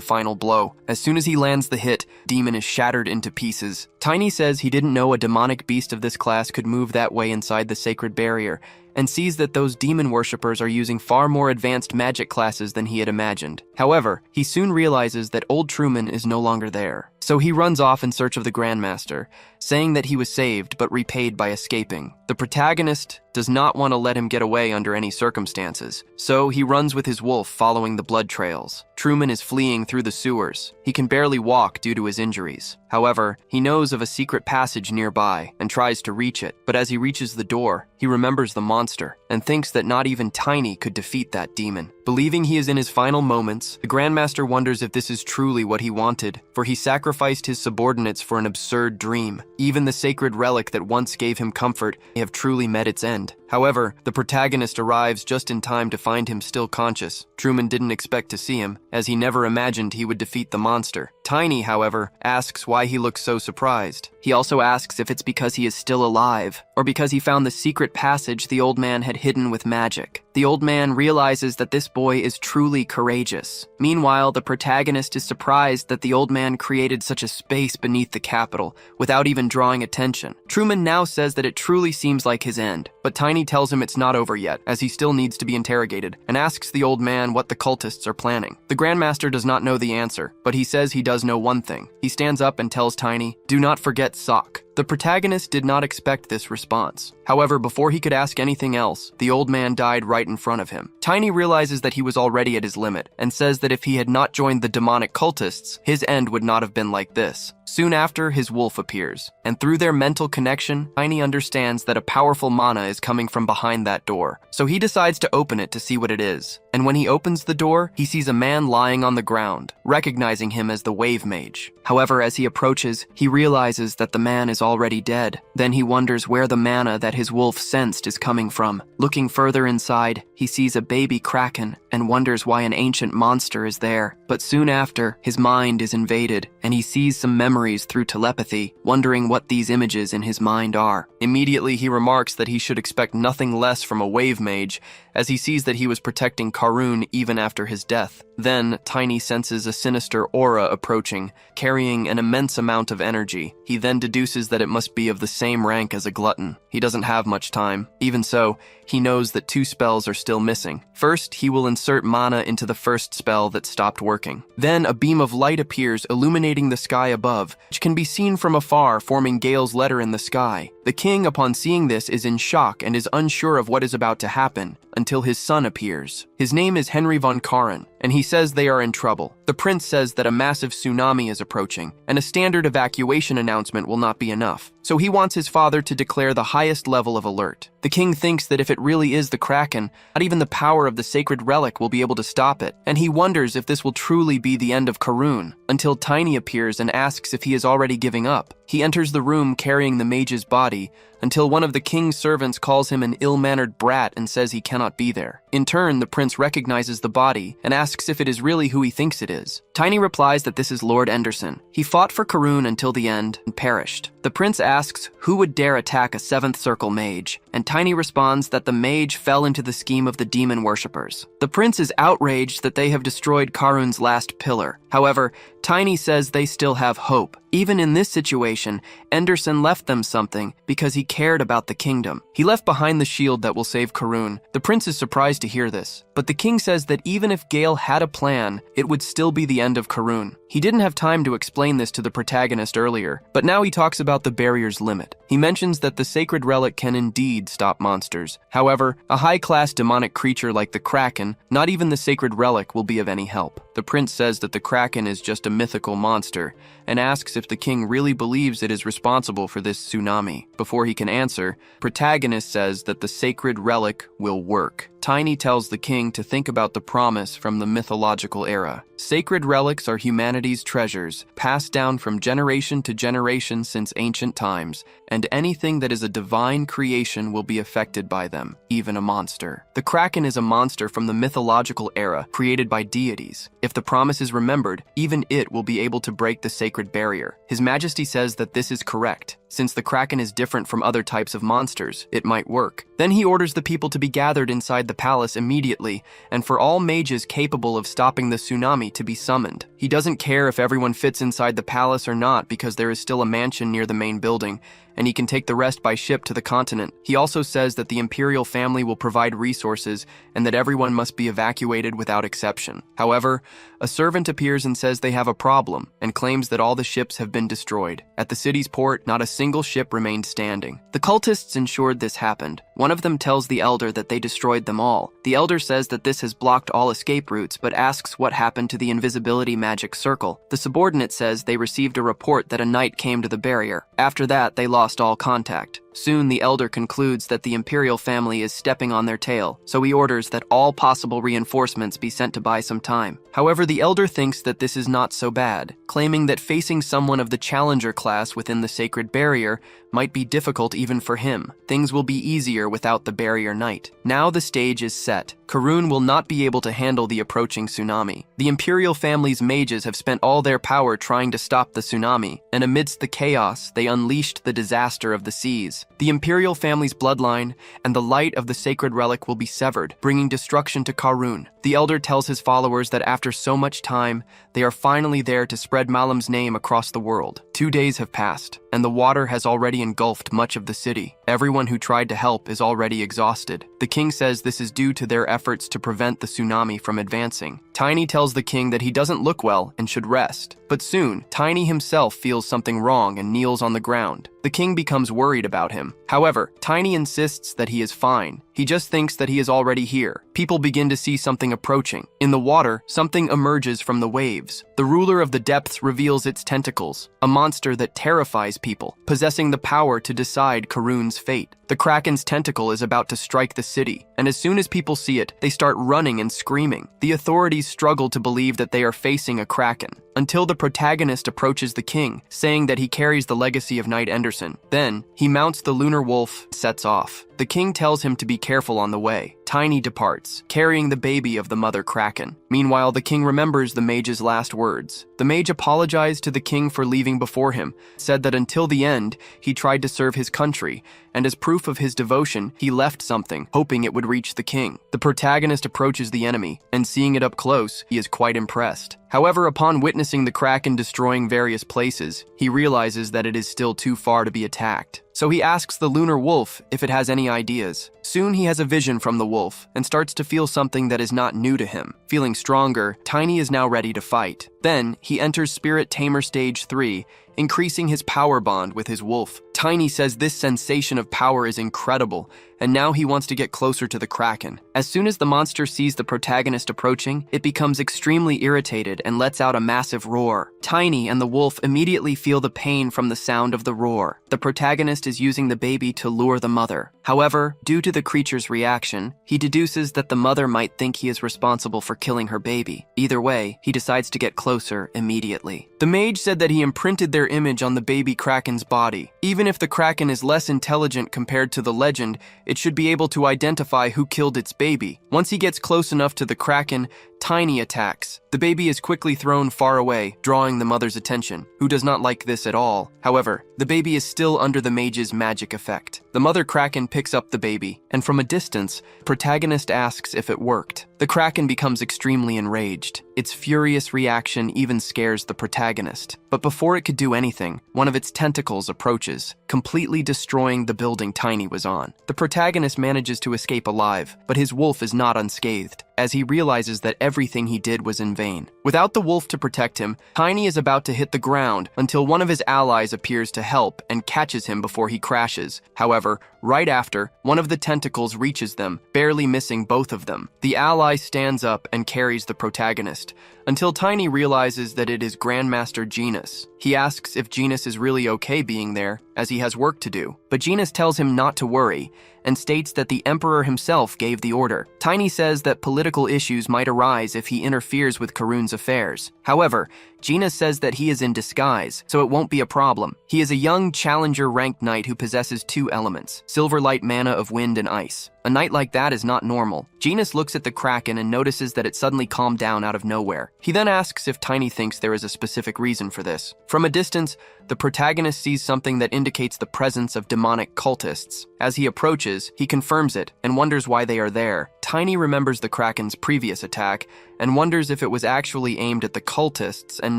final blow. As soon as he lands the hit, Demon is shattered into pieces. Tiny says he didn't know a demonic beast of this class could move that way inside the sacred barrier, and sees that those demon worshippers are using far more advanced magic classes than he had imagined. However, he soon realizes that old Truman is no longer there. So he runs off in search of the Grandmaster, saying that he was saved but repaid by escaping. The protagonist does not want to let him get away under any circumstances, so he runs with his wolf following the blood trails. Truman is fleeing through the sewers. He can barely walk due to his injuries. However, he knows of a secret passage nearby and tries to reach it, but as he reaches the door, he remembers the monster and thinks that not even Tiny could defeat that demon. Believing he is in his final moments, the Grandmaster wonders if this is truly what he wanted, for he sacrificed his subordinates for an absurd dream. Even the sacred relic that once gave him comfort may have truly met its end. However, the protagonist arrives just in time to find him still conscious. Truman didn't expect to see him, as he never imagined he would defeat the monster. Tiny, however, asks why he looks so surprised. He also asks if it's because he is still alive, or because he found the secret passage the old man had hidden with magic. The old man realizes that this boy is truly courageous. Meanwhile, the protagonist is surprised that the old man created such a space beneath the capital, without even drawing attention. Truman now says that it truly seems like his end, but Tiny tells him it's not over yet, as he still needs to be interrogated, and asks the old man what the cultists are planning. The Grandmaster does not know the answer, but he says he does know one thing. He stands up and tells Tiny, "Do not forget Sock." The protagonist did not expect this response. However, before he could ask anything else, the old man died right in front of him. Tiny realizes that he was already at his limit, and says that if he had not joined the demonic cultists, his end would not have been like this. Soon after, his wolf appears, and through their mental connection, Tiny understands that a powerful mana is coming from behind that door. So he decides to open it to see what it is. And when he opens the door, he sees a man lying on the ground, recognizing him as the Wave Mage. However, as he approaches, he realizes that the man is already dead. Then he wonders where the mana that his wolf sensed is coming from. Looking further inside, he sees a baby kraken and wonders why an ancient monster is there. But soon after, his mind is invaded, and he sees some memories through telepathy, wondering what these images in his mind are. Immediately, he remarks that he should expect nothing less from a Wave Mage, as he sees that he was protecting Karun even after his death. Then, Tiny senses a sinister aura approaching, carrying an immense amount of energy. He then deduces that it must be of the same rank as a glutton. He doesn't have much time. Even so, he knows that 2 spells are still missing. First, he will insert mana into the first spell that stopped working. Then, a beam of light appears, illuminating the sky above, which can be seen from afar, forming Gale's letter in the sky. The king, upon seeing this, is in shock and is unsure of what is about to happen, until his son appears. His name is Henry von Karen, and he says they are in trouble. The prince says that a massive tsunami is approaching, and a standard evacuation announcement will not be enough. So he wants his father to declare the highest level of alert. The king thinks that if it really is the Kraken, not even the power of the sacred relic will be able to stop it, and he wonders if this will truly be the end of Karun, until Tiny appears and asks if he is already giving up. He enters the room carrying the mage's body, until one of the king's servants calls him an ill-mannered brat and says he cannot be there. In turn, the prince recognizes the body and asks if it is really who he thinks it is. Tiny replies that this is Lord Enderson. He fought for Karun until the end and perished. The prince asks who would dare attack a 7th Circle mage, and Tiny responds that the mage fell into the scheme of the demon worshippers. The prince is outraged that they have destroyed Karun's last pillar. However, Tiny says they still have hope. Even in this situation, Enderson left them something because he cared about the kingdom. He left behind the shield that will save Karun. The prince is surprised to hear this, but the king says that even if Gale had a plan, it would still be the end of Karun. He didn't have time to explain this to the protagonist earlier, but now he talks about the barrier's limit. He mentions that the sacred relic can indeed stop monsters. However, a high-class demonic creature like the Kraken, not even the sacred relic will be of any help. The prince says that the Kraken is just a mythical monster, and asks if the king really believes it is responsible for this tsunami. Before he can answer, Protagonist says that the sacred relic will work. Tiny tells the king to think about the promise from the mythological era. Sacred relics are humanity's treasures, passed down from generation to generation since ancient times, and anything that is a divine creation will be affected by them, even a monster. The Kraken is a monster from the mythological era, created by deities. If the promise is remembered, even it will be able to break the sacred barrier. His Majesty says that this is correct. Since the Kraken is different from other types of monsters, it might work. Then he orders the people to be gathered inside the palace immediately, and for all mages capable of stopping the tsunami to be summoned. He doesn't care if everyone fits inside the palace or not because there is still a mansion near the main building, and he can take the rest by ship to the continent. He also says that the imperial family will provide resources and that everyone must be evacuated without exception. However, a servant appears and says they have a problem and claims that all the ships have been destroyed. At the city's port, not a single ship remained standing. The cultists ensured this happened. One of them tells the elder that they destroyed them all. The elder says that this has blocked all escape routes, but asks what happened to the invisibility magic circle. The subordinate says they received a report that a knight came to the barrier. After that, they lost all contact. Soon, the elder concludes that the imperial family is stepping on their tail, so he orders that all possible reinforcements be sent to buy some time. However, the elder thinks that this is not so bad, claiming that facing someone of the challenger class within the sacred barrier might be difficult even for him. Things will be easier without the barrier knight. Now the stage is set. Karun will not be able to handle the approaching tsunami. The imperial family's mages have spent all their power trying to stop the tsunami, and amidst the chaos, they unleashed the disaster of the seas. The imperial family's bloodline and the light of the sacred relic will be severed, bringing destruction to Karun. The elder tells his followers that after so much time, they are finally there to spread Malam's name across the world. 2 days have passed, and the water has already engulfed much of the city. Everyone who tried to help is already exhausted. The king says this is due to their efforts to prevent the tsunami from advancing. Tiny tells the king that he doesn't look well and should rest. But soon, Tiny himself feels something wrong and kneels on the ground. The king becomes worried about him. However, Tiny insists that he is fine. He just thinks that he is already here. People begin to see something approaching. In the water, something emerges from the waves. The ruler of the depths reveals its tentacles, a monster that terrifies people, possessing the power to decide Karun's fate. The Kraken's tentacle is about to strike the city, and as soon as people see it, they start running and screaming. The authorities struggle to believe that they are facing a Kraken, until the protagonist approaches the king, saying that he carries the legacy of Knight Enderson. Then, he mounts the lunar wolf, sets off. The king tells him to be careful on the way. Tiny departs, carrying the baby of the mother Kraken. Meanwhile, the king remembers the mage's last words. The mage apologized to the king for leaving before him, said that until the end, he tried to serve his country, and as proof of his devotion, he left something, hoping it would reach the king. The protagonist approaches the enemy, and seeing it up close, he is quite impressed. However, upon witnessing the Kraken destroying various places, he realizes that it is still too far to be attacked. So he asks the lunar wolf if it has any ideas. Soon he has a vision from the wolf and starts to feel something that is not new to him. Feeling stronger, Tiny is now ready to fight. Then he enters Spirit Tamer Stage 3, increasing his power bond with his wolf. Tiny says this sensation of power is incredible, and now he wants to get closer to the Kraken. As soon as the monster sees the protagonist approaching, it becomes extremely irritated and lets out a massive roar. Tiny and the wolf immediately feel the pain from the sound of the roar. The protagonist is using the baby to lure the mother. However, due to the creature's reaction, he deduces that the mother might think he is responsible for killing her baby. Either way, he decides to get closer immediately. The mage said that he imprinted their image on the baby Kraken's body. Even if the Kraken is less intelligent compared to the legend, it should be able to identify who killed its baby. Once he gets close enough to the Kraken, Tiny attacks. The baby is quickly thrown far away, drawing the mother's attention, who does not like this at all. However, the baby is still under the mage's magic effect. The mother Kraken picks up the baby, and from a distance, protagonist asks if it worked. The Kraken becomes extremely enraged. Its furious reaction even scares the protagonist. But before it could do anything, one of its tentacles approaches, completely destroying the building Tiny was on. The protagonist manages to escape alive, but his wolf is not unscathed, as he realizes that everything he did was in vain. Without the wolf to protect him, Tiny is about to hit the ground until one of his allies appears to help and catches him before he crashes. However, right after, one of the tentacles reaches them, barely missing both of them. The ally stands up and carries the protagonist, until Tiny realizes that it is Grandmaster Genus. He asks if Genus is really okay being there, as he has work to do. But Genus tells him not to worry, and states that the Emperor himself gave the order. Tiny says that political issues might arise if he interferes with Karun's affairs. However, Gina says that he is in disguise, so it won't be a problem. He is a young challenger ranked knight who possesses 2 elements, silverlight mana of wind and ice. A knight like that is not normal. Genus looks at the Kraken and notices that it suddenly calmed down out of nowhere. He then asks if Tiny thinks there is a specific reason for this. From a distance, the protagonist sees something that indicates the presence of demonic cultists. As he approaches, he confirms it and wonders why they are there. Tiny remembers the Kraken's previous attack and wonders if it was actually aimed at the cultists and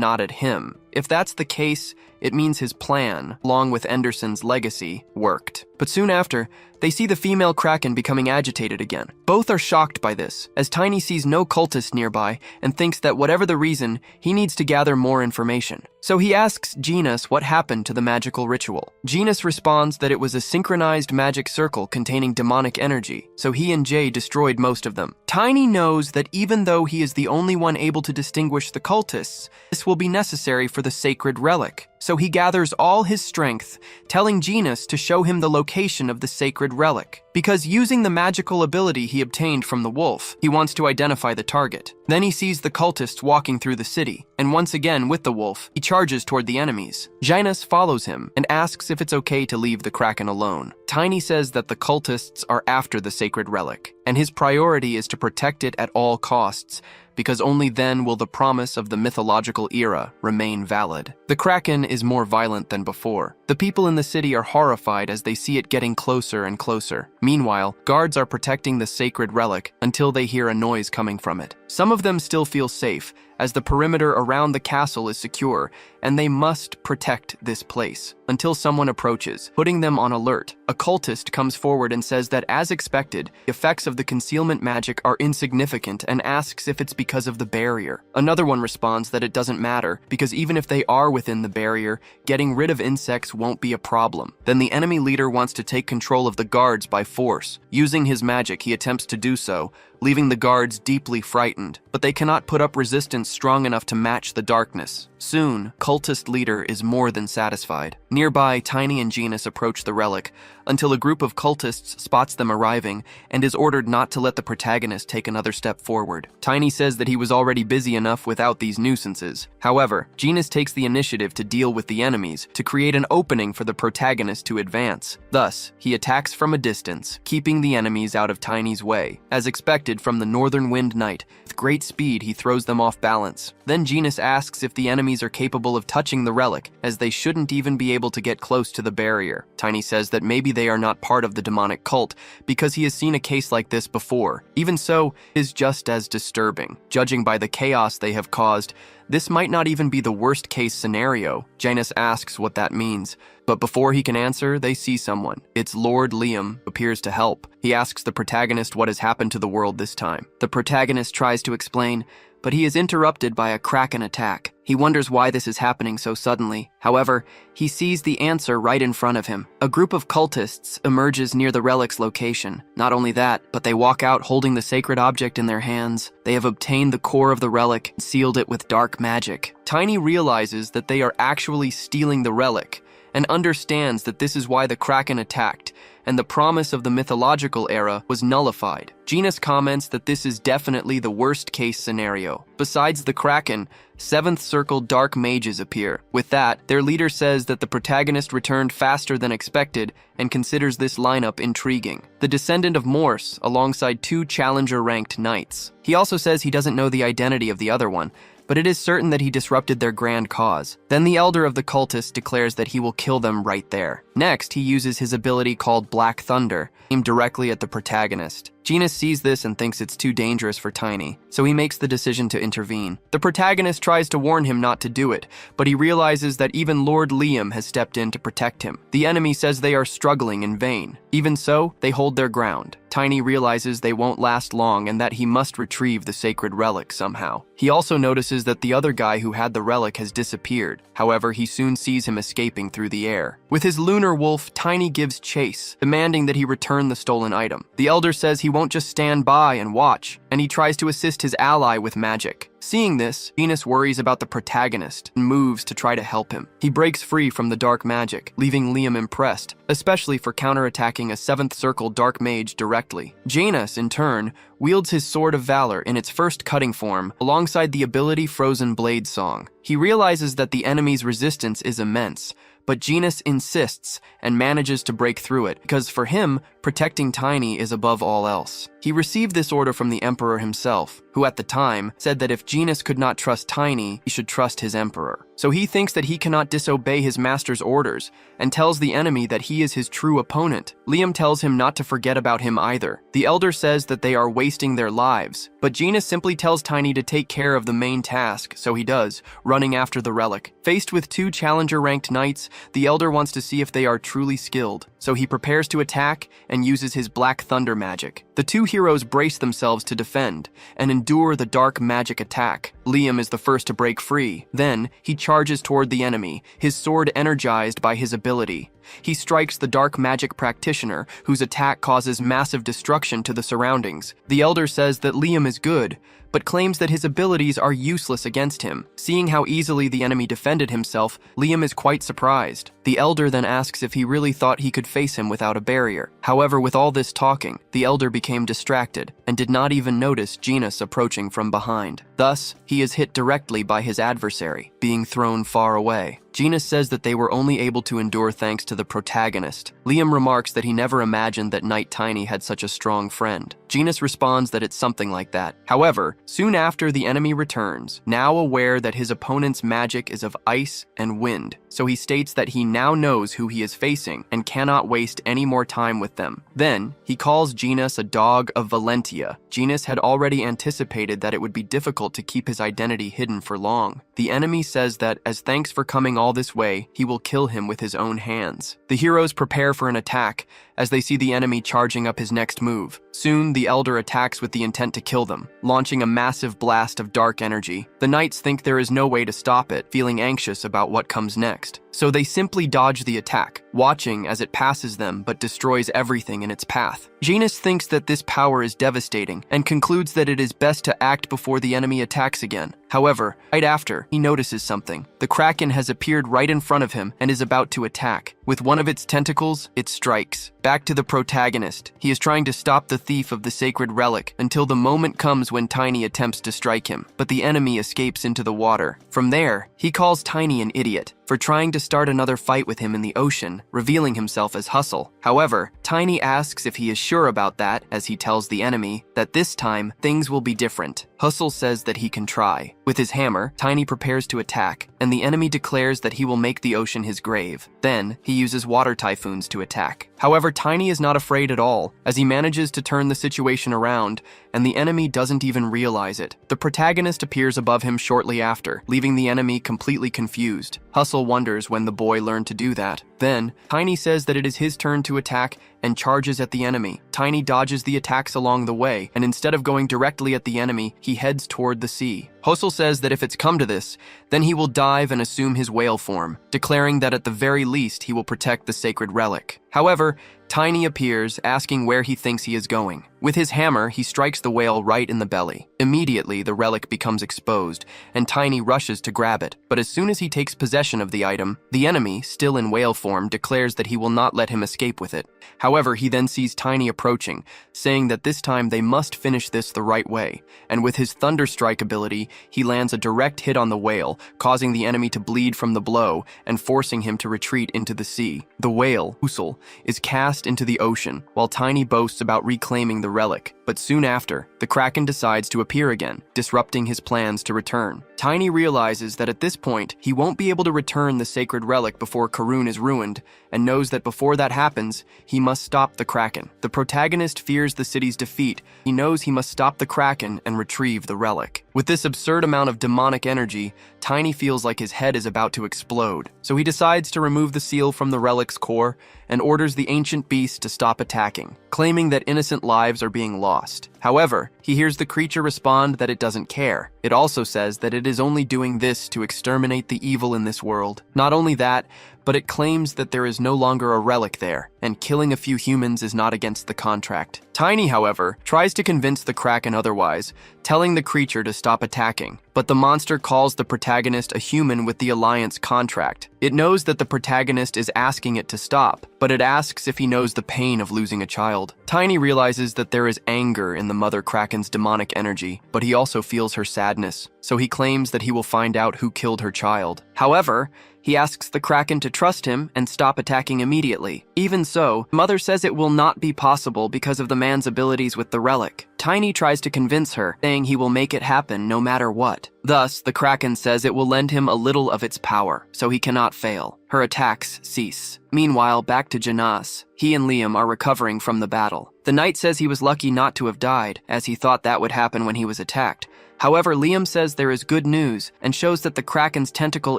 not at him. If that's the case, it means his plan, along with Enderson's legacy, worked. But soon after, they see the female Kraken becoming agitated again. Both are shocked by this, as Tiny sees no cultist nearby and thinks that whatever the reason, he needs to gather more information. So he asks Genus what happened to the magical ritual. Genus responds that it was a synchronized magic circle containing demonic energy, so he and Jay destroyed most of them. Tiny knows that even though he is the only one able to distinguish the cultists, this will be necessary for the sacred relic. So he gathers all his strength, telling Genus to show him the location of the sacred relic. Because using the magical ability he obtained from the wolf, he wants to identify the target. Then he sees the cultists walking through the city, and once again with the wolf, he charges toward the enemies. Genus follows him and asks if it's okay to leave the Kraken alone. Tiny says that the cultists are after the sacred relic, and his priority is to protect it at all costs, because only then will the promise of the mythological era remain valid. The Kraken is more violent than before. The people in the city are horrified as they see it getting closer and closer. Meanwhile, guards are protecting the sacred relic until they hear a noise coming from it. Some of them still feel safe, as the perimeter around the castle is secure, and they must protect this place until someone approaches, putting them on alert. A cultist comes forward and says that, as expected, the effects of the concealment magic are insignificant and asks if it's because of the barrier. Another one responds that it doesn't matter, because even if they are within the barrier, getting rid of insects won't be a problem. Then the enemy leader wants to take control of the guards by force. Using his magic, he attempts to do so, leaving the guards deeply frightened, but they cannot put up resistance strong enough to match the darkness. Soon, cultist leader is more than satisfied. Nearby, Tiny and Genus approach the relic, until a group of cultists spots them arriving and is ordered not to let the protagonist take another step forward. Tiny says that he was already busy enough without these nuisances. However, Genus takes the initiative to deal with the enemies to create an opening for the protagonist to advance. Thus, he attacks from a distance, keeping the enemies out of Tiny's way. As expected from the Northern Wind Knight, with great speed he throws them off balance. Then Genus asks if the enemies are capable of touching the relic, as they shouldn't even be able to get close to the barrier. Tiny says that maybe they are not part of the demonic cult, because he has seen a case like this before. Even so, it is just as disturbing. Judging by the chaos they have caused, this might not even be the worst case scenario. Janus asks what that means, but before he can answer, they see someone. It's Lord Liam, who appears to help. He asks the protagonist what has happened to the world this time. The protagonist tries to explain, but he is interrupted by a Kraken attack. He wonders why this is happening so suddenly. However, he sees the answer right in front of him. A group of cultists emerges near the relic's location. Not only that, but they walk out holding the sacred object in their hands. They have obtained the core of the relic and sealed it with dark magic. Tiny realizes that they are actually stealing the relic, and understands that this is why the Kraken attacked, and the promise of the mythological era was nullified. Genus comments that this is definitely the worst-case scenario. Besides the Kraken, 7th Circle Dark Mages appear. With that, their leader says that the protagonist returned faster than expected and considers this lineup intriguing. The descendant of Morse, alongside 2 Challenger-ranked knights. He also says he doesn't know the identity of the other one, but it is certain that he disrupted their grand cause. Then the elder of the cultists declares that he will kill them right there. Next, he uses his ability called Black Thunder, aimed directly at the protagonist. Genus sees this and thinks it's too dangerous for Tiny, so he makes the decision to intervene. The protagonist tries to warn him not to do it, but he realizes that even Lord Liam has stepped in to protect him. The enemy says they are struggling in vain. Even so, they hold their ground. Tiny realizes they won't last long and that he must retrieve the sacred relic somehow. He also notices that the other guy who had the relic has disappeared. However, he soon sees him escaping through the air. With his lunar wolf, Tiny gives chase, demanding that he return the stolen item. The elder says he won't just stand by and watch, and he tries to assist his ally with magic. Seeing this, Venus worries about the protagonist and moves to try to help him. He breaks free from the dark magic, leaving Liam impressed, especially for counterattacking a 7th Circle dark mage directly. Janus, in turn, wields his Sword of Valor in its first cutting form, alongside the ability Frozen Blade Song. He realizes that the enemy's resistance is immense, but Janus insists and manages to break through it, because for him, protecting Tiny is above all else. He received this order from the Emperor himself, who at the time said that if Janus could not trust Tiny, he should trust his Emperor. So he thinks that he cannot disobey his master's orders, and tells the enemy that he is his true opponent. Liam tells him not to forget about him either. The Elder says that they are wasting their lives, but Janus simply tells Tiny to take care of the main task, so he does, running after the relic. Faced with 2 challenger-ranked knights, the Elder wants to see if they are truly skilled, so he prepares to attack and uses his Black Thunder magic. The 2 heroes brace themselves to defend and endure the dark magic attack. Liam is the first to break free. Then, he charges toward the enemy, his sword energized by his ability. He strikes the dark magic practitioner, whose attack causes massive destruction to the surroundings. The Elder says that Liam is good, but claims that his abilities are useless against him. Seeing how easily the enemy defended himself, Liam is quite surprised. The Elder then asks if he really thought he could face him without a barrier. However, with all this talking, the Elder became distracted and did not even notice Janus approaching from behind. Thus, he is hit directly by his adversary, being thrown far away. Janus says that they were only able to endure thanks to the protagonist. Liam remarks that he never imagined that Knight Tiny had such a strong friend. Janus responds that it's something like that. However, soon after, the enemy returns, now aware that his opponent's magic is of ice and wind, so he states that he now knows who he is facing and cannot waste any more time with them. Then, he calls Janus a dog of Valentia. Janus had already anticipated that it would be difficult to keep his identity hidden for long. The enemy says that, as thanks for coming all this way, he will kill him with his own hands. The heroes prepare for an attack, as they see the enemy charging up his next move. Soon, the Elder attacks with the intent to kill them, launching a massive blast of dark energy. The knights think there is no way to stop it, feeling anxious about what comes next. So they simply dodge the attack, watching as it passes them but destroys everything in its path. Janus thinks that this power is devastating and concludes that it is best to act before the enemy attacks again. However, right after, he notices something. The Kraken has appeared right in front of him and is about to attack. With one of its tentacles, it strikes. Back to the protagonist. He is trying to stop the thief of the sacred relic until the moment comes when Tiny attempts to strike him, but the enemy escapes into the water. From there, he calls Tiny an idiot for trying to start another fight with him in the ocean, revealing himself as Hustle. However, Tiny asks if he is sure about that, as he tells the enemy that this time, things will be different. Hustle says that he can try. With his hammer, Tiny prepares to attack, and the enemy declares that he will make the ocean his grave. Then, he uses water typhoons to attack. However, Tiny is not afraid at all, as he manages to turn the situation around, and the enemy doesn't even realize it. The protagonist appears above him shortly after, leaving the enemy completely confused. Hustle wonders when the boy learned to do that. Then, Tiny says that it is his turn to attack and charges at the enemy. Tiny dodges the attacks along the way, and instead of going directly at the enemy, he heads toward the sea. Hustle says that if it's come to this, then he will dive and assume his whale form, declaring that at the very least he will protect the sacred relic. However, Tiny appears, asking where he thinks he is going. With his hammer, he strikes the whale right in the belly. Immediately, the relic becomes exposed, and Tiny rushes to grab it. But as soon as he takes possession of the item, the enemy, still in whale form, declares that he will not let him escape with it. However, he then sees Tiny approaching, saying that this time they must finish this the right way. And with his Thunder Strike ability, he lands a direct hit on the whale, causing the enemy to bleed from the blow and forcing him to retreat into the sea. The whale, Usul, is cast into the ocean, while Tiny boasts about reclaiming the relic. But soon after, the Kraken decides to appear again, disrupting his plans to return. Tiny realizes that at this point, he won't be able to return the sacred relic before Karun is ruined, and knows that before that happens, he must stop the Kraken. The protagonist fears the city's defeat. He knows he must stop the Kraken and retrieve the relic. With this absurd amount of demonic energy, Tiny feels like his head is about to explode. So he decides to remove the seal from the relic's core and orders the ancient beast to stop attacking, claiming that innocent lives are being lost. However, he hears the creature respond that it doesn't care. It also says that it is only doing this to exterminate the evil in this world. Not only that, but it claims that there is no longer a relic there, and killing a few humans is not against the contract. Tiny, however, tries to convince the Kraken otherwise, telling the creature to stop attacking, but the monster calls the protagonist a human with the Alliance contract. It knows that the protagonist is asking it to stop, but it asks if he knows the pain of losing a child. Tiny realizes that there is anger in the Mother Kraken's demonic energy, but he also feels her sadness, so he claims that he will find out who killed her child. However, he asks the Kraken to trust him and stop attacking immediately. Even so, Mother says it will not be possible because of the man's abilities with the relic. Tiny tries to convince her, saying he will make it happen no matter what. Thus, the Kraken says it will lend him a little of its power, so he cannot fail. Her attacks cease. Meanwhile, back to Janas. He and Liam are recovering from the battle. The knight says he was lucky not to have died, as he thought that would happen when he was attacked. However, Liam says there is good news and shows that the Kraken's tentacle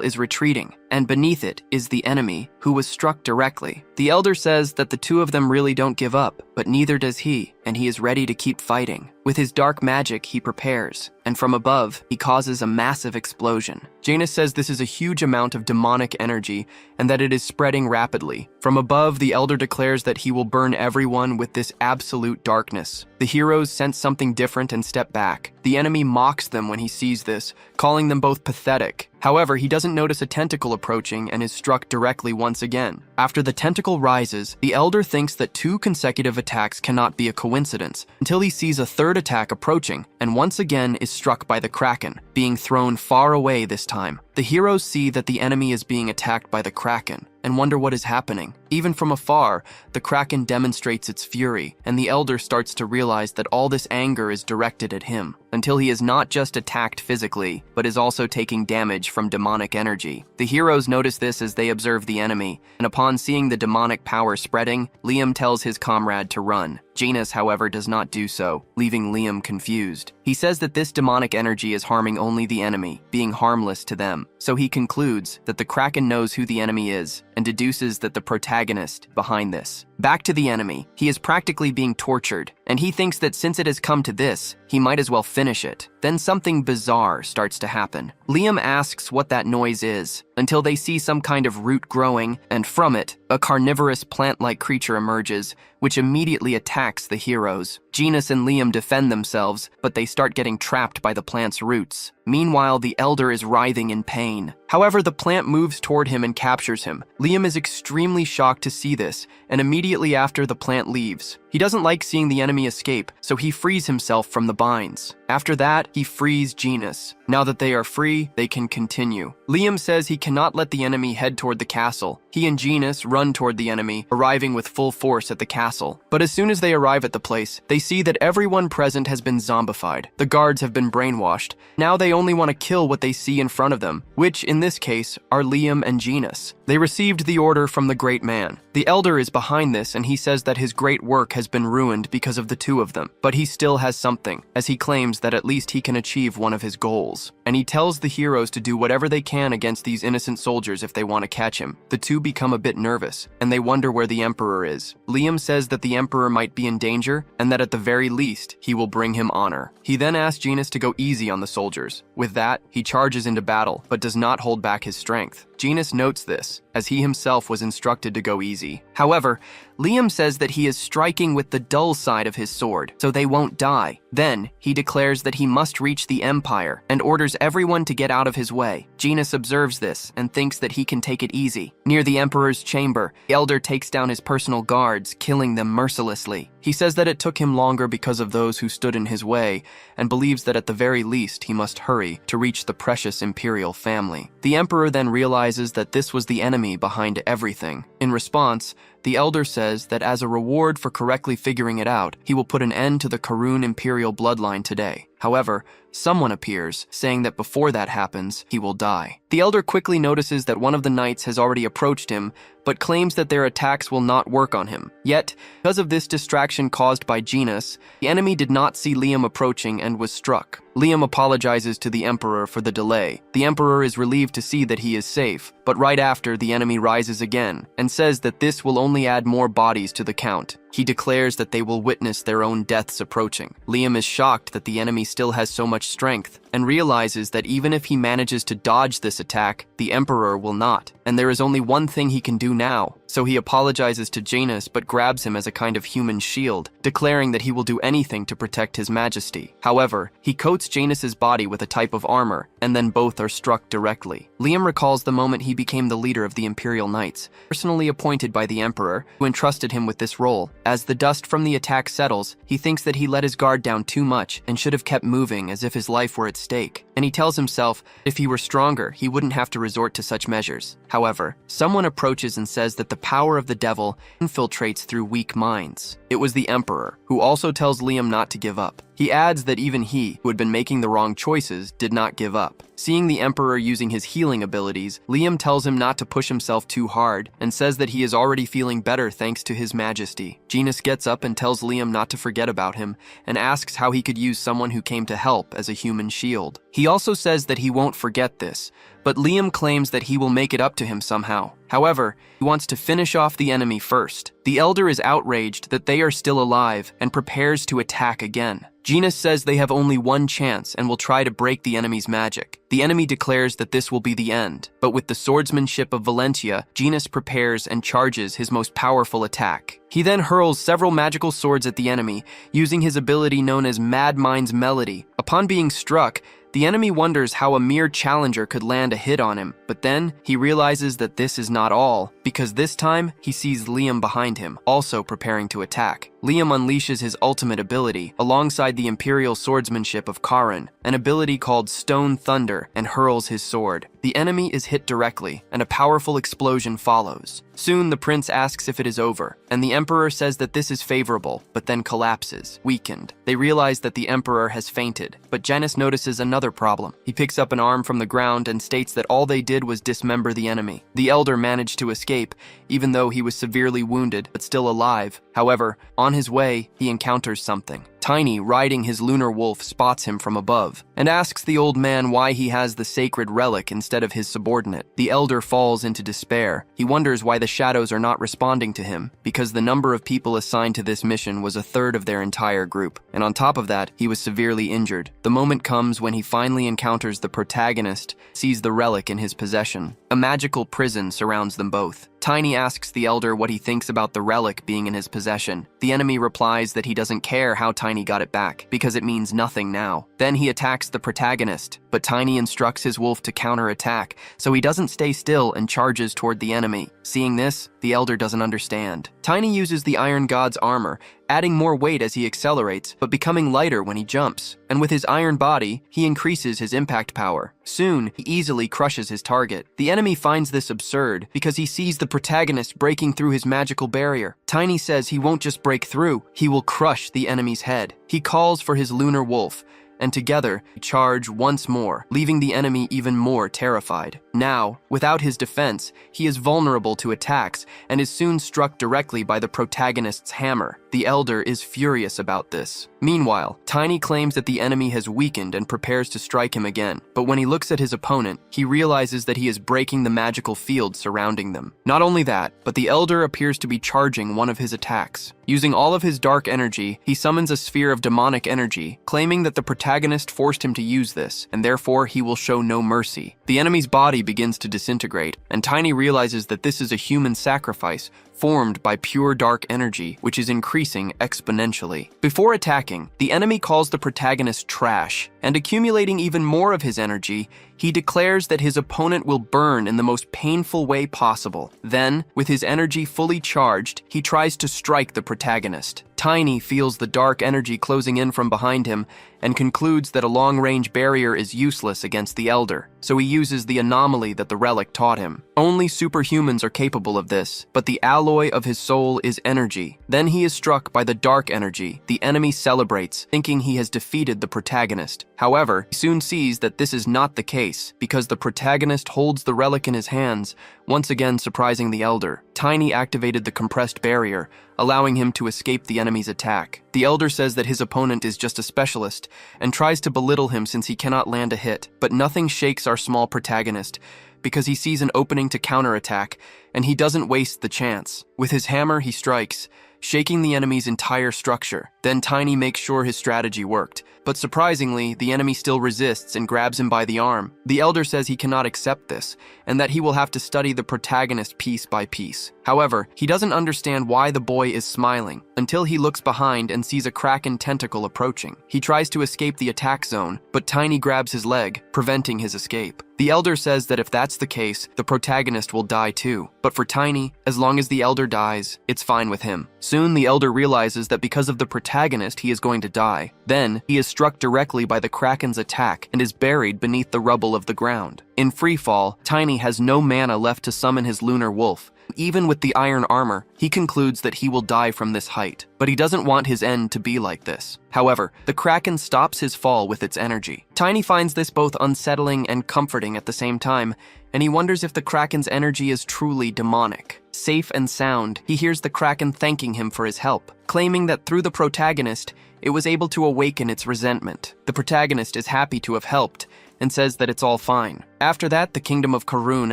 is retreating, and beneath it is the enemy, who was struck directly. The elder says that the two of them really don't give up, but neither does he, and he is ready to keep fighting. With his dark magic, he prepares, and from above, he causes a massive explosion. Janus says this is a huge amount of demonic energy, and that it is spreading rapidly. From above, the elder declares that he will burn everyone with this absolute darkness. The heroes sense something different and step back. The enemy mocks them when he sees this, calling them both pathetic. However, he doesn't notice a tentacle approaching and is struck directly once again. After the tentacle rises, the elder thinks that 2 consecutive attacks cannot be a coincidence, until he sees a third attack approaching, and once again is struck by the Kraken, being thrown far away this time. The heroes see that the enemy is being attacked by the Kraken, and wonder what is happening. Even from afar, the Kraken demonstrates its fury, and the elder starts to realize that all this anger is directed at him, until he is not just attacked physically, but is also taking damage from demonic energy. The heroes notice this as they observe the enemy, and upon seeing the demonic power spreading, Liam tells his comrade to run. Janus, however, does not do so, leaving Liam confused. He says that this demonic energy is harming only the enemy, being harmless to them. So he concludes that the Kraken knows who the enemy is, and deduces that the protagonist behind this. Back to the enemy, he is practically being tortured, and he thinks that since it has come to this, he might as well finish it. Then something bizarre starts to happen. Liam asks what that noise is, until they see some kind of root growing, and from it, a carnivorous plant-like creature emerges, which immediately attacks the heroes. Janus and Liam defend themselves, but they start getting trapped by the plant's roots. Meanwhile, the elder is writhing in pain. However, the plant moves toward him and captures him. Liam is extremely shocked to see this, and immediately after, the plant leaves. He doesn't like seeing the enemy escape, so he frees himself from the binds. After that, he frees Janus. Now that they are free, they can continue. Liam says he cannot let the enemy head toward the castle. He and Janus run toward the enemy, arriving with full force at the castle. But as soon as they arrive at the place, they see that everyone present has been zombified. The guards have been brainwashed. Now they only want to kill what they see in front of them, which in this case are Liam and Janus. They received the order from the great man. The elder is behind this, and he says that his great work has been ruined because of the two of them. But he still has something, as he claims that at least he can achieve one of his goals. And he tells the heroes to do whatever they can against these innocent soldiers if they want to catch him. The two become a bit nervous, and they wonder where the Emperor is. Liam says that the Emperor might be in danger, and that at the very least, he will bring him honor. He then asks Janus to go easy on the soldiers. With that, he charges into battle, but does not hold back his strength. Janus notes this, as he himself was instructed to go easy. However, Liam says that he is striking with the dull side of his sword, so they won't die. Then, he declares that he must reach the Empire, and orders everyone to get out of his way. Janus observes this, and thinks that he can take it easy. Near the Emperor's chamber, the elder takes down his personal guards, killing them mercilessly. He says that it took him longer because of those who stood in his way, and believes that at the very least he must hurry to reach the precious imperial family. The Emperor then realizes that this was the enemy behind everything. In response, the elder says that as a reward for correctly figuring it out, he will put an end to the Karun imperial bloodline today. However, someone appears, saying that before that happens, he will die. The elder quickly notices that one of the knights has already approached him, but claims that their attacks will not work on him. Yet, because of this distraction caused by Janus, the enemy did not see Liam approaching and was struck. Liam apologizes to the Emperor for the delay. The Emperor is relieved to see that he is safe, but right after, the enemy rises again, and says that this will only add more bodies to the count. He declares that they will witness their own deaths approaching. Liam is shocked that the enemy still has so much strength, and realizes that even if he manages to dodge this attack, the Emperor will not, and there is only one thing he can do now. So he apologizes to Janus but grabs him as a kind of human shield, declaring that he will do anything to protect his majesty. However, he coats Janus's body with a type of armor, and then both are struck directly. Liam recalls the moment he became the leader of the Imperial Knights, personally appointed by the Emperor, who entrusted him with this role. As the dust from the attack settles, he thinks that he let his guard down too much and should have kept moving as if his life were at stake. And he tells himself if he were stronger, he wouldn't have to resort to such measures. However, someone approaches and says that the power of the devil infiltrates through weak minds. It was the Emperor, who also tells Liam not to give up. He adds that even he, who had been making the wrong choices, did not give up. Seeing the Emperor using his healing abilities, Liam tells him not to push himself too hard and says that he is already feeling better thanks to his majesty. Janus gets up and tells Liam not to forget about him and asks how he could use someone who came to help as a human shield. He also says that he won't forget this, but Liam claims that he will make it up to him somehow. However, he wants to finish off the enemy first. The Elder is outraged that they are still alive and prepares to attack again. Janus says they have only one chance and will try to break the enemy's magic. The enemy declares that this will be the end, but with the swordsmanship of Valentia, Janus prepares and charges his most powerful attack. He then hurls several magical swords at the enemy, using his ability known as Mad Mind's Melody. Upon being struck, the enemy wonders how a mere challenger could land a hit on him, but then he realizes that this is not all, because this time he sees Liam behind him, also preparing to attack. Liam unleashes his ultimate ability, alongside the Imperial swordsmanship of Karin, an ability called Stone Thunder, and hurls his sword. The enemy is hit directly, and a powerful explosion follows. Soon the prince asks if it is over, and the Emperor says that this is favorable, but then collapses, weakened. They realize that the Emperor has fainted, but Janus notices another problem. He picks up an arm from the ground and states that all they did was dismember the enemy. The Elder managed to escape, even though he was severely wounded, but still alive. However, on his way, he encounters something. Tiny, riding his lunar wolf, spots him from above and asks the old man why he has the sacred relic instead of his subordinate. The Elder falls into despair. He wonders why the shadows are not responding to him, because the number of people assigned to this mission was a third of their entire group, and on top of that, he was severely injured. The moment comes when he finally encounters the protagonist, sees the relic in his possession. A magical prison surrounds them both. Tiny asks the Elder what he thinks about the relic being in his possession. The enemy replies that he doesn't care how Tiny got it back, because it means nothing now. Then he attacks the protagonist, but Tiny instructs his wolf to counterattack, so he doesn't stay still and charges toward the enemy. Seeing this, the Elder doesn't understand. Tiny uses the Iron God's armor, adding more weight as he accelerates, but becoming lighter when he jumps. And with his iron body, he increases his impact power. Soon, he easily crushes his target. The enemy finds this absurd because he sees the protagonist breaking through his magical barrier. Tiny says he won't just break through, he will crush the enemy's head. He calls for his lunar wolf, and together charge once more, leaving the enemy even more terrified. Now, without his defense, he is vulnerable to attacks and is soon struck directly by the protagonist's hammer. The Elder is furious about this. Meanwhile, Tiny claims that the enemy has weakened and prepares to strike him again, but when he looks at his opponent, he realizes that he is breaking the magical field surrounding them. Not only that, but the Elder appears to be charging one of his attacks. Using all of his dark energy, he summons a sphere of demonic energy, claiming that the protagonist forced him to use this, and therefore he will show no mercy. The enemy's body begins to disintegrate, and Tiny realizes that this is a human sacrifice formed by pure dark energy, which is increasing exponentially. Before attacking, the enemy calls the protagonist trash, and accumulating even more of his energy, he declares that his opponent will burn in the most painful way possible. Then, with his energy fully charged, he tries to strike the protagonist. Tiny feels the dark energy closing in from behind him and concludes that a long-range barrier is useless against the Elder, so he uses the anomaly that the relic taught him. Only superhumans are capable of this, but the alloy of his soul is energy. Then he is struck by the dark energy. The enemy celebrates, thinking he has defeated the protagonist. However, he soon sees that this is not the case, because the protagonist holds the relic in his hands, once again surprising the Elder. Tiny activated the compressed barrier, allowing him to escape the enemy's attack. The Elder says that his opponent is just a specialist, and tries to belittle him since he cannot land a hit. But nothing shakes our small protagonist, because he sees an opening to counterattack, and he doesn't waste the chance. With his hammer, he strikes, shaking the enemy's entire structure. Then Tiny makes sure his strategy worked. But surprisingly, the enemy still resists and grabs him by the arm. The elder says he cannot accept this, and that he will have to study the protagonist piece by piece. However, he doesn't understand why the boy is smiling, until he looks behind and sees a kraken tentacle approaching. He tries to escape the attack zone, but Tiny grabs his leg, preventing his escape. The elder says that if that's the case, the protagonist will die too. But for Tiny, as long as the elder dies, it's fine with him. Soon, the elder realizes that because of the protagonist, he is going to die. Then, he is struck directly by the kraken's attack and is buried beneath the rubble of the ground. In freefall, Tiny has no mana left to summon his lunar wolf. Even with the iron armor, he concludes that he will die from this height, but he doesn't want his end to be like this. However, the kraken stops his fall with its energy. Tiny finds this both unsettling and comforting at the same time, and he wonders if the kraken's energy is truly demonic. Safe and sound, he hears the kraken thanking him for his help, claiming that through the protagonist, it was able to awaken its resentment. The protagonist is happy to have helped, and says that it's all fine. After that, the kingdom of Karun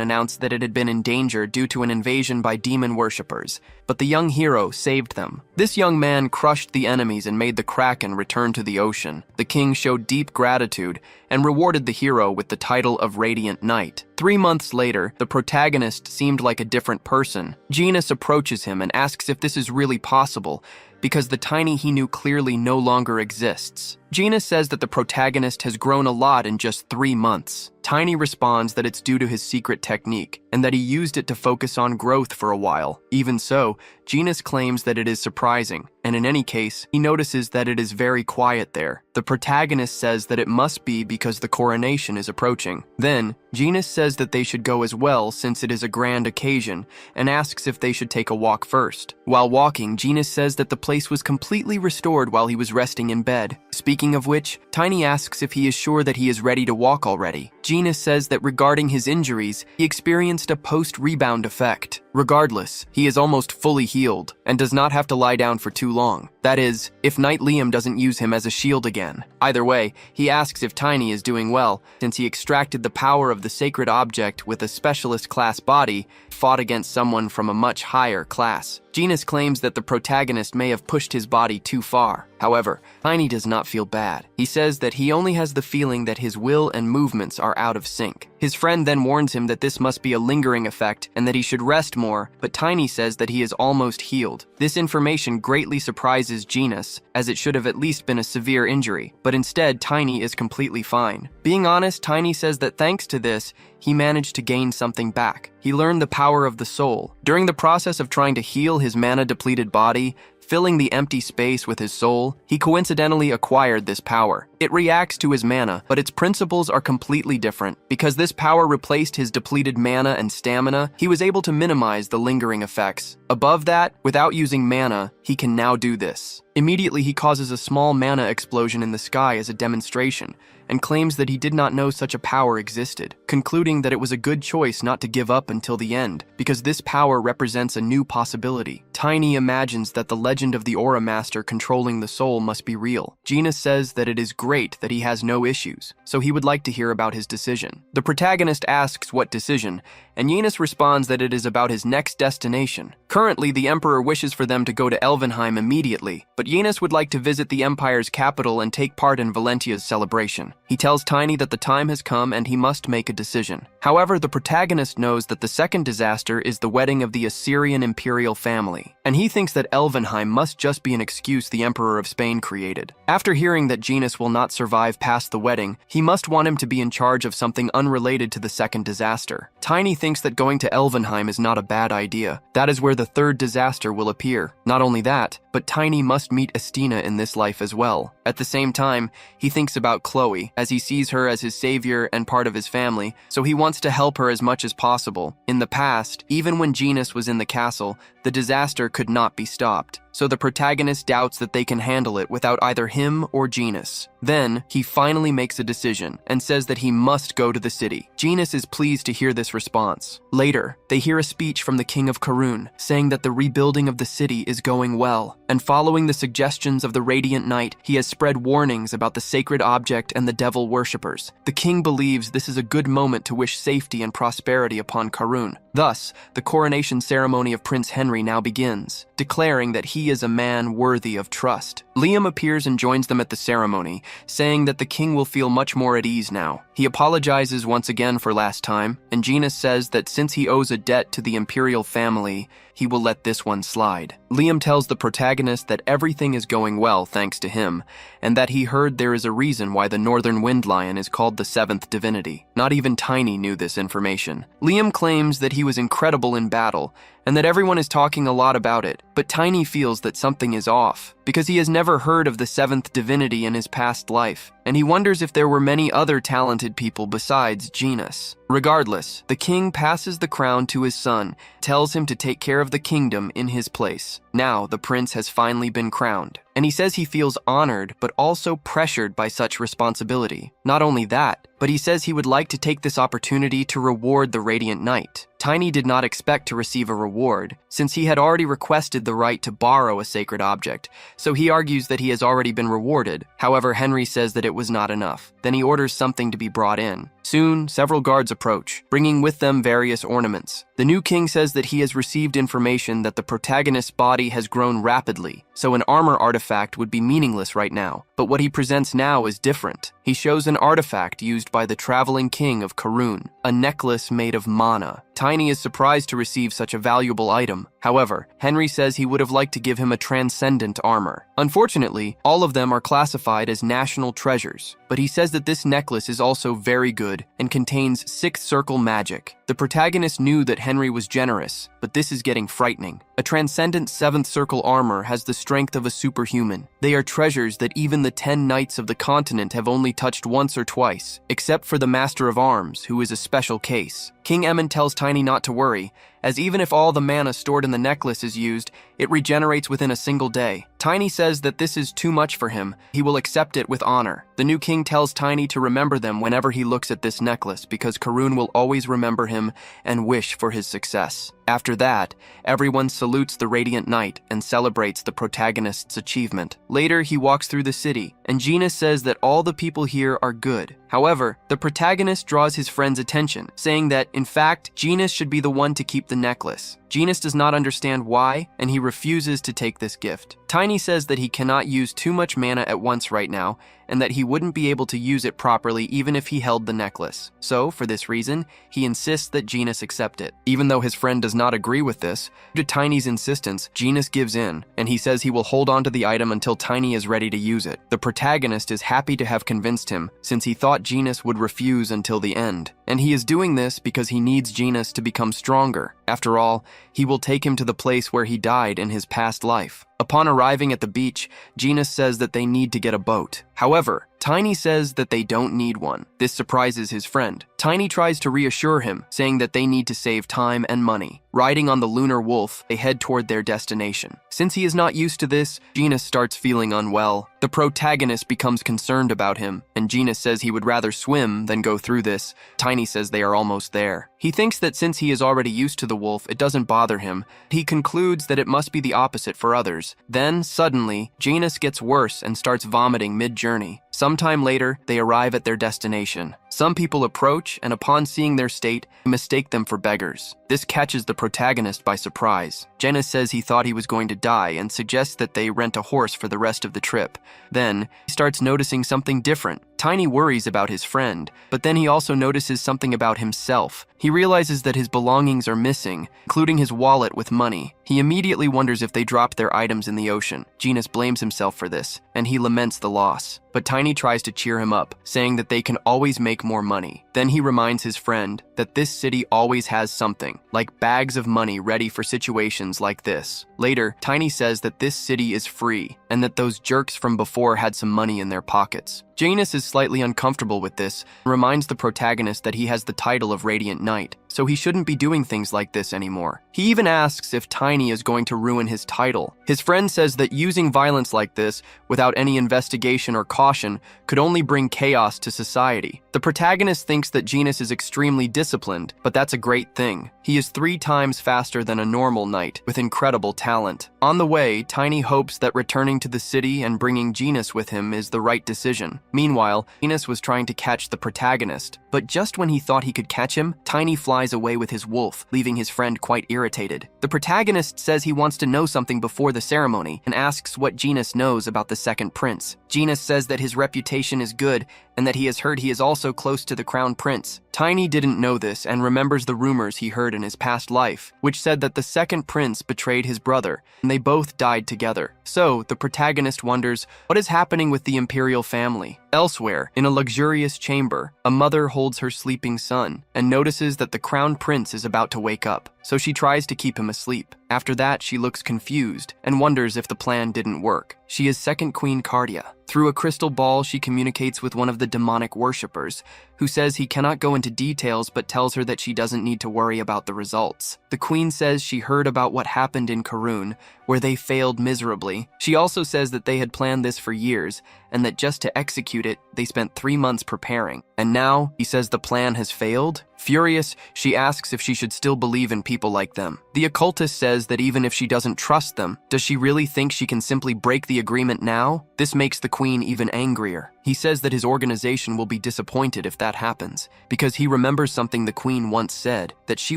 announced that it had been in danger due to an invasion by demon worshippers, but the young hero saved them. This young man crushed the enemies and made the kraken return to the ocean. The king showed deep gratitude and rewarded the hero with the title of Radiant Knight. 3 months later, the protagonist seemed like a different person. Genus approaches him and asks if this is really possible, because the Tiny he knew clearly no longer exists. Genus says that the protagonist has grown a lot in just 3 months. Tiny responds that it's due to his secret technique, and that he used it to focus on growth for a while. Even so, Genus claims that it is surprising, and in any case, he notices that it is very quiet there. The protagonist says that it must be because the coronation is approaching. Then, Genus says that they should go as well since it is a grand occasion, and asks if they should take a walk first. While walking, Genus says that the place was completely restored while he was resting in bed. Speaking of which, Tiny asks if he is sure that he is ready to walk already. Genus says that regarding his injuries, he experienced a post-rebound effect. Regardless, he is almost fully healed, and does not have to lie down for too long. That is, if Knight Liam doesn't use him as a shield again. Either way, he asks if Tiny is doing well, since he extracted the power of the sacred object with a specialist class body, fought against someone from a much higher class. Genus claims that the protagonist may have pushed his body too far. However, Tiny does not feel bad. He says that he only has the feeling that his will and movements are out of sync. His friend then warns him that this must be a lingering effect and that he should rest more, but Tiny says that he is almost healed. This information greatly surprises Genus, as it should have at least been a severe injury, but instead Tiny is completely fine. Being honest, Tiny says that thanks to this, he managed to gain something back. He learned the power of the soul. During the process of trying to heal his mana-depleted body, filling the empty space with his soul, he coincidentally acquired this power. It reacts to his mana, but its principles are completely different. Because this power replaced his depleted mana and stamina, he was able to minimize the lingering effects. Above that, without using mana, he can now do this. Immediately, he causes a small mana explosion in the sky as a demonstration, and claims that he did not know such a power existed, concluding that it was a good choice not to give up until the end, because this power represents a new possibility. Tiny imagines that the legend of the Aura Master controlling the soul must be real. Genus says that it is great that he has no issues, so he would like to hear about his decision. The protagonist asks what decision, and Genus responds that it is about his next destination. Currently, the Emperor wishes for them to go to Elvenheim immediately, but Genus would like to visit the Empire's capital and take part in Valentia's celebration. He tells Tiny that the time has come and he must make a decision. However, the protagonist knows that the second disaster is the wedding of the Assyrian imperial family, and he thinks that Elvenheim must just be an excuse the Emperor of Spain created. After hearing that Genus will not survive past the wedding, he must want him to be in charge of something unrelated to the second disaster. Tiny thinks that going to Elvenheim is not a bad idea. That is where the third disaster will appear. Not only that, but Tiny must meet Estina in this life as well. At the same time, he thinks about Chloe, as he sees her as his savior and part of his family, so he wants to help her as much as possible. In the past, even when Genus was in the castle, the disaster could not be stopped. so the protagonist doubts that they can handle it without either him or Genus. Then, he finally makes a decision and says that he must go to the city. Genus is pleased to hear this response. Later, they hear a speech from the king of Karun, saying that the rebuilding of the city is going well, and following the suggestions of the Radiant Knight, he has spread warnings about the sacred object and the devil worshippers. The king believes this is a good moment to wish safety and prosperity upon Karun. Thus, the coronation ceremony of Prince Henry now begins, declaring that he is a man worthy of trust. Liam appears and joins them at the ceremony, saying that the king will feel much more at ease now. He apologizes once again for last time, and Genus says that since he owes a debt to the imperial family, he will let this one slide. Liam tells the protagonist that everything is going well thanks to him, and that he heard there is a reason why the Northern Wind Lion is called the seventh divinity. Not even Tiny knew this information. Liam claims that he was incredible in battle, and that everyone is talking a lot about it, but Tiny feels that something is off, because he has never heard of the seventh divinity in his past life, and he wonders if there were many other talented people besides Genus. Regardless, the king passes the crown to his son, tells him to take care of the kingdom in his place. Now, the prince has finally been crowned, and he says he feels honored but also pressured by such responsibility. Not only that, but he says he would like to take this opportunity to reward the Radiant Knight. Tiny did not expect to receive a reward, since he had already requested the right to borrow a sacred object, so he argues that he has already been rewarded. However, Henry says that it was not enough. Then he orders something to be brought in. Soon, several guards approach, bringing with them various ornaments. The new king says that he has received information that the protagonist's body has grown rapidly, so an armor artifact would be meaningless right now. But what he presents now is different. He shows an artifact used by the traveling king of Karun, a necklace made of mana. Tiny is surprised to receive such a valuable item. However, Henry says he would have liked to give him a transcendent armor. Unfortunately, all of them are classified as national treasures, but he says that this necklace is also very good and contains sixth circle magic. The protagonist knew that Henry was generous, but this is getting frightening. A transcendent seventh circle armor has the strength of a superhuman. They are treasures that even the 10 knights of the continent have only touched once or twice, except for the Master of Arms, who is a special case. King Emmon tells Tiny not to worry, as even if all the mana stored in the necklace is used, it regenerates within a single day. Tiny says that this is too much for him. He will accept it with honor. The new king tells Tiny to remember them whenever he looks at this necklace, because Karun will always remember him and wish for his success. After that, everyone salutes the Radiant Knight and celebrates the protagonist's achievement. Later, he walks through the city, and Genus says that all the people here are good. However, the protagonist draws his friend's attention, saying that, in fact, Genus should be the one to keep the necklace. Genus does not understand why, and he refuses to take this gift. Tiny says that he cannot use too much mana at once right now, and that he wouldn't be able to use it properly even if he held the necklace. So, for this reason, he insists that Genus accept it. Even though his friend does not agree with this, due to Tiny's insistence, Genus gives in, and he says he will hold on to the item until Tiny is ready to use it. The protagonist is happy to have convinced him, since he thought Genus would refuse until the end. And he is doing this because he needs Genus to become stronger. After all, he will take him to the place where he died in his past life. Upon arriving at the beach, Genus says that they need to get a boat. However, Tiny says that they don't need one. This surprises his friend. Tiny tries to reassure him, saying that they need to save time and money. Riding on the lunar wolf, they head toward their destination. Since he is not used to this, Genus starts feeling unwell. The protagonist becomes concerned about him, and Genus says he would rather swim than go through this. Tiny says they are almost there. He thinks that since he is already used to the wolf, it doesn't bother him. He concludes that it must be the opposite for others. Then, suddenly, Genus gets worse and starts vomiting mid-journey. Sometime later, they arrive at their destination. Some people approach, and upon seeing their state, mistake them for beggars. This catches the protagonist by surprise. Genus says he thought he was going to die and suggests that they rent a horse for the rest of the trip. Then, he starts noticing something different. Tiny worries about his friend, but then he also notices something about himself. He realizes that his belongings are missing, including his wallet with money. He immediately wonders if they dropped their items in the ocean. Genus blames himself for this, and he laments the loss. but Tiny tries to cheer him up, saying that they can always make more money. Then he reminds his friend that this city always has something, like bags of money ready for situations like this. Later, Tiny says that this city is free, and that those jerks from before had some money in their pockets. Janus is slightly uncomfortable with this and reminds the protagonist that he has the title of Radiant Knight, so he shouldn't be doing things like this anymore. He even asks if Tiny is going to ruin his title. His friend says that using violence like this, without any investigation or caution, could only bring chaos to society. The protagonist thinks that Janus is extremely disciplined, but that's a great thing. He is 3 times faster than a normal knight, with incredible talent. On the way, Tiny hopes that returning to the city and bringing Janus with him is the right decision. Meanwhile, Janus was trying to catch the protagonist, but just when he thought he could catch him, Tiny flies away with his wolf, leaving his friend quite irritated. The protagonist says he wants to know something before the ceremony and asks what Janus knows about the second prince. Janus says that his reputation is good and that he has heard he is also close to the crown prince. Tiny didn't know this and remembers the rumors he heard in his past life, which said that the second prince betrayed his brother, and they both died together. So, the protagonist wonders what is happening with the imperial family. Elsewhere, in a luxurious chamber, a mother holds her sleeping son and notices that the crown prince is about to wake up, so she tries to keep him asleep. After that, she looks confused and wonders if the plan didn't work. She is second Queen Cardia. Through a crystal ball, she communicates with one of the demonic worshippers, who says he cannot go into details but tells her that she doesn't need to worry about the results. The queen says she heard about what happened in Karun, where they failed miserably. She also says that they had planned this for years, and that just to execute it, they spent 3 months preparing. And now, he says the plan has failed? Furious, she asks if she should still believe in people like them. The occultist says that even if she doesn't trust them, does she really think she can simply break the agreement now? This makes the queen even angrier. He says that his organization will be disappointed if that happens, because he remembers something the queen once said, that she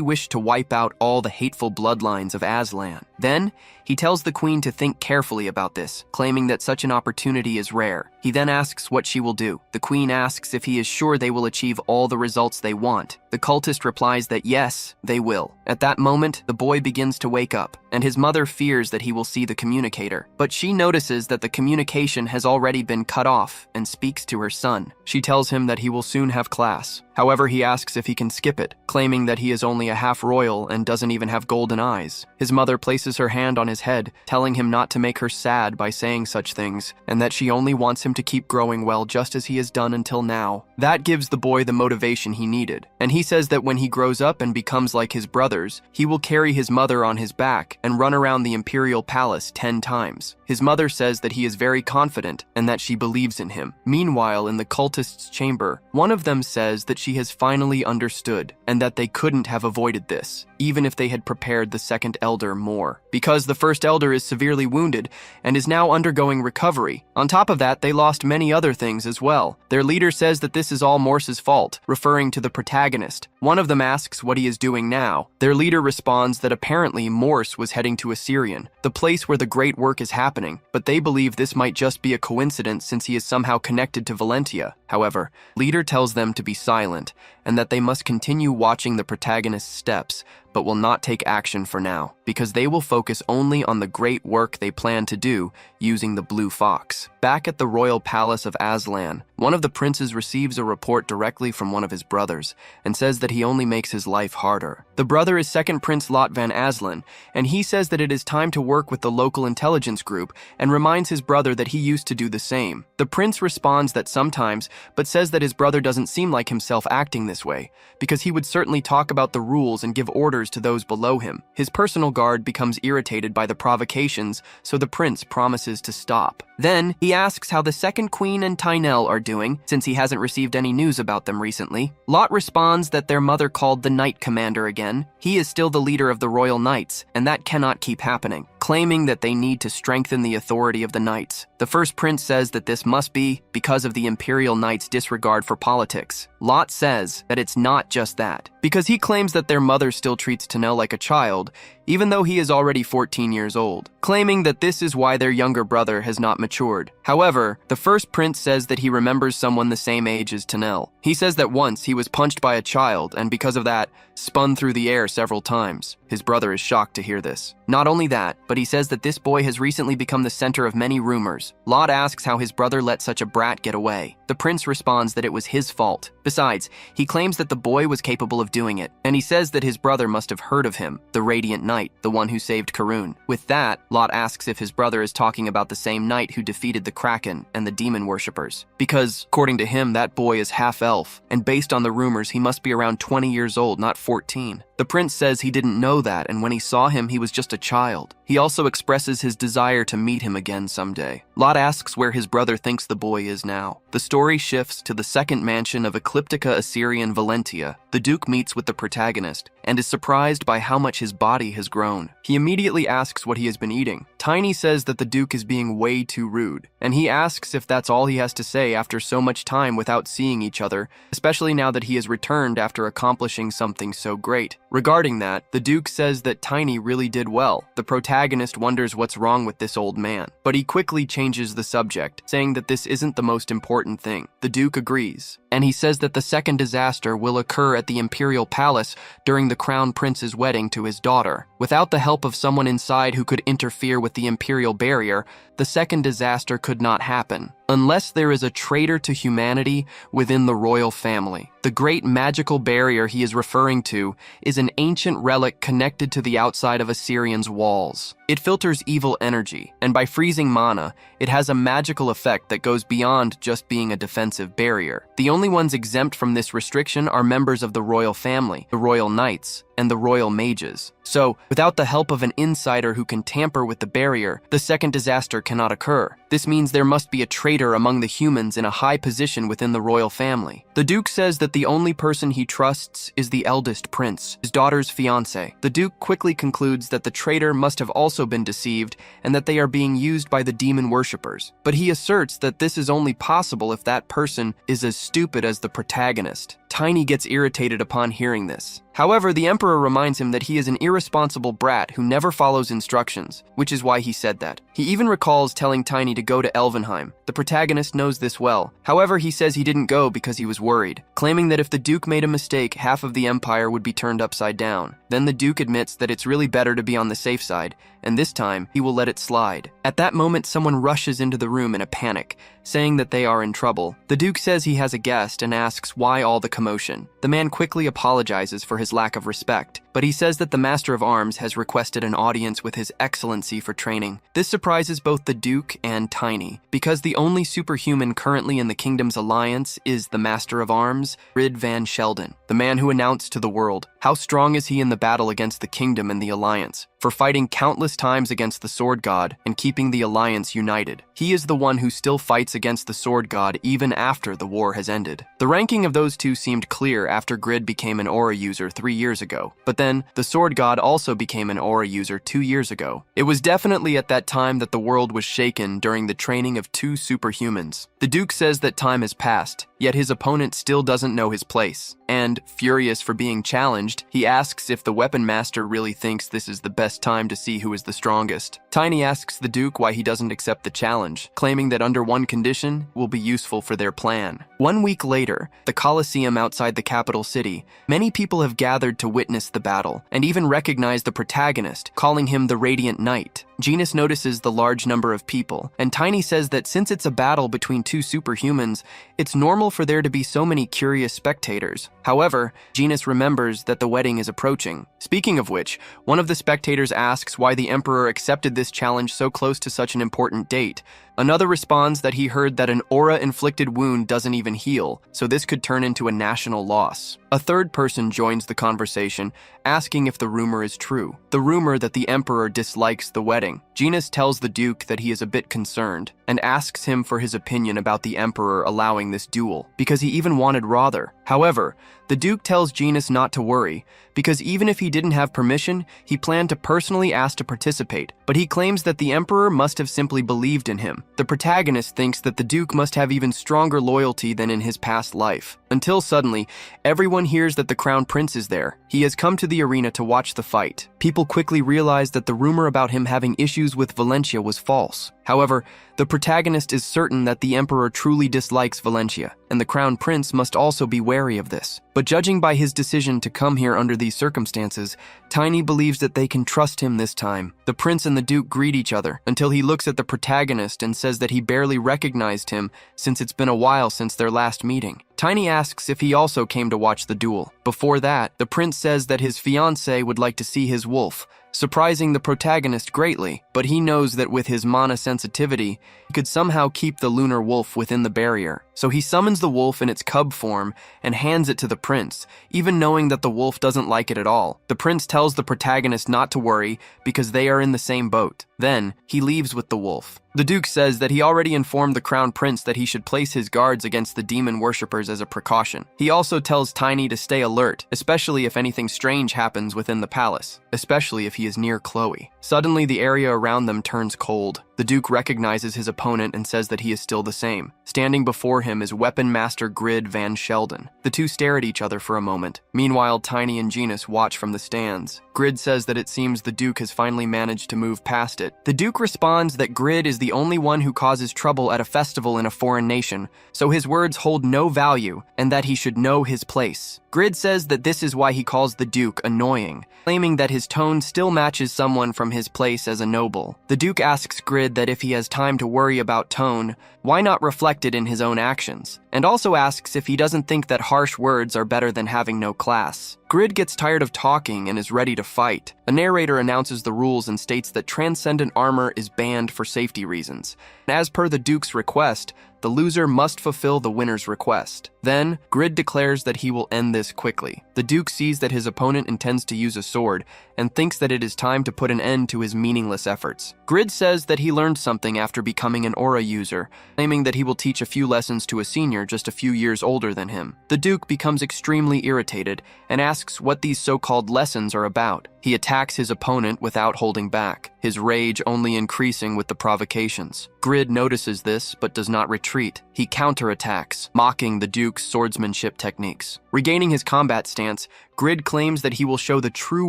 wished to wipe out all the hateful bloodlines of Aslan. Then, he tells the queen to think carefully about this, claiming that such an opportunity is rare. He then asks what she will do. The queen asks if he is sure they will achieve all the results they want. The cultist replies that yes, they will. At that moment, the boy begins to wake up, and his mother fears that he will see the communicator. But she notices that the communication has already been cut off and speaks to her son. She tells him that he will soon have class. However, he asks if he can skip it, claiming that he is only a half-royal and doesn't even have golden eyes. His mother places her hand on his head, telling him not to make her sad by saying such things, and that she only wants him to keep growing well just as he has done until now. That gives the boy the motivation he needed, and he says that when he grows up and becomes like his brothers, he will carry his mother on his back and run around the imperial palace 10 times. His mother says that he is very confident and that she believes in him. Meanwhile, in the cultist's chamber, one of them says that she has finally understood and that they couldn't have avoided this, even if they had prepared the second elder more, because the first elder is severely wounded and is now undergoing recovery. On top of that, they lost many other things as well. Their leader says that this is all Morse's fault, referring to the protagonist. One of them asks what he is doing now. Their leader responds that apparently Morse was heading to Assyrian, the place where the great work is happening, but they believe this might just be a coincidence since he is somehow connected to Valentia. However, leader tells them to be silent and that they must continue watching the protagonist's steps, but will not take action for now, because they will focus only on the great work they plan to do using the Blue Fox. Back at the royal palace of Aslan, one of the princes receives a report directly from one of his brothers and says that he only makes his life harder. The brother is second Prince Lot van Aslan, and he says that it is time to work with the local intelligence group and reminds his brother that he used to do the same. The prince responds that sometimes, but says that his brother doesn't seem like himself acting this way, because he would certainly talk about the rules and give orders to those below him. His personal guard becomes irritated by the provocations, so the prince promises to stop. Then, he asks how the second queen and Tynell are doing, since he hasn't received any news about them recently. Lot responds that their mother called the Knight Commander again. He is still the leader of the Royal Knights, and that cannot keep happening, claiming that they need to strengthen the authority of the Knights. The first prince says that this must be because of the Imperial Knights' disregard for politics. Lot says that it's not just that. Because he claims that their mother still treats Tynell like a child, even though he is already 14 years old, claiming that this is why their younger brother has not matured. However, the first prince says that he remembers someone the same age as Tanel. He says that once he was punched by a child and because of that, spun through the air several times. His brother is shocked to hear this. Not only that, but he says that this boy has recently become the center of many rumors. Lot asks how his brother let such a brat get away. The prince responds that it was his fault. Besides, he claims that the boy was capable of doing it, and he says that his brother must have heard of him, the Radiant Knight, the one who saved Karun. With that, Lot asks if his brother is talking about the same knight who defeated the Kraken and the demon worshippers. Because, according to him, that boy is half-elf, and based on the rumors, he must be around 20 years old, not 14. The prince says he didn't know that, and when he saw him, he was just a child. He also expresses his desire to meet him again someday. Lot asks where his brother thinks the boy is now. The story shifts to the second mansion of Ecliptica Assyrian Valentia. The Duke meets with the protagonist and is surprised by how much his body has grown. He immediately asks what he has been eating. Tiny says that the Duke is being way too rude, and he asks if that's all he has to say after so much time without seeing each other, especially now that he has returned after accomplishing something so great. Regarding that, the Duke says that Tiny really did well. The protagonist wonders what's wrong with this old man, but he quickly changes the subject, saying that this isn't the most important thing. The Duke agrees, and he says that the second disaster will occur at the Imperial Palace during the Crown Prince's wedding to his daughter. Without the help of someone inside who could interfere with the Imperial barrier, the second disaster could not happen, unless there is a traitor to humanity within the royal family. The great magical barrier he is referring to is an ancient relic connected to the outside of Assyrian's walls. It filters evil energy, and by freezing mana, it has a magical effect that goes beyond just being a defensive barrier. The only ones exempt from this restriction are members of the royal family, the royal knights, and the royal mages. So, without the help of an insider who can tamper with the barrier, the second disaster cannot occur. This means there must be a traitor among the humans in a high position within the royal family. The Duke says that the only person he trusts is the eldest prince, his daughter's fiancé. The Duke quickly concludes that the traitor must have also been deceived and that they are being used by the demon worshippers. But he asserts that this is only possible if that person is as stupid as the protagonist. Tiny gets irritated upon hearing this. However, the Emperor reminds him that he is an irresponsible brat who never follows instructions, which is why he said that. He even recalls telling Tiny to go to Elvenheim. The protagonist knows this well. However, he says he didn't go because he was worried, claiming that if the Duke made a mistake, half of the Empire would be turned upside down. Then the Duke admits that it's really better to be on the safe side, and this time, he will let it slide. At that moment, someone rushes into the room in a panic, saying that they are in trouble. The Duke says he has a guest and asks why all the commotion. The man quickly apologizes for his lack of respect, but he says that the Master of Arms has requested an audience with His Excellency for training. This surprises both the Duke and Tiny, because the only superhuman currently in the Kingdom's alliance is the Master of Arms, Rid Van Sheldon, the man who announced to the world, how strong is he in the battle against the Kingdom and the Alliance, for fighting countless times against the Sword God and keeping the Alliance united. He is the one who still fights against the Sword God even after the war has ended. The ranking of those two seemed clear after Grid became an aura user 3 years ago, but then the Sword God also became an aura user 2 years ago. It was definitely at that time that the world was shaken during the training of two superhumans. The Duke says that time has passed, yet his opponent still doesn't know his place. And, furious for being challenged, he asks if the Weapon Master really thinks this is the best time to see who is the strongest. Tiny asks the Duke why he doesn't accept the challenge, claiming that under one condition will be useful for their plan. 1 week later, the Colosseum outside the capital city, many people have gathered to witness the battle, and even recognize the protagonist, calling him the Radiant Knight. Genus notices the large number of people, and Tiny says that since it's a battle between two superhumans, it's normal for there to be so many curious spectators. However, Genus remembers that the wedding is approaching. Speaking of which, one of the spectators asks why the Emperor accepted this challenge so close to such an important date. Another responds that he heard that an aura-inflicted wound doesn't even heal, so this could turn into a national loss. A third person joins the conversation, asking if the rumor is true. The rumor that the Emperor dislikes the wedding. Genus tells the Duke that he is a bit concerned, and asks him for his opinion about the Emperor allowing this duel, because he even wanted Rother. However, The Duke tells Genus not to worry, because even if he didn't have permission, he planned to personally ask to participate, but he claims that the Emperor must have simply believed in him. The protagonist thinks that the Duke must have even stronger loyalty than in his past life. Until suddenly, everyone hears that the Crown Prince is there. He has come to the arena to watch the fight. People quickly realize that the rumor about him having issues with Valencia was false. However, the protagonist is certain that the Emperor truly dislikes Valencia, and the Crown Prince must also be wary of this. But judging by his decision to come here under these circumstances, Tiny believes that they can trust him this time. The Prince and the Duke greet each other until he looks at the protagonist and says that he barely recognized him since it's been a while since their last meeting. Tiny asks if he also came to watch the duel. Before that, the Prince says that his fiancée would like to see his wolf, surprising the protagonist greatly, but he knows that with his mana sensitivity, he could somehow keep the lunar wolf within the barrier. So he summons the wolf in its cub form and hands it to the Prince, even knowing that the wolf doesn't like it at all. The Prince tells the protagonist not to worry because they are in the same boat. Then, he leaves with the wolf. The Duke says that he already informed the Crown Prince that he should place his guards against the demon worshippers as a precaution. He also tells Tiny to stay alert, especially if anything strange happens within the palace, especially if he is near Chloe. Suddenly, the area around them turns cold. The Duke recognizes his opponent and says that he is still the same. Standing before him is Weapon Master Grid Van Sheldon. The two stare at each other for a moment. Meanwhile, Tiny and Genus watch from the stands. Grid says that it seems the Duke has finally managed to move past it. The Duke responds that Grid is the only one who causes trouble at a festival in a foreign nation, so his words hold no value and that he should know his place. Grid says that this is why he calls the Duke annoying, claiming that his tone still matches someone from his place as a noble. The Duke asks Grid that if he has time to worry about tone, why not reflect it in his own actions? And also asks if he doesn't think that harsh words are better than having no class. Grid gets tired of talking and is ready to fight. A narrator announces the rules and states that transcendent armor is banned for safety reasons. As per the Duke's request, the loser must fulfill the winner's request. Then, Grid declares that he will end this quickly. The Duke sees that his opponent intends to use a sword and thinks that it is time to put an end to his meaningless efforts. Grid says that he learned something after becoming an aura user, claiming that he will teach a few lessons to a senior just a few years older than him. The Duke becomes extremely irritated and asks what these so-called lessons are about. He attacks his opponent without holding back, his rage only increasing with the provocations. Grid notices this but does not retreat. He counterattacks, mocking the Duke's swordsmanship techniques. Regaining his combat stance, Grid claims that he will show the true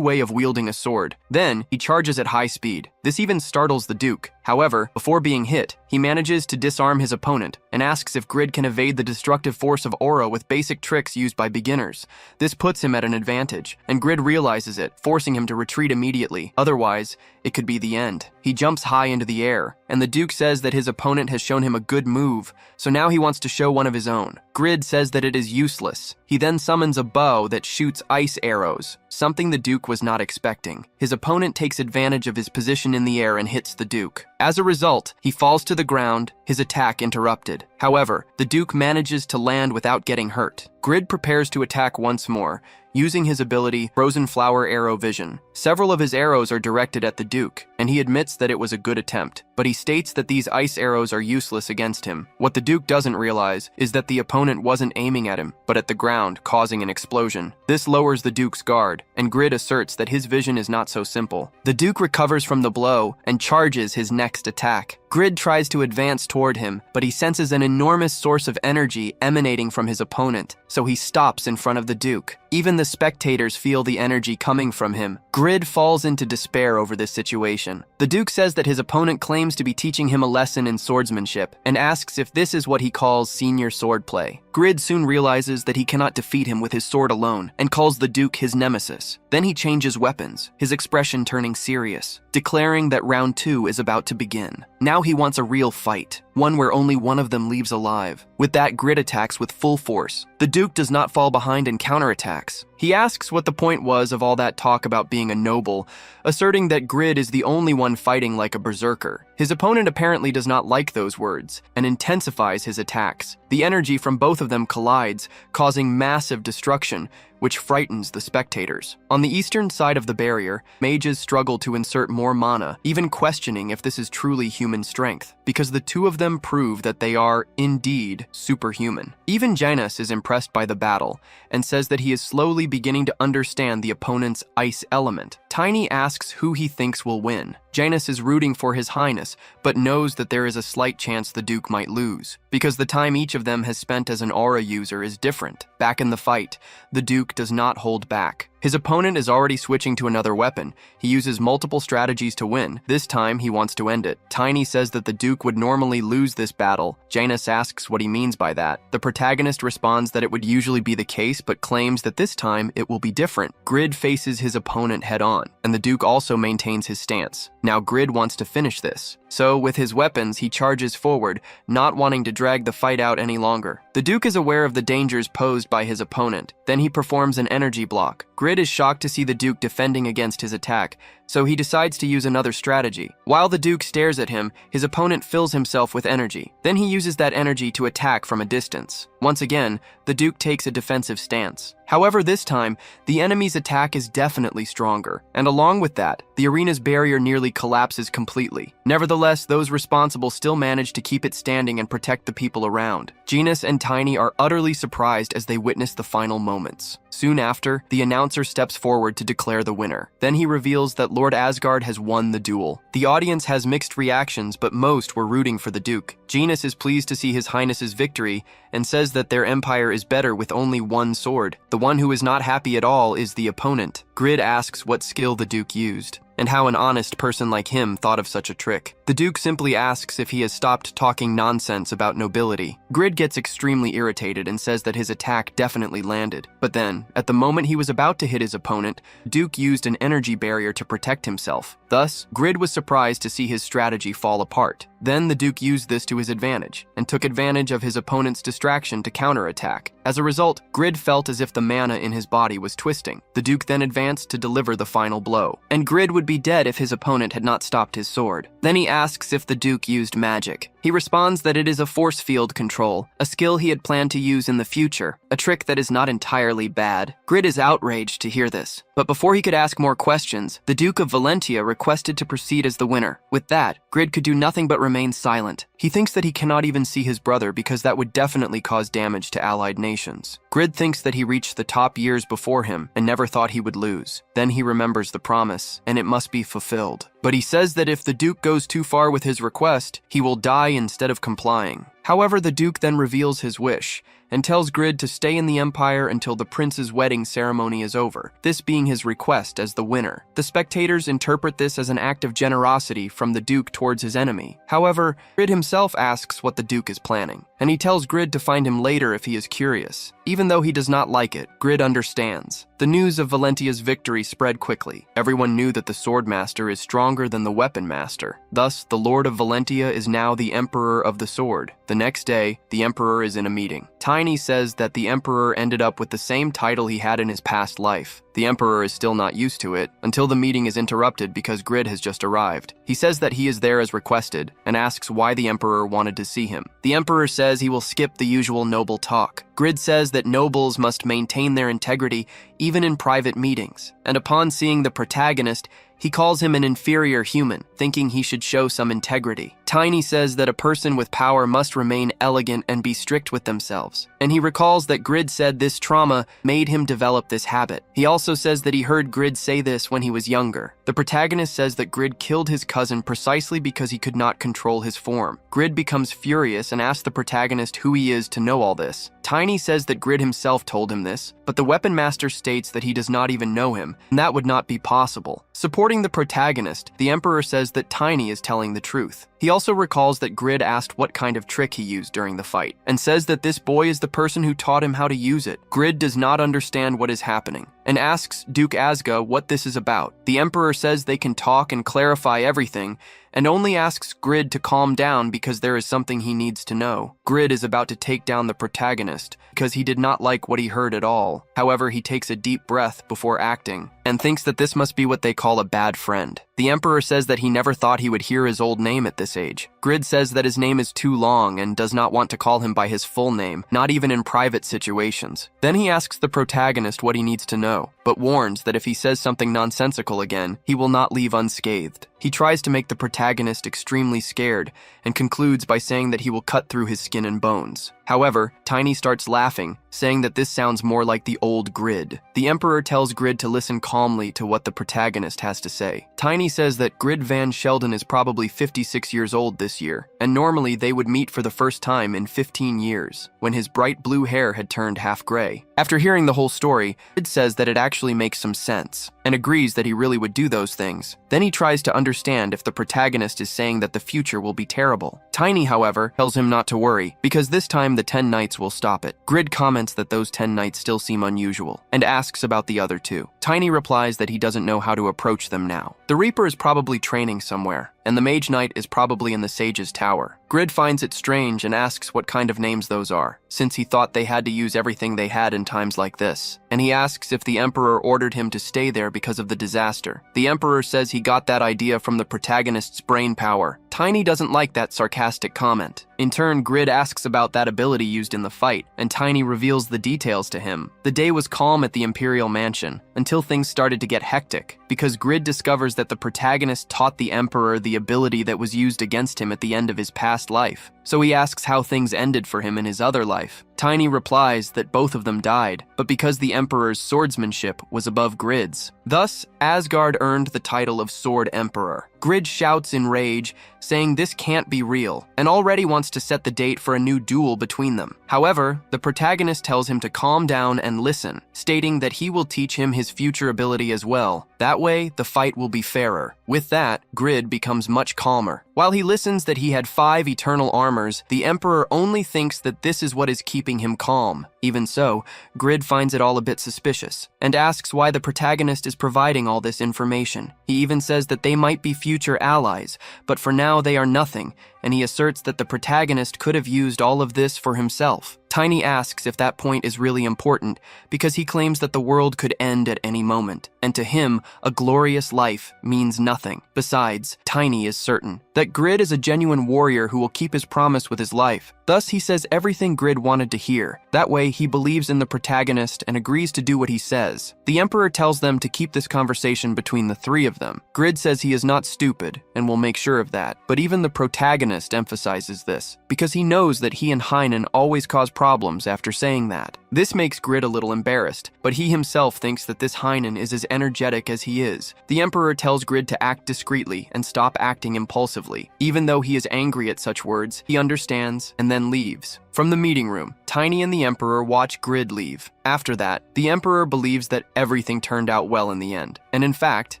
way of wielding a sword. Then, he charges at high speed. This even startles the Duke. However, before being hit, he manages to disarm his opponent and asks if Grid can evade the destructive force of aura with basic tricks used by beginners. This puts him at an advantage, and Grid realizes it, forcing him to retreat immediately. Otherwise, it could be the end. He jumps high into the air, and the Duke says that his opponent has shown him a good move, so now he wants to show one of his own. Grid says that it is useless. He then summons a bow that shoots ice arrows, something the Duke was not expecting. His opponent takes advantage of his position in the air and hits the Duke. As a result, he falls to the ground, his attack interrupted. However, the Duke manages to land without getting hurt. Grid prepares to attack once more, using his ability Frozen Flower Arrow Vision. Several of his arrows are directed at the Duke, and he admits that it was a good attempt, but he states that these ice arrows are useless against him. What the Duke doesn't realize is that the opponent wasn't aiming at him, but at the ground, causing an explosion. This lowers the Duke's guard, and Grid asserts that his vision is not so simple. The Duke recovers from the blow and charges his next attack. Grid tries to advance toward him, but he senses an enormous source of energy emanating from his opponent, so he stops in front of the Duke. Even the spectators feel the energy coming from him. Grid falls into despair over this situation. The Duke says that his opponent claims to be teaching him a lesson in swordsmanship, and asks if this is what he calls senior swordplay. Grid soon realizes that he cannot defeat him with his sword alone, and calls the Duke his nemesis. Then he changes weapons, his expression turning serious, declaring that round 2 is about to begin. Now he wants a real fight, one where only one of them leaves alive. With that, Grid attacks with full force. The Duke does not fall behind and counterattacks. He asks what the point was of all that talk about being a noble, asserting that Grid is the only one fighting like a berserker. His opponent apparently does not like those words, and intensifies his attacks. The energy from both of them collides, causing massive destruction, which frightens the spectators. On the eastern side of the barrier, mages struggle to insert more mana, even questioning if this is truly human strength, because the two of them prove that they are, indeed, superhuman. Even Janus is impressed by the battle, and says that he is slowly beginning to understand the opponent's ice element. Tiny asks who he thinks will win. Janus is rooting for his highness, but knows that there is a slight chance the Duke might lose, because the time each of them has spent as an aura user is different. Back in the fight, the Duke does not hold back. His opponent is already switching to another weapon. He uses multiple strategies to win. This time, he wants to end it. Tiny says that the Duke would normally lose this battle. Janus asks what he means by that. The protagonist responds that it would usually be the case, but claims that this time it will be different. Grid faces his opponent head-on, and the Duke also maintains his stance. Now Grid wants to finish this. So, with his weapons, he charges forward, not wanting to drag the fight out any longer. The Duke is aware of the dangers posed by his opponent. Then he performs an energy block. Grid is shocked to see the Duke defending against his attack, so he decides to use another strategy. While the Duke stares at him, his opponent fills himself with energy. Then he uses that energy to attack from a distance. Once again, the Duke takes a defensive stance. However, this time, the enemy's attack is definitely stronger, and along with that, the arena's barrier nearly collapses completely. Nevertheless, those responsible still manage to keep it standing and protect the people around. Janus and Tiny are utterly surprised as they witness the final moments. Soon after, the announcer steps forward to declare the winner. Then he reveals that Lord Asgard has won the duel. The audience has mixed reactions, but most were rooting for the Duke. Janus is pleased to see his highness's victory and says that their empire is better with only one sword. The one who is not happy at all is the opponent. Grid asks what skill the Duke used, and how an honest person like him thought of such a trick. The Duke simply asks if he has stopped talking nonsense about nobility. Grid gets extremely irritated and says that his attack definitely landed. But then, at the moment he was about to hit his opponent, Duke used an energy barrier to protect himself. Thus, Grid was surprised to see his strategy fall apart. Then the Duke used this to his advantage, and took advantage of his opponent's distraction to counterattack. As a result, Grid felt as if the mana in his body was twisting. The Duke then advanced to deliver the final blow, and Grid would be dead if his opponent had not stopped his sword. Then he asks if the Duke used magic. He responds that it is a force field control, a skill he had planned to use in the future, a trick that is not entirely bad. Grid is outraged to hear this, but before he could ask more questions, the Duke of Valentia requested to proceed as the winner. With that, Grid could do nothing but remain silent. He thinks that he cannot even see his brother because that would definitely cause damage to allied nations. Grid thinks that he reached the top years before him and never thought he would lose. Then he remembers the promise, and it must be fulfilled. But he says that if the Duke goes too far with his request, he will die instead of complying. However, the Duke then reveals his wish, and tells Grid to stay in the Empire until the prince's wedding ceremony is over, this being his request as the winner. The spectators interpret this as an act of generosity from the Duke towards his enemy. However, Grid himself asks what the Duke is planning, and he tells Grid to find him later if he is curious. Even though he does not like it, Grid understands. The news of Valentia's victory spread quickly. Everyone knew that the Sword Master is stronger than the Weapon Master. Thus, the Lord of Valentia is now the Emperor of the Sword. The next day, the Emperor is in a meeting. Tiny says that the Emperor ended up with the same title he had in his past life. The Emperor is still not used to it, until the meeting is interrupted because Grid has just arrived. He says that he is there as requested, and asks why the Emperor wanted to see him. The Emperor says he will skip the usual noble talk. Grid says that nobles must maintain their integrity even in private meetings, and upon seeing the protagonist, he calls him an inferior human, thinking he should show some integrity. Tiny says that a person with power must remain elegant and be strict with themselves, and he recalls that Grid said this trauma made him develop this habit. He also says that he heard Grid say this when he was younger. The protagonist says that Grid killed his cousin precisely because he could not control his form. Grid becomes furious and asks the protagonist who he is to know all this. Tiny says that Grid himself told him this, but the Weapon Master states that he does not even know him, and that would not be possible. Supporting the protagonist, the Emperor says that Tiny is telling the truth. He also recalls that Grid asked what kind of trick he used during the fight, and says that this boy is the person who taught him how to use it. Grid does not understand what is happening, and asks Duke Asga what this is about. The Emperor says they can talk and clarify everything, and only asks Grid to calm down because there is something he needs to know. Grid is about to take down the protagonist because he did not like what he heard at all. However, he takes a deep breath before acting and thinks that this must be what they call a bad friend. The Emperor says that he never thought he would hear his old name at this age. Grid says that his name is too long and does not want to call him by his full name, not even in private situations. Then he asks the protagonist what he needs to know, but warns that if he says something nonsensical again, he will not leave unscathed. He tries to make the protagonist extremely scared and concludes by saying that he will cut through his skin and bones. However, Tiny starts laughing, saying that this sounds more like the old Grid. The Emperor tells Grid to listen calmly to what the protagonist has to say. Tiny says that Grid Van Sheldon is probably 56 years old this year, and normally they would meet for the first time in 15 years, when his bright blue hair had turned half gray. After hearing the whole story, Grid says that it actually makes some sense, and agrees that he really would do those things. Then he tries to understand if the protagonist is saying that the future will be terrible. Tiny, however, tells him not to worry, because this time the 10 nights will stop it. Grid comments that those 10 nights still seem unusual, and asks about the other 2. Tiny replies that he doesn't know how to approach them now. The Reaper is probably training somewhere, and the Mage Knight is probably in the Sage's tower. Grid finds it strange and asks what kind of names those are, since he thought they had to use everything they had in times like this. And he asks if the Emperor ordered him to stay there because of the disaster. The Emperor says he got that idea from the protagonist's brain power. Tiny doesn't like that sarcastic comment. In turn, Grid asks about that ability used in the fight, and Tiny reveals the details to him. The day was calm at the Imperial Mansion, until things started to get hectic, because Grid discovers that the protagonist taught the Emperor the ability that was used against him at the end of his past life. So he asks how things ended for him in his other life. Tiny replies that both of them died, but because the Emperor's swordsmanship was above Grid's. Thus, Asgard earned the title of Sword Emperor. Grid shouts in rage, saying this can't be real, and already wants to set the date for a new duel between them. However, the protagonist tells him to calm down and listen, stating that he will teach him his future ability as well. That way, the fight will be fairer. With that, Grid becomes much calmer. While he listens that he had 5 eternal armors, the Emperor only thinks that this is what is keeping him calm. Even so, Grid finds it all a bit suspicious, and asks why the protagonist is providing all this information. He even says that they might be future allies, but for now they are nothing, and he asserts that the protagonist could have used all of this for himself. Tiny asks if that point is really important, because he claims that the world could end at any moment, and to him, a glorious life means nothing. Besides, Tiny is certain that Grid is a genuine warrior who will keep his promise with his life. Thus, he says everything Grid wanted to hear. That way, he believes in the protagonist and agrees to do what he says. The Emperor tells them to keep this conversation between the 3 of them. Grid says he is not stupid, and will make sure of that, but even the protagonist emphasizes this, because he knows that he and Heinen always cause problems after saying that. This makes Grid a little embarrassed, but he himself thinks that this Heinen is as energetic as he is. The Emperor tells Grid to act discreetly and stop acting impulsively. Even though he is angry at such words, he understands and then leaves. From the meeting room, Tiny and the Emperor watch Grid leave. After that, the Emperor believes that everything turned out well in the end, and in fact,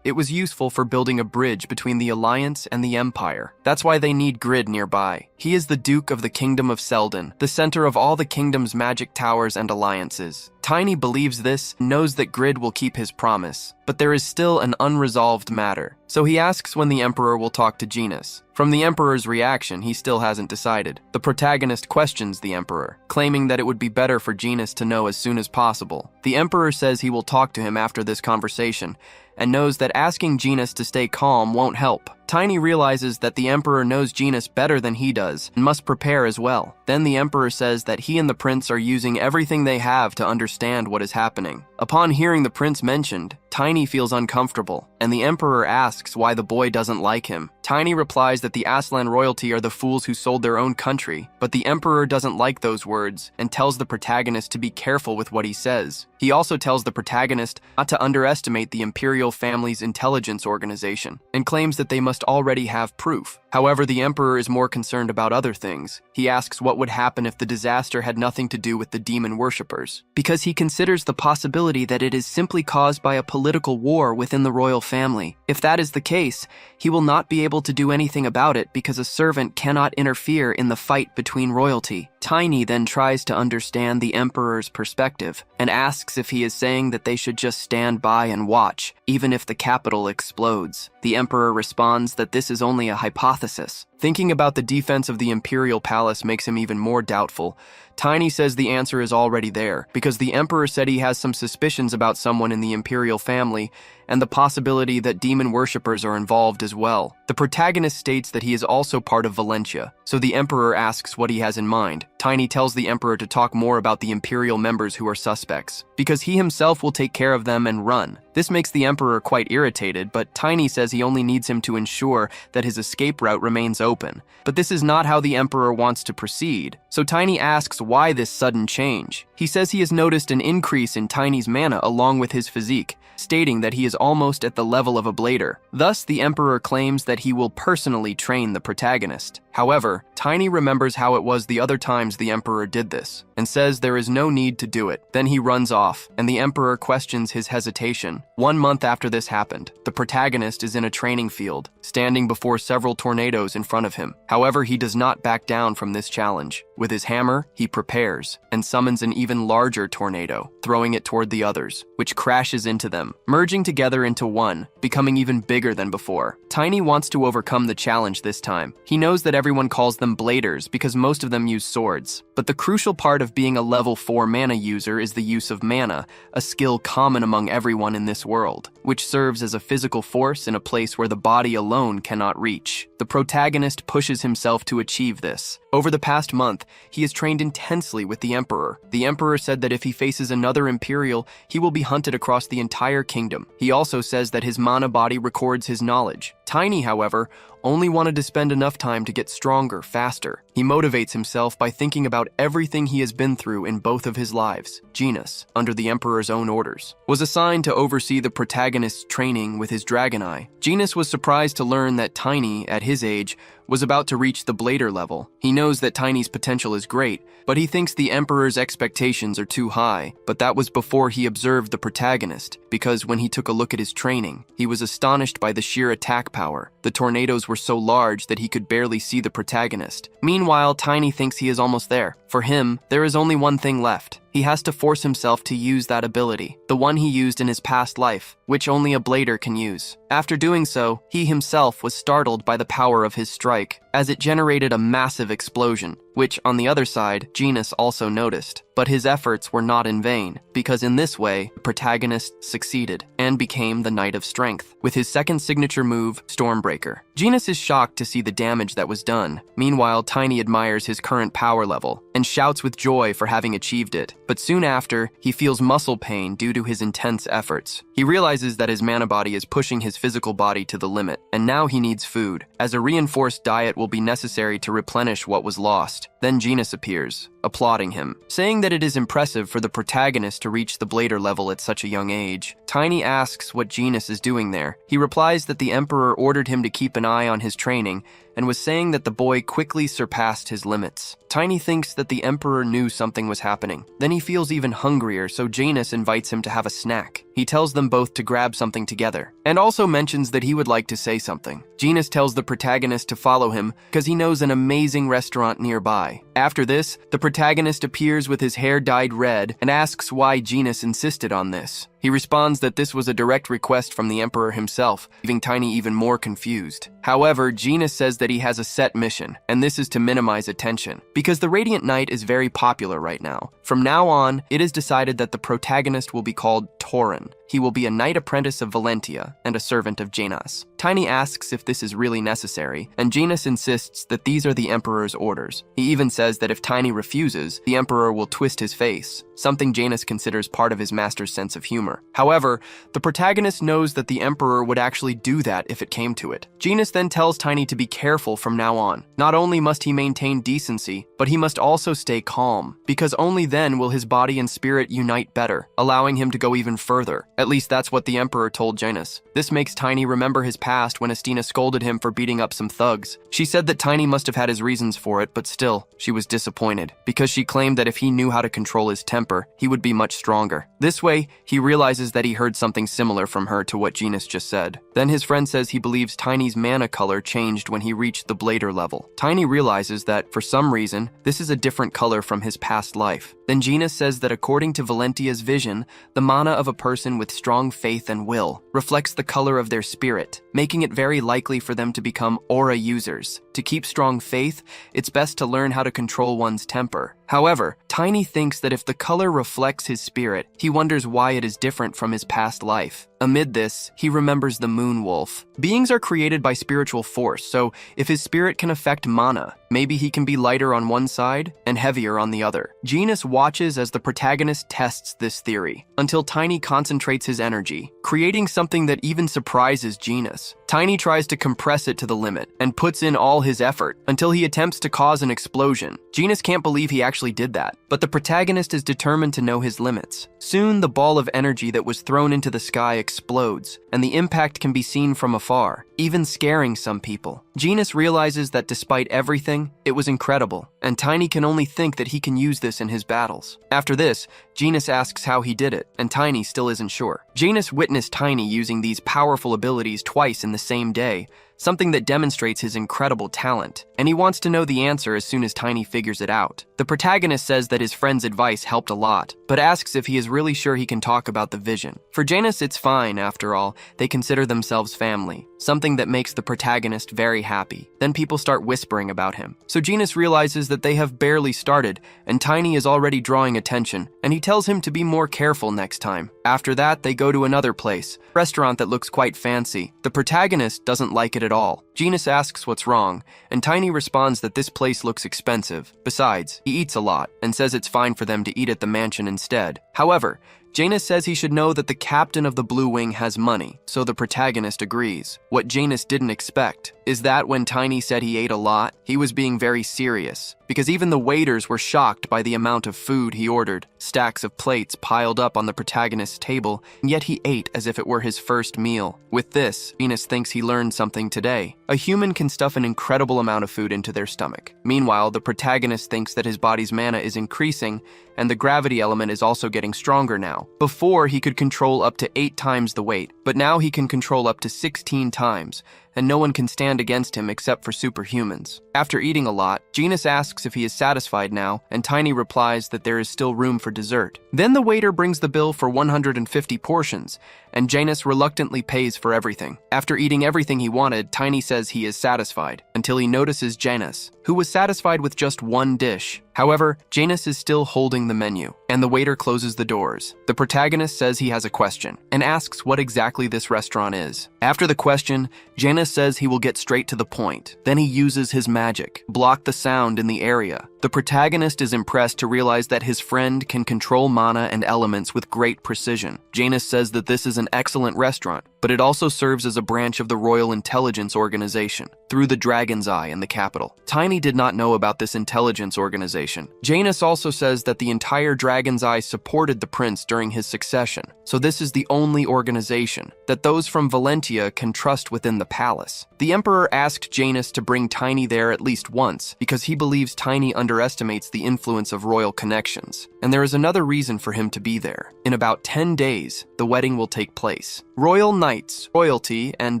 it was useful for building a bridge between the Alliance and the Empire. That's why they need Grid nearby. He is the Duke of the Kingdom of Selden, the center of all the kingdom's magic towers and alliances. Tiny believes this, knows that Grid will keep his promise, but there is still an unresolved matter. So he asks when the Emperor will talk to Genus. From the Emperor's reaction, he still hasn't decided. The protagonist questions the Emperor, claiming that it would be better for Genus to know as soon as possible. The Emperor says he will talk to him after this conversation, and knows that asking Genus to stay calm won't help. Tiny realizes that the Emperor knows Genus better than he does, and must prepare as well. Then the Emperor says that he and the Prince are using everything they have to understand what is happening. Upon hearing the Prince mentioned, Tiny feels uncomfortable, and the Emperor asks why the boy doesn't like him. Tiny replies that the Aslan royalty are the fools who sold their own country, but the Emperor doesn't like those words, and tells the protagonist to be careful with what he says. He also tells the protagonist not to underestimate the Imperial family's intelligence organization, and claims that they must already have proof. However, the Emperor is more concerned about other things. He asks what would happen if the disaster had nothing to do with the demon worshippers, because he considers the possibility that it is simply caused by a political war within the royal family. If that is the case, he will not be able able to do anything about it because a servant cannot interfere in the fight between royalty. Tiny then tries to understand the emperor's perspective and asks if he is saying that they should just stand by and watch, even if the capital explodes. The emperor responds that this is only a hypothesis. Thinking about the defense of the imperial palace makes him even more doubtful. Tiny says the answer is already there, because the emperor said he has some suspicions about someone in the imperial family, and the possibility that demon worshippers are involved as well. The protagonist states that he is also part of Valentia, so the emperor asks what he has in mind. Tiny tells the emperor to talk more about the imperial members who are suspects, because he himself will take care of them and run. This makes the emperor quite irritated, but Tiny says he only needs him to ensure that his escape route remains open. But this is not how the emperor wants to proceed, so Tiny asks why this sudden change. He says he has noticed an increase in Tiny's mana along with his physique, stating that he is almost at the level of a blader. Thus, the emperor claims that he will personally train the protagonist. However, Tiny remembers how it was the other times the emperor did this, and says there is no need to do it. Then he runs off, and the emperor questions his hesitation. 1 month after this happened, the protagonist is in a training field, standing before several tornadoes in front of him. However, he does not back down from this challenge. With his hammer, he prepares, and summons an even larger tornado, throwing it toward the others, which crashes into them, merging together into one, becoming even bigger than before. Tiny wants to overcome the challenge this time. He knows that everyone calls them bladers because most of them use swords. But the crucial part of being a level 4 mana user is the use of mana, a skill common among everyone in this world, which serves as a physical force in a place where the body alone cannot reach. The protagonist pushes himself to achieve this. Over the past month, he has trained intensely with the emperor. The emperor said that if he faces another imperial, he will be hunted across the entire kingdom. He also says that his mana body records his knowledge. Tiny, however, only wanted to spend enough time to get stronger faster. He motivates himself by thinking about everything he has been through in both of his lives. Genus, under the emperor's own orders, was assigned to oversee the protagonist's training with his dragon eye. Genus was surprised to learn that Tiny, at his age, was about to reach the blader level. He knows that Tiny's potential is great, but he thinks the emperor's expectations are too high. But that was before he observed the protagonist, because when he took a look at his training, he was astonished by the sheer attack power. The tornadoes were so large that he could barely see the protagonist. Meanwhile, Tiny thinks he is almost there. For him, there is only one thing left. He has to force himself to use that ability, the one he used in his past life, which only a blader can use. After doing so, he himself was startled by the power of his strike, as it generated a massive explosion, which, on the other side, Genus also noticed. But his efforts were not in vain, because in this way, the protagonist succeeded and became the Knight of Strength, with his second signature move, Stormbreaker. Genus is shocked to see the damage that was done. Meanwhile, Tiny admires his current power level and shouts with joy for having achieved it. But soon after, he feels muscle pain due to his intense efforts. He realizes that his mana body is pushing his physical body to the limit, and now he needs food, as a reinforced diet will be necessary to replenish what was lost. Then Genus appears, applauding him, saying that it is impressive for the protagonist to reach the blader level at such a young age. Tiny asks what Genus is doing there. He replies that the emperor ordered him to keep an eye on his training, and was saying that the boy quickly surpassed his limits. Tiny thinks that the emperor knew something was happening. Then he feels even hungrier, so Janus invites him to have a snack. He tells them both to grab something together, and also mentions that he would like to say something. Janus tells the protagonist to follow him because he knows an amazing restaurant nearby. After this, the protagonist appears with his hair dyed red and asks why Janus insisted on this. He responds that this was a direct request from the Emperor himself, leaving Tiny even more confused. However, Janus says that he has a set mission, and this is to minimize attention, because the Radiant Knight is very popular right now. From now on, it is decided that the protagonist will be called Tauren. He will be a knight apprentice of Valentia and a servant of Janus. Tiny asks if this is really necessary, and Janus insists that these are the Emperor's orders. He even says that if Tiny refuses, the Emperor will twist his face, something Janus considers part of his master's sense of humor. However, the protagonist knows that the Emperor would actually do that if it came to it. Janus then tells Tiny to be careful from now on. Not only must he maintain decency, but but he must also stay calm, because only then will his body and spirit unite better, allowing him to go even further. At least that's what the Emperor told Janus. This makes Tiny remember his past when Estina scolded him for beating up some thugs. She said that Tiny must have had his reasons for it, but still, she was disappointed, because she claimed that if he knew how to control his temper, he would be much stronger. This way, he realizes that he heard something similar from her to what Janus just said. Then his friend says he believes Tiny's mana color changed when he reached the Blader level. Tiny realizes that, for some reason, this is a different color from his past life. Then Janus says that according to Valentia's vision, the mana of a person with strong faith and will reflects the color of their spirit, making it very likely for them to become aura users. To keep strong faith, it's best to learn how to control one's temper. However, Tiny thinks that if the color reflects his spirit, he wonders why it is different from his past life. Amid this, he remembers the moon wolf. Beings are created by spiritual force, so if his spirit can affect mana, maybe he can be lighter on one side and heavier on the other. Janus watches as the protagonist tests this theory, until Tiny concentrates his energy, creating something that even surprises Janus. Tiny tries to compress it to the limit, and puts in all his effort, until he attempts to cause an explosion. Janus can't believe he actually did that, but the protagonist is determined to know his limits. Soon, the ball of energy that was thrown into the sky explodes, and the impact can be seen from afar, even scaring some people. Janus realizes that despite everything, it was incredible, and Tiny can only think that he can use this in his battles. After this, Janus asks how he did it, and Tiny still isn't sure. Janus witnessed Tiny using these powerful abilities twice in the same day, something that demonstrates his incredible talent, and he wants to know the answer as soon as Tiny figures it out. The protagonist says that his friend's advice helped a lot, but asks if he is really sure he can talk about the vision. For Janus, it's fine, after all, they consider themselves family, something that makes the protagonist very happy. Then people start whispering about him. So Janus realizes that they have barely started, and Tiny is already drawing attention, and he tells him to be more careful next time. After that, they go to another place, a restaurant that looks quite fancy. The protagonist doesn't like it at all. Janus asks what's wrong, and Tiny responds that this place looks expensive. Besides, he eats a lot, and says it's fine for them to eat at the mansion instead. However, Janus says he should know that the captain of the Blue Wing has money, so the protagonist agrees. What Janus didn't expect is that when Tiny said he ate a lot, he was being very serious, because even the waiters were shocked by the amount of food he ordered. Stacks of plates piled up on the protagonist's table, and yet he ate as if it were his first meal. With this, Janus thinks he learned something today. A human can stuff an incredible amount of food into their stomach. Meanwhile, the protagonist thinks that his body's mana is increasing, and the gravity element is also getting stronger now. Before, he could control up to 8 times the weight, but now he can control up to 16 times, and no one can stand against him except for superhumans. After eating a lot, Janus asks if he is satisfied now, and Tiny replies that there is still room for dessert. Then the waiter brings the bill for 150 portions, and Janus reluctantly pays for everything. After eating everything he wanted, Tiny says he is satisfied, until he notices Janus, who was satisfied with just one dish. However, Janus is still holding the menu, and the waiter closes the doors. The protagonist says he has a question, and asks what exactly this restaurant is. After the question, Janus says he will get straight to the point. Then he uses his magic, block the sound in the area. The protagonist is impressed to realize that his friend can control mana and elements with great precision. Janus says that this is an excellent restaurant, but it also serves as a branch of the Royal Intelligence Organization, through the Dragon's Eye in the capital. Tiny did not know about this intelligence organization. Janus also says that the entire Dragon's Eye supported the prince during his succession, so this is the only organization that those from Valentia can trust within the palace. The Emperor asked Janus to bring Tiny there at least once, because he believes Tiny underestimates the influence of royal connections. And there is another reason for him to be there. In about 10 days, the wedding will take place. Royal knights, royalty, and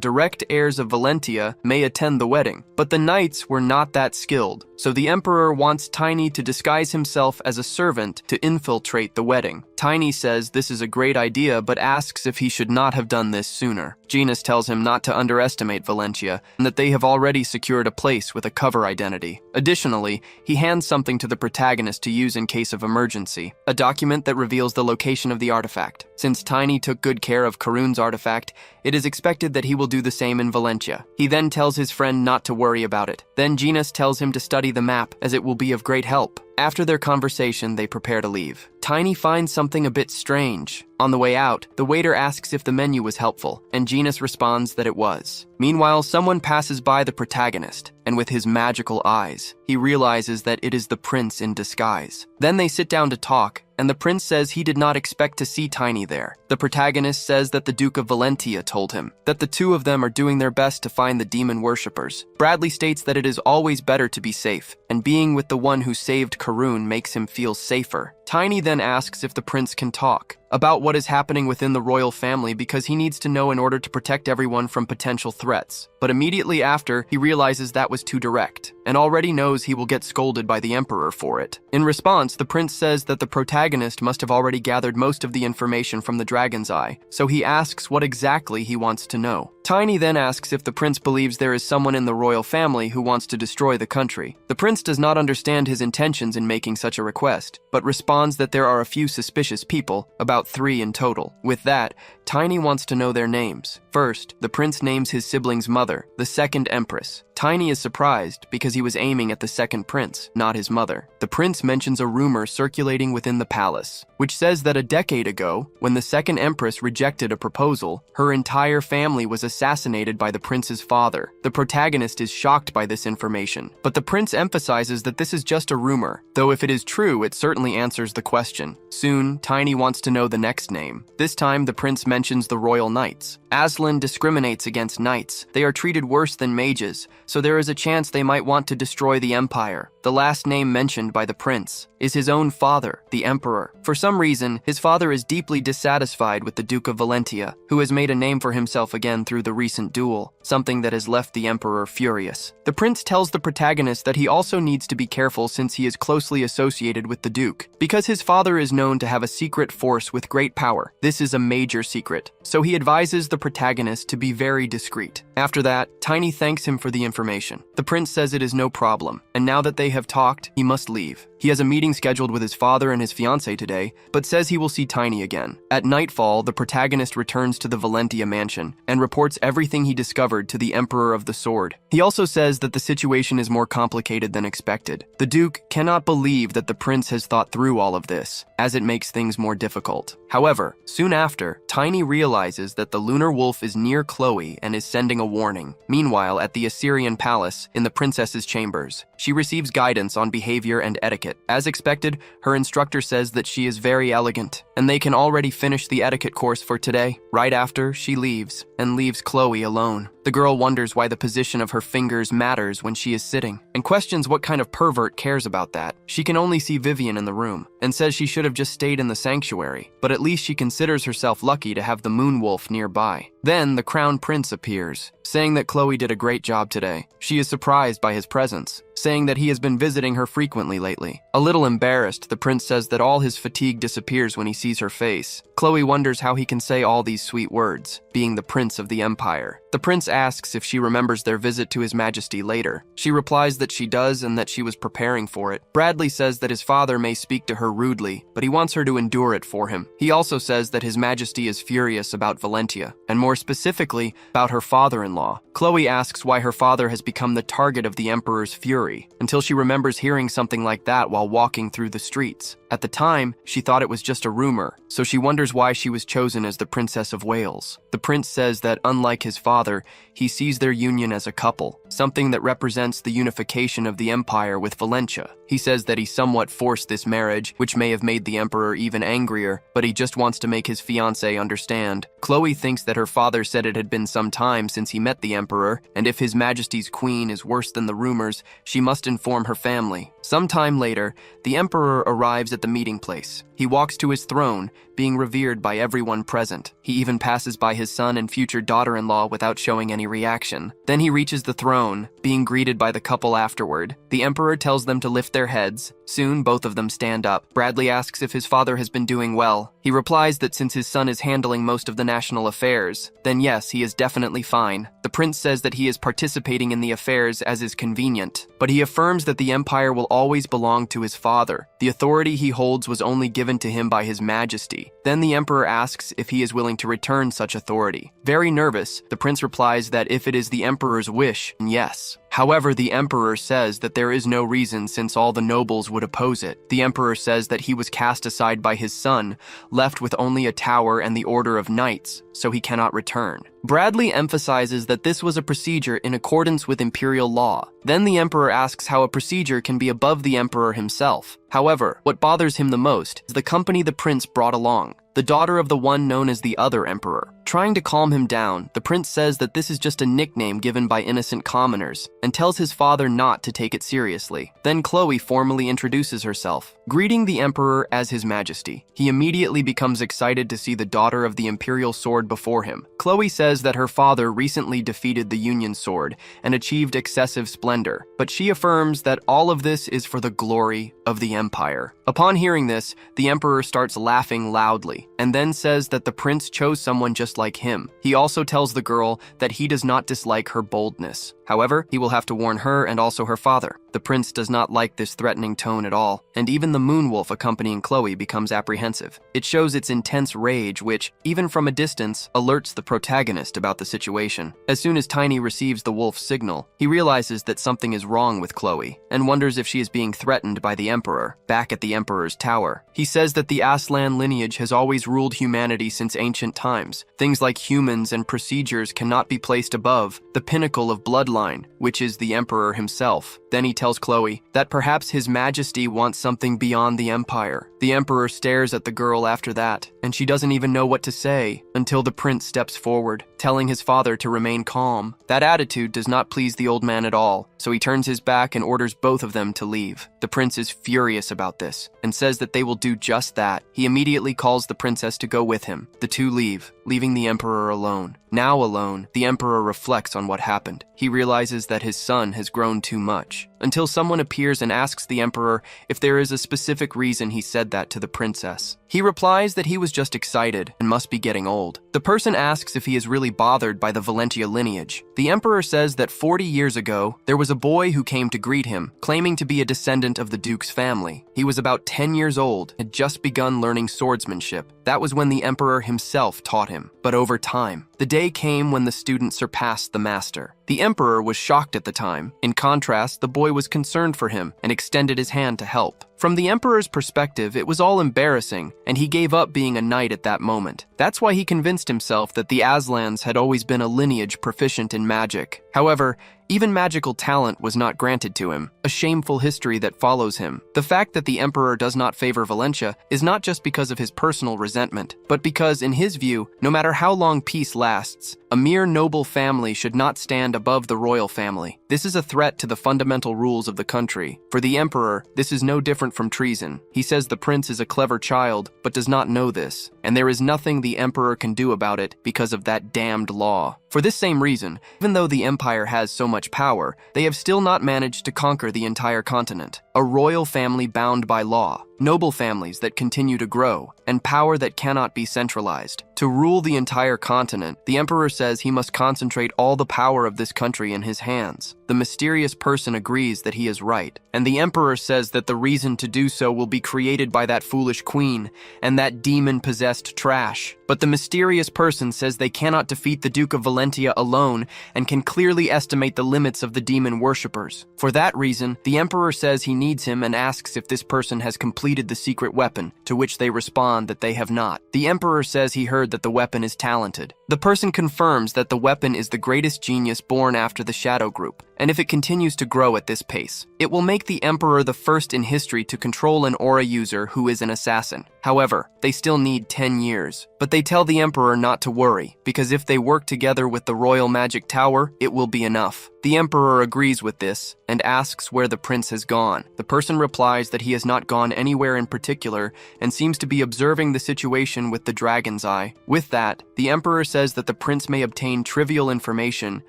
direct heirs of Valentia may attend the wedding, but the knights were not that skilled, so the Emperor wants Tiny to disguise himself as a servant to infiltrate the wedding. Tiny says this is a great idea, but asks if he should not have done this sooner. Janus tells him not to underestimate Valentia, and that they have already secured a place with a cover identity. Additionally, he hands something to the protagonist to use in case of emergency, a document that reveals the location of the artifact. Since Tiny took good care of Karun's artifact, it is expected that he will do the same in Valentia. He then tells his friend not to worry about it. Then Janus tells him to study the map, as it will be of great help. After their conversation, they prepare to leave. Tiny finds something a bit strange. On the way out, the waiter asks if the menu was helpful, and Janus responds that it was. Meanwhile, someone passes by the protagonist and and with his magical eyes. He realizes that it is the prince in disguise. Then they sit down to talk, and the prince says he did not expect to see Tiny there. The protagonist says that the Duke of Valentia told him that the two of them are doing their best to find the demon worshippers. Bradley states that it is always better to be safe, and being with the one who saved Karun makes him feel safer. Tiny then asks if the prince can talk about what is happening within the royal family because he needs to know in order to protect everyone from potential threats. But immediately after, he realizes that was too direct, and already knows he will get scolded by the emperor for it. In response, the prince says that the protagonist must have already gathered most of the information from the dragon's eye, so he asks what exactly he wants to know. Tiny then asks if the prince believes there is someone in the royal family who wants to destroy the country. The prince does not understand his intentions in making such a request, but responds that there are a few suspicious people, about 3 in total. With that, Tiny wants to know their names. First, the prince names his sibling's mother, the second empress. Tiny is surprised because he was aiming at the second prince, not his mother. The prince mentions a rumor circulating within the palace, which says that a decade ago, when the second empress rejected a proposal, her entire family was assassinated by the prince's father. The protagonist is shocked by this information, but the prince emphasizes that this is just a rumor, though if it is true, it certainly answers the question. Soon, Tiny wants to know the next name. This time, the prince mentions the royal knights. Aslan discriminates against knights. They are treated worse than mages, so there is a chance they might want to destroy the empire. The last name mentioned by the prince is his own father, the emperor. For some reason, his father is deeply dissatisfied with the Duke of Valentia, who has made a name for himself again through the recent duel, something that has left the emperor furious. The prince tells the protagonist that he also needs to be careful since he is closely associated with the duke, because his father is known to have a secret force with great power. This is a major secret, so he advises the protagonist to be very discreet. After that, Tiny thanks him for the information. The prince says it is no problem, and now that they have talked, he must leave. He has a meeting scheduled with his father and his fiancée today, but says he will see Tiny again. At nightfall, the protagonist returns to the Valentia mansion and reports everything he discovered to the Emperor of the Sword. He also says that the situation is more complicated than expected. The Duke cannot believe that the prince has thought through all of this, as it makes things more difficult. However, soon after, Tiny realizes that the lunar wolf is near Chloe and is sending a warning. Meanwhile, at the Assyrian palace, in the princess's chambers, she receives guidance on behavior and etiquette. As expected, her instructor says that she is very elegant, and they can already finish the etiquette course for today. Right after, she leaves, and leaves Chloe alone. The girl wonders why the position of her fingers matters when she is sitting, and questions what kind of pervert cares about that. She can only see Vivian in the room, and says she should have just stayed in the sanctuary, but at least she considers herself lucky to have the moon wolf nearby. Then, the crown prince appears, saying that Chloe did a great job today. She is surprised by his presence, saying that he has been visiting her frequently lately. A little embarrassed, the prince says that all his fatigue disappears when he sees her face. Chloe wonders how he can say all these sweet words, being the prince of the empire. The prince asks if she remembers their visit to his majesty later. She replies that she does and that she was preparing for it. Bradley says that his father may speak to her rudely, but he wants her to endure it for him. He also says that his majesty is furious about Valentia, and more specifically, about her father-in-law. Chloe asks why her father has become the target of the emperor's fury, until she remembers hearing something like that while walking through the streets. At the time, she thought it was just a rumor, so she wonders why she was chosen as the Princess of Wales. The prince says that, unlike his father, he sees their union as a couple, something that represents the unification of the empire with Valentia. He says that he somewhat forced this marriage, which may have made the emperor even angrier, but he just wants to make his fiancée understand. Chloe thinks that her father said it had been some time since he met the emperor, and if his majesty's queen is worse than the rumors, she must inform her family. Sometime later, the emperor arrives at the meeting place. He walks to his throne, being revered by everyone present. He even passes by his son and future daughter-in-law without showing any reaction. Then he reaches the throne, being greeted by the couple afterward. The emperor tells them to lift their heads. Soon, both of them stand up. Bradley asks if his father has been doing well. He replies that since his son is handling most of the national affairs, then yes, he is definitely fine. The prince says that he is participating in the affairs as is convenient, but he affirms that the empire will always belong to his father. The authority he holds was only given to him by his majesty. Then the emperor asks if he is willing to return such authority. Very nervous, the prince replies that if it is the emperor's wish, yes. However, the emperor says that there is no reason since all the nobles would oppose it. The emperor says that he was cast aside by his son, left with only a tower and the order of knights, so he cannot return. Bradley emphasizes that this was a procedure in accordance with imperial law. Then the emperor asks how a procedure can be above the emperor himself. However, what bothers him the most is the company the prince brought along, the daughter of the one known as the other emperor. Trying to calm him down, the prince says that this is just a nickname given by innocent commoners and tells his father not to take it seriously. Then Chloe formally introduces herself, greeting the emperor as His Majesty. He immediately becomes excited to see the daughter of the imperial sword before him. Chloe says that her father recently defeated the Union sword and achieved excessive splendor, but she affirms that all of this is for the glory of the empire. Upon hearing this, the emperor starts laughing loudly and then says that the prince chose someone just like him. He also tells the girl that he does not dislike her boldness. However, he will have to warn her and also her father. The prince does not like this threatening tone at all, and even the moonwolf accompanying Chloe becomes apprehensive. It shows its intense rage, which, even from a distance, alerts the protagonist about the situation. As soon as Tiny receives the wolf's signal, he realizes that something is wrong with Chloe, and wonders if she is being threatened by the emperor, back at the emperor's tower. He says that the Aslan lineage has always ruled humanity since ancient times. Things like humans and procedures cannot be placed above the pinnacle of bloodline, which is the emperor himself. Then he tells Chloe that perhaps His Majesty wants something beyond the empire. The emperor stares at the girl after that, and she doesn't even know what to say until the prince steps forward, telling his father to remain calm. That attitude does not please the old man at all, so he turns his back and orders both of them to leave. The prince is furious about this and says that they will do just that. He immediately calls the princess to go with him. The two leave, leaving the emperor alone. Now alone, the emperor reflects on what happened. He realizes that his son has grown too much, until someone appears and asks the emperor if there is a specific reason he said that to the princess. He replies that he was just excited and must be getting old. The person asks if he is really bothered by the Valentia lineage. The emperor says that 40 years ago, there was a boy who came to greet him, claiming to be a descendant of the duke's family. He was about 10 years old, had just begun learning swordsmanship. That was when the emperor himself taught him. But over time, the day came when the student surpassed the master. The emperor was shocked at the time. In contrast, the boy was concerned for him and extended his hand to help. From the emperor's perspective, it was all embarrassing, and he gave up being a knight at that moment. That's why he convinced himself that the Aslans had always been a lineage proficient in magic. However, even magical talent was not granted to him, a shameful history that follows him. The fact that the emperor does not favor Valentia is not just because of his personal resentment, but because, in his view, no matter how long peace lasts, a mere noble family should not stand above the royal family. This is a threat to the fundamental rules of the country. For the emperor, this is no different from treason. He says the prince is a clever child, but does not know this, and there is nothing the emperor can do about it because of that damned law. For this same reason, even though the empire has so much power, they have still not managed to conquer the entire continent. A royal family bound by law, noble families that continue to grow, and power that cannot be centralized. To rule the entire continent, the emperor says he must concentrate all the power of this country in his hands. The mysterious person agrees that he is right, and the emperor says that the reason to do so will be created by that foolish queen and that demon-possessed trash. But the mysterious person says they cannot defeat the Duke of Valentia alone and can clearly estimate the limits of the demon worshippers. For that reason, the emperor says he needs him and asks if this person has completed the secret weapon, to which they respond that they have not. The emperor says he heard that the weapon is talented. The person confirms that the weapon is the greatest genius born after the Shadow Group, and if it continues to grow at this pace, it will make the emperor the first in history to control an aura user who is an assassin. However, they still need 10 years. But they tell the emperor not to worry, because if they work together with the Royal Magic Tower, it will be enough. The emperor agrees with this and asks where the prince has gone. The person replies that he has not gone anywhere in particular and seems to be observing the situation with the dragon's eye. With that, the emperor says that the prince may obtain trivial information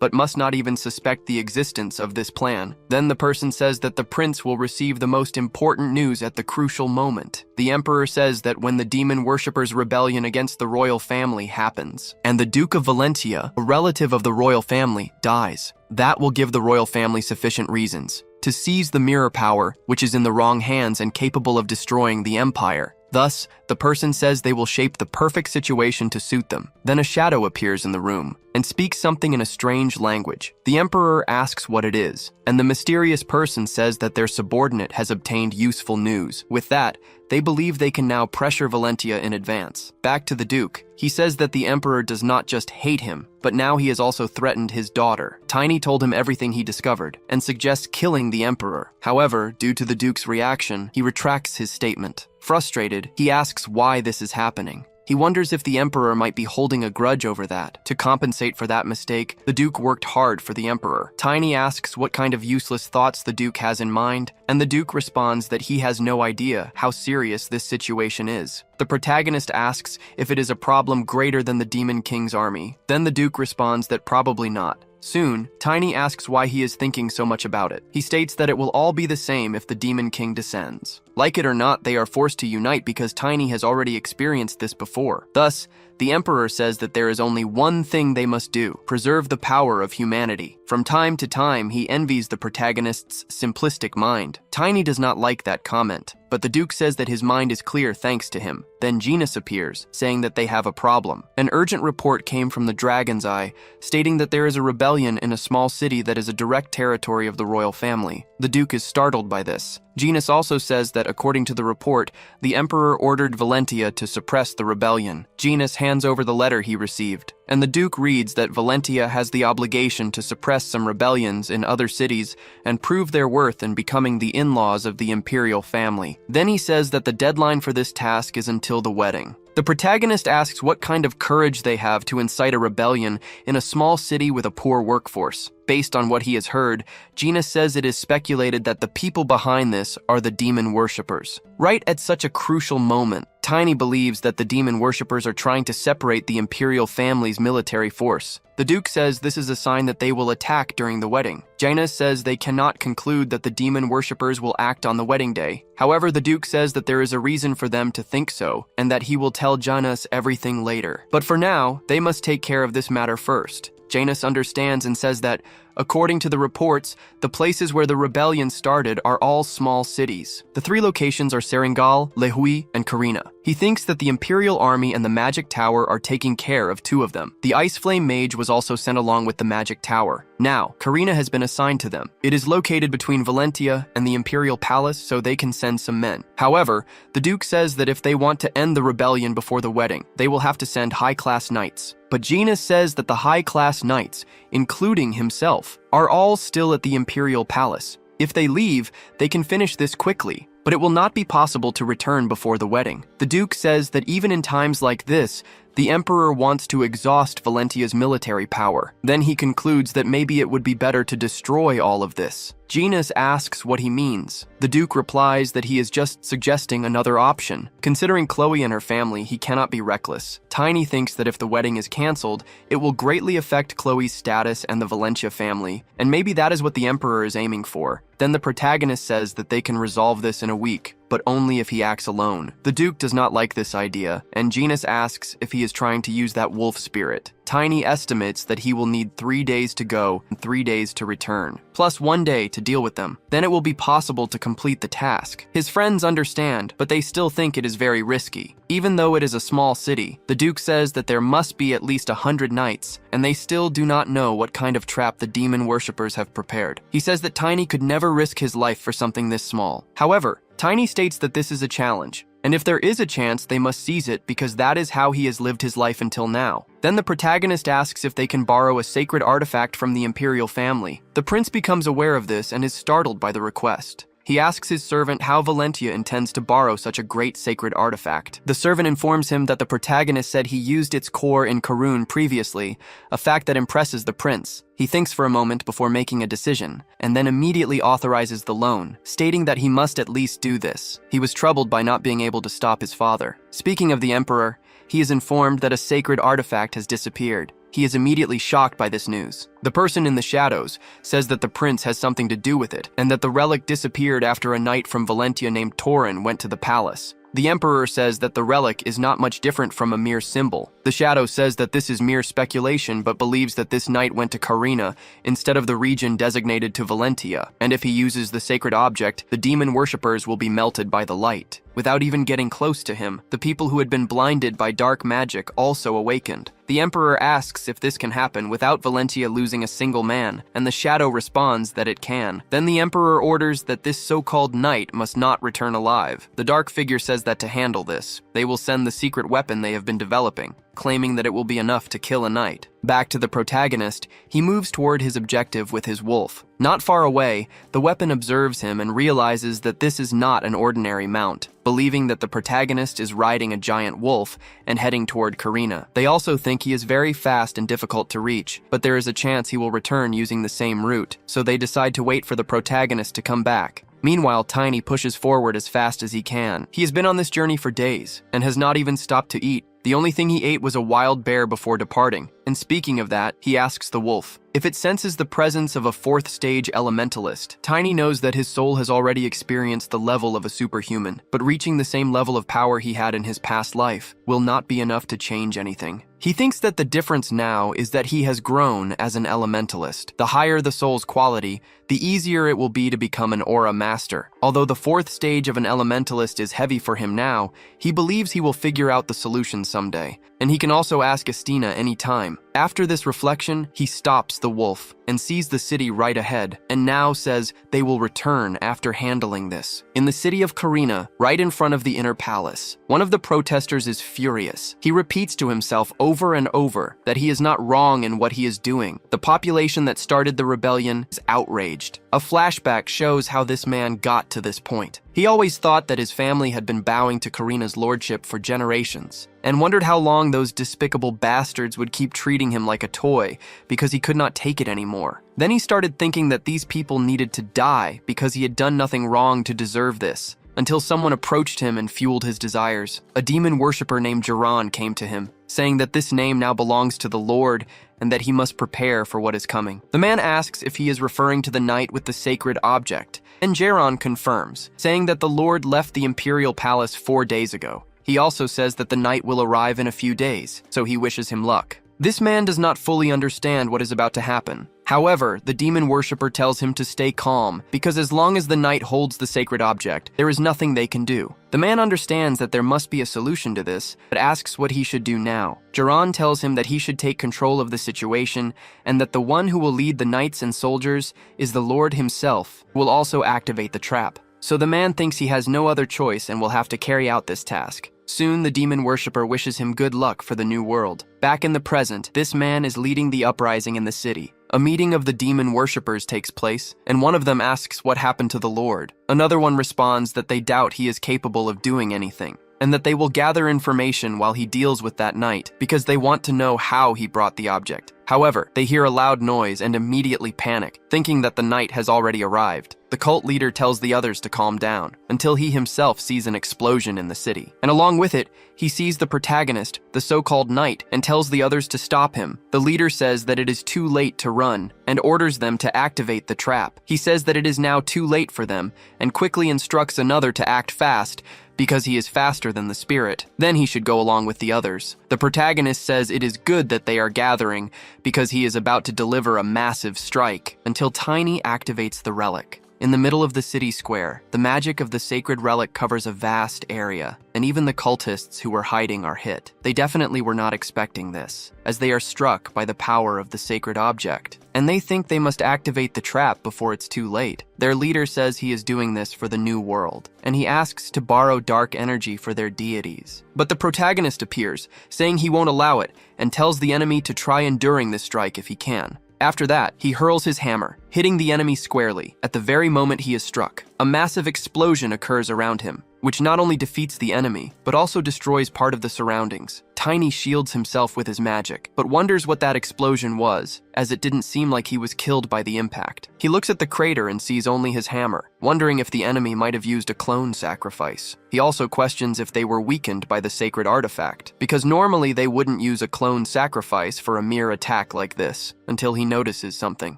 but must not even suspect the existence of this plan. Then the person says that the prince will receive the most important news at the crucial moment. The emperor says that when the demon worshippers' rebellion against the royal family happens, and the Duke of Valentia, a relative of the royal family, dies, that will give the royal family sufficient reasons to seize the mirror power, which is in the wrong hands and capable of destroying the empire. Thus, the person says they will shape the perfect situation to suit them. Then a shadow appears in the room and speaks something in a strange language. The emperor asks what it is, and the mysterious person says that their subordinate has obtained useful news. With that, they believe they can now pressure Valentia in advance. Back to the Duke. He says that the emperor does not just hate him, but now he has also threatened his daughter. Tiny told him everything he discovered and suggests killing the emperor. However, due to the Duke's reaction, he retracts his statement. Frustrated, he asks why this is happening. He wonders if the emperor might be holding a grudge over that. To compensate for that mistake, the Duke worked hard for the emperor. Tiny asks what kind of useless thoughts the Duke has in mind, and the Duke responds that he has no idea how serious this situation is. The protagonist asks if it is a problem greater than the Demon King's army. Then the Duke responds that probably not. Soon, Tiny asks why he is thinking so much about it. He states that it will all be the same if the Demon King descends. Like it or not, they are forced to unite because Tiny has already experienced this before. Thus, the Emperor says that there is only one thing they must do: preserve the power of humanity. From time to time, he envies the protagonist's simplistic mind. Tiny does not like that comment, but the Duke says that his mind is clear thanks to him. Then Genus appears, saying that they have a problem. An urgent report came from the Dragon's Eye, stating that there is a rebellion in a small city that is a direct territory of the royal family. The Duke is startled by this. Genus also says that, according to the report, the Emperor ordered Valentia to suppress the rebellion. Genus hands over the letter he received, and the Duke reads that Valentia has the obligation to suppress some rebellions in other cities and prove their worth in becoming the in-laws of the imperial family. Then he says that the deadline for this task is until the wedding. The protagonist asks what kind of courage they have to incite a rebellion in a small city with a poor workforce. Based on what he has heard, Genus says it is speculated that the people behind this are the demon worshippers. Right at such a crucial moment, Tiny believes that the demon worshippers are trying to separate the imperial family's military force. The Duke says this is a sign that they will attack during the wedding. Janus says they cannot conclude that the demon worshippers will act on the wedding day. However, the Duke says that there is a reason for them to think so, and that he will tell Janus everything later. But for now, they must take care of this matter first. Janus understands and says that, according to the reports, the places where the rebellion started are all small cities. The three locations are Seringal, Lehui, and Karina. He thinks that the Imperial Army and the Magic Tower are taking care of two of them. The Ice Flame Mage was also sent along with the Magic Tower. Now, Karina has been assigned to them. It is located between Valentia and the Imperial Palace, so they can send some men. However, the Duke says that if they want to end the rebellion before the wedding, they will have to send high-class knights. But Genus says that the high-class knights, including himself, are all still at the Imperial Palace. If they leave, they can finish this quickly, but it will not be possible to return before the wedding. The Duke says that even in times like this, the Emperor wants to exhaust Valentia's military power. Then he concludes that maybe it would be better to destroy all of this. Genus asks what he means. The Duke replies that he is just suggesting another option. Considering Chloe and her family, he cannot be reckless. Tiny thinks that if the wedding is cancelled, it will greatly affect Chloe's status and the Valentia family, and maybe that is what the Emperor is aiming for. Then the protagonist says that they can resolve this in a week, but only if he acts alone. The Duke does not like this idea, and Genus asks if he is trying to use that wolf spirit. Tiny estimates that he will need 3 days to go and 3 days to return, plus 1 day to deal with them. Then it will be possible to complete the task. His friends understand, but they still think it is very risky. Even though it is a small city, the Duke says that there must be at least 100 knights, and they still do not know what kind of trap the demon worshippers have prepared. He says that Tiny could never risk his life for something this small. However, Tiny states that this is a challenge, and if there is a chance, they must seize it because that is how he has lived his life until now. Then the protagonist asks if they can borrow a sacred artifact from the Imperial family. The prince becomes aware of this and is startled by the request. He asks his servant how Valentia intends to borrow such a great sacred artifact. The servant informs him that the protagonist said he used its core in Karun previously, a fact that impresses the prince. He thinks for a moment before making a decision, and then immediately authorizes the loan, stating that he must at least do this. He was troubled by not being able to stop his father. Speaking of the Emperor, he is informed that a sacred artifact has disappeared. He is immediately shocked by this news. The person in the shadows says that the prince has something to do with it, and that the relic disappeared after a knight from Valentia named Torin went to the palace. The Emperor says that the relic is not much different from a mere symbol. The The shadow says that this is mere speculation but believes that this knight went to Carina instead of the region designated to Valentia, and if he uses the sacred object, the demon worshippers will be melted by the light. Without even getting close to him, the people who had been blinded by dark magic also awakened. The Emperor asks if this can happen without Valentia losing a single man, and the shadow responds that it can. Then the Emperor orders that this so-called knight must not return alive. The dark figure says that to handle this, they will send the secret weapon they have been developing, claiming that it will be enough to kill a knight. Back to the protagonist, he moves toward his objective with his wolf. Not far away, the weapon observes him and realizes that this is not an ordinary mount, believing that the protagonist is riding a giant wolf and heading toward Carina. They also think he is very fast and difficult to reach, but there is a chance he will return using the same route, so they decide to wait for the protagonist to come back. Meanwhile, Tiny pushes forward as fast as he can. He has been on this journey for days and has not even stopped to eat. The only thing he ate was a wild bear before departing. And speaking of that, he asks the wolf if it senses the presence of a fourth stage elementalist. Tiny knows that his soul has already experienced the level of a superhuman, but reaching the same level of power he had in his past life will not be enough to change anything. He thinks that the difference now is that he has grown as an elementalist. The higher the soul's quality, the easier it will be to become an aura master. Although the fourth stage of an elementalist is heavy for him now, he believes he will figure out the solution someday, and he can also ask Estina anytime. After this reflection, he stops the wolf and sees the city right ahead, and now says they will return after handling this. In the city of Carina, right in front of the inner palace, one of the protesters is furious. He repeats to himself over and over that he is not wrong in what he is doing. The population that started the rebellion is outraged. A flashback shows how this man got to this point. He always thought that his family had been bowing to Carina's lordship for generations, and wondered how long those despicable bastards would keep treating him like a toy because he could not take it anymore. Then he started thinking that these people needed to die because he had done nothing wrong to deserve this, until someone approached him and fueled his desires. A demon worshipper named Jiran came to him, saying that this name now belongs to the Lord and that he must prepare for what is coming. The man asks if he is referring to the knight with the sacred object, and Jiran confirms, saying that the Lord left the imperial palace 4 days ago. He also says that the knight will arrive in a few days, so he wishes him luck. This man does not fully understand what is about to happen. However, the demon worshipper tells him to stay calm, because as long as the knight holds the sacred object, there is nothing they can do. The man understands that there must be a solution to this, but asks what he should do now. Jiran tells him that he should take control of the situation, and that the one who will lead the knights and soldiers is the Lord himself, who will also activate the trap. So the man thinks he has no other choice and will have to carry out this task. Soon, the demon worshipper wishes him good luck for the new world. Back in the present, this man is leading the uprising in the city. A meeting of the demon worshippers takes place, and one of them asks what happened to the Lord. Another one responds that they doubt he is capable of doing anything, and that they will gather information while he deals with that knight, because they want to know how he brought the object. However, they hear a loud noise and immediately panic, thinking that the knight has already arrived. The cult leader tells the others to calm down, until he himself sees an explosion in the city. And along with it, he sees the protagonist, the so-called knight, and tells the others to stop him. The leader says that it is too late to run, and orders them to activate the trap. He says that it is now too late for them, and quickly instructs another to act fast, because he is faster than the spirit. Then he should go along with the others. The protagonist says it is good that they are gathering, because he is about to deliver a massive strike, until Tiny activates the relic. In the middle of the city square, the magic of the sacred relic covers a vast area, and even the cultists who were hiding are hit. They definitely were not expecting this, as they are struck by the power of the sacred object, and they think they must activate the trap before it's too late. Their leader says he is doing this for the new world, and he asks to borrow dark energy for their deities. But the protagonist appears, saying he won't allow it, and tells the enemy to try enduring this strike if he can. After that, he hurls his hammer, hitting the enemy squarely. At the very moment he is struck, a massive explosion occurs around him, which not only defeats the enemy, but also destroys part of the surroundings. Tiny shields himself with his magic, but wonders what that explosion was, as it didn't seem like he was killed by the impact. He looks at the crater and sees only his hammer, wondering if the enemy might have used a clone sacrifice. He also questions if they were weakened by the sacred artifact, because normally they wouldn't use a clone sacrifice for a mere attack like this, until he notices something.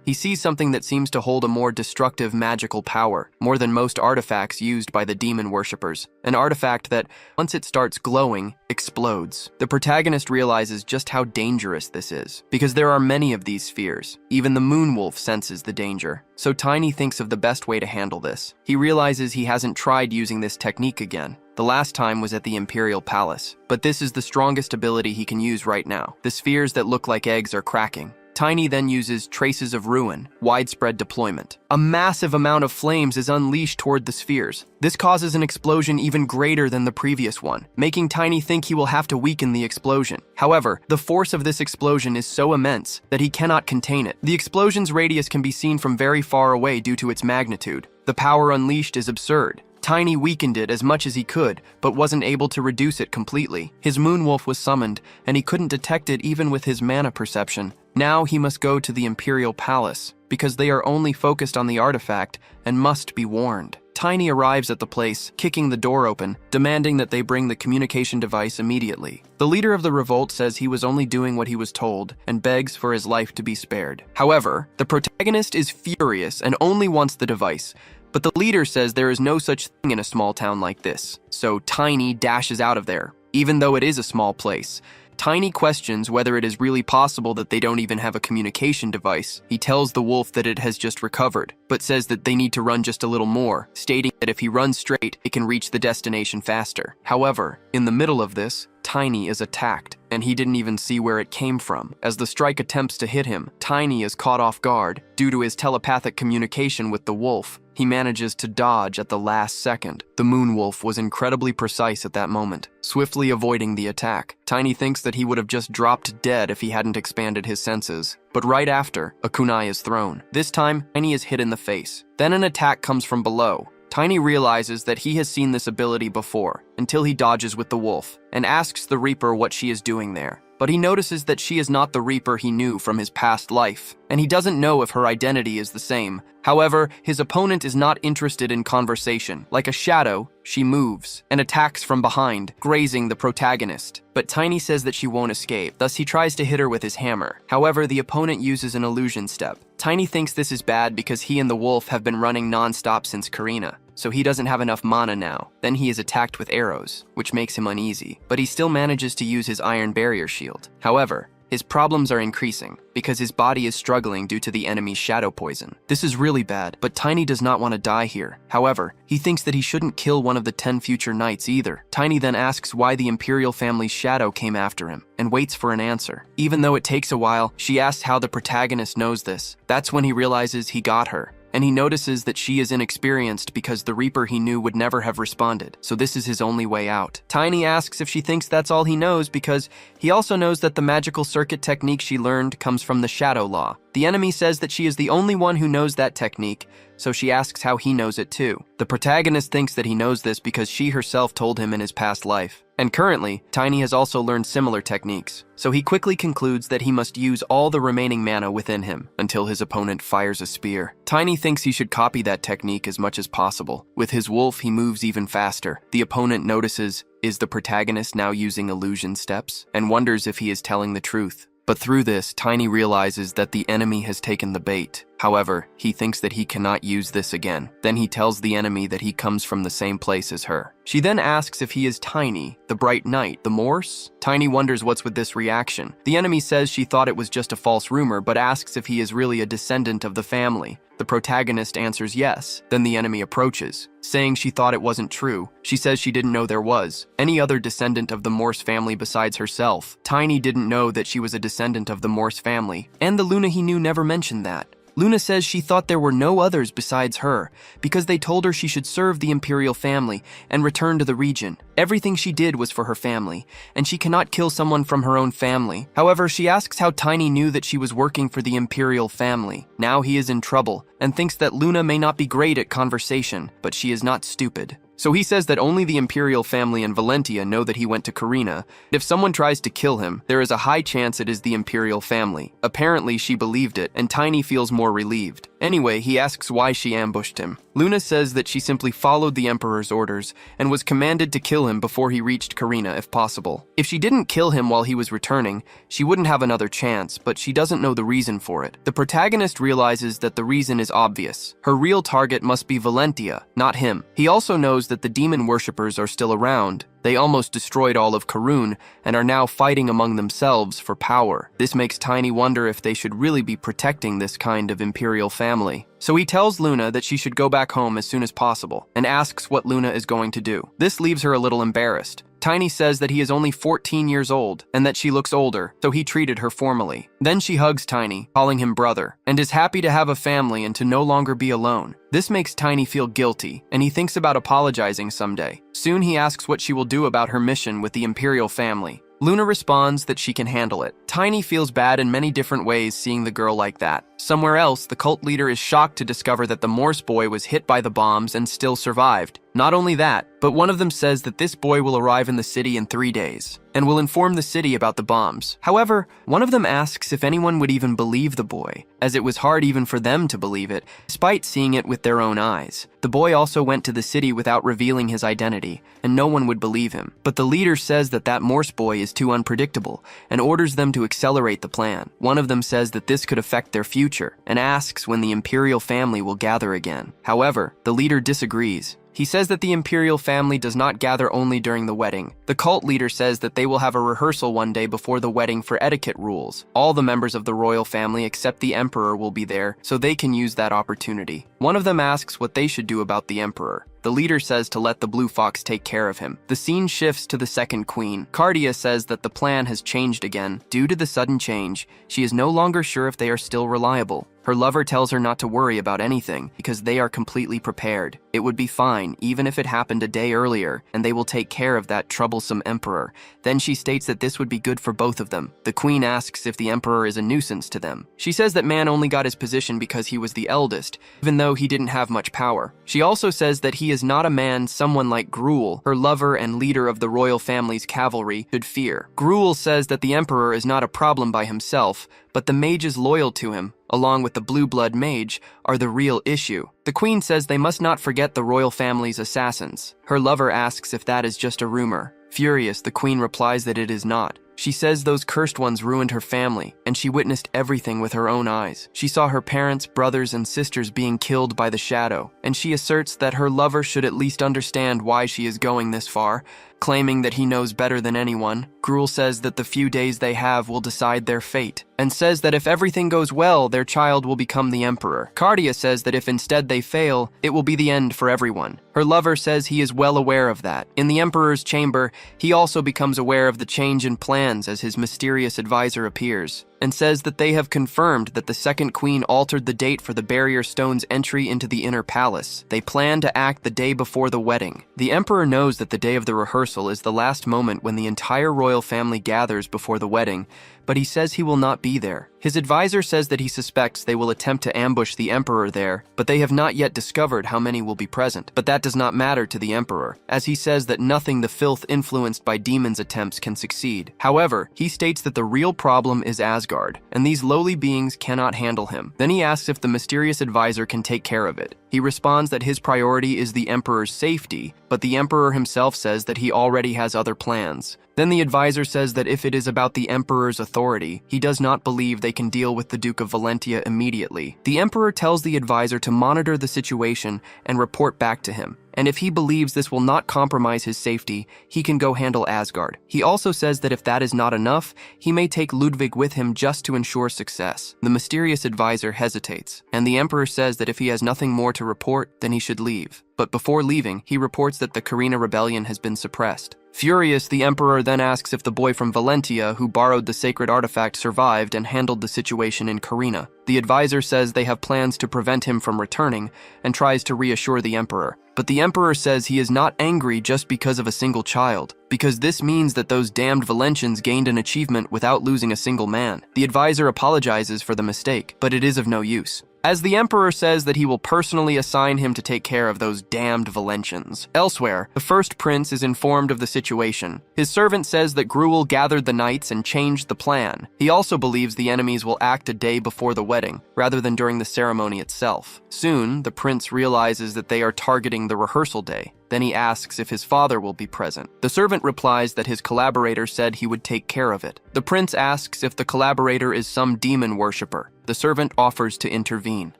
He sees something that seems to hold a more destructive magical power, more than most artifacts used by the demon worshippers. An artifact that, once it starts glowing, explodes. The protagonist realizes just how dangerous this is, because there are many of these spheres. Even the moonwolf senses the danger. So Tiny thinks of the best way to handle this. He realizes he hasn't tried using this technique again. The last time was at the Imperial Palace, but this is the strongest ability he can use right now. The spheres that look like eggs are cracking. Tiny then uses Traces of Ruin, widespread deployment. A massive amount of flames is unleashed toward the spheres. This causes an explosion even greater than the previous one, making Tiny think he will have to weaken the explosion. However, the force of this explosion is so immense that he cannot contain it. The explosion's radius can be seen from very far away due to its magnitude. The power unleashed is absurd. Tiny weakened it as much as he could, but wasn't able to reduce it completely. His moonwolf was summoned, and he couldn't detect it even with his mana perception. Now he must go to the Imperial Palace, because they are only focused on the artifact and must be warned. Tiny arrives at the place, kicking the door open, demanding that they bring the communication device immediately. The leader of the revolt says he was only doing what he was told and begs for his life to be spared. However, the protagonist is furious and only wants the device. But the leader says there is no such thing in a small town like this, so Tiny dashes out of there, even though it is a small place. Tiny questions whether it is really possible that they don't even have a communication device. He tells the wolf that it has just recovered, but says that they need to run just a little more, stating that if he runs straight, it can reach the destination faster. However, in the middle of this, Tiny is attacked, and he didn't even see where it came from. As the strike attempts to hit him, Tiny is caught off guard. Due to his telepathic communication with the wolf, he manages to dodge at the last second. The moonwolf was incredibly precise at that moment, swiftly avoiding the attack. Tiny thinks that he would have just dropped dead if he hadn't expanded his senses. But right after, a kunai is thrown. This time, Tiny is hit in the face. Then an attack comes from below. Tiny realizes that he has seen this ability before, until he dodges with the wolf, and asks the Reaper what she is doing there. But he notices that she is not the Reaper he knew from his past life, and he doesn't know if her identity is the same. However, his opponent is not interested in conversation. Like a shadow, she moves and attacks from behind, grazing the protagonist. But Tiny says that she won't escape, thus he tries to hit her with his hammer. However, the opponent uses an illusion step. Tiny thinks this is bad because he and the wolf have been running non-stop since Karina, so he doesn't have enough mana now. Then he is attacked with arrows, which makes him uneasy, but he still manages to use his iron barrier shield. However, his problems are increasing because his body is struggling due to the enemy's shadow poison. This is really bad, but Tiny does not want to die here. However, he thinks that he shouldn't kill one of the 10 future knights either. Tiny then asks why the Imperial family's shadow came after him and waits for an answer. Even though it takes a while, she asks how the protagonist knows this. That's when he realizes he got her. And he notices that she is inexperienced because the Reaper he knew would never have responded, so this is his only way out. Tiny asks if she thinks that's all he knows because he also knows that the magical circuit technique she learned comes from the Shadow Law. The enemy says that she is the only one who knows that technique, so she asks how he knows it too. The protagonist thinks that he knows this because she herself told him in his past life. And currently, Tiny has also learned similar techniques, so he quickly concludes that he must use all the remaining mana within him until his opponent fires a spear. Tiny thinks he should copy that technique as much as possible. With his wolf, he moves even faster. The opponent notices, is the protagonist now using illusion steps? And wonders if he is telling the truth. But through this, Tiny realizes that the enemy has taken the bait. However, he thinks that he cannot use this again. Then he tells the enemy that he comes from the same place as her. She then asks if he is Tiny, the Bright Knight, the Morse? Tiny wonders what's with this reaction. The enemy says she thought it was just a false rumor, but asks if he is really a descendant of the family. The protagonist answers yes. Then the enemy approaches, saying she thought it wasn't true. She says she didn't know there was any other descendant of the Morse family besides herself. Tiny didn't know that she was a descendant of the Morse family, and the Luna he knew never mentioned that. Luna says she thought there were no others besides her, because they told her she should serve the Imperial family and return to the region. Everything she did was for her family, and she cannot kill someone from her own family. However, she asks how Tiny knew that she was working for the Imperial family. Now he is in trouble, and thinks that Luna may not be great at conversation, but she is not stupid. So he says that only the Imperial family and Valentia know that he went to Karina. If someone tries to kill him, there is a high chance it is the Imperial family. Apparently, she believed it, and Tiny feels more relieved. Anyway, he asks why she ambushed him. Luna says that she simply followed the Emperor's orders and was commanded to kill him before he reached Karina if possible. If she didn't kill him while he was returning, she wouldn't have another chance, but she doesn't know the reason for it. The protagonist realizes that the reason is obvious. Her real target must be Valentia, not him. He also knows that the demon worshippers are still around. They almost destroyed all of Karun and are now fighting among themselves for power. This makes Tiny wonder if they should really be protecting this kind of imperial family. So he tells Luna that she should go back home as soon as possible and asks what Luna is going to do. This leaves her a little embarrassed. Tiny says that he is only 14 years old and that she looks older, so he treated her formally. Then she hugs Tiny, calling him brother, and is happy to have a family and to no longer be alone. This makes Tiny feel guilty, and he thinks about apologizing someday. Soon he asks what she will do about her mission with the Imperial family. Luna responds that she can handle it. Tiny feels bad in many different ways seeing the girl like that. Somewhere else, the cult leader is shocked to discover that the Morse boy was hit by the bombs and still survived. Not only that, but one of them says that this boy will arrive in the city in 3 days and will inform the city about the bombs. However, one of them asks if anyone would even believe the boy, as it was hard even for them to believe it, despite seeing it with their own eyes. The boy also went to the city without revealing his identity, and no one would believe him. But the leader says that that Morse boy is too unpredictable and orders them to accelerate the plan. One of them says that this could affect their future and asks when the Imperial family will gather again. However, the leader disagrees. He says that the Imperial family does not gather only during the wedding. The cult leader says that they will have a rehearsal one day before the wedding for etiquette rules. All the members of the royal family except the Emperor will be there, so they can use that opportunity. One of them asks what they should do about the Emperor. The leader says to let the Blue Fox take care of him. The scene shifts to the second queen. Cardia says that the plan has changed again. Due to the sudden change, she is no longer sure if they are still reliable. Her lover tells her not to worry about anything because they are completely prepared. It would be fine even if it happened a day earlier, and they will take care of that troublesome emperor. Then she states that this would be good for both of them. The queen asks if the emperor is a nuisance to them. She says that man only got his position because he was the eldest, even though he didn't have much power. She also says that he is not a man someone like Gruel, her lover and leader of the royal family's cavalry, should fear. Gruel says that the emperor is not a problem by himself, but the mages loyal to him, along with the blue blood mage, are the real issue. The queen says they must not forget the royal family's assassins. Her lover asks if that is just a rumor. Furious, the queen replies that it is not. She says those cursed ones ruined her family, and she witnessed everything with her own eyes. She saw her parents, brothers, and sisters being killed by the shadow, and she asserts that her lover should at least understand why she is going this far, claiming that he knows better than anyone. Gruel says that the few days they have will decide their fate, and says that if everything goes well, their child will become the emperor. Cardia says that if instead they fail, it will be the end for everyone. Her lover says he is well aware of that. In the emperor's chamber, he also becomes aware of the change in plans as his mysterious advisor appears, and says that they have confirmed that the second queen altered the date for the barrier stone's entry into the inner palace. They plan to act the day before the wedding. The emperor knows that the day of the rehearsal is the last moment when the entire royal family gathers before the wedding, but he says he will not be there. His advisor says that he suspects they will attempt to ambush the emperor there, but they have not yet discovered how many will be present. But that does not matter to the emperor, as he says that nothing the filth influenced by demons' attempts can succeed. However, he states that the real problem is Asgard, and these lowly beings cannot handle him. Then he asks if the mysterious advisor can take care of it. He responds that his priority is the emperor's safety, but the emperor himself says that he already has other plans. Then the advisor says that if it is about the emperor's authority, he does not believe they can deal with the Duke of Valentia immediately. The emperor tells the advisor to monitor the situation and report back to him, and if he believes this will not compromise his safety, he can go handle Asgard. He also says that if that is not enough, he may take Ludwig with him just to ensure success. The mysterious advisor hesitates, and the emperor says that if he has nothing more to report, then he should leave. But before leaving, he reports that the Carina rebellion has been suppressed. Furious, the emperor then asks if the boy from Valentia who borrowed the sacred artifact survived and handled the situation in Carina. The advisor says they have plans to prevent him from returning and tries to reassure the emperor. But the emperor says he is not angry just because of a single child, because this means that those damned Valentians gained an achievement without losing a single man. The advisor apologizes for the mistake, but it is of no use. as the Emperor says that he will personally assign him to take care of those damned Valentians. Elsewhere, the first prince is informed of the situation. His servant says that Gruel gathered the knights and changed the plan. He also believes the enemies will act a day before the wedding, rather than during the ceremony itself. Soon, the prince realizes that they are targeting the rehearsal day. Then he asks if his father will be present. The servant replies that his collaborator said he would take care of it. The prince asks if the collaborator is some demon worshipper. The servant offers to intervene.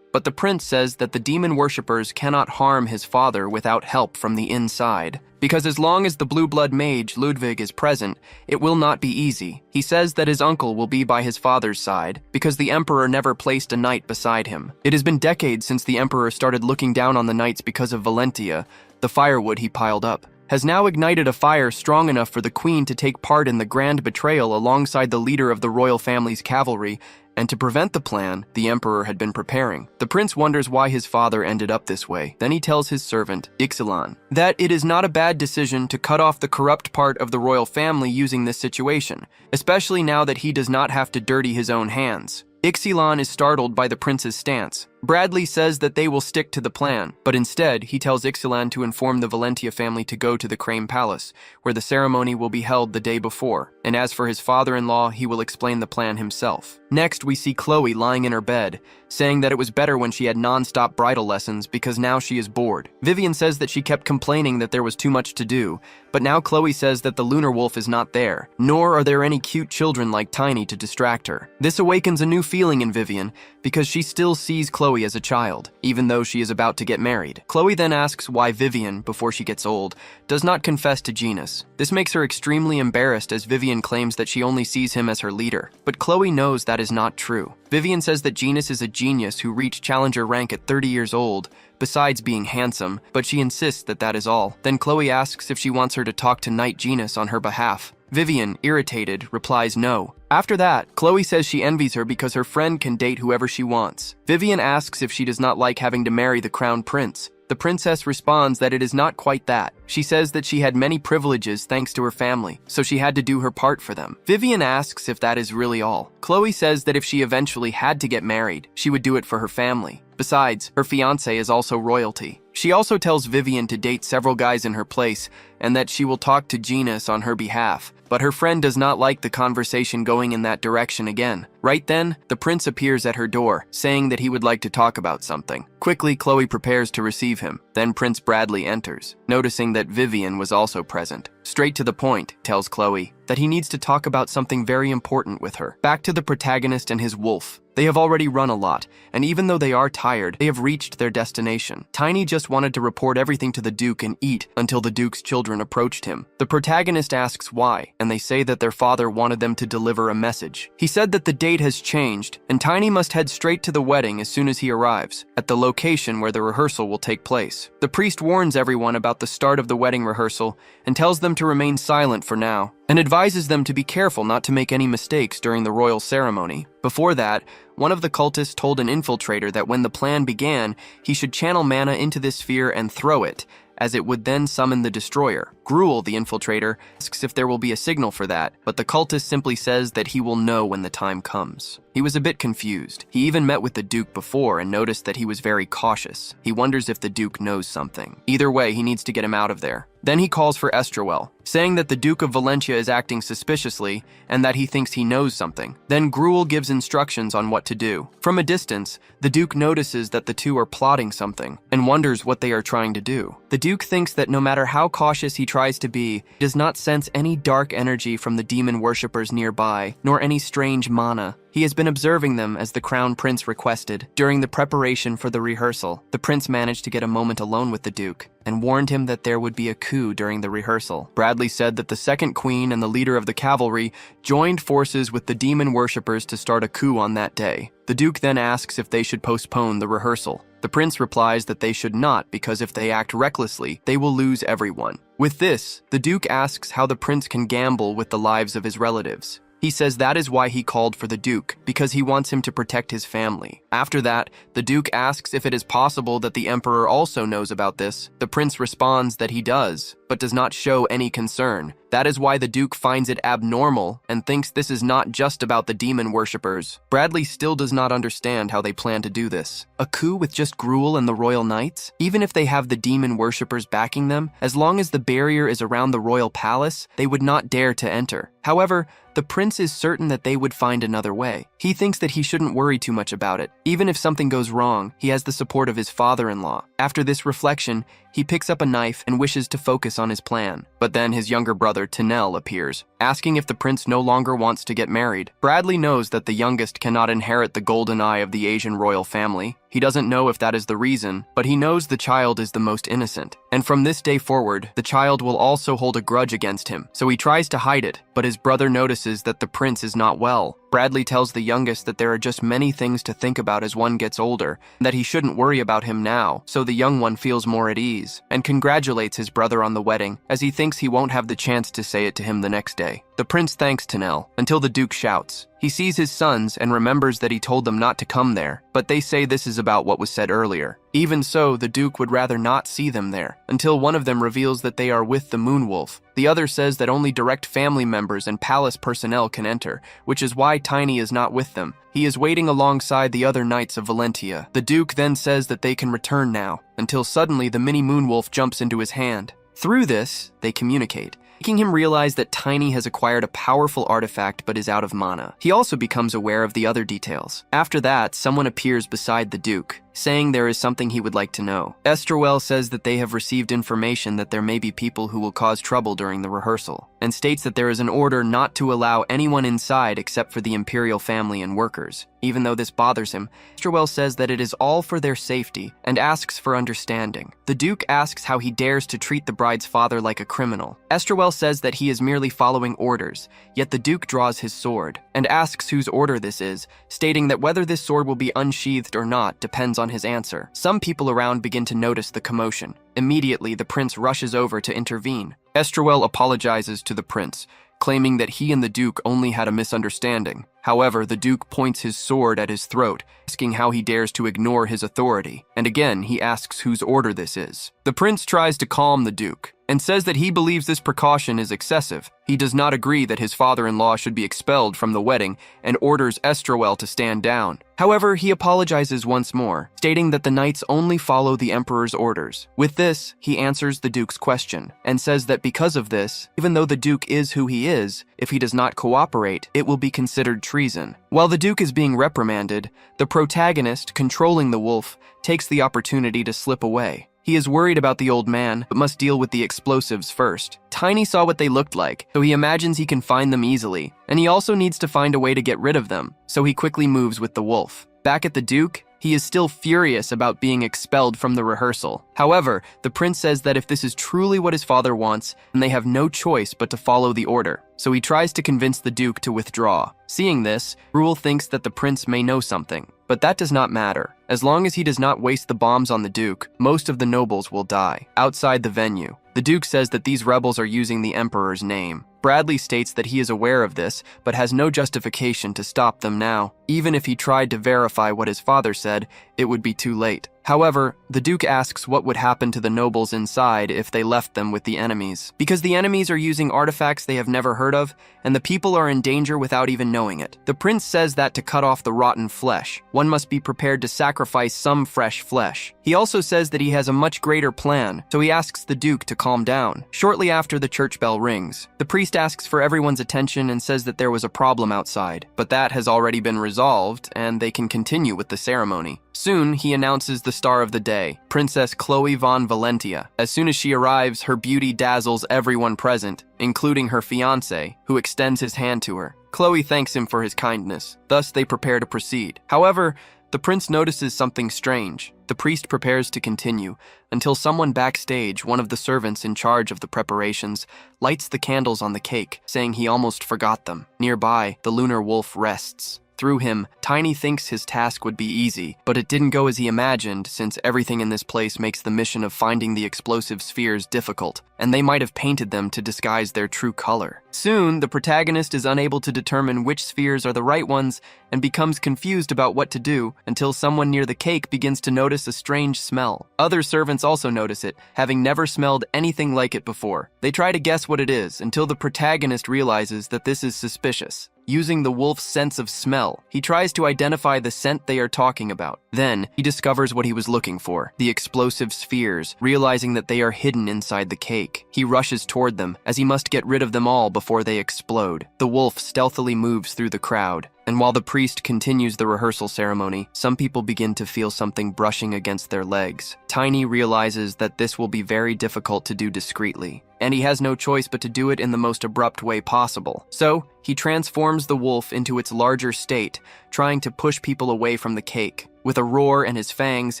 But the prince says that the demon worshippers cannot harm his father without help from the inside, because as long as the blue blood mage Ludwig is present, it will not be easy. He says that his uncle will be by his father's side, because the emperor never placed a knight beside him. It has been decades since the emperor started looking down on the knights because of Valentia. The firewood he piled up has now ignited a fire strong enough for the queen to take part in the grand betrayal alongside the leader of the royal family's cavalry, and to prevent the plan the emperor had been preparing. The prince wonders why his father ended up this way. Then he tells his servant, Ixalan, that it is not a bad decision to cut off the corrupt part of the royal family using this situation, especially now that he does not have to dirty his own hands. Ixalan is startled by the prince's stance. Bradley says that they will stick to the plan, but instead, he tells Ixalan to inform the Valentia family to go to the Crane Palace, where the ceremony will be held the day before, and as for his father-in-law, he will explain the plan himself. Next, we see Chloe lying in her bed, saying that it was better when she had non-stop bridal lessons because now she is bored. Vivian says that she kept complaining that there was too much to do, but now Chloe says that the lunar wolf is not there, nor are there any cute children like Tiny to distract her. This awakens a new feeling in Vivian, because she still sees Chloe as a child, even though she is about to get married. Chloe then asks why Vivian, before she gets old, does not confess to Genus. This makes her extremely embarrassed as Vivian claims that she only sees him as her leader. But Chloe knows that is not true. Vivian says that Genus is a genius who reached Challenger rank at 30 years old, besides being handsome, but she insists that that is all. Then Chloe asks if she wants her to talk to Knight Genus on her behalf. Vivian, irritated, replies no. After that, Chloe says she envies her because her friend can date whoever she wants. Vivian asks if she does not like having to marry the crown prince. The princess responds that it is not quite that. She says that she had many privileges thanks to her family, so she had to do her part for them. Vivian asks if that is really all. Chloe says that if she eventually had to get married, she would do it for her family. Besides, her fiancé is also royalty. She also tells Vivian to date several guys in her place, and that she will talk to Genus on her behalf. But her friend does not like the conversation going in that direction again. Right then, the prince appears at her door, saying that he would like to talk about something. Quickly, Chloe prepares to receive him. Then Prince Bradley enters, noticing that Vivian was also present. Straight to the point, tells Chloe that he needs to talk about something very important with her. Back to the protagonist and his wolf. They have already run a lot, and even though they are tired, they have reached their destination. Tiny just wanted to report everything to the Duke and eat until the Duke's children approached him. The protagonist asks why, and they say that their father wanted them to deliver a message. He said that the date has changed, and Tiny must head straight to the wedding as soon as he arrives, at the location where the rehearsal will take place. The priest warns everyone about the start of the wedding rehearsal and tells them to remain silent for now, and advises them to be careful not to make any mistakes during the royal ceremony. Before that, one of the cultists told an infiltrator that when the plan began, he should channel mana into this sphere and throw it, as it would then summon the destroyer. Gruel, the infiltrator, asks if there will be a signal for that, but the cultist simply says that he will know when the time comes. He was a bit confused. He even met with the Duke before and noticed that he was very cautious. He wonders if the Duke knows something. Either way, he needs to get him out of there. Then he calls for Estrewell, saying that the Duke of Valentia is acting suspiciously and that he thinks he knows something. Then Gruel gives instructions on what to do. From a distance, the Duke notices that the two are plotting something and wonders what they are trying to do. The Duke thinks that no matter how cautious he tries to be, he does not sense any dark energy from the demon worshippers nearby, nor any strange mana. He has been observing them as the Crown Prince requested. During the preparation for the rehearsal, the prince managed to get a moment alone with the Duke and warned him that there would be a coup during the rehearsal. Bradley said that the second queen and the leader of the cavalry joined forces with the demon worshippers to start a coup on that day. The Duke then asks if they should postpone the rehearsal. The prince replies that they should not because if they act recklessly, they will lose everyone. With this, the Duke asks how the prince can gamble with the lives of his relatives. He says that is why he called for the Duke, because he wants him to protect his family. After that, the Duke asks if it is possible that the Emperor also knows about this. The prince responds that he does, but does not show any concern. That is why the Duke finds it abnormal and thinks this is not just about the demon worshippers. Bradley still does not understand how they plan to do this. A coup with just Gruel and the Royal Knights? Even if they have the demon worshippers backing them, as long as the barrier is around the royal palace, they would not dare to enter. However, the prince is certain that they would find another way. He thinks that he shouldn't worry too much about it. Even if something goes wrong, he has the support of his father-in-law. After this reflection, he picks up a knife and wishes to focus on his plan. But then his younger brother, Tanel, appears, asking if the prince no longer wants to get married. Bradley knows that the youngest cannot inherit the golden eye of the Asian royal family. He doesn't know if that is the reason, but he knows the child is the most innocent. And from this day forward, the child will also hold a grudge against him. So he tries to hide it, but his brother notices that the prince is not well. Bradley tells the youngest that there are just many things to think about as one gets older, and that he shouldn't worry about him now, so the young one feels more at ease, and congratulates his brother on the wedding, as he thinks he won't have the chance to say it to him the next day. The prince thanks Tanel, until the Duke shouts. He sees his sons and remembers that he told them not to come there, but they say this is about what was said earlier. Even so, the Duke would rather not see them there, until one of them reveals that they are with the Moonwolf. The other says that only direct family members and palace personnel can enter, which is why Tiny is not with them. He is waiting alongside the other knights of Valentia. The Duke then says that they can return now, until suddenly the mini Moonwolf jumps into his hand. Through this, they communicate, making him realize that Tiny has acquired a powerful artifact but is out of mana. He also becomes aware of the other details. After that, someone appears beside the Duke, saying there is something he would like to know. Esterwell says that they have received information that there may be people who will cause trouble during the rehearsal, and states that there is an order not to allow anyone inside except for the Imperial family and workers. Even though this bothers him, Esterwell says that it is all for their safety and asks for understanding. The Duke asks how he dares to treat the bride's father like a criminal. Esterwell says that he is merely following orders, yet the Duke draws his sword and asks whose order this is, stating that whether this sword will be unsheathed or not depends on his answer. Some people around begin to notice the commotion. Immediately, the prince rushes over to intervene. Esterwell apologizes to the prince, claiming that he and the Duke only had a misunderstanding. However, the Duke points his sword at his throat, asking how he dares to ignore his authority, and again he asks whose order this is. The prince tries to calm the Duke, and says that he believes this precaution is excessive. He does not agree that his father-in-law should be expelled from the wedding, and orders Esterwell to stand down. However, he apologizes once more, stating that the knights only follow the Emperor's orders. With this, he answers the Duke's question, and says that because of this, even though the Duke is who he is, if he does not cooperate, it will be considered treason. While the Duke is being reprimanded, the protagonist, controlling the wolf, takes the opportunity to slip away. He is worried about the old man, but must deal with the explosives first. Tiny saw what they looked like, so he imagines he can find them easily, and he also needs to find a way to get rid of them, so he quickly moves with the wolf. Back at the Duke, he is still furious about being expelled from the rehearsal. However, the prince says that if this is truly what his father wants, then they have no choice but to follow the order. So he tries to convince the Duke to withdraw. Seeing this, Gruel thinks that the prince may know something, but that does not matter. As long as he does not waste the bombs on the Duke, most of the nobles will die. Outside the venue, the Duke says that these rebels are using the Emperor's name. Bradley states that he is aware of this, but has no justification to stop them now. Even if he tried to verify what his father said, it would be too late. However, the Duke asks what would happen to the nobles inside if they left them with the enemies, because the enemies are using artifacts they have never heard of, and the people are in danger without even knowing it. The prince says that to cut off the rotten flesh, one must be prepared to sacrifice some fresh flesh. He also says that he has a much greater plan, so he asks the Duke to calm down. Shortly after the church bell rings, the priest asks for everyone's attention and says that there was a problem outside, but that has already been resolved, and they can continue with the ceremony. Soon, he announces the star of the day, Princess Chloe von Valentia. As soon as she arrives, her beauty dazzles everyone present, including her fiancé, who extends his hand to her. Chloe thanks him for his kindness. Thus, they prepare to proceed. However, the prince notices something strange. The priest prepares to continue, until someone backstage, one of the servants in charge of the preparations, lights the candles on the cake, saying he almost forgot them. Nearby, the lunar wolf rests. Through him, Tiny thinks his task would be easy, but it didn't go as he imagined since everything in this place makes the mission of finding the explosive spheres difficult, and they might have painted them to disguise their true color. Soon, the protagonist is unable to determine which spheres are the right ones and becomes confused about what to do until someone near the cake begins to notice a strange smell. Other servants also notice it, having never smelled anything like it before. They try to guess what it is until the protagonist realizes that this is suspicious. Using the wolf's sense of smell, he tries to identify the scent they are talking about. Then, he discovers what he was looking for, the explosive spheres, realizing that they are hidden inside the cake. He rushes toward them, as he must get rid of them all before they explode. The wolf stealthily moves through the crowd, and while the priest continues the rehearsal ceremony, some people begin to feel something brushing against their legs. Tiny realizes that this will be very difficult to do discreetly, and he has no choice but to do it in the most abrupt way possible. So, he transforms the wolf into its larger state, trying to push people away from the cake. With a roar and his fangs,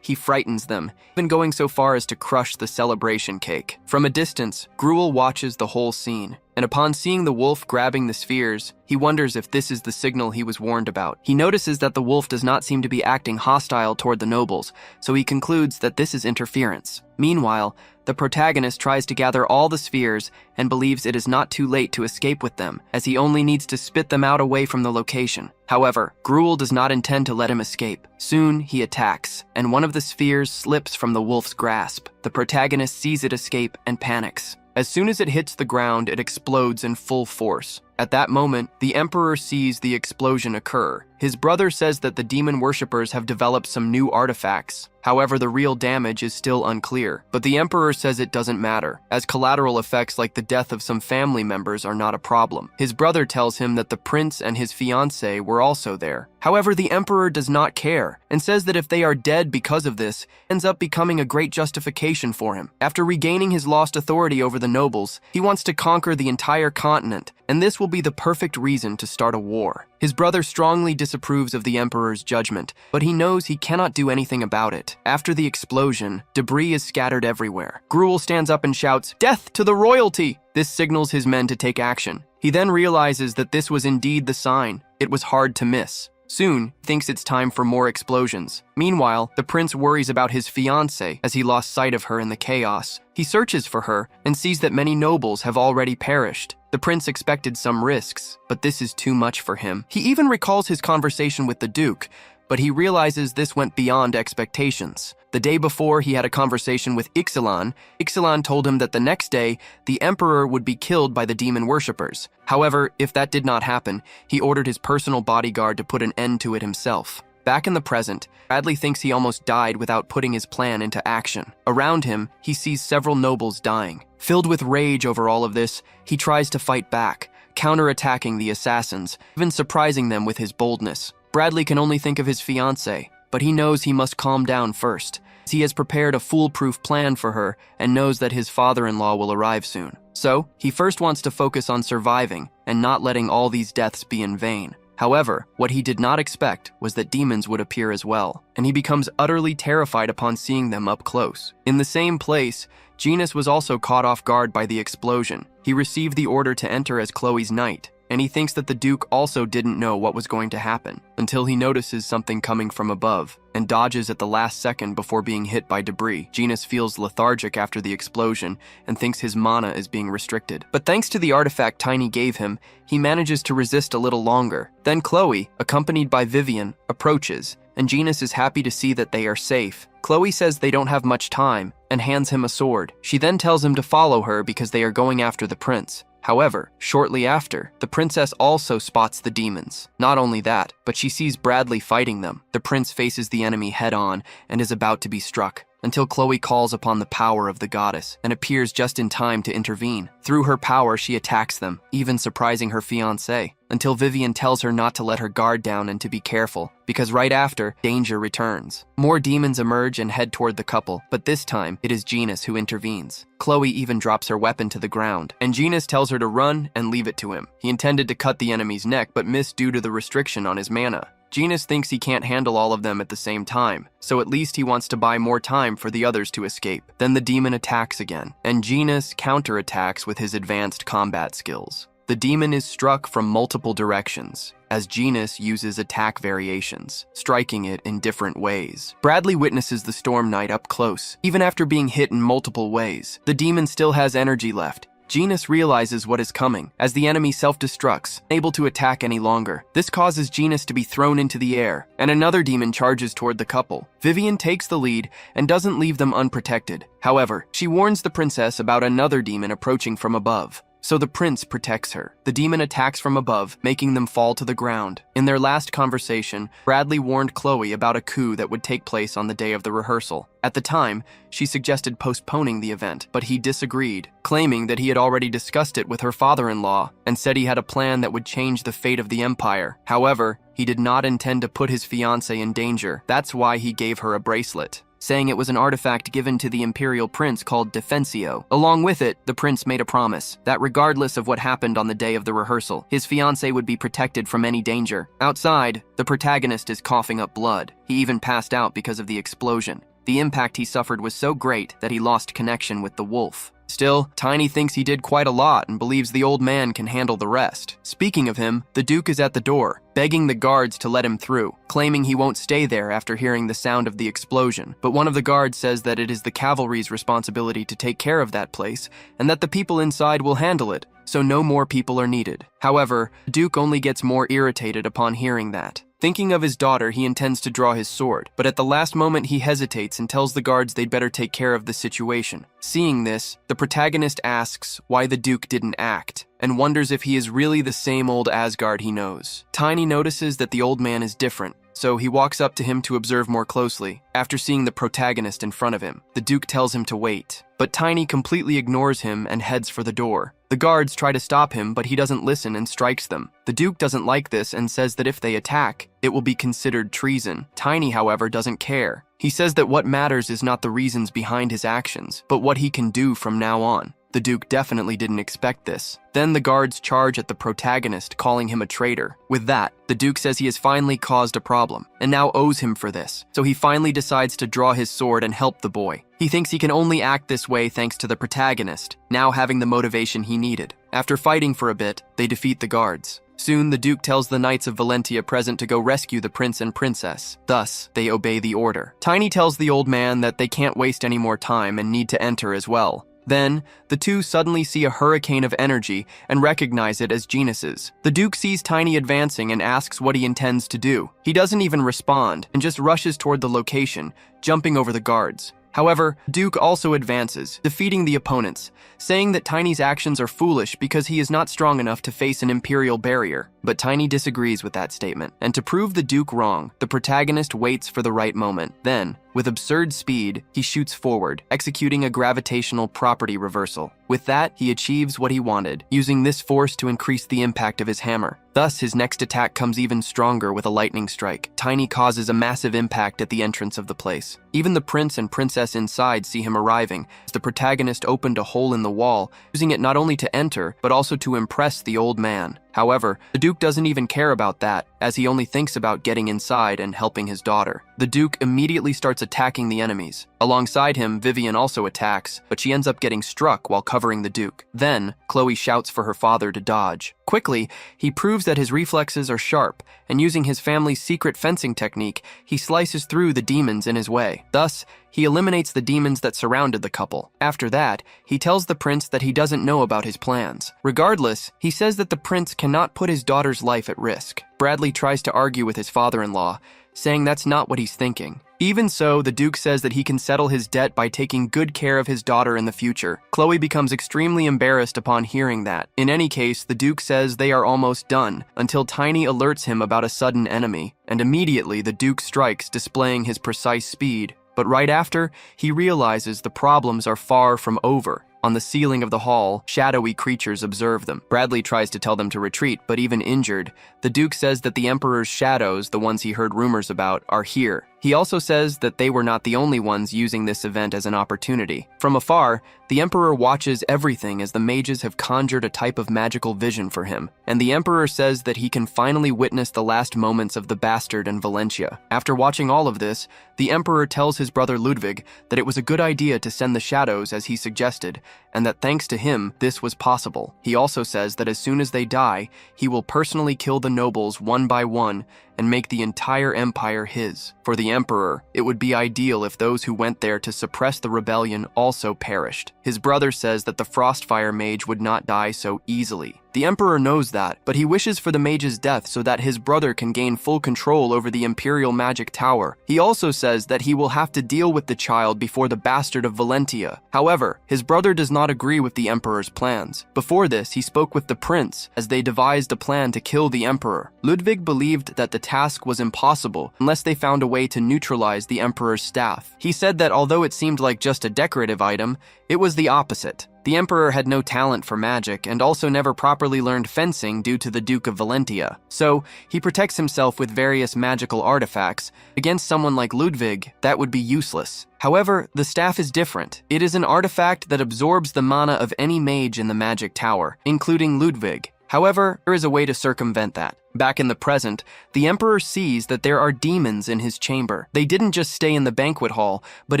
he frightens them, even going so far as to crush the celebration cake. From a distance, Gruel watches the whole scene, and upon seeing the wolf grabbing the spheres, he wonders if this is the signal he was warned about. He notices that the wolf does not seem to be acting hostile toward the nobles, so he concludes that this is interference. Meanwhile, the protagonist tries to gather all the spheres and believes it is not too late to escape with them, as he only needs to spit them out away from the location. However, Gruel does not intend to let him escape. Soon, he attacks, and one of the spheres slips from the wolf's grasp. The protagonist sees it escape and panics. As soon as it hits the ground, it explodes in full force. At that moment, the Emperor sees the explosion occur. His brother says that the demon worshippers have developed some new artifacts. However, the real damage is still unclear. But the Emperor says it doesn't matter, as collateral effects like the death of some family members are not a problem. His brother tells him that the prince and his fiancée were also there. However, the Emperor does not care, and says that if they are dead because of this, ends up becoming a great justification for him. After regaining his lost authority over the nobles, he wants to conquer the entire continent, and this will be the perfect reason to start a war. His brother strongly disapproves of the Emperor's judgment, but he knows he cannot do anything about it. After the explosion, debris is scattered everywhere. Gruel stands up and shouts, "Death to the royalty!" This signals his men to take action. He then realizes that this was indeed the sign. It was hard to miss. Soon, he thinks it's time for more explosions. Meanwhile, the prince worries about his fiancée as he lost sight of her in the chaos. He searches for her and sees that many nobles have already perished. The prince expected some risks, but this is too much for him. He even recalls his conversation with the duke, but he realizes this went beyond expectations. The day before, he had a conversation with Ixalan. Ixalan told him that the next day, the Emperor would be killed by the demon worshippers. However, if that did not happen, he ordered his personal bodyguard to put an end to it himself. Back in the present, Bradley thinks he almost died without putting his plan into action. Around him, he sees several nobles dying. Filled with rage over all of this, he tries to fight back, counterattacking the assassins, even surprising them with his boldness. Bradley can only think of his fiancée, but he knows he must calm down first. He has prepared a foolproof plan for her and knows that his father-in-law will arrive soon. So, he first wants to focus on surviving and not letting all these deaths be in vain. However, what he did not expect was that demons would appear as well, and he becomes utterly terrified upon seeing them up close. In the same place, Genus was also caught off guard by the explosion. He received the order to enter as Chloe's knight, and he thinks that the Duke also didn't know what was going to happen, until he notices something coming from above, and dodges at the last second before being hit by debris. Genus feels lethargic after the explosion, and thinks his mana is being restricted. But thanks to the artifact Tiny gave him, he manages to resist a little longer. Then Chloe, accompanied by Vivian, approaches, and Genus is happy to see that they are safe. Chloe says they don't have much time, and hands him a sword. She then tells him to follow her because they are going after the prince. However, shortly after, the princess also spots the demons. Not only that, but she sees Bradley fighting them. The prince faces the enemy head-on and is about to be struck, until Chloe calls upon the power of the goddess and appears just in time to intervene. Through her power, she attacks them, even surprising her fiancé, until Vivian tells her not to let her guard down and to be careful, because right after, danger returns. More demons emerge and head toward the couple, but this time, it is Genus who intervenes. Chloe even drops her weapon to the ground, and Genus tells her to run and leave it to him. He intended to cut the enemy's neck, but missed due to the restriction on his mana. Genus thinks he can't handle all of them at the same time, so at least he wants to buy more time for the others to escape. Then the demon attacks again, and Genus counterattacks with his advanced combat skills. The demon is struck from multiple directions, as Genus uses attack variations, striking it in different ways. Bradley witnesses the Storm Knight up close. Even after being hit in multiple ways, the demon still has energy left. Genus realizes what is coming, as the enemy self-destructs, unable to attack any longer. This causes Genus to be thrown into the air, and another demon charges toward the couple. Vivian takes the lead and doesn't leave them unprotected. However, she warns the princess about another demon approaching from above. So the prince protects her. The demon attacks from above, making them fall to the ground. In their last conversation, Bradley warned Chloe about a coup that would take place on the day of the rehearsal. At the time, she suggested postponing the event, but he disagreed, claiming that he had already discussed it with her father-in-law and said he had a plan that would change the fate of the empire. However, he did not intend to put his fiancée in danger. That's why he gave her a bracelet, saying it was an artifact given to the imperial prince called Defensio. Along with it, the prince made a promise that regardless of what happened on the day of the rehearsal, his fiancée would be protected from any danger. Outside, the protagonist is coughing up blood. He even passed out because of the explosion. The impact he suffered was so great that he lost connection with the wolf. Still, Tiny thinks he did quite a lot and believes the old man can handle the rest. Speaking of him, the Duke is at the door, begging the guards to let him through, claiming he won't stay there after hearing the sound of the explosion. But one of the guards says that it is the cavalry's responsibility to take care of that place, and that the people inside will handle it, so no more people are needed. However, Duke only gets more irritated upon hearing that. Thinking of his daughter, he intends to draw his sword, but at the last moment he hesitates and tells the guards they'd better take care of the situation. Seeing this, the protagonist asks why the Duke didn't act, and wonders if he is really the same old Asgard he knows. Tiny notices that the old man is different, so he walks up to him to observe more closely. After seeing the protagonist in front of him, the Duke tells him to wait, but Tiny completely ignores him and heads for the door. The guards try to stop him, but he doesn't listen and strikes them. The Duke doesn't like this and says that if they attack, it will be considered treason. Tiny, however, doesn't care. He says that what matters is not the reasons behind his actions, but what he can do from now on. The Duke definitely didn't expect this. Then the guards charge at the protagonist, calling him a traitor. With that, the Duke says he has finally caused a problem, and now owes him for this, so he finally decides to draw his sword and help the boy. He thinks he can only act this way thanks to the protagonist, now having the motivation he needed. After fighting for a bit, they defeat the guards. Soon, the Duke tells the Knights of Valentia present to go rescue the prince and princess. Thus, they obey the order. Tiny tells the old man that they can't waste any more time and need to enter as well. Then, the two suddenly see a hurricane of energy and recognize it as Genus's. The Duke sees Tiny advancing and asks what he intends to do. He doesn't even respond and just rushes toward the location, jumping over the guards. However, Duke also advances, defeating the opponents, saying that Tiny's actions are foolish because he is not strong enough to face an imperial barrier. But Tiny disagrees with that statement, and to prove the Duke wrong, the protagonist waits for the right moment. Then, with absurd speed, he shoots forward, executing a gravitational property reversal. With that, he achieves what he wanted, using this force to increase the impact of his hammer. Thus, his next attack comes even stronger with a lightning strike. Tiny causes a massive impact at the entrance of the place. Even the prince and princess inside see him arriving, as the protagonist opened a hole in the wall, using it not only to enter, but also to impress the old man. However, the Duke doesn't even care about that, as he only thinks about getting inside and helping his daughter. The Duke immediately starts attacking the enemies. Alongside him, Vivian also attacks, but she ends up getting struck while covering the Duke. Then, Chloe shouts for her father to dodge. Quickly, he proves that his reflexes are sharp, and using his family's secret fencing technique, he slices through the demons in his way. Thus, he eliminates the demons that surrounded the couple. After that, he tells the prince that he doesn't know about his plans. Regardless, he says that the prince cannot put his daughter's life at risk. Bradley tries to argue with his father-in-law, saying that's not what he's thinking. Even so, the Duke says that he can settle his debt by taking good care of his daughter in the future. Chloe becomes extremely embarrassed upon hearing that. In any case, the Duke says they are almost done, until Tiny alerts him about a sudden enemy, and immediately the Duke strikes, displaying his precise speed. But right after, he realizes the problems are far from over. On the ceiling of the hall, shadowy creatures observe them. Bradley tries to tell them to retreat, but even injured, the Duke says that the Emperor's shadows, the ones he heard rumors about, are here. He also says that they were not the only ones using this event as an opportunity. From afar, the Emperor watches everything as the mages have conjured a type of magical vision for him, and the Emperor says that he can finally witness the last moments of the bastard in Valentia. After watching all of this, the Emperor tells his brother Ludwig that it was a good idea to send the shadows as he suggested, and that thanks to him, this was possible. He also says that as soon as they die, he will personally kill the nobles one by one and make the entire empire his. For the emperor, it would be ideal if those who went there to suppress the rebellion also perished. His brother says that the Frostfire mage would not die so easily. The emperor knows that, but he wishes for the mage's death so that his brother can gain full control over the Imperial Magic Tower. He also says that he will have to deal with the child before the bastard of Valentia. However, his brother does not agree with the emperor's plans. Before this, he spoke with the prince as they devised a plan to kill the emperor. Ludwig believed that the task was impossible unless they found a way to neutralize the emperor's staff. He said that although it seemed like just a decorative item, it was the opposite. The emperor had no talent for magic and also never properly learned fencing due to the Duke of Valentia. So, he protects himself with various magical artifacts. Against someone like Ludwig, that would be useless. However, the staff is different. It is an artifact that absorbs the mana of any mage in the magic tower, including Ludwig. However, there is a way to circumvent that. Back in the present, the emperor sees that there are demons in his chamber. They didn't just stay in the banquet hall, but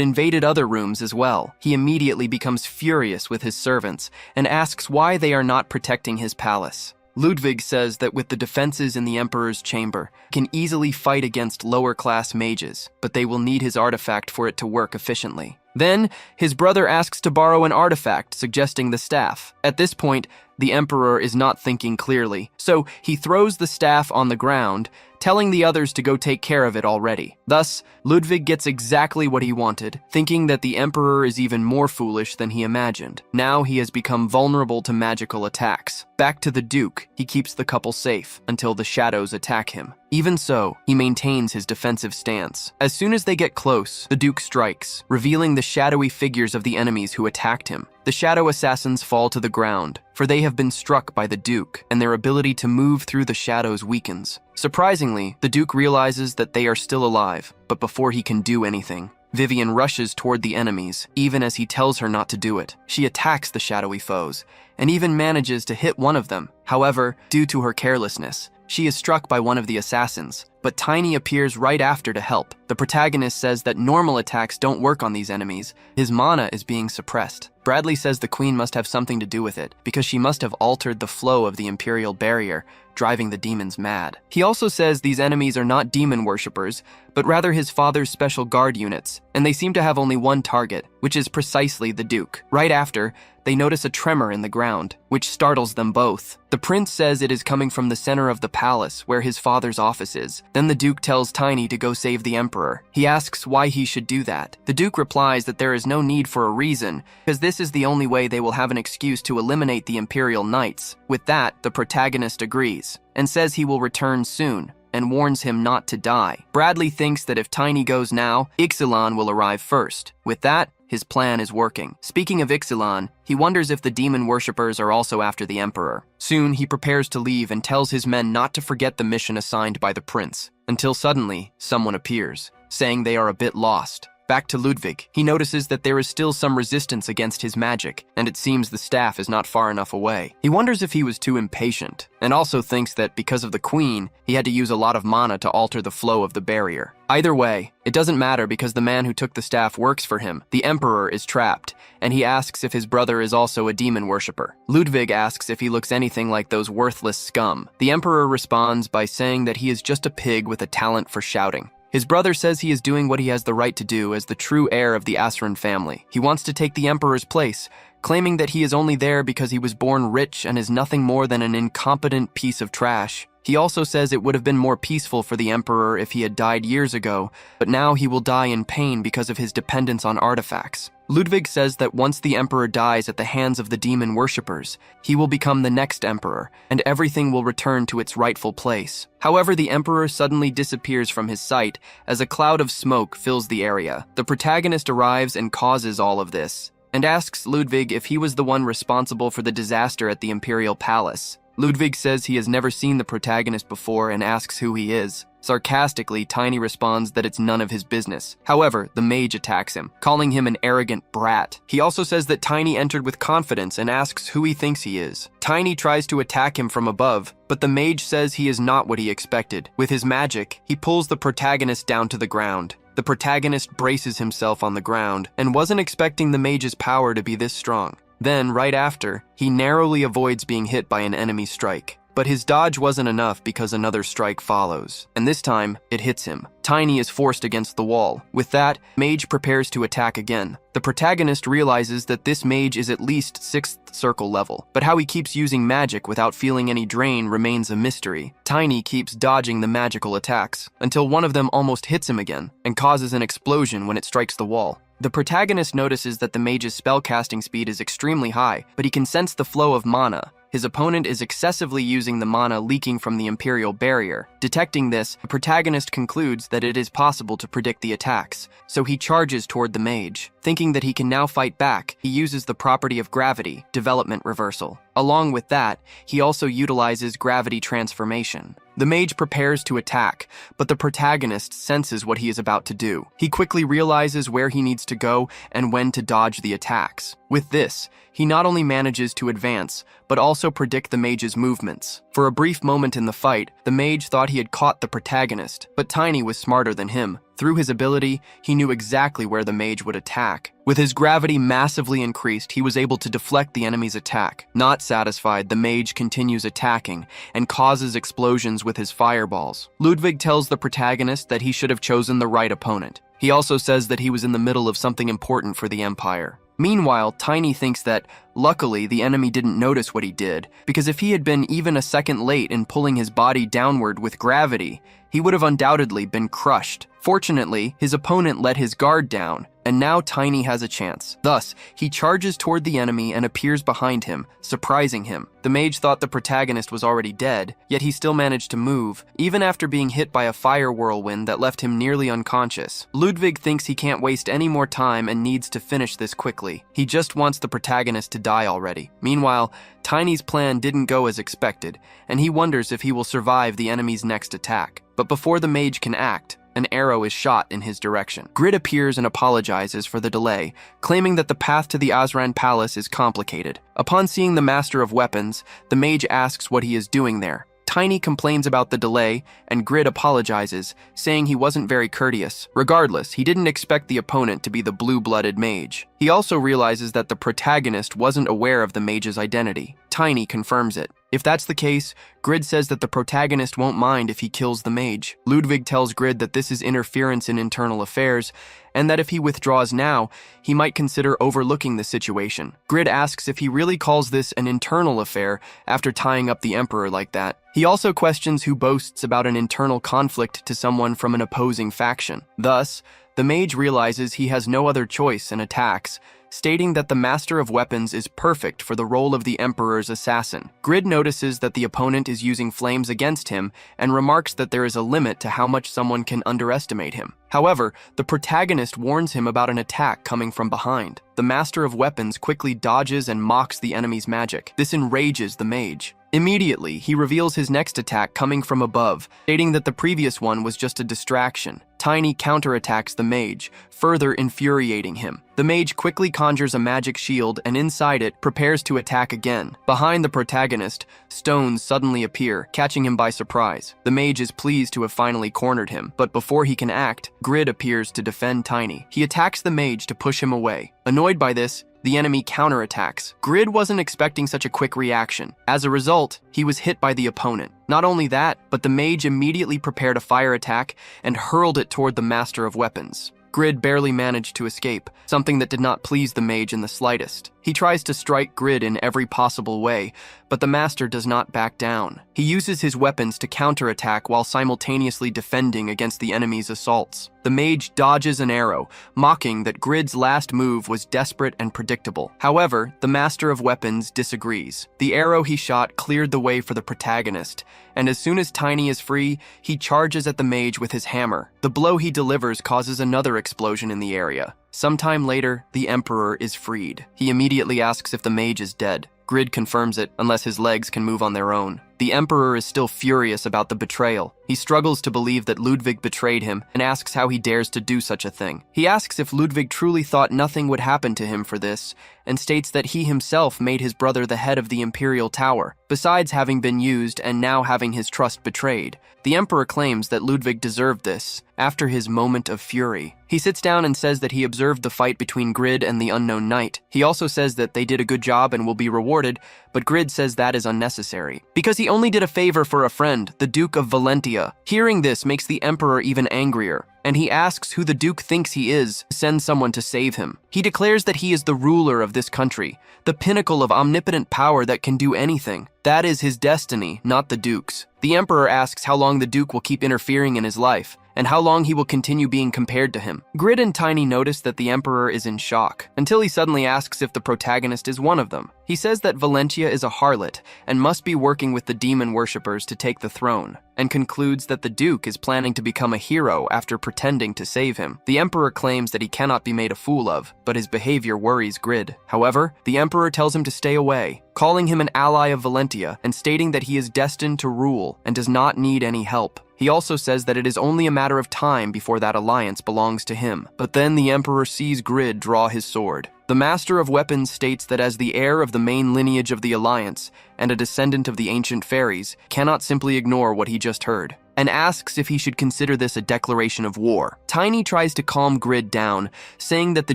invaded other rooms as well. He immediately becomes furious with his servants and asks why they are not protecting his palace. Ludwig says that with the defenses in the emperor's chamber, he can easily fight against lower-class mages, but they will need his artifact for it to work efficiently. Then, his brother asks to borrow an artifact, suggesting the staff. At this point, the emperor is not thinking clearly, so he throws the staff on the ground, telling the others to go take care of it already. Thus, Ludwig gets exactly what he wanted, thinking that the emperor is even more foolish than he imagined. Now he has become vulnerable to magical attacks. Back to the Duke, he keeps the couple safe until the shadows attack him. Even so, he maintains his defensive stance. As soon as they get close, the Duke strikes, revealing the shadowy figures of the enemies who attacked him. The shadow assassins fall to the ground, for they have been struck by the Duke, and their ability to move through the shadows weakens. Surprisingly, the Duke realizes that they are still alive, but before he can do anything, Vivian rushes toward the enemies, even as he tells her not to do it. She attacks the shadowy foes, and even manages to hit one of them. However, due to her carelessness, she is struck by one of the assassins, but Tiny appears right after to help. The protagonist says that normal attacks don't work on these enemies. His mana is being suppressed. Bradley says the queen must have something to do with it, because she must have altered the flow of the Imperial barrier, driving the demons mad. He also says these enemies are not demon worshippers, but rather his father's special guard units, and they seem to have only one target, which is precisely the Duke. Right after, they notice a tremor in the ground, which startles them both. The prince says it is coming from the center of the palace, where his father's office is. Then the Duke tells Tiny to go save the emperor. He asks why he should do that. The Duke replies that there is no need for a reason, because this is the only way they will have an excuse to eliminate the Imperial Knights. With that, the protagonist agrees, and says he will return soon, and warns him not to die. Bradley thinks that if Tiny goes now, Ixalan will arrive first. With that, his plan is working. Speaking of Ixalan, he wonders if the demon worshippers are also after the emperor. Soon, he prepares to leave and tells his men not to forget the mission assigned by the prince, until suddenly, someone appears, saying they are a bit lost. Back to Ludwig, he notices that there is still some resistance against his magic, and it seems the staff is not far enough away. He wonders if he was too impatient, and also thinks that because of the queen, he had to use a lot of mana to alter the flow of the barrier. Either way, it doesn't matter because the man who took the staff works for him. The emperor is trapped, and he asks if his brother is also a demon worshipper. Ludwig asks if he looks anything like those worthless scum. The emperor responds by saying that he is just a pig with a talent for shouting. His brother says he is doing what he has the right to do as the true heir of the Asuran family. He wants to take the emperor's place, claiming that he is only there because he was born rich and is nothing more than an incompetent piece of trash. He also says it would have been more peaceful for the emperor if he had died years ago, but now he will die in pain because of his dependence on artifacts. Ludwig says that once the emperor dies at the hands of the demon worshippers, he will become the next emperor, and everything will return to its rightful place. However, the emperor suddenly disappears from his sight as a cloud of smoke fills the area. The protagonist arrives and causes all of this, and asks Ludwig if he was the one responsible for the disaster at the Imperial Palace. Ludwig says he has never seen the protagonist before and asks who he is. Sarcastically, Tiny responds that it's none of his business. However, the mage attacks him, calling him an arrogant brat. He also says that Tiny entered with confidence and asks who he thinks he is. Tiny tries to attack him from above, but the mage says he is not what he expected. With his magic, he pulls the protagonist down to the ground. The protagonist braces himself on the ground and wasn't expecting the mage's power to be this strong. Then, right after, he narrowly avoids being hit by an enemy strike. But his dodge wasn't enough because another strike follows, and this time, it hits him. Tiny is forced against the wall. With that, Mage prepares to attack again. The protagonist realizes that this mage is at least 6th circle level, but how he keeps using magic without feeling any drain remains a mystery. Tiny keeps dodging the magical attacks, until one of them almost hits him again, and causes an explosion when it strikes the wall. The protagonist notices that the mage's spellcasting speed is extremely high, but he can sense the flow of mana. His opponent is excessively using the mana leaking from the Imperial Barrier. Detecting this, the protagonist concludes that it is possible to predict the attacks, so he charges toward the mage. Thinking that he can now fight back, he uses the property of gravity, development reversal. Along with that, he also utilizes gravity transformation. The mage prepares to attack, but the protagonist senses what he is about to do. He quickly realizes where he needs to go and when to dodge the attacks. With this, he not only manages to advance, but also predict the mage's movements. For a brief moment in the fight, the mage thought he had caught the protagonist, but Tiny was smarter than him. Through his ability, he knew exactly where the mage would attack. With his gravity massively increased, he was able to deflect the enemy's attack. Not satisfied, the mage continues attacking and causes explosions with his fireballs. Ludwig tells the protagonist that he should have chosen the right opponent. He also says that he was in the middle of something important for the Empire. Meanwhile, Tiny thinks that, luckily, the enemy didn't notice what he did, because if he had been even a second late in pulling his body downward with gravity, he would have undoubtedly been crushed. Fortunately, his opponent let his guard down, and now Tiny has a chance. Thus, he charges toward the enemy and appears behind him, surprising him. The mage thought the protagonist was already dead, yet he still managed to move, even after being hit by a fire whirlwind that left him nearly unconscious. Ludwig thinks he can't waste any more time and needs to finish this quickly. He just wants the protagonist to die already. Meanwhile, Tiny's plan didn't go as expected, and he wonders if he will survive the enemy's next attack. But before the mage can act, an arrow is shot in his direction. Grid appears and apologizes for the delay, claiming that the path to the Azran Palace is complicated. Upon seeing the Master of Weapons, the mage asks what he is doing there. Tiny complains about the delay, and Grid apologizes, saying he wasn't very courteous. Regardless, he didn't expect the opponent to be the blue-blooded mage. He also realizes that the protagonist wasn't aware of the mage's identity. Tiny confirms it. If that's the case, Grid says that the protagonist won't mind if he kills the mage. Ludwig tells Grid that this is interference in internal affairs, and that if he withdraws now, he might consider overlooking the situation. Grid asks if he really calls this an internal affair after tying up the Emperor like that. He also questions who boasts about an internal conflict to someone from an opposing faction. Thus, the mage realizes he has no other choice and attacks, stating that the Master of Weapons is perfect for the role of the Emperor's assassin. Grid notices that the opponent is using flames against him and remarks that there is a limit to how much someone can underestimate him. However, the protagonist warns him about an attack coming from behind. The Master of Weapons quickly dodges and mocks the enemy's magic. This enrages the mage. Immediately, he reveals his next attack coming from above, stating that the previous one was just a distraction. Tiny counterattacks the mage, further infuriating him. The mage quickly conjures a magic shield and inside it prepares to attack again. Behind the protagonist, stones suddenly appear, catching him by surprise. The mage is pleased to have finally cornered him, but before he can act, Grid appears to defend Tiny. He attacks the mage to push him away. Annoyed by this, the enemy counterattacks. Grid wasn't expecting such a quick reaction. As a result, he was hit by the opponent. Not only that, but the mage immediately prepared a fire attack and hurled it toward the Master of Weapons. Grid barely managed to escape, something that did not please the mage in the slightest. He tries to strike Grid in every possible way, but the master does not back down. He uses his weapons to counterattack while simultaneously defending against the enemy's assaults. The mage dodges an arrow, mocking that Grid's last move was desperate and predictable. However, the Master of Weapons disagrees. The arrow he shot cleared the way for the protagonist, and as soon as Tiny is free, he charges at the mage with his hammer. The blow he delivers causes another explosion in the area. Sometime later, the Emperor is freed. He immediately asks if the mage is dead. Grid confirms it, unless his legs can move on their own. The Emperor is still furious about the betrayal. He struggles to believe that Ludwig betrayed him and asks how he dares to do such a thing. He asks if Ludwig truly thought nothing would happen to him for this, and states that he himself made his brother the head of the Imperial Tower, besides having been used and now having his trust betrayed. The Emperor claims that Ludwig deserved this, after his moment of fury. He sits down and says that he observed the fight between Grid and the Unknown Knight. He also says that they did a good job and will be rewarded, but Grid says that is unnecessary, because he only did a favor for a friend, the Duke of Valentia. Hearing this makes the Emperor even angrier, and he asks who the Duke thinks he is, send someone to save him. He declares that he is the ruler of this country, the pinnacle of omnipotent power that can do anything. That is his destiny, not the Duke's. The Emperor asks how long the Duke will keep interfering in his life, and how long he will continue being compared to him. Grid and Tiny notice that the Emperor is in shock, until he suddenly asks if the Protagonist is one of them. He says that Valentia is a harlot, and must be working with the demon worshippers to take the throne, and concludes that the Duke is planning to become a hero after pretending to save him. The Emperor claims that he cannot be made a fool of, but his behavior worries Grid. However, the Emperor tells him to stay away, calling him an ally of Valentia, and stating that he is destined to rule and does not need any help. He also says that it is only a matter of time before that alliance belongs to him. But then the Emperor sees Grid draw his sword. The Master of Weapons states that as the heir of the main lineage of the Alliance, and a descendant of the ancient fairies, cannot simply ignore what he just heard, and asks if he should consider this a declaration of war. Tiny tries to calm Grid down, saying that the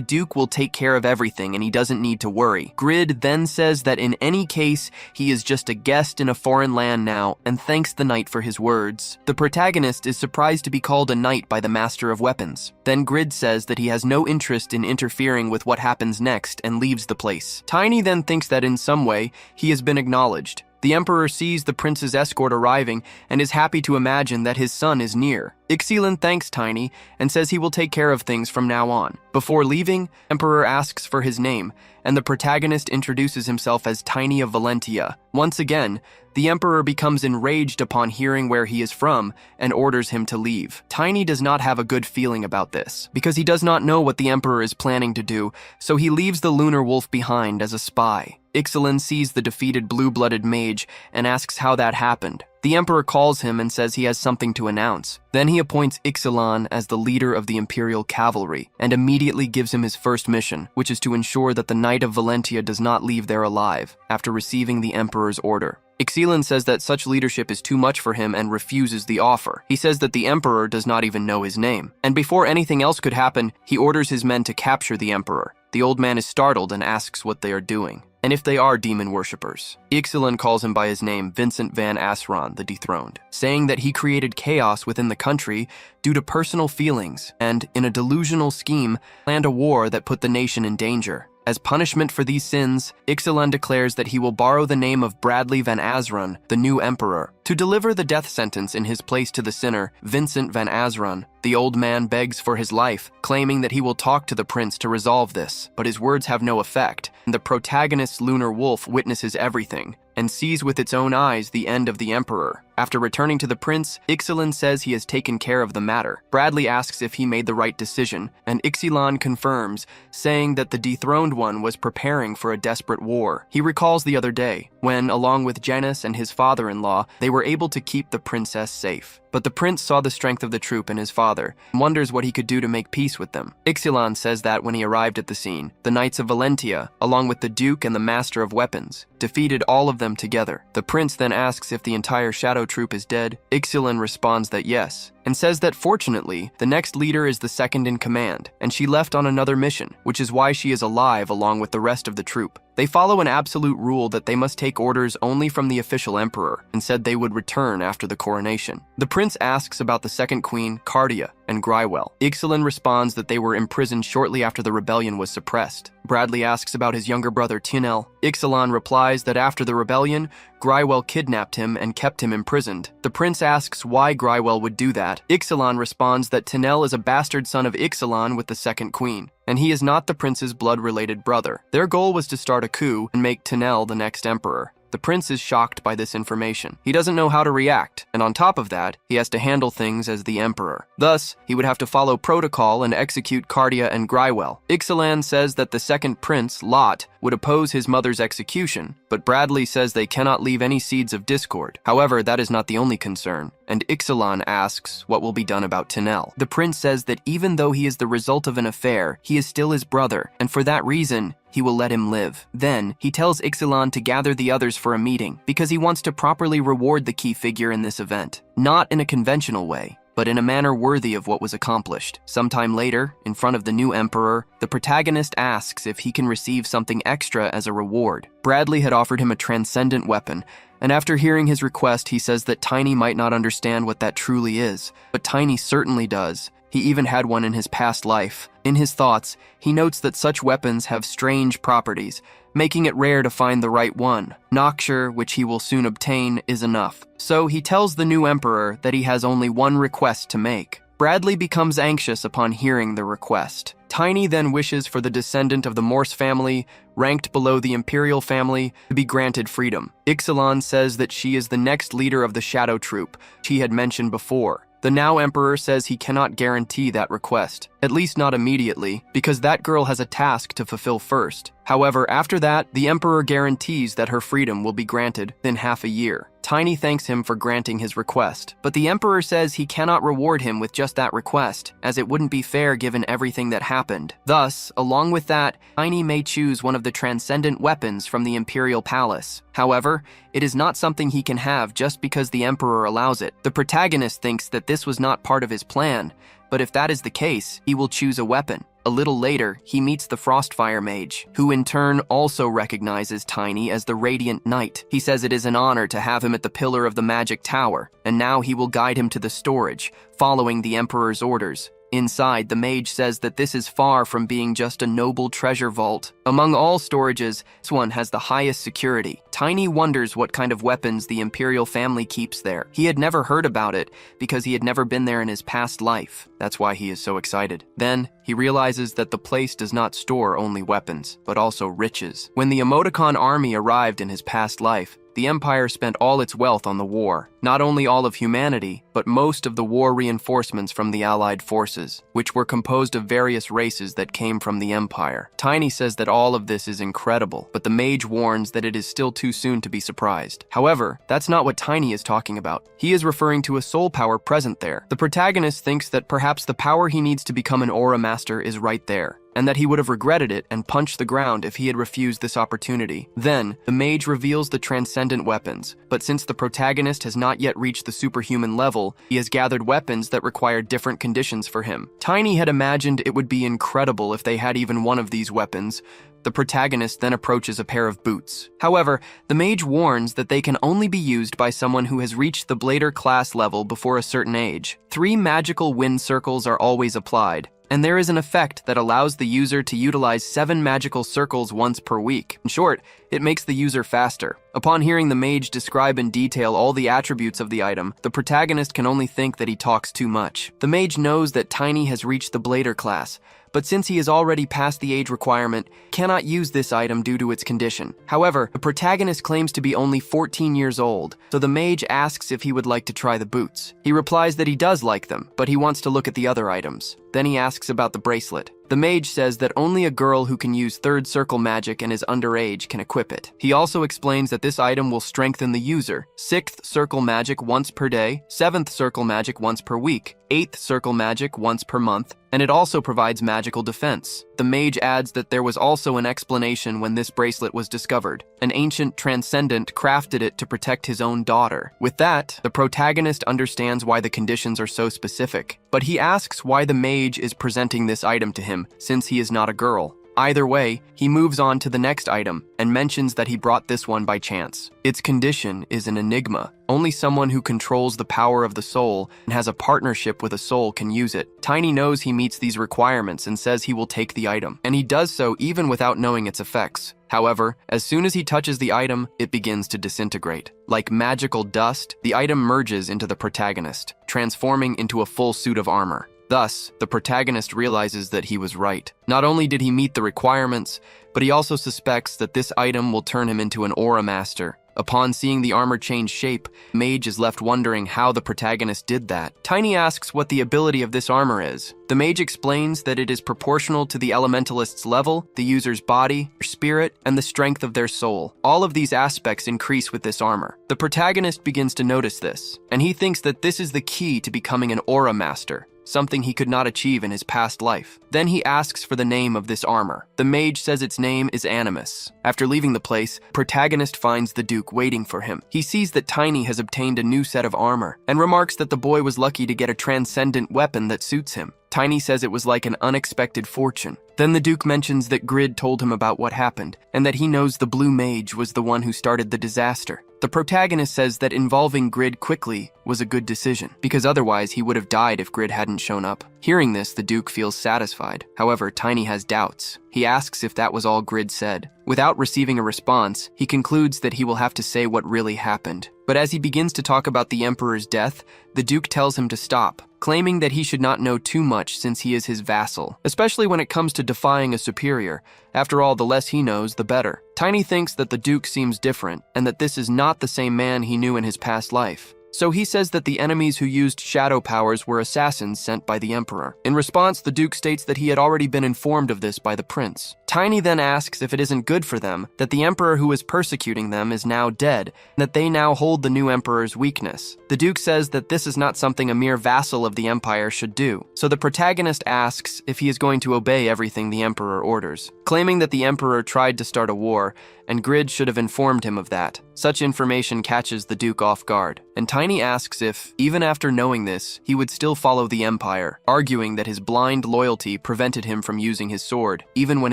Duke will take care of everything and he doesn't need to worry. Grid then says that in any case, he is just a guest in a foreign land now, and thanks the knight for his words. The Protagonist is surprised to be called a knight by the Master of Weapons. Then Grid says that he has no interest in interfering with what happens next and leaves the place. Tiny then thinks that in some way, he has been acknowledged. The Emperor sees the prince's escort arriving and is happy to imagine that his son is near. Ixilan thanks Tiny and says he will take care of things from now on. Before leaving, Emperor asks for his name, and the Protagonist introduces himself as Tiny of Valentia. Once again, the Emperor becomes enraged upon hearing where he is from and orders him to leave. Tiny does not have a good feeling about this, because he does not know what the Emperor is planning to do, so he leaves the Lunar Wolf behind as a spy. Ixilan sees the defeated blue-blooded mage and asks how that happened. The Emperor calls him and says he has something to announce. Then he appoints Ixilan as the leader of the Imperial Cavalry and immediately gives him his first mission, which is to ensure that the Knight of Valentia does not leave there alive after receiving the Emperor's order. Ixilan says that such leadership is too much for him and refuses the offer. He says that the Emperor does not even know his name. And before anything else could happen, he orders his men to capture the Emperor. The old man is startled and asks what they are doing, and if they are demon worshippers. Ixilan calls him by his name, Vincent van Asran, the Dethroned, saying that he created chaos within the country due to personal feelings and, in a delusional scheme, planned a war that put the nation in danger. As punishment for these sins, Ixilan declares that he will borrow the name of Bradley van Asran, the new emperor, to deliver the death sentence in his place to the sinner, Vincent van Asran. The old man begs for his life, claiming that he will talk to the prince to resolve this, but his words have no effect, and the Protagonist's Lunar Wolf witnesses everything and sees with its own eyes the end of the emperor. After returning to the prince, Ixilan says he has taken care of the matter. Bradley asks if he made the right decision, and Ixilan confirms, saying that the dethroned one was preparing for a desperate war. He recalls the other day, when, along with Janus and his father-in-law, they were able to keep the princess safe. But the prince saw the strength of the troop in his father and wonders what he could do to make peace with them. Ixilan says that when he arrived at the scene, the Knights of Valentia, along with the Duke and the Master of Weapons, defeated all of them together. The prince then asks if the entire Shadow Troop is dead. Ixilan responds that yes, and says that fortunately, the next leader is the second in command, and she left on another mission, which is why she is alive along with the rest of the troop. They follow an absolute rule that they must take orders only from the official emperor, and said they would return after the coronation. The prince asks about the second queen, Cardia, and Grywell. Ixilan responds that they were imprisoned shortly after the rebellion was suppressed. Bradley asks about his younger brother Tinel. Ixilan replies that after the rebellion, Grywell kidnapped him and kept him imprisoned. The prince asks why Grywell would do that. Ixilan responds that Tinel is a bastard son of Ixilan with the second queen, and he is not the prince's blood-related brother. Their goal was to start a coup and make Tinel the next emperor. The prince is shocked by this information. He doesn't know how to react, and on top of that, he has to handle things as the emperor. Thus, he would have to follow protocol and execute Cardia and Grywell. Ixalan says that the second prince, Lot, would oppose his mother's execution, but Bradley says they cannot leave any seeds of discord. However, that is not the only concern, and Ixalan asks what will be done about Tinel. The prince says that even though he is the result of an affair, he is still his brother, and for that reason, he will let him live. Then, he tells Ixalan to gather the others for a meeting, because he wants to properly reward the key figure in this event. Not in a conventional way, but in a manner worthy of what was accomplished. Sometime later, in front of the new emperor, the protagonist asks if he can receive something extra as a reward. Bradley had offered him a transcendent weapon, and after hearing his request, he says that Tiny might not understand what that truly is, but Tiny certainly does. He even had one in his past life. In his thoughts, he notes that such weapons have strange properties, making it rare to find the right one. Noxure, which he will soon obtain, is enough. So he tells the new emperor that he has only one request to make. Bradley becomes anxious upon hearing the request. Tiny then wishes for the descendant of the Morse family, ranked below the Imperial family, to be granted freedom. Ixalan says that she is the next leader of the Shadow Troop, she had mentioned before. The now emperor says he cannot guarantee that request, at least not immediately, because that girl has a task to fulfill first. However, after that, the emperor guarantees that her freedom will be granted in half a year. Tiny thanks him for granting his request, but the emperor says he cannot reward him with just that request, as it wouldn't be fair given everything that happened. Thus, along with that, Tiny may choose one of the transcendent weapons from the imperial palace. However, it is not something he can have just because the emperor allows it. The protagonist thinks that this was not part of his plan, but if that is the case, he will choose a weapon. A little later, he meets the Frostfire Mage, who in turn also recognizes Tiny as the Radiant Knight. He says it is an honor to have him at the pillar of the Magic Tower, and now he will guide him to the storage, following the Emperor's orders. Inside, the mage says that this is far from being just a noble treasure vault. Among all storages, this one has the highest security. Tiny wonders what kind of weapons the Imperial family keeps there. He had never heard about it because he had never been there in his past life. That's why he is so excited. Then, he realizes that the place does not store only weapons, but also riches. When the Emoticon army arrived in his past life, the Empire spent all its wealth on the war, not only all of humanity, but most of the war reinforcements from the Allied forces, which were composed of various races that came from the Empire. Tiny says that all of this is incredible, but the mage warns that it is still too soon to be surprised. However, that's not what Tiny is talking about. He is referring to a soul power present there. The protagonist thinks that perhaps the power he needs to become an Aura Master is right there, and that he would have regretted it and punched the ground if he had refused this opportunity. Then, the mage reveals the transcendent weapons, but since the protagonist has not yet reached the superhuman level, he has gathered weapons that require different conditions for him. Tiny had imagined it would be incredible if they had even one of these weapons. The protagonist then approaches a pair of boots. However, the mage warns that they can only be used by someone who has reached the Blader class level before a certain age. 3 magical wind circles are always applied, and there is an effect that allows the user to utilize 7 magical circles once per week. In short, it makes the user faster. Upon hearing the mage describe in detail all the attributes of the item, the protagonist can only think that he talks too much. The mage knows that Tiny has reached the Blader class, but since he is already past the age requirement, cannot use this item due to its condition. However, the protagonist claims to be only 14 years old, so the mage asks if he would like to try the boots. He replies that he does like them, but he wants to look at the other items. Then he asks about the bracelet. The mage says that only a girl who can use third circle magic and is underage can equip it. He also explains that this item will strengthen the user. 6th circle magic once per day, 7th circle magic once per week, 8th circle magic once per month, and it also provides magical defense. The mage adds that there was also an explanation when this bracelet was discovered. An ancient transcendent crafted it to protect his own daughter. With that, the protagonist understands why the conditions are so specific, but he asks why the mage is presenting this item to him, since he is not a girl. Either way, he moves on to the next item and mentions that he brought this one by chance. Its condition is an enigma. Only someone who controls the power of the soul and has a partnership with a soul can use it. Tiny knows he meets these requirements and says he will take the item, and he does so even without knowing its effects. However, as soon as he touches the item, it begins to disintegrate. Like magical dust, the item merges into the protagonist, transforming into a full suit of armor. Thus, the protagonist realizes that he was right. Not only did he meet the requirements, but he also suspects that this item will turn him into an Aura Master. Upon seeing the armor change shape, Mage is left wondering how the protagonist did that. Tiny asks what the ability of this armor is. The Mage explains that it is proportional to the elementalist's level, the user's body, spirit, and the strength of their soul. All of these aspects increase with this armor. The protagonist begins to notice this, and he thinks that this is the key to becoming an aura master, something he could not achieve in his past life. Then he asks for the name of this armor. The Mage says its name is Animus. After leaving the place, protagonist finds the Duke waiting for him. He sees that Tiny has obtained a new set of armor, and remarks that the boy was lucky to get a transcendent weapon that suits him. Tiny says it was like an unexpected fortune. Then the Duke mentions that Grid told him about what happened, and that he knows the Blue Mage was the one who started the disaster. The protagonist says that involving Grid quickly was a good decision, because otherwise he would have died if Grid hadn't shown up. Hearing this, the Duke feels satisfied. However, Tiny has doubts. He asks if that was all Grid said. Without receiving a response, he concludes that he will have to say what really happened. But as he begins to talk about the Emperor's death, the Duke tells him to stop, claiming that he should not know too much since he is his vassal, especially when it comes to defying a superior. After all, the less he knows, the better. Tiny thinks that the Duke seems different, and that this is not the same man he knew in his past life. So he says that the enemies who used shadow powers were assassins sent by the Emperor. In response, the Duke states that he had already been informed of this by the prince. Tiny then asks if it isn't good for them that the Emperor who was persecuting them is now dead, and that they now hold the new Emperor's weakness. The Duke says that this is not something a mere vassal of the Empire should do, so the protagonist asks if he is going to obey everything the Emperor orders, claiming that the Emperor tried to start a war, and Grid should have informed him of that. Such information catches the Duke off guard, and Tiny asks if, even after knowing this, he would still follow the Empire, arguing that his blind loyalty prevented him from using his sword, even when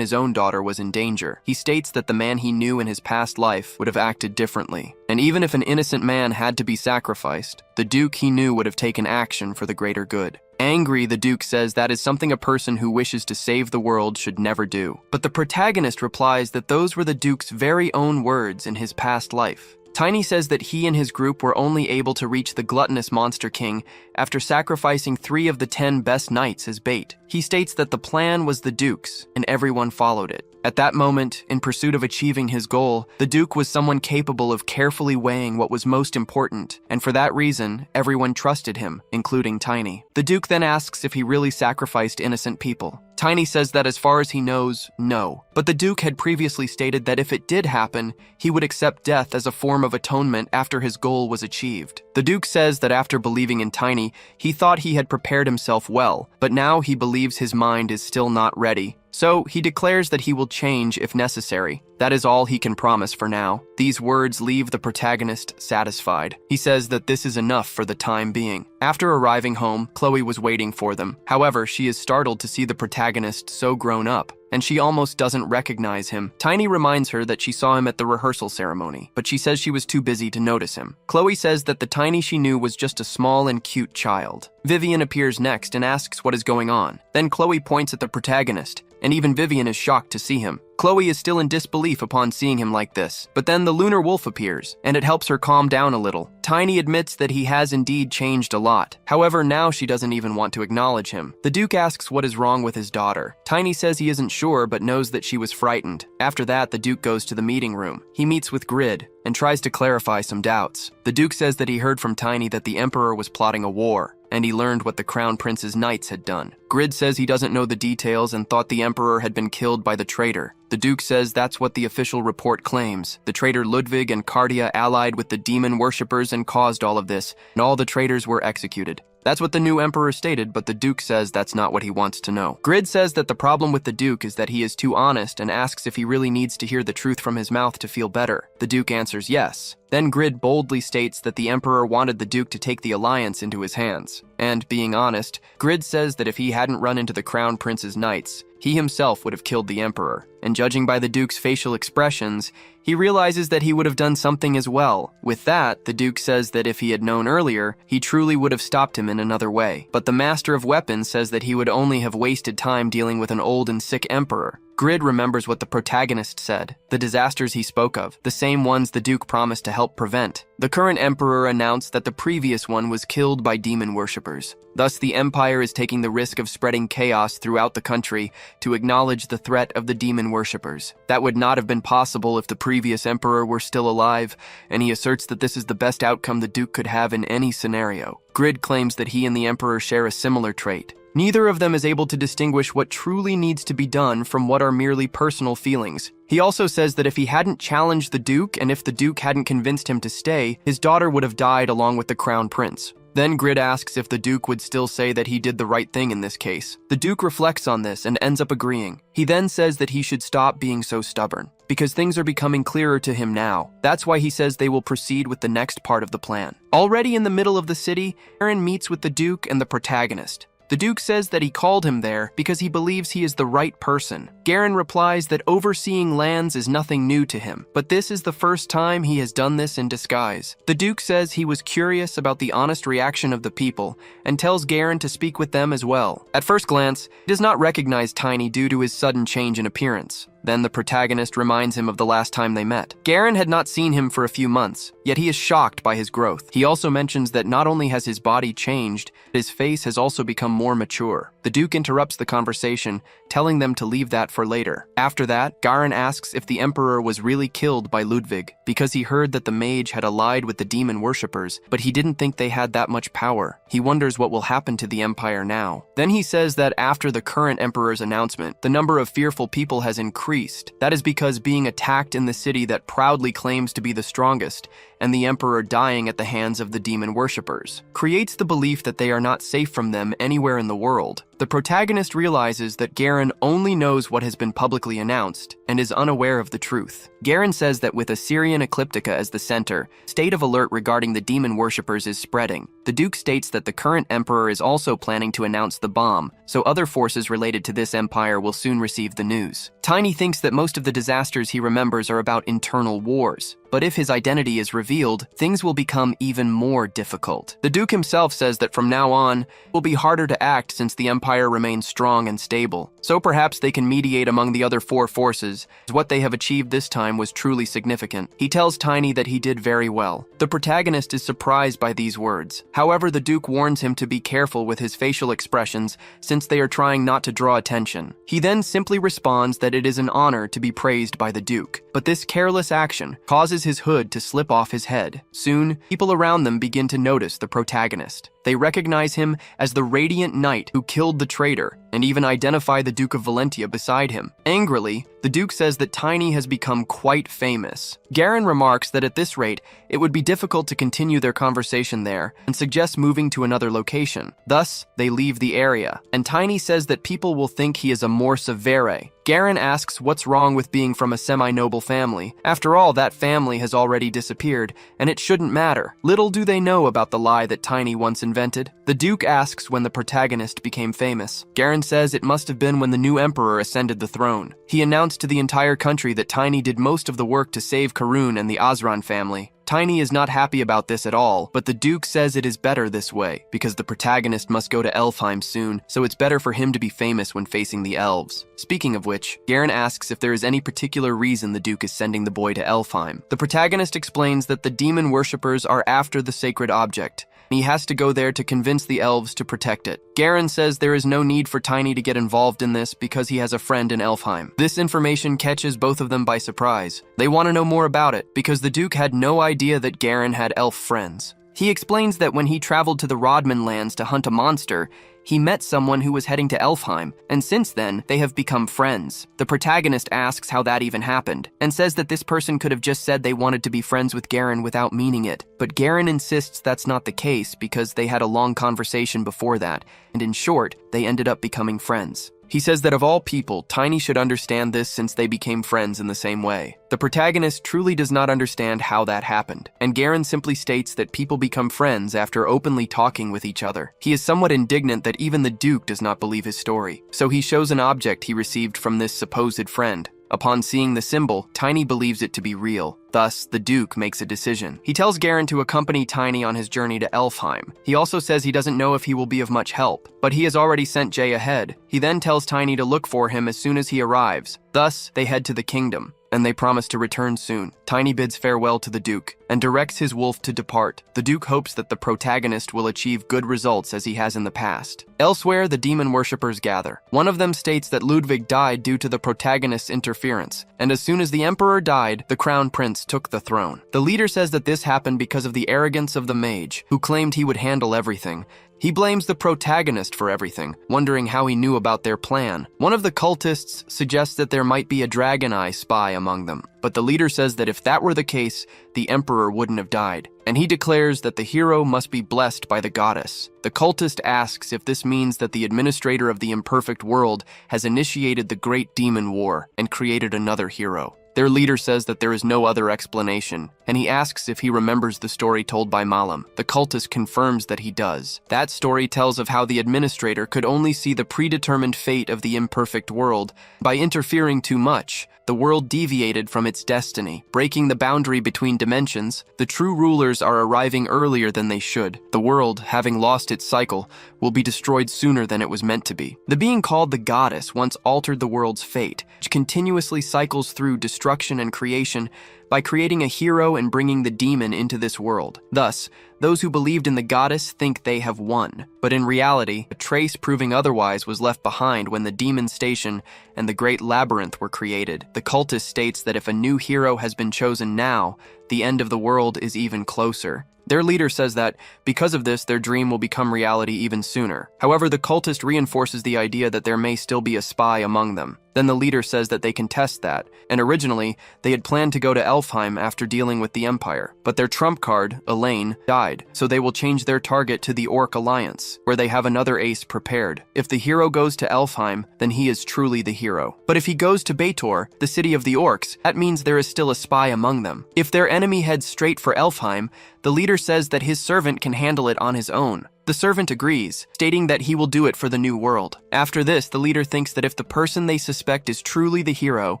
his own daughter was in danger. He states that the man he knew in his past life would have acted differently, and even if an innocent man had to be sacrificed, the Duke he knew would have taken action for the greater good. Angry, the Duke says that is something a person who wishes to save the world should never do. But the protagonist replies that those were the Duke's very own words in his past life. Tiny says that he and his group were only able to reach the gluttonous Monster King after sacrificing 3 of the 10 best knights as bait. He states that the plan was the Duke's, and everyone followed it. At that moment, in pursuit of achieving his goal, the Duke was someone capable of carefully weighing what was most important, and for that reason, everyone trusted him, including Tiny. The Duke then asks if he really sacrificed innocent people. Tiny says that as far as he knows, no. But the Duke had previously stated that if it did happen, he would accept death as a form of atonement after his goal was achieved. The Duke says that after believing in Tiny, he thought he had prepared himself well, but now he believes his mind is still not ready. So he declares that he will change if necessary. That is all he can promise for now. These words leave the protagonist satisfied. He says that this is enough for the time being. After arriving home, Chloe was waiting for them. However, she is startled to see the protagonist so grown up, and she almost doesn't recognize him. Tiny reminds her that she saw him at the rehearsal ceremony, but she says she was too busy to notice him. Chloe says that the Tiny she knew was just a small and cute child. Vivian appears next and asks what is going on. Then Chloe points at the protagonist, and even Vivian is shocked to see him. Chloe is still in disbelief upon seeing him like this, but then the lunar wolf appears, and it helps her calm down a little. Tiny admits that he has indeed changed a lot. However, now she doesn't even want to acknowledge him. The Duke asks what is wrong with his daughter. Tiny says he isn't sure, but knows that she was frightened. After that, the Duke goes to the meeting room. He meets with Grid, and tries to clarify some doubts. The Duke says that he heard from Tiny that the Emperor was plotting a war, and he learned what the Crown Prince's knights had done. Grid says he doesn't know the details and thought the Emperor had been killed by the traitor. The Duke says that's what the official report claims. The traitor Ludwig and Cardia allied with the demon worshippers and caused all of this, and all the traitors were executed. That's what the new Emperor stated, but the Duke says that's not what he wants to know. Grid says that the problem with the Duke is that he is too honest and asks if he really needs to hear the truth from his mouth to feel better. The Duke answers yes. Then Grid boldly states that the Emperor wanted the Duke to take the alliance into his hands. And, being honest, Grid says that if he hadn't run into the Crown Prince's knights, he himself would have killed the Emperor. And judging by the Duke's facial expressions, he realizes that he would have done something as well. With that, the Duke says that if he had known earlier, he truly would have stopped him in another way. But the Master of Weapons says that he would only have wasted time dealing with an old and sick Emperor. Grid remembers what the protagonist said, the disasters he spoke of, the same ones the Duke promised to help prevent. The current emperor announced that the previous one was killed by demon worshippers. Thus, the empire is taking the risk of spreading chaos throughout the country to acknowledge the threat of the demon worshippers. That would not have been possible if the previous emperor were still alive, and he asserts that this is the best outcome the Duke could have in any scenario. Grid claims that he and the emperor share a similar trait. Neither of them is able to distinguish what truly needs to be done from what are merely personal feelings. He also says that if he hadn't challenged the Duke and if the Duke hadn't convinced him to stay, his daughter would have died along with the crown prince. Then Grid asks if the Duke would still say that he did the right thing in this case. The Duke reflects on this and ends up agreeing. He then says that he should stop being so stubborn, because things are becoming clearer to him now. That's why he says they will proceed with the next part of the plan. Already in the middle of the city, Aaron meets with the Duke and the protagonist. The Duke says that he called him there because he believes he is the right person. Garen replies that overseeing lands is nothing new to him, but this is the first time he has done this in disguise. The Duke says he was curious about the honest reaction of the people and tells Garen to speak with them as well. At first glance, he does not recognize Tiny due to his sudden change in appearance. Then the protagonist reminds him of the last time they met. Garen had not seen him for a few months, yet he is shocked by his growth. He also mentions that not only has his body changed, his face has also become more mature. The Duke interrupts the conversation, telling them to leave that for later. After that, Garen asks if the Emperor was really killed by Ludwig, because he heard that the mage had allied with the demon worshippers, but he didn't think they had that much power. He wonders what will happen to the Empire now. Then he says that after the current Emperor's announcement, the number of fearful people has increased. That is because being attacked in the city that proudly claims to be the strongest, and the Emperor dying at the hands of the demon worshippers, creates the belief that they are not safe from them anywhere in the world. The protagonist realizes that Garen only knows what has been publicly announced and is unaware of the truth. Garen says that with Assyrian Ecliptica as the center, state of alert regarding the demon worshippers is spreading. The Duke states that the current emperor is also planning to announce the bomb, so other forces related to this empire will soon receive the news. Tiny thinks that most of the disasters he remembers are about internal wars. But if his identity is revealed, things will become even more difficult. The Duke himself says that from now on, it will be harder to act since the Empire remains strong and stable. So perhaps they can mediate among the other four forces, as what they have achieved this time was truly significant. He tells Tiny that he did very well. The protagonist is surprised by these words. However, the Duke warns him to be careful with his facial expressions since they are trying not to draw attention. He then simply responds that it is an honor to be praised by the Duke. But this careless action causes his hood to slip off his head. Soon, people around them begin to notice the protagonist. They recognize him as the Radiant Knight who killed the traitor, and even identify the Duke of Valentia beside him. Angrily, the Duke says that Tiny has become quite famous. Garen remarks that at this rate, it would be difficult to continue their conversation there, and suggests moving to another location. Thus, they leave the area, and Tiny says that people will think he is a Morsa Vere. Garen asks what's wrong with being from a semi-noble family. After all, that family has already disappeared, and it shouldn't matter. Little do they know about the lie that Tiny once invented. The Duke asks when the protagonist became famous. Garen says it must have been when the new emperor ascended the throne. He announced to the entire country that Tiny did most of the work to save Karun and the Azran family. Tiny is not happy about this at all, but the Duke says it is better this way, because the protagonist must go to Elfheim soon, so it's better for him to be famous when facing the elves. Speaking of which, Garen asks if there is any particular reason the Duke is sending the boy to Elfheim. The protagonist explains that the demon worshippers are after the sacred object. He has to go there to convince the elves to protect it. Garen says there is no need for Tiny to get involved in this because he has a friend in Elfheim. This information catches both of them by surprise. They want to know more about it because the Duke had no idea that Garen had elf friends. He explains that when he traveled to the Rodman lands to hunt a monster, he met someone who was heading to Elfheim, and since then, they have become friends. The protagonist asks how that even happened, and says that this person could have just said they wanted to be friends with Garen without meaning it. But Garen insists that's not the case because they had a long conversation before that, and in short, they ended up becoming friends. He says that of all people, Tiny should understand this since they became friends in the same way. The protagonist truly does not understand how that happened, and Garen simply states that people become friends after openly talking with each other. He is somewhat indignant that even the Duke does not believe his story, so he shows an object he received from this supposed friend. Upon seeing the symbol, Tiny believes it to be real. Thus, the Duke makes a decision. He tells Garen to accompany Tiny on his journey to Elfheim. He also says he doesn't know if he will be of much help, but he has already sent Jay ahead. He then tells Tiny to look for him as soon as he arrives. Thus, they head to the kingdom, and they promise to return soon. Tiny bids farewell to the Duke and directs his wolf to depart. The Duke hopes that the protagonist will achieve good results as he has in the past. Elsewhere, the demon worshippers gather. One of them states that Ludwig died due to the protagonist's interference, and as soon as the emperor died, the crown prince took the throne. The leader says that this happened because of the arrogance of the mage, who claimed he would handle everything. He blames the protagonist for everything, wondering how he knew about their plan. One of the cultists suggests that there might be a Dragon Eye spy among them, but the leader says that if that were the case, the emperor wouldn't have died, and he declares that the hero must be blessed by the goddess. The cultist asks if this means that the administrator of the imperfect world has initiated the Great Demon War and created another hero. Their leader says that there is no other explanation, and he asks if he remembers the story told by Malam. The cultist confirms that he does. That story tells of how the administrator could only see the predetermined fate of the imperfect world. By interfering too much, the world deviated from its destiny, breaking the boundary between dimensions. The true rulers are arriving earlier than they should. The world, having lost its cycle, will be destroyed sooner than it was meant to be. The being called the goddess once altered the world's fate, which continuously cycles through destruction and creation by creating a hero and bringing the demon into this world. Thus, those who believed in the goddess think they have won. But in reality, a trace proving otherwise was left behind when the demon station and the great labyrinth were created. The cultist states that if a new hero has been chosen now, the end of the world is even closer. Their leader says that, because of this, their dream will become reality even sooner. However, the cultist reinforces the idea that there may still be a spy among them. Then the leader says that they can test that, and originally, they had planned to go to Elfheim after dealing with the Empire. But their trump card, Elaine, died, so they will change their target to the Orc Alliance, where they have another ace prepared. If the hero goes to Elfheim, then he is truly the hero. But if he goes to Baator, the city of the orcs, that means there is still a spy among them. If their enemy heads straight for Elfheim, the leader says that his servant can handle it on his own. The servant agrees, stating that he will do it for the new world. After this, the leader thinks that if the person they suspect is truly the hero,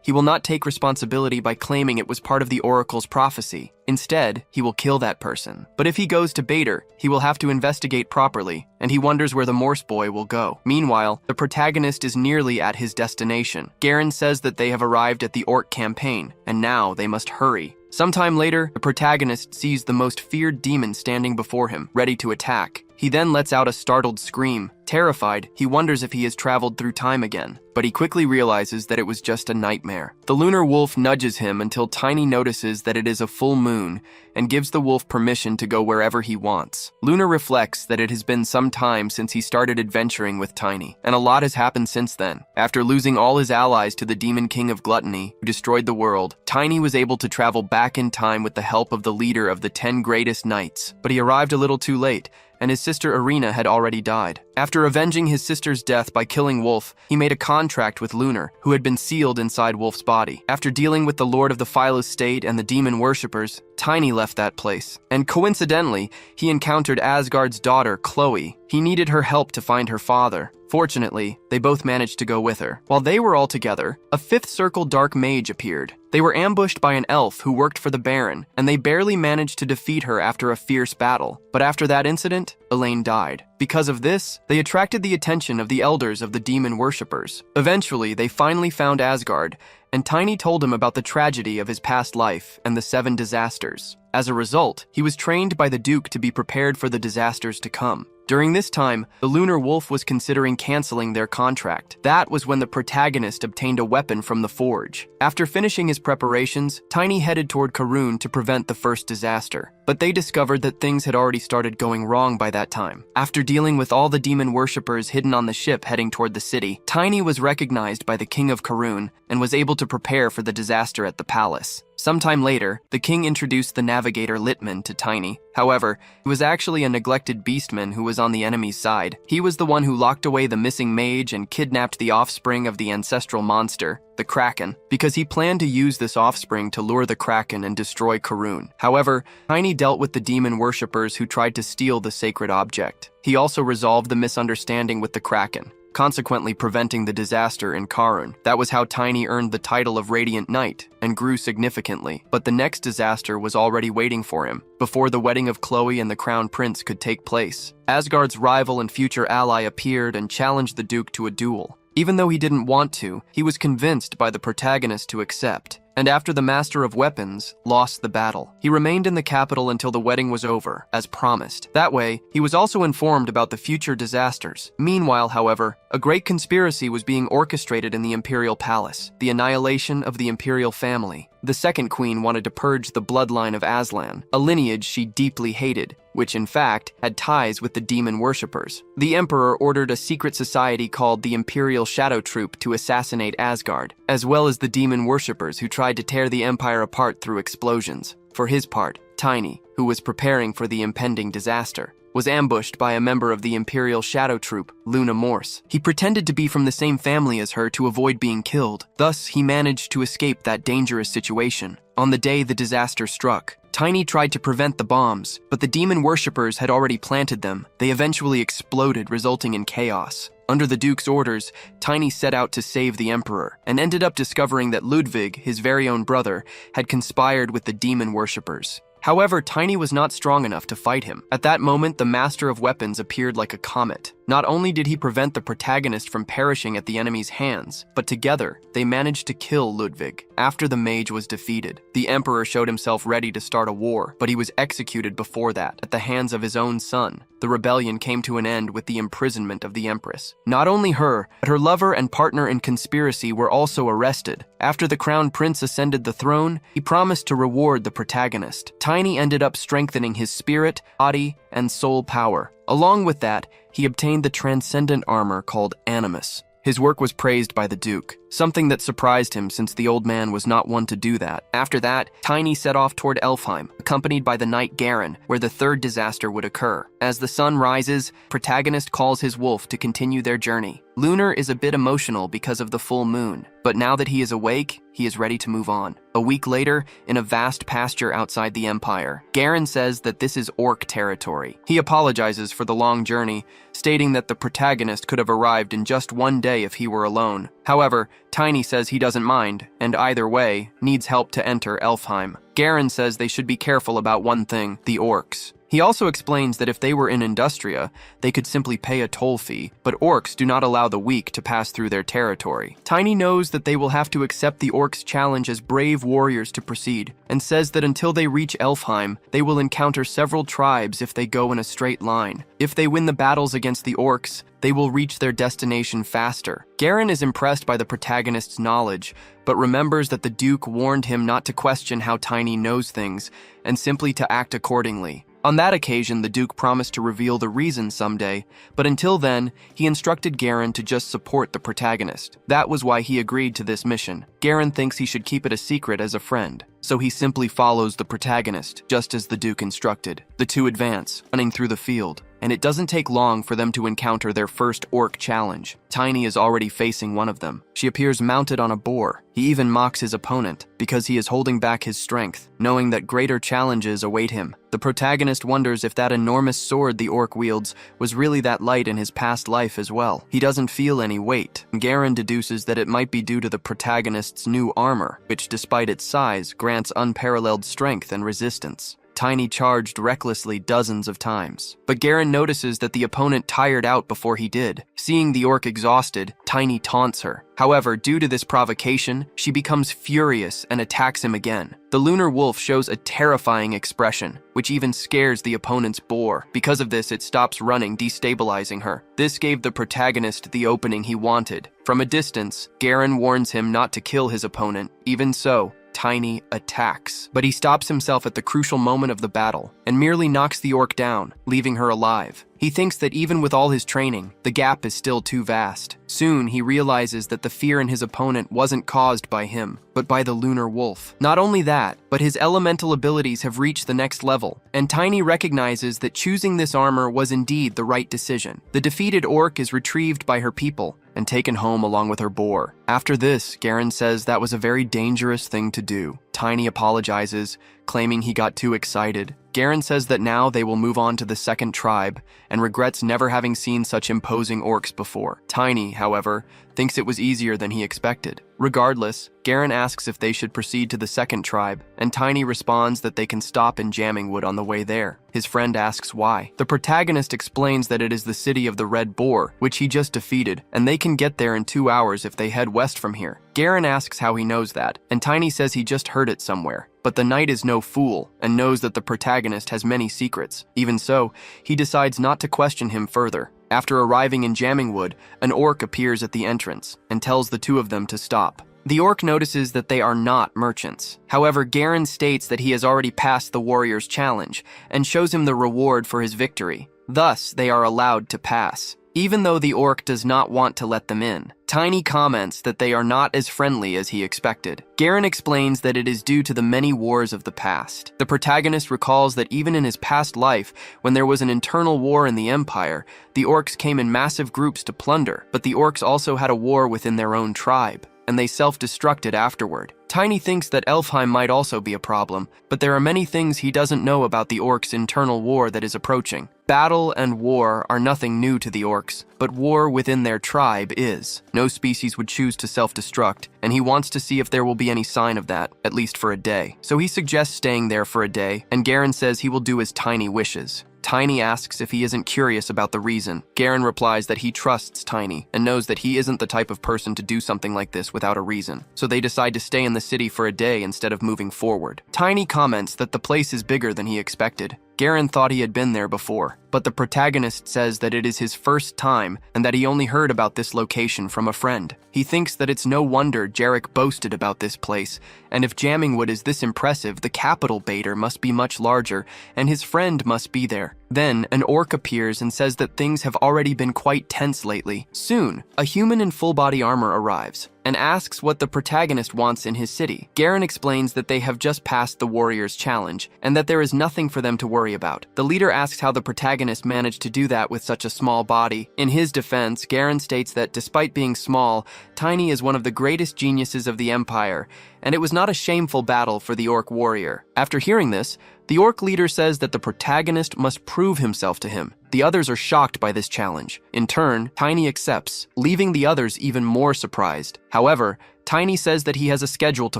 he will not take responsibility by claiming it was part of the oracle's prophecy. Instead, he will kill that person. But if he goes to Baator, he will have to investigate properly, and he wonders where the Morse boy will go. Meanwhile, the protagonist is nearly at his destination. Garen says that they have arrived at the orc campaign, and now they must hurry. Sometime later, the protagonist sees the most feared demon standing before him, ready to attack. He then lets out a startled scream. Terrified, he wonders if he has traveled through time again, but he quickly realizes that it was just a nightmare. The lunar wolf nudges him until Tiny notices that it is a full moon and gives the wolf permission to go wherever he wants. Luna reflects that it has been some time since he started adventuring with Tiny, and a lot has happened since then. After losing all his allies to the Demon King of Gluttony, who destroyed the world, Tiny was able to travel back in time with the help of the leader of the 10 greatest knights, but he arrived a little too late, and his sister Irina had already died. After avenging his sister's death by killing Wolf, he made a contract with Lunar, who had been sealed inside Wolf's body. After dealing with the Lord of the Phylus State and the demon worshippers, Tiny left that place. And coincidentally, he encountered Asgard's daughter, Chloe. He needed her help to find her father. Fortunately, they both managed to go with her. While they were all together, a fifth circle dark mage appeared. They were ambushed by an elf who worked for the Baron, and they barely managed to defeat her after a fierce battle. But after that incident, Elaine died. Because of this, they attracted the attention of the elders of the demon worshippers. Eventually, they finally found Asgard, and Tiny told him about the tragedy of his past life and the 7 disasters. As a result, he was trained by the Duke to be prepared for the disasters to come. During this time, the Lunar Wolf was considering canceling their contract. That was when the protagonist obtained a weapon from the forge. After finishing his preparations, Tiny headed toward Karun to prevent the first disaster. But they discovered that things had already started going wrong by that time. After dealing with all the demon worshippers hidden on the ship heading toward the city, Tiny was recognized by the king of Karun and was able to prepare for the disaster at the palace. Sometime later, the king introduced the navigator Litman to Tiny. However, he was actually a neglected beastman who was on the enemy's side. He was the one who locked away the missing mage and kidnapped the offspring of the ancestral monster, the Kraken, because he planned to use this offspring to lure the Kraken and destroy Karun. However, Tiny dealt with the demon worshippers who tried to steal the sacred object. He also resolved the misunderstanding with the Kraken. consequently preventing the disaster in Karun. That was how Tiny earned the title of Radiant Knight and grew significantly. But the next disaster was already waiting for him, before the wedding of Chloe and the Crown Prince could take place. Asgard's rival and future ally appeared and challenged the Duke to a duel. Even though he didn't want to, he was convinced by the protagonist to accept, and after the Master of Weapons lost the battle. He remained in the capital until the wedding was over, as promised. That way, he was also informed about the future disasters. Meanwhile, however, a great conspiracy was being orchestrated in the Imperial Palace, the annihilation of the Imperial family. The second queen wanted to purge the bloodline of Aslan, a lineage she deeply hated, which in fact had ties with the demon worshippers. The Emperor ordered a secret society called the Imperial Shadow Troop to assassinate Asgard, as well as the demon worshippers who tried to tear the Empire apart through explosions. For his part, Tiny, who was preparing for the impending disaster, was ambushed by a member of the Imperial Shadow Troop, Luna Morse. He pretended to be from the same family as her to avoid being killed. Thus, he managed to escape that dangerous situation. On the day the disaster struck, Tiny tried to prevent the bombs, but the demon worshippers had already planted them. They eventually exploded, resulting in chaos. Under the Duke's orders, Tiny set out to save the Emperor, and ended up discovering that Ludwig, his very own brother, had conspired with the demon worshippers. However, Tiny was not strong enough to fight him. At that moment, the Master of Weapons appeared like a comet. Not only did he prevent the protagonist from perishing at the enemy's hands, but together, they managed to kill Ludwig. After the mage was defeated, the Emperor showed himself ready to start a war, but he was executed before that, at the hands of his own son. The rebellion came to an end with the imprisonment of the Empress. Not only her, but her lover and partner in conspiracy were also arrested. After the Crown Prince ascended the throne, he promised to reward the protagonist. Tiny ended up strengthening his spirit, body, and soul power. Along with that, he obtained the transcendent armor called Animus. His work was praised by the Duke, something that surprised him since the old man was not one to do that. After that, Tiny set off toward Elfheim, accompanied by the knight Garen, where the third disaster would occur. As the sun rises, protagonist calls his wolf to continue their journey. Lunar is a bit emotional because of the full moon, but now that he is awake, he is ready to move on. A week later, in a vast pasture outside the Empire, Garen says that this is orc territory. He apologizes for the long journey, stating that the protagonist could have arrived in just one day if he were alone. However, Tiny says he doesn't mind, and either way, needs help to enter Elfheim. Garen says they should be careful about one thing, the orcs. He also explains that if they were in Industria, they could simply pay a toll fee, but orcs do not allow the weak to pass through their territory. Tiny knows that they will have to accept the orcs' challenge as brave warriors to proceed, and says that until they reach Elfheim, they will encounter several tribes if they go in a straight line. If they win the battles against the orcs, they will reach their destination faster. Garen is impressed by the protagonist's knowledge, but remembers that the Duke warned him not to question how Tiny knows things, and simply to act accordingly. On that occasion, the Duke promised to reveal the reason someday, but until then, he instructed Garen to just support the protagonist. That was why he agreed to this mission. Garen thinks he should keep it a secret as a friend, so he simply follows the protagonist, just as the Duke instructed. The two advance, running through the field, and it doesn't take long for them to encounter their first orc challenge. Tiny is already facing one of them. She appears mounted on a boar. He even mocks his opponent, because he is holding back his strength, knowing that greater challenges await him. The protagonist wonders if that enormous sword the orc wields was really that light in his past life as well. He doesn't feel any weight. Garen deduces that it might be due to the protagonist's new armor, which despite its size, grants unparalleled strength and resistance. Tiny charged recklessly dozens of times, but Garen notices that the opponent tired out before he did. Seeing the orc exhausted, Tiny taunts her. However, due to this provocation, she becomes furious and attacks him again. The lunar wolf shows a terrifying expression, which even scares the opponent's boar. Because of this, it stops running, destabilizing her. This gave the protagonist the opening he wanted. From a distance, Garen warns him not to kill his opponent. Even so, Tiny attacks, but he stops himself at the crucial moment of the battle and merely knocks the orc down, leaving her alive. He thinks that even with all his training, the gap is still too vast. Soon, he realizes that the fear in his opponent wasn't caused by him, but by the lunar wolf. Not only that, but his elemental abilities have reached the next level, and Tiny recognizes that choosing this armor was indeed the right decision. The defeated orc is retrieved by her people and taken home along with her boar. After this, Garen says that was a very dangerous thing to do. Tiny apologizes, claiming he got too excited. Garen says that now they will move on to the second tribe and regrets never having seen such imposing orcs before. Tiny, however, thinks it was easier than he expected. Regardless, Garen asks if they should proceed to the second tribe, and Tiny responds that they can stop in Jamming Wood on the way there. His friend asks why. The protagonist explains that it is the city of the Red Boar, which he just defeated, and they can get there in 2 hours if they head west from here. Garen asks how he knows that, and Tiny says he just heard it somewhere. But the knight is no fool and knows that the protagonist has many secrets. Even so, he decides not to question him further. After arriving in Jamming Wood, an orc appears at the entrance and tells the two of them to stop. The orc notices that they are not merchants. However, Garen states that he has already passed the warrior's challenge and shows him the reward for his victory. Thus, they are allowed to pass, even though the orc does not want to let them in. Tiny comments that they are not as friendly as he expected. Garen explains that it is due to the many wars of the past. The protagonist recalls that even in his past life, when there was an internal war in the Empire, the orcs came in massive groups to plunder, but the orcs also had a war within their own tribe, and they self-destructed afterward. Tiny thinks that Elfheim might also be a problem, but there are many things he doesn't know about the orcs' internal war that is approaching. Battle and war are nothing new to the orcs, but war within their tribe is. No species would choose to self-destruct, and he wants to see if there will be any sign of that, at least for a day. So he suggests staying there for a day, and Garen says he will do as Tiny wishes. Tiny asks if he isn't curious about the reason. Garen replies that he trusts Tiny and knows that he isn't the type of person to do something like this without a reason. So they decide to stay in the city for a day instead of moving forward. Tiny comments that the place is bigger than he expected. Garen thought he had been there before, but the protagonist says that it is his first time and that he only heard about this location from a friend. He thinks that it's no wonder Jarek boasted about this place, and if Jamming Wood is this impressive, the capital Bader must be much larger, and his friend must be there. Then, an orc appears and says that things have already been quite tense lately. Soon, a human in full-body armor arrives and asks what the protagonist wants in his city. Garen explains that they have just passed the warrior's challenge and that there is nothing for them to worry about. The leader asks how the protagonist managed to do that with such a small body. In his defense, Garen states that despite being small, Tiny is one of the greatest geniuses of the Empire, and it was not a shameful battle for the orc warrior. After hearing this, the orc leader says that the protagonist must prove himself to him. The others are shocked by this challenge. In turn, Tiny accepts, leaving the others even more surprised. However, Tiny says that he has a schedule to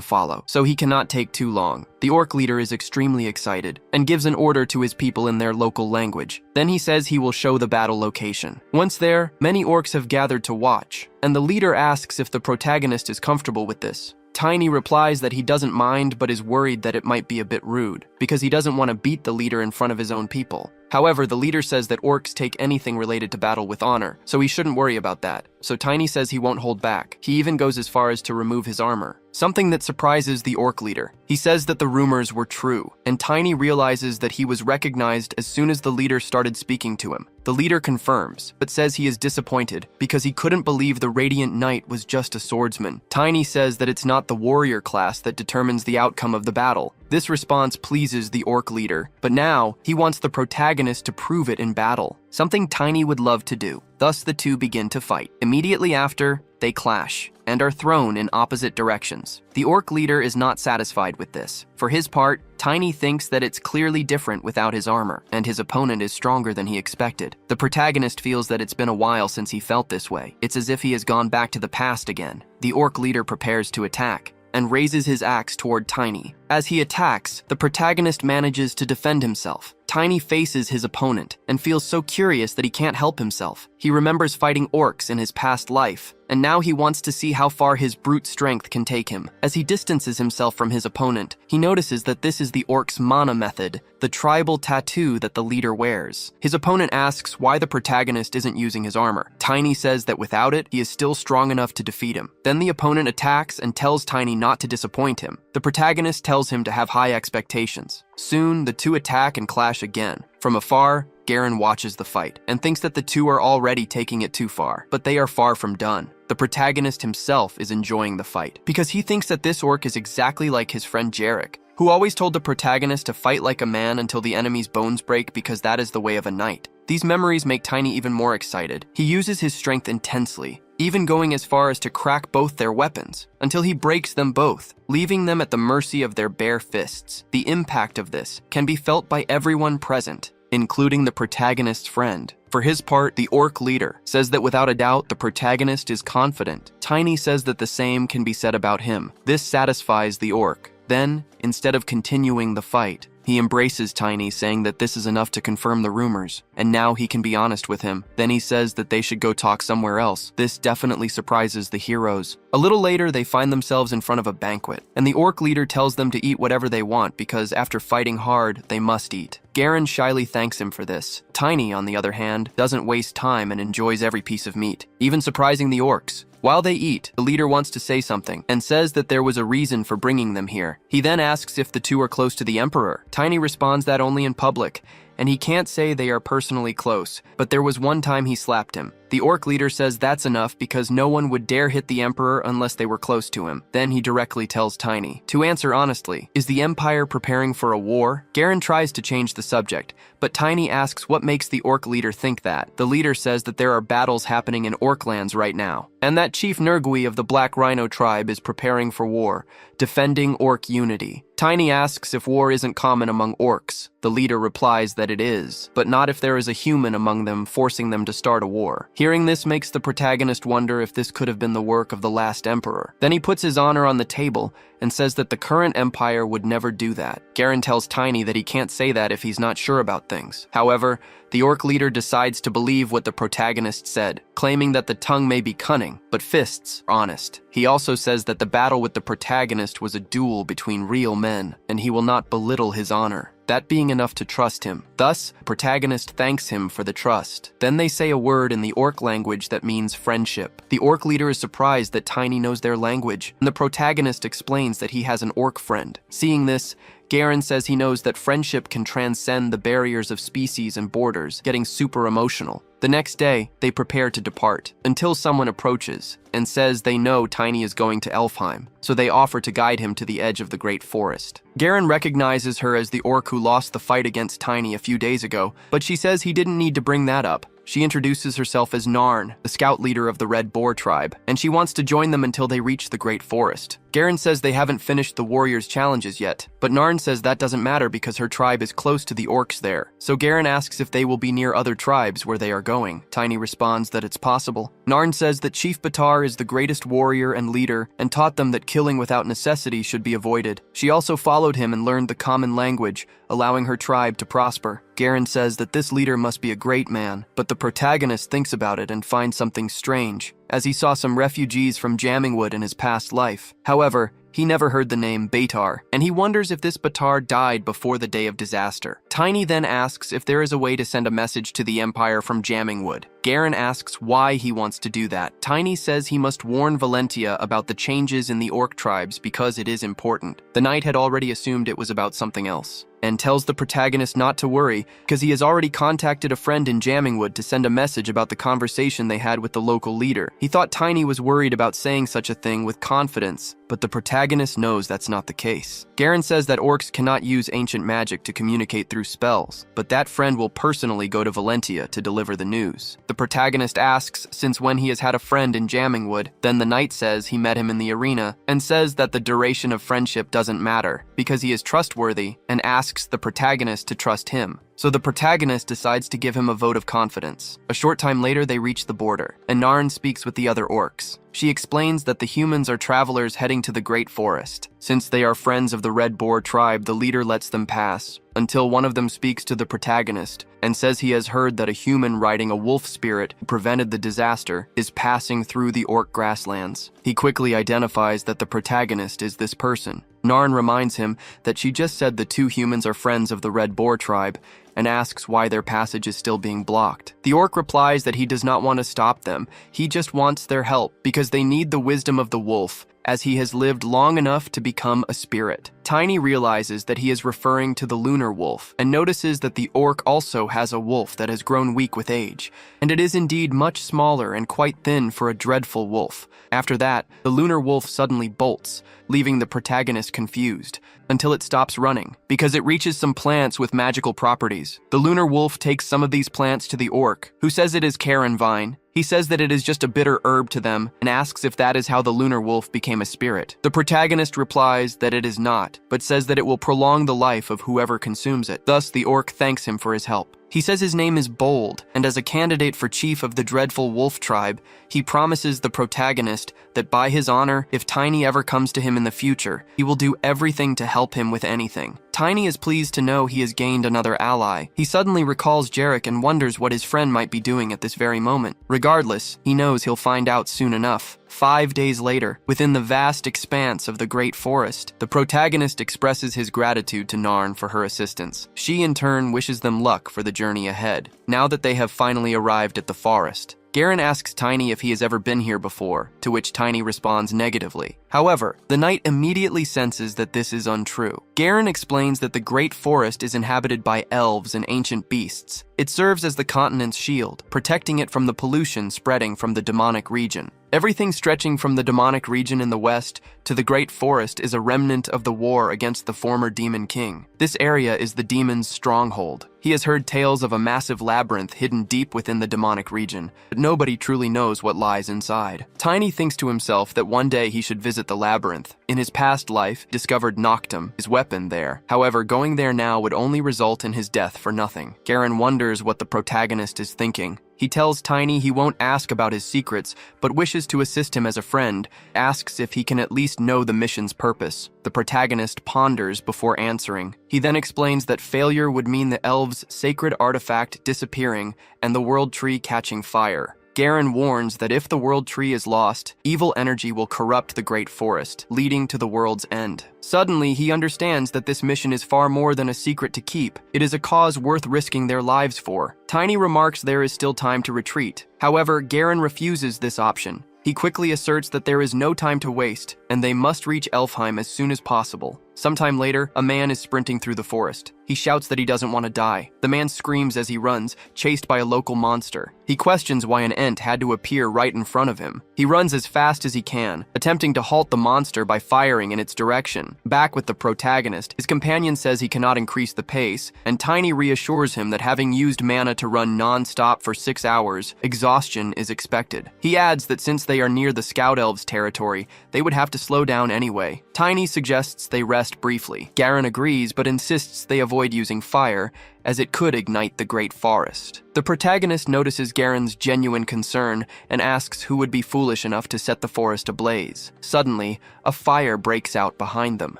follow, so he cannot take too long. The orc leader is extremely excited and gives an order to his people in their local language. Then he says he will show the battle location. Once there, many orcs have gathered to watch, and the leader asks if the protagonist is comfortable with this. Tiny replies that he doesn't mind but is worried that it might be a bit rude, because he doesn't want to beat the leader in front of his own people. However, the leader says that orcs take anything related to battle with honor, so he shouldn't worry about that. So Tiny says he won't hold back. He even goes as far as to remove his armor, something that surprises the orc leader. He says that the rumors were true, and Tiny realizes that he was recognized as soon as the leader started speaking to him. The leader confirms, but says he is disappointed because he couldn't believe the Radiant Knight was just a swordsman. Tiny says that it's not the warrior class that determines the outcome of the battle. This response pleases the orc leader, but now he wants the protagonist to prove it in battle, something Tiny would love to do. Thus the two begin to fight. Immediately after, they clash and are thrown in opposite directions. The orc leader is not satisfied with this. For his part, Tiny thinks that it's clearly different without his armor, and his opponent is stronger than he expected. The protagonist feels that it's been a while since he felt this way. It's as if he has gone back to the past again. The orc leader prepares to attack and raises his axe toward Tiny. As he attacks, the protagonist manages to defend himself. Tiny faces his opponent and feels so curious that he can't help himself. He remembers fighting orcs in his past life, and now he wants to see how far his brute strength can take him. As he distances himself from his opponent, he notices that this is the orc's mana method, the tribal tattoo that the leader wears. His opponent asks why the protagonist isn't using his armor. Tiny says that without it, he is still strong enough to defeat him. Then the opponent attacks and tells Tiny not to disappoint him. The protagonist tells him to have high expectations. Soon, the two attack and clash again. From afar, Garen watches the fight and thinks that the two are already taking it too far, but they are far from done. The protagonist himself is enjoying the fight because he thinks that this orc is exactly like his friend Jarek, who always told the protagonist to fight like a man until the enemy's bones break because that is the way of a knight. These memories make Tiny even more excited. He uses his strength intensely, even going as far as to crack both their weapons, until he breaks them both, leaving them at the mercy of their bare fists. The impact of this can be felt by everyone present, including the protagonist's friend. For his part, the orc leader says that without a doubt, the protagonist is confident. Tiny says that the same can be said about him. This satisfies the orc. Then, instead of continuing the fight, he embraces Tiny, saying that this is enough to confirm the rumors, and now he can be honest with him. Then he says that they should go talk somewhere else. This definitely surprises the heroes. A little later, they find themselves in front of a banquet, and the orc leader tells them to eat whatever they want because after fighting hard, they must eat. Garen shyly thanks him for this. Tiny, on the other hand, doesn't waste time and enjoys every piece of meat, even surprising the orcs. While they eat, the leader wants to say something and says that there was a reason for bringing them here. He then asks if the two are close to the emperor. Tiny responds that only in public, and he can't say they are personally close, but there was one time he slapped him. The orc leader says that's enough because no one would dare hit the emperor unless they were close to him. Then he directly tells Tiny to answer honestly. Is the empire preparing for a war? Garen tries to change the subject, but Tiny asks what makes the orc leader think that. The leader says that there are battles happening in orc lands right now, and that Chief Nergui of the Black Rhino tribe is preparing for war, defending orc unity. Tiny asks if war isn't common among orcs. The leader replies that it is, but not if there is a human among them forcing them to start a war. Hearing this makes the protagonist wonder if this could have been the work of the last emperor. Then he puts his honor on the table and says that the current empire would never do that. Garen tells Tiny that he can't say that if he's not sure about things. However, the orc leader decides to believe what the protagonist said, claiming that the tongue may be cunning, but fists are honest. He also says that the battle with the protagonist was a duel between real men, and he will not belittle his honor, that being enough to trust him. Thus, the protagonist thanks him for the trust. Then they say a word in the orc language that means friendship. The orc leader is surprised that Tiny knows their language, and the protagonist explains that he has an orc friend. Seeing this, Garen says he knows that friendship can transcend the barriers of species and borders, getting super emotional. The next day, they prepare to depart, until someone approaches and says they know Tiny is going to Elfheim, so they offer to guide him to the edge of the great forest. Garen recognizes her as the orc who lost the fight against Tiny a few days ago, but she says he didn't need to bring that up. She introduces herself as Narn, the scout leader of the Red Boar tribe, and she wants to join them until they reach the Great Forest. Garen says they haven't finished the warriors' challenges yet, but Narn says that doesn't matter because her tribe is close to the orcs there. So Garen asks if they will be near other tribes where they are going. Tiny responds that it's possible. Narn says that Chief Batar is the greatest warrior and leader and taught them that killing without necessity should be avoided. She also followed him and learned the common language, allowing her tribe to prosper. Garen says that this leader must be a great man, but the protagonist thinks about it and finds something strange, as he saw some refugees from Jammingwood in his past life. However, he never heard the name Batar, and he wonders if this Batar died before the day of disaster. Tiny then asks if there is a way to send a message to the Empire from Jammingwood. Garen asks why he wants to do that. Tiny says he must warn Valentia about the changes in the orc tribes because it is important. The knight had already assumed it was about something else, and tells the protagonist not to worry because he has already contacted a friend in Jammingwood to send a message about the conversation they had with the local leader. He thought Tiny was worried about saying such a thing with confidence, but the protagonist knows that's not the case. Garen says that orcs cannot use ancient magic to communicate through spells, but that friend will personally go to Valentia to deliver the news. The protagonist asks since when he has had a friend in Jammingwood. Then the knight says he met him in the arena and says that the duration of friendship doesn't matter because he is trustworthy, and asks the protagonist to trust him. So the protagonist decides to give him a vote of confidence. A short time later, they reach the border, and Narn speaks with the other orcs. She explains that the humans are travelers heading to the Great Forest. Since they are friends of the Red Boar tribe, the leader lets them pass, until one of them speaks to the protagonist and says he has heard that a human riding a wolf spirit who prevented the disaster is passing through the orc grasslands. He quickly identifies that the protagonist is this person. Narn reminds him that she just said the two humans are friends of the Red Boar tribe, and asks why their passage is still being blocked. The orc replies that he does not want to stop them, he just wants their help because they need the wisdom of the wolf, as he has lived long enough to become a spirit. Tiny realizes that he is referring to the lunar wolf, and notices that the orc also has a wolf that has grown weak with age, and it is indeed much smaller and quite thin for a dreadful wolf. After that, the lunar wolf suddenly bolts, leaving the protagonist confused, until it stops running, because it reaches some plants with magical properties. The lunar wolf takes some of these plants to the orc, who says it is Karen Vine, He says that it is just a bitter herb to them and asks if that is how the lunar wolf became a spirit. The protagonist replies that it is not, but says that it will prolong the life of whoever consumes it. Thus, the orc thanks him for his help. He says his name is Bold, and as a candidate for chief of the dreadful wolf tribe, he promises the protagonist that by his honor, if Tiny ever comes to him in the future, he will do everything to help him with anything. Tiny is pleased to know he has gained another ally. He suddenly recalls Jarek and wonders what his friend might be doing at this very moment. Regardless, he knows he'll find out soon enough. 5 days later, within the vast expanse of the great forest, the protagonist expresses his gratitude to Narn for her assistance. She, in turn, wishes them luck for the journey ahead. Now that they have finally arrived at the forest, Garen asks Tiny if he has ever been here before, to which Tiny responds negatively. However, the knight immediately senses that this is untrue. Garen explains that the Great Forest is inhabited by elves and ancient beasts. It serves as the continent's shield, protecting it from the pollution spreading from the demonic region. Everything stretching from the demonic region in the west to the Great Forest is a remnant of the war against the former Demon King. This area is the demon's stronghold. He has heard tales of a massive labyrinth hidden deep within the demonic region, but nobody truly knows what lies inside. Tiny thinks to himself that one day he should visit the labyrinth. In his past life, discovered Noctum, his weapon there. However, going there now would only result in his death for nothing. Garen wonders what the protagonist is thinking. He tells Tiny he won't ask about his secrets, but wishes to assist him as a friend, asks if he can at least know the mission's purpose. The protagonist ponders before answering. He then explains that failure would mean the elves' sacred artifact disappearing and the world tree catching fire. Garen warns that if the world tree is lost, evil energy will corrupt the great forest, leading to the world's end. Suddenly, he understands that this mission is far more than a secret to keep. It is a cause worth risking their lives for. Tiny remarks there is still time to retreat. However, Garen refuses this option. He quickly asserts that there is no time to waste, and they must reach Elfheim as soon as possible. Sometime later, a man is sprinting through the forest. He shouts that he doesn't want to die. The man screams as he runs, chased by a local monster. He questions why an Ent had to appear right in front of him. He runs as fast as he can, attempting to halt the monster by firing in its direction. Back with the protagonist, his companion says he cannot increase the pace, and Tiny reassures him that having used mana to run non-stop for 6 hours, exhaustion is expected. He adds that since they are near the Scout Elves' territory, they would have to slow down anyway. Tiny suggests they rest briefly. Garen agrees, but insists they avoid using fire, as it could ignite the great forest. The protagonist notices Garen's genuine concern and asks who would be foolish enough to set the forest ablaze. Suddenly, a fire breaks out behind them.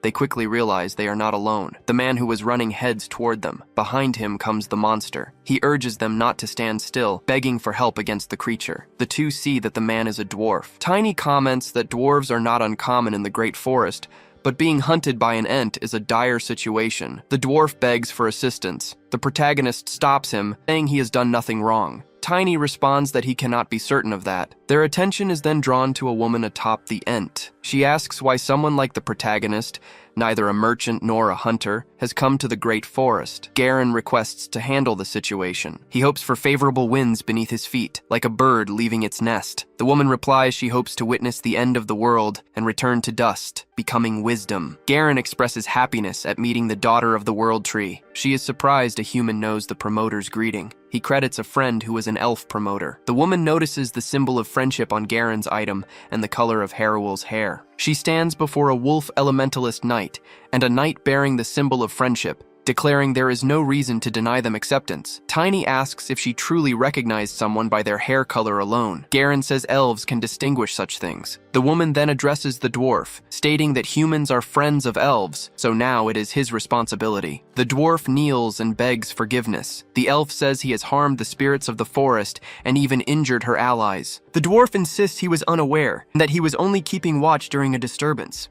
They quickly realize they are not alone. The man who was running heads toward them. Behind him comes the monster. He urges them not to stand still, begging for help against the creature. The two see that the man is a dwarf. Tiny comments that dwarves are not uncommon in the great forest, but being hunted by an Ent is a dire situation. The dwarf begs for assistance. The protagonist stops him, saying he has done nothing wrong. Tiny responds that he cannot be certain of that. Their attention is then drawn to a woman atop the Ent. She asks why someone like the protagonist, neither a merchant nor a hunter, has come to the great forest. Garen requests to handle the situation. He hopes for favorable winds beneath his feet, like a bird leaving its nest. The woman replies she hopes to witness the end of the world and return to dust, becoming wisdom. Garen expresses happiness at meeting the daughter of the world tree. She is surprised a human knows the promoter's greeting. He credits a friend who is an elf promoter. The woman notices the symbol of friendship on Garen's item and the color of Harrowell's hair. She stands before a wolf elementalist knight and a knight bearing the symbol of friendship, declaring there is no reason to deny them acceptance. Tiny asks if she truly recognized someone by their hair color alone. Garen says elves can distinguish such things. The woman then addresses the dwarf, stating that humans are friends of elves, so now it is his responsibility. The dwarf kneels and begs forgiveness. The elf says he has harmed the spirits of the forest and even injured her allies. The dwarf insists he was unaware and that he was only keeping watch during a disturbance.